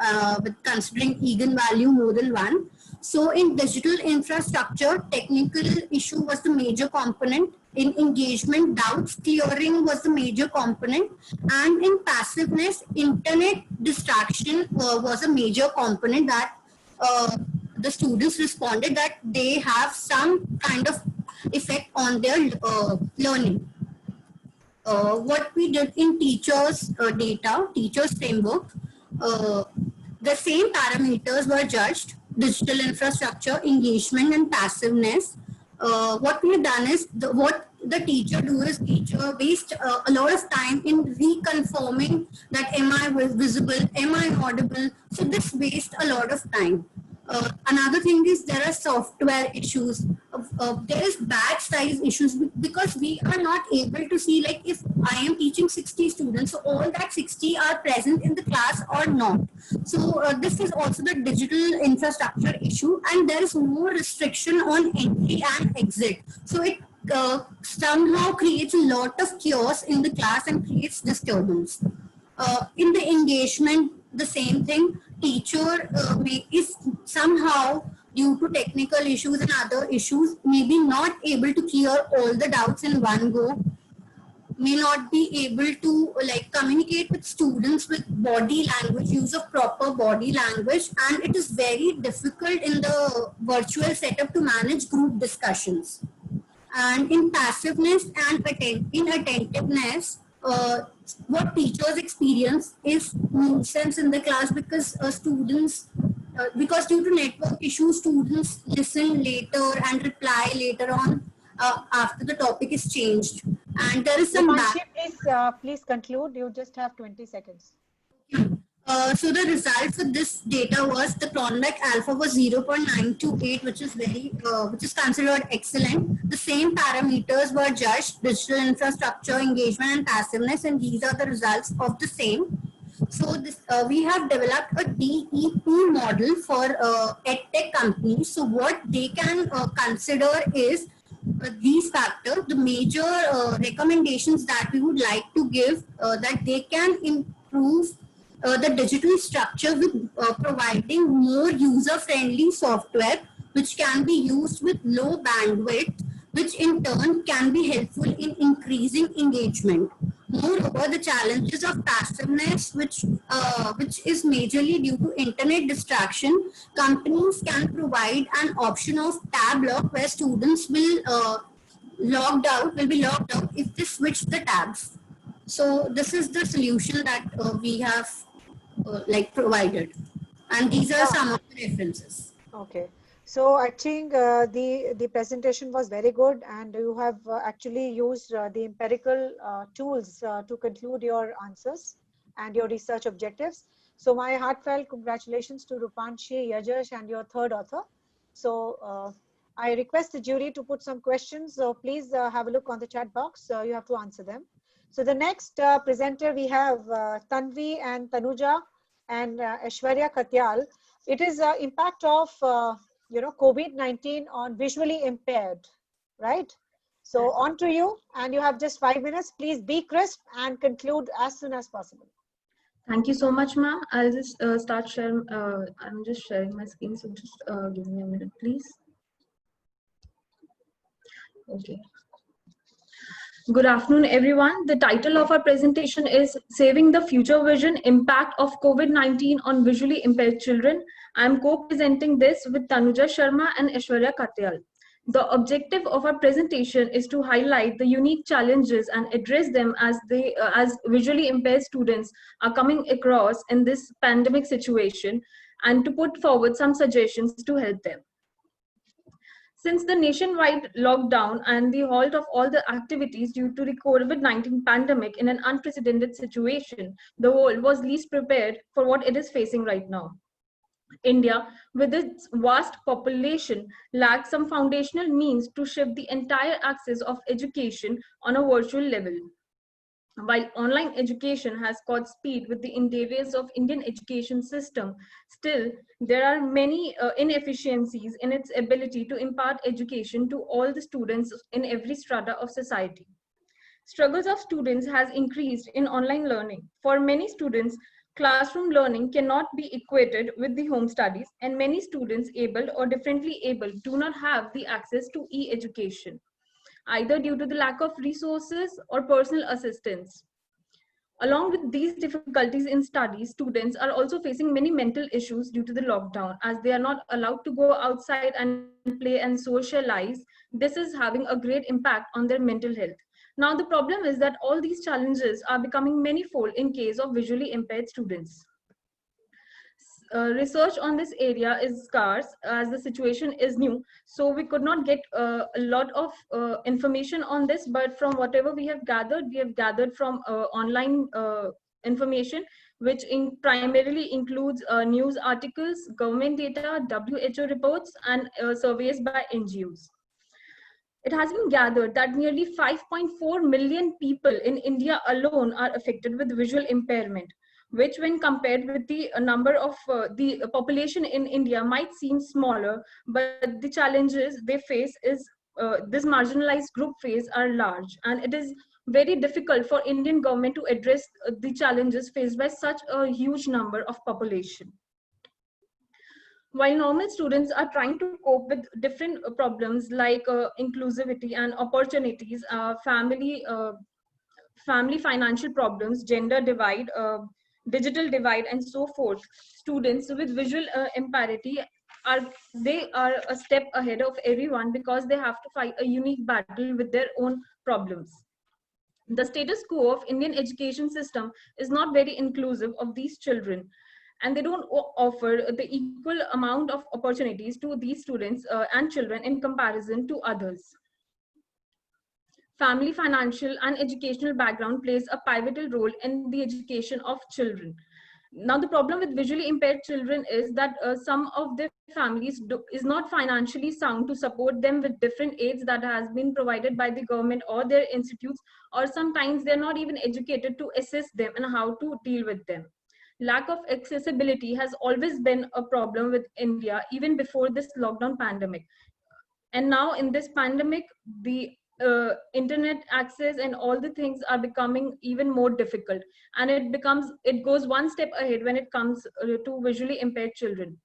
with considering eigenvalue more than 1. So in digital infrastructure, technical issue was the major component. In engagement, doubts clearing was the major component. And in passiveness, internet distraction was a major component that the students responded that they have some kind of effect on their learning. What we did in teachers data, teachers framework, the same parameters were judged: digital infrastructure, engagement, and passiveness. What we have done is, what the teacher do is, teacher waste a lot of time in reconfirming that am I visible, am I audible. So this wastes a lot of time. Another thing is there are software issues. There is batch size issues because we are not able to see, like, if I am teaching 60 students, so all that 60 are present in the class or not. So this is also the digital infrastructure issue, and there is no restriction on entry and exit. So it somehow creates a lot of chaos in the class and creates disturbance. In the engagement, the same thing. Teacher is somehow, due to technical issues and other issues, maybe not able to clear all the doubts in one go, may not be able to like communicate with students with body language, use of proper body language, and it is very difficult in the virtual setup to manage group discussions. And in passiveness and inattentiveness, what teachers experience is nuisance in the class because students, because due to network issues, students listen later and reply later on after the topic is changed. And there is some please conclude. You just have 20 seconds. So the result for this data was the Cronbach alpha was 0.928, which is which is considered excellent. The same parameters were judged: digital infrastructure, engagement, and passiveness, and these are the results of the same. So this, we have developed a DEP model for EdTech companies. So what they can consider is these factors. The major recommendations that we would like to give, that they can improve the digital structure with providing more user-friendly software which can be used with low bandwidth, which in turn can be helpful in increasing engagement. Moreover, the challenges of passiveness, which is majorly due to internet distraction, companies can provide an option of tab lock where students will be logged out if they switch the tabs. So this is the solution that we have provided, and these are some of the references. Okay, so I think the presentation was very good, and you have actually used the empirical tools to conclude your answers and your research objectives. So my heartfelt congratulations to Rupanshi, Yajash, and your third author. So I request the jury to put some questions. So please have a look on the chat box. You have to answer them. So the next presenter we have Tanvi and Tanuja and Aishwarya Katyal. It is impact of COVID-19 on visually impaired, right? So on to you, and you have just 5 minutes. Please be crisp and conclude as soon as possible. Thank you so much, ma'am. I'll just start sharing. I'm just sharing my screen, so just give me a minute, please. Okay. Good afternoon, everyone. The title of our presentation is Saving the Future Vision, Impact of COVID-19 on Visually Impaired Children. I'm co-presenting this with Tanuja Sharma and Aishwarya Katyal. The objective of our presentation is to highlight the unique challenges and address them as visually impaired students are coming across in this pandemic situation, and to put forward some suggestions to help them. Since the nationwide lockdown and the halt of all the activities due to the COVID-19 pandemic in an unprecedented situation, the world was least prepared for what it is facing right now. India, with its vast population, lacks some foundational means to shift the entire axis of education on a virtual level. While online education has caught speed with the endeavors of Indian education system, still there are many inefficiencies in its ability to impart education to all the students in every strata of society. Struggles of students has increased in online learning. For many students, classroom learning cannot be equated with the home studies, and many students able or differently able do not have the access to e-education, either due to the lack of resources or personal assistance. Along with these difficulties in studies, students are also facing many mental issues due to the lockdown, as they are not allowed to go outside and play and socialize. This is having a great impact on their mental health. Now, the problem is that all these challenges are becoming manifold in case of visually impaired students. Research on this area is scarce as the situation is new, so we could not get a lot of information on this, but from whatever we have gathered from online information, which primarily includes news articles, government data, WHO reports, and surveys by NGOs. It has been gathered that nearly 5.4 million people in India alone are affected with visual impairment, which when compared with the number of the population in India might seem smaller, but the challenges they face is this marginalized group face are large, and it is very difficult for Indian government to address the challenges faced by such a huge number of population. While normal students are trying to cope with different problems like inclusivity and opportunities, family financial problems, gender divide, digital divide, and so forth, students with visual impairment are a step ahead of everyone because they have to fight a unique battle with their own problems. The status quo of Indian education system is not very inclusive of these children, and they don't offer the equal amount of opportunities to these students and children in comparison to others. Family, financial, and educational background plays a pivotal role in the education of children. Now, the problem with visually impaired children is that some of their families is not financially sound to support them with different aids that has been provided by the government or their institutes, or sometimes they're not even educated to assist them and how to deal with them. Lack of accessibility has always been a problem with India, even before this lockdown pandemic. And now in this pandemic, the internet access and all the things are becoming even more difficult, and it goes one step ahead when it comes to visually impaired children.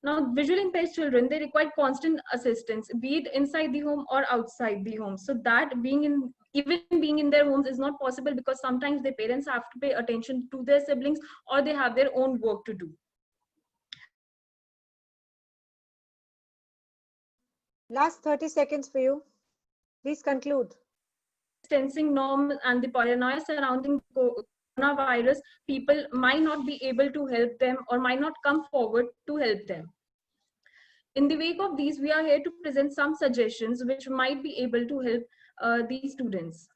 Now, visually impaired children, they require constant assistance, be it inside the home or outside the home. So that even being in their homes is not possible because sometimes their parents have to pay attention to their siblings or they have their own work to do. Last 30 seconds for you. Please conclude. Distancing norms and the paranoia surrounding coronavirus, people might not be able to help them or might not come forward to help them. In the wake of these, we are here to present some suggestions which might be able to help these students.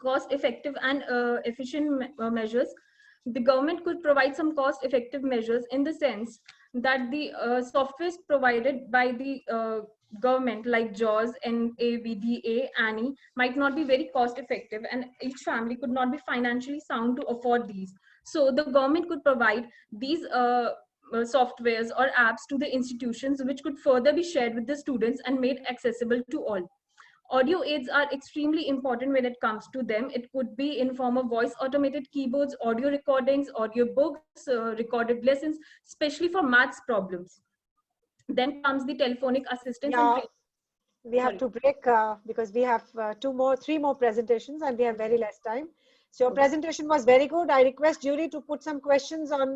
Cost-effective and efficient measures. The government could provide some cost-effective measures in the sense that the softwares provided by the government like JAWS and AVDA, ANI might not be very cost-effective, and each family could not be financially sound to afford these. So the government could provide these softwares or apps to the institutions which could further be shared with the students and made accessible to all. Audio aids are extremely important when it comes to them. It could be in form of voice automated keyboards, audio recordings, audio books, recorded lessons, especially for maths problems. Then comes the telephonic assistance. Yeah, we have to break because we have three more presentations and we have very less time. So your presentation was very good. I request jury to put some questions on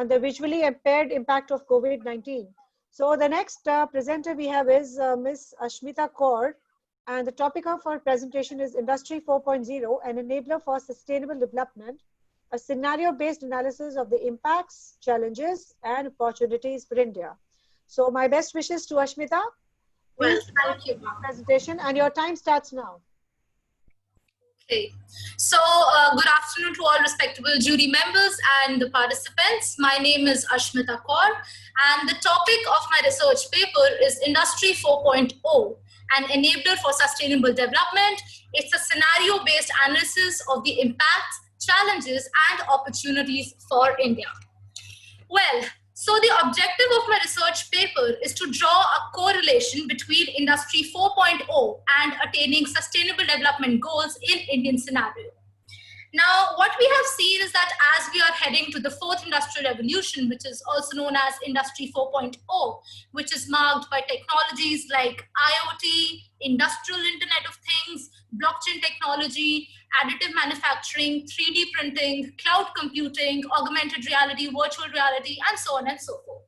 the visually impaired impact of COVID-19. So the next presenter we have is Ms. Ashmita Kaur, and the topic of our presentation is Industry 4.0, an enabler for sustainable development, a scenario-based analysis of the impacts, challenges, and opportunities for India. So my best wishes to Ashmita. Well, Please thank you. presentation, and your time starts now. Okay, so good afternoon to all respectable jury members and the participants. My name is Ashmita Kaur, and the topic of my research paper is Industry 4.0, an enabler for sustainable development. It's a scenario-based analysis of the impacts, challenges, and opportunities for India. Well, so the objective of my research paper is to draw a correlation between Industry 4.0 and attaining sustainable development goals in Indian scenario. Now, what we have seen is that as we are heading to the fourth industrial revolution, which is also known as Industry 4.0, which is marked by technologies like IoT, industrial Internet of Things, blockchain technology, additive manufacturing, 3D printing, cloud computing, augmented reality, virtual reality, and so on and so forth.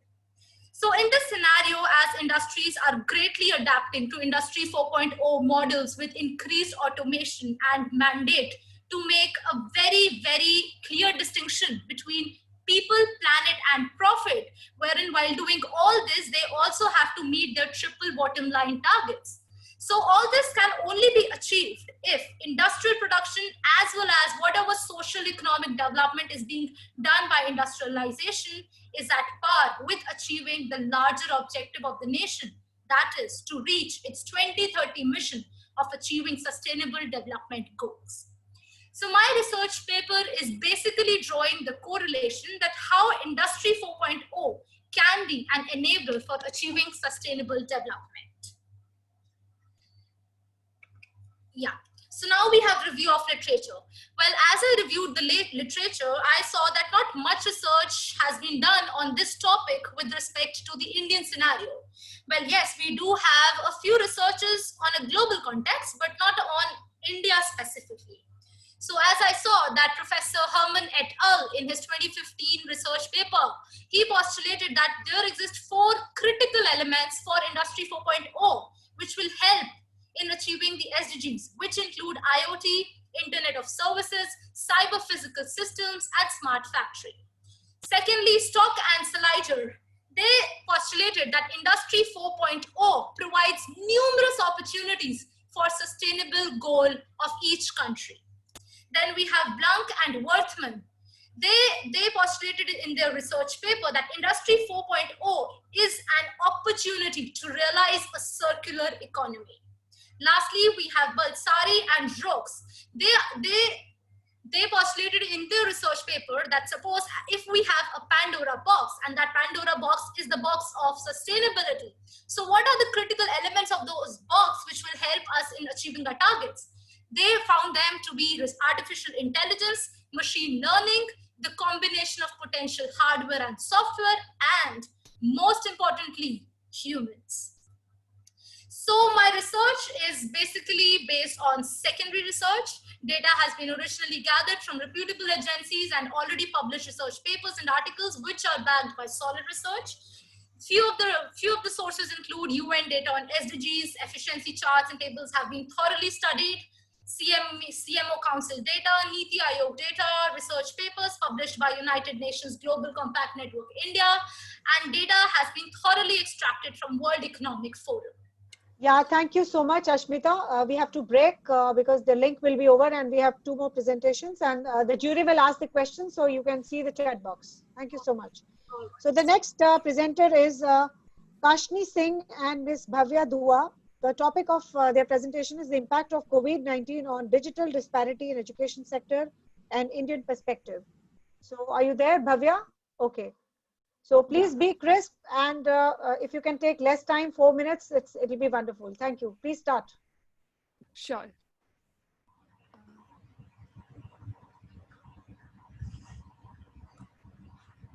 So in this scenario, as industries are greatly adapting to Industry 4.0 models with increased automation and mandate to make a very, very clear distinction between people, planet, and profit, wherein while doing all this, they also have to meet their triple bottom line targets. So all this can only be achieved if industrial production as well as whatever social economic development is being done by industrialization is at par with achieving the larger objective of the nation, that is to reach its 2030 mission of achieving sustainable development goals. So my research paper is basically drawing the correlation that how Industry 4.0 can be an enabler for achieving sustainable development. Yeah. So now we have review of literature. Well, as I reviewed the literature, I saw that not much research has been done on this topic with respect to the Indian scenario. Well, yes, we do have a few researches on a global context, but not on India specifically. So as I saw that Professor Herman et al. In his 2015 research paper, he postulated that there exist 4 critical elements for Industry 4.0, which will help in achieving the SDGs, which include IoT, Internet of Services, cyber physical systems, and smart factory. Secondly, Stock and Saliger, they postulated that Industry 4.0 provides numerous opportunities for sustainable goal of each country. Then we have Blank and Worthman. They postulated in their research paper that Industry 4.0 is an opportunity to realize a circular economy. Lastly, we have Balsari and Rooks. They postulated in their research paper that suppose if we have a Pandora box, and that Pandora box is the box of sustainability. So what are the critical elements of those box which will help us in achieving our targets? They found them to be artificial intelligence, machine learning, the combination of potential hardware and software, and most importantly, humans. So my research is basically based on secondary research. Data has been originally gathered from reputable agencies and already published research papers and articles which are backed by solid research. Few of the sources include UN data on SDGs, efficiency charts and tables have been thoroughly studied. CMO Council data, Niti Aayog data, research papers published by United Nations Global Compact Network India, and data has been thoroughly extracted from World Economic Forum. Yeah, thank you so much, Ashmita. We have to break because the link will be over and we have 2 more presentations, and the jury will ask the questions, so you can see the chat box. Thank you so much. So the next presenter is Kashni Singh and Ms. Bhavya Dua. The topic of their presentation is the impact of COVID-19 on digital disparity in education sector and Indian perspective. So are you there, Bhavya? Okay. So please be crisp, and if you can take less time, 4 minutes, it'll be wonderful. Thank you. Please start. Sure.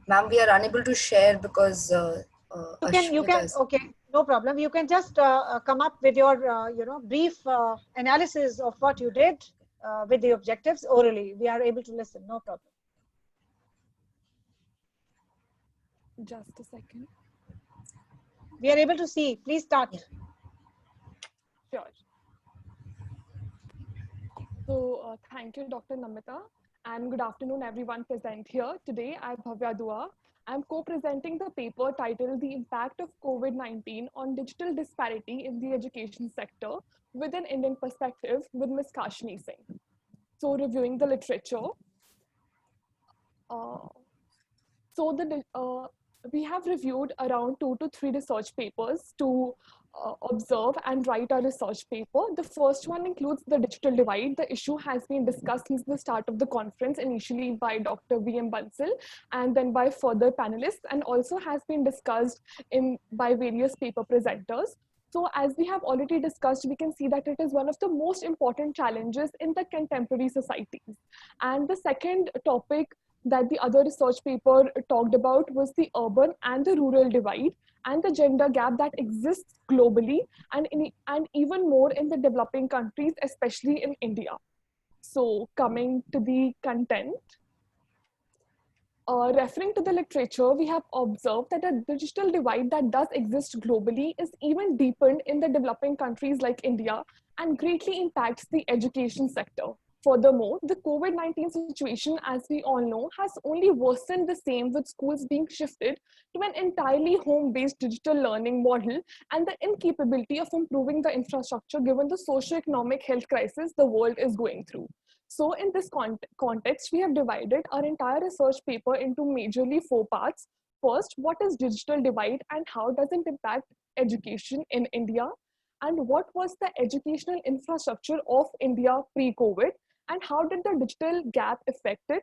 Ma'am, we are unable to share because you can okay, no problem. You can just come up with your brief analysis of what you did with the objectives orally. We are able to listen, no problem. Just a second. We are able to see. Please start. Sure. So thank you, Dr. Namita, and good afternoon, everyone present here. Today, I'm Bhavya Dua. I'm co-presenting the paper titled The Impact of COVID-19 on Digital Disparity in the Education Sector with an Indian Perspective with Ms. Kashmi Singh. So reviewing the literature. We have reviewed around 2 to 3 research papers to observe and write a research paper. The first one includes the digital divide. The issue has been discussed since the start of the conference, initially by Dr. V.M. Bansal and then by further panelists, and also has been discussed by various paper presenters. So as we have already discussed, we can see that it is one of the most important challenges in the contemporary societies. And the second topic that the other research paper talked about was the urban and the rural divide and the gender gap that exists globally and even more in the developing countries, especially in India. So coming to the content. Referring to the literature, we have observed that a digital divide that does exist globally is even deepened in the developing countries like India and greatly impacts the education sector. Furthermore, the COVID-19 situation, as we all know, has only worsened the same, with schools being shifted to an entirely home-based digital learning model and the incapability of improving the infrastructure given the socio-economic health crisis the world is going through. So in this context, we have divided our entire research paper into majorly 4 parts. First, what is digital divide and how does it impact education in India? And what was the educational infrastructure of India pre-COVID? And how did the digital gap affect it?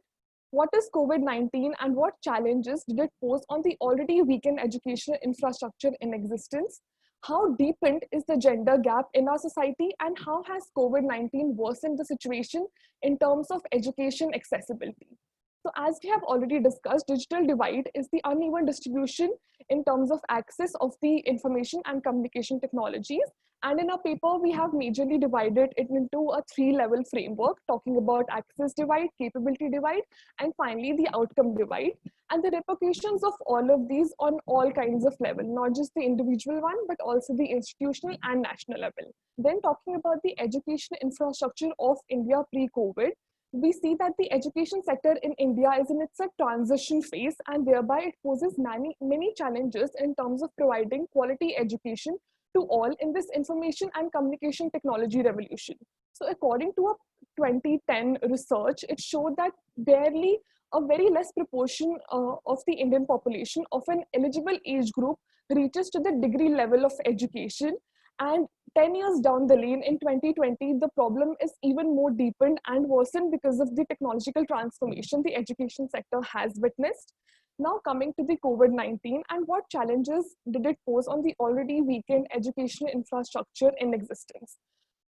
What is COVID-19 and what challenges did it pose on the already weakened educational infrastructure in existence? How deepened is the gender gap in our society, and how has COVID-19 worsened the situation in terms of education accessibility? So as we have already discussed, digital divide is the uneven distribution in terms of access of the information and communication technologies. And in our paper, we have majorly divided it into a 3-level framework, talking about access divide, capability divide, and finally the outcome divide. And the repercussions of all of these on all kinds of levels, not just the individual one, but also the institutional and national level. Then talking about the education infrastructure of India pre-COVID, we see that the education sector in India is in its transition phase, and thereby it poses many challenges in terms of providing quality education to all in this information and communication technology revolution. So according to a 2010 research, it showed that barely a very less proportion of the Indian population of an eligible age group reaches to the degree level of education. And 10 years down the lane in 2020, the problem is even more deepened and worsened because of the technological transformation the education sector has witnessed. Now coming to the COVID-19 and what challenges did it pose on the already weakened education infrastructure in existence.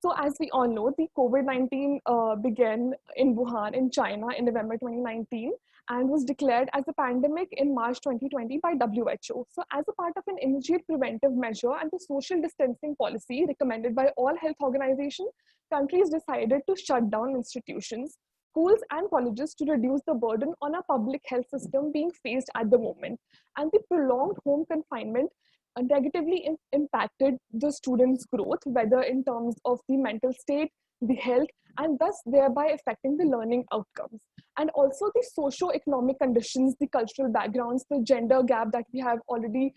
So as we all know, the COVID-19 began in Wuhan in China in November 2019 and was declared as a pandemic in March 2020 by WHO. So as a part of an immediate preventive measure and the social distancing policy recommended by all health organizations, countries decided to shut down institutions, schools and colleges to reduce the burden on our public health system being faced at the moment. And the prolonged home confinement negatively impacted the students' growth, whether in terms of the mental state, the health, and thus thereby affecting the learning outcomes. And also the socio-economic conditions, the cultural backgrounds, the gender gap that we have already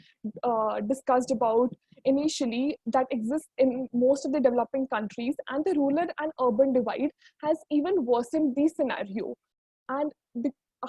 discussed about initially that exists in most of the developing countries, and the rural and urban divide has even worsened the scenario. And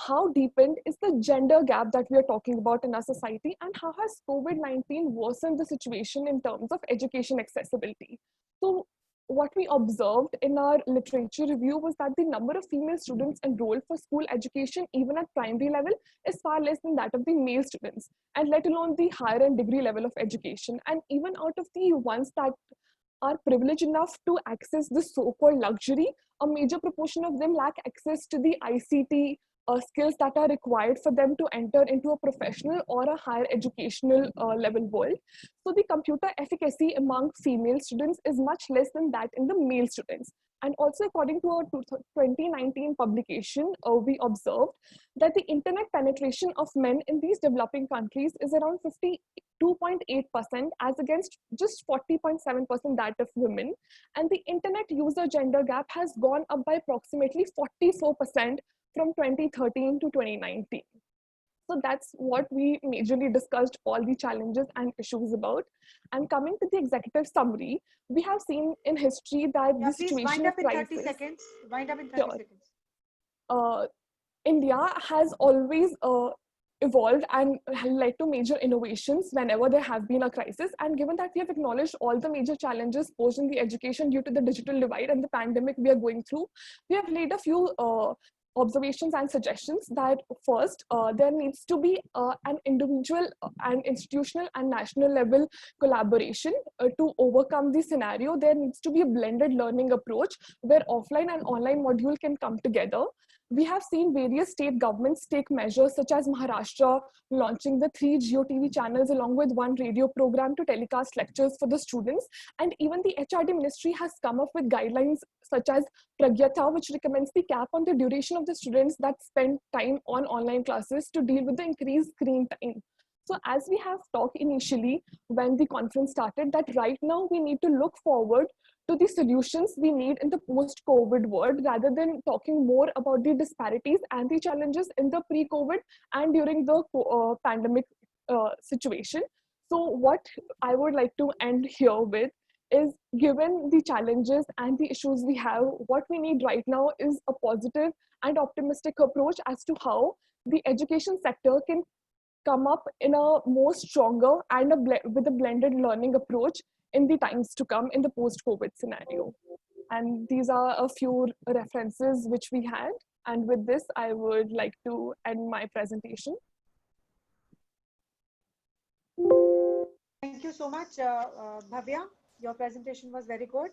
how deepened is the gender gap that we are talking about in our society, and how has COVID-19 worsened the situation in terms of education accessibility? So what we observed in our literature review was that the number of female students enrolled for school education, even at primary level, is far less than that of the male students, and let alone the higher and degree level of education. And even out of the ones that are privileged enough to access the so-called luxury, a major proportion of them lack access to the ICT skills that are required for them to enter into a professional or a higher educational level world. So the computer efficacy among female students is much less than that in the male students. And also according to our 2019 publication, we observed that the internet penetration of men in these developing countries is around 2.8% as against just 40.7% that of women. And the internet user gender gap has gone up by approximately 44% from 2013 to 2019. So that's what we majorly discussed all the challenges and issues about. And coming to the executive summary, we have seen in history that the Please situation wind of up in 30 crisis, seconds. Wind up in 30 seconds. India has always evolved and led to major innovations whenever there have been a crisis. And given that we have acknowledged all the major challenges posed in the education due to the digital divide and the pandemic we are going through, we have laid a few observations and suggestions that first, there needs to be an individual and institutional and national level collaboration to overcome the scenario. There needs to be a blended learning approach where offline and online module can come together. We have seen various state governments take measures such as Maharashtra launching the 3 GeoTV channels along with 1 radio program to telecast lectures for the students. And even the HRD ministry has come up with guidelines such as Pragyata, which recommends the cap on the duration of the students that spend time on online classes to deal with the increased screen time. So as we have talked initially when the conference started, that right now we need to look forward to the solutions we need in the post-COVID world rather than talking more about the disparities and the challenges in the pre-COVID and during the pandemic situation. So what I would like to end here with is, given the challenges and the issues we have, what we need right now is a positive and optimistic approach as to how the education sector can come up in a more stronger and with a blended learning approach in the times to come in the post-COVID scenario. And these are a few references which we had. And with this, I would like to end my presentation. Thank you so much, Bhavya. Your presentation was very good.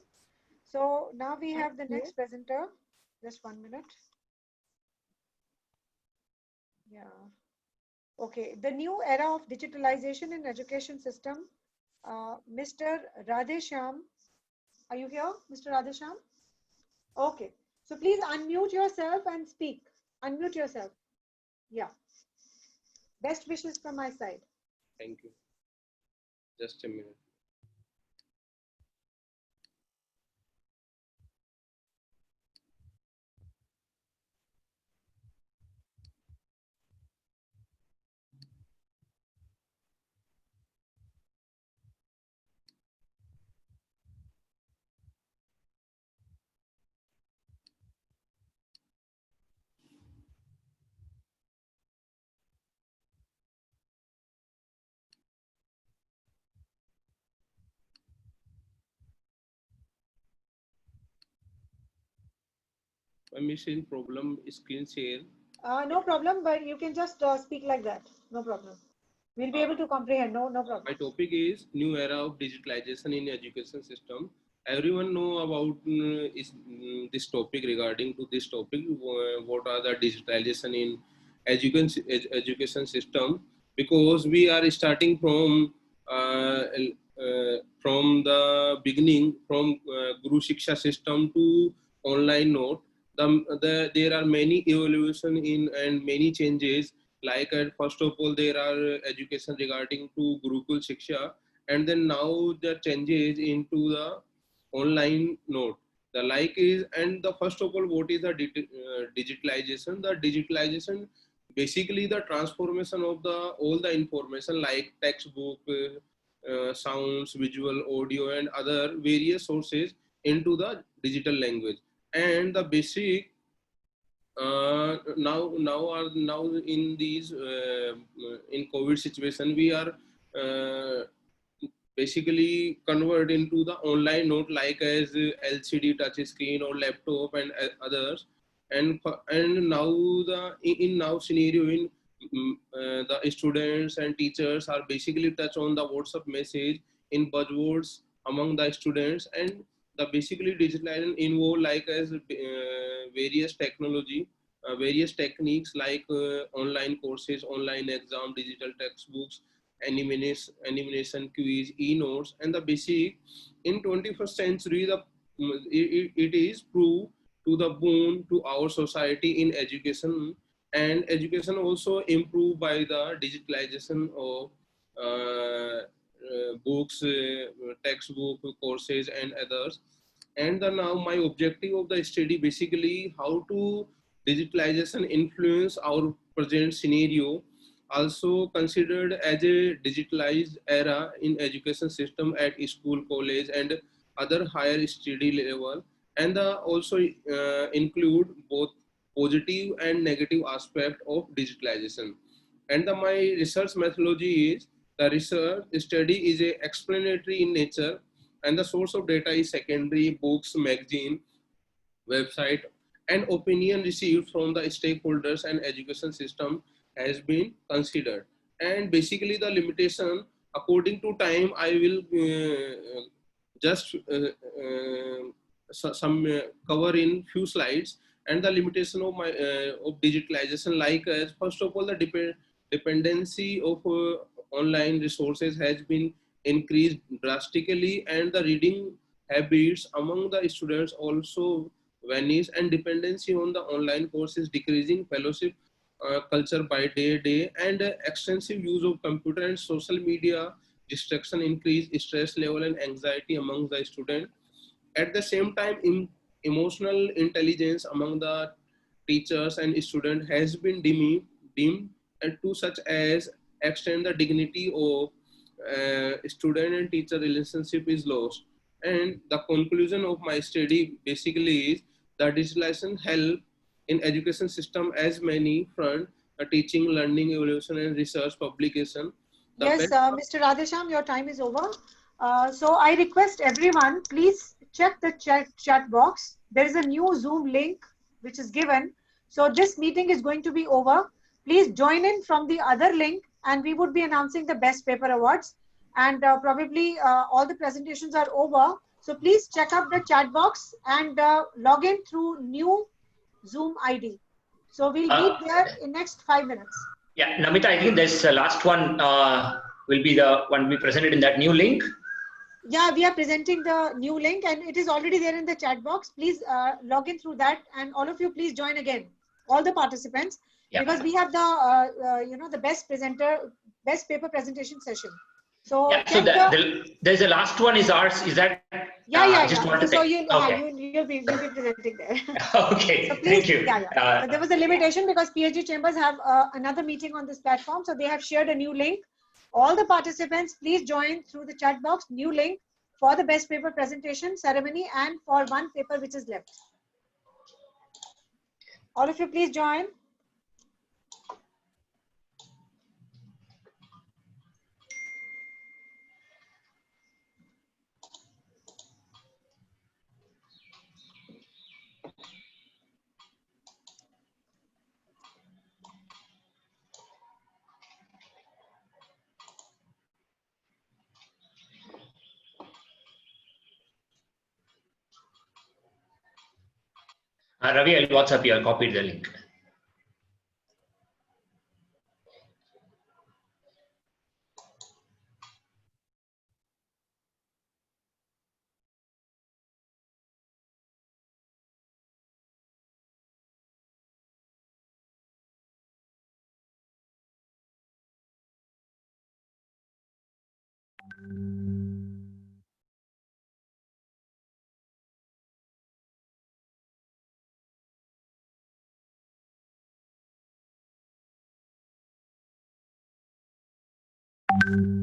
So now we have the next presenter. Just 1 minute. Yeah. Okay, the new era of digitalization in education system. Mr. Radheshyam, are you here, Mr. Radheshyam? Okay, so please unmute yourself and speak. Unmute yourself. Yeah. Best wishes from my side. Thank you. Just a minute. My machine problem, screen share. No problem, but you can just speak like that. No problem. We'll be able to comprehend. No problem. My topic is new era of digitalization in education system. Everyone know about this topic. Regarding to this topic, what are the digitalization in education system? Because we are starting from the beginning, from Guru Shiksha system to online note. There are many evolution in and many changes. Like first of all, there are education regarding to Gurukul Shiksha, and then now the changes into the online note. The like is, and the first of all, what is the digitalization? The digitalization basically the transformation of the all the information like textbook, sounds, visual, audio, and other various sources into the digital language. And the basic now in these in COVID situation, we are basically convert into the online note like as LCD touch screen or laptop and others. And now in now scenario in the students and teachers are basically touch on the WhatsApp message in buzzwords among the students. And the basically digitalization involve like as various technology, various techniques like online courses, online exam, digital textbooks, animation quiz, e-notes. And the basic in 21st century, it is proved to the boon to our society in education. And education also improved by the digitalization of books, textbook, courses, and others. And now my objective of the study basically how to digitalization influence our present scenario, also considered as a digitalized era in education system at school, college, and other higher study level, and also include both positive and negative aspect of digitalization. And my research methodology is the research study is a explanatory in nature, and the source of data is secondary, books, magazine, website, and opinion received from the stakeholders and education system has been considered. And basically the limitation according to time I will just some cover in few slides. And the limitation of my of digitalization, like as first of all the dependency of online resources has been increased drastically, and the reading habits among the students also vanish, and dependency on the online course is decreasing, fellowship culture by day, and extensive use of computer and social media distraction increase stress level and anxiety among the student. At the same time, emotional intelligence among the teachers and students has been dimmed, and to such as extend the dignity of student and teacher relationship is lost. And the conclusion of my study basically is that digitalization help in education system as many front, teaching, learning, evaluation, and research publication. The Yes, Mr. Radhesham, your time is over. So I request everyone, please check the chat box. There is a new Zoom link which is given. So this meeting is going to be over. Please join in from the other link, and we would be announcing the best paper awards. And probably all the presentations are over. So please check up the chat box and log in through new Zoom ID. So we'll meet there in next 5 minutes. Yeah, Namita, I think this last one will be the one we presented in that new link. Yeah, we are presenting the new link, and it is already there in the chat box. Please log in through that, and all of you please join again, all the participants, because we have the the best paper presentation session. So yeah, so there's the last one is ours. Is that? Just want to so okay. you'll be presenting there. Okay, so please, thank you. But there was a limitation because PhD chambers have another meeting on this platform, so they have shared a new link. All the participants, please join through the chat box, new link for the best paper presentation ceremony and for one paper which is left. All of you please join. Ravi, I'll WhatsApp you. I'll copy the link. you.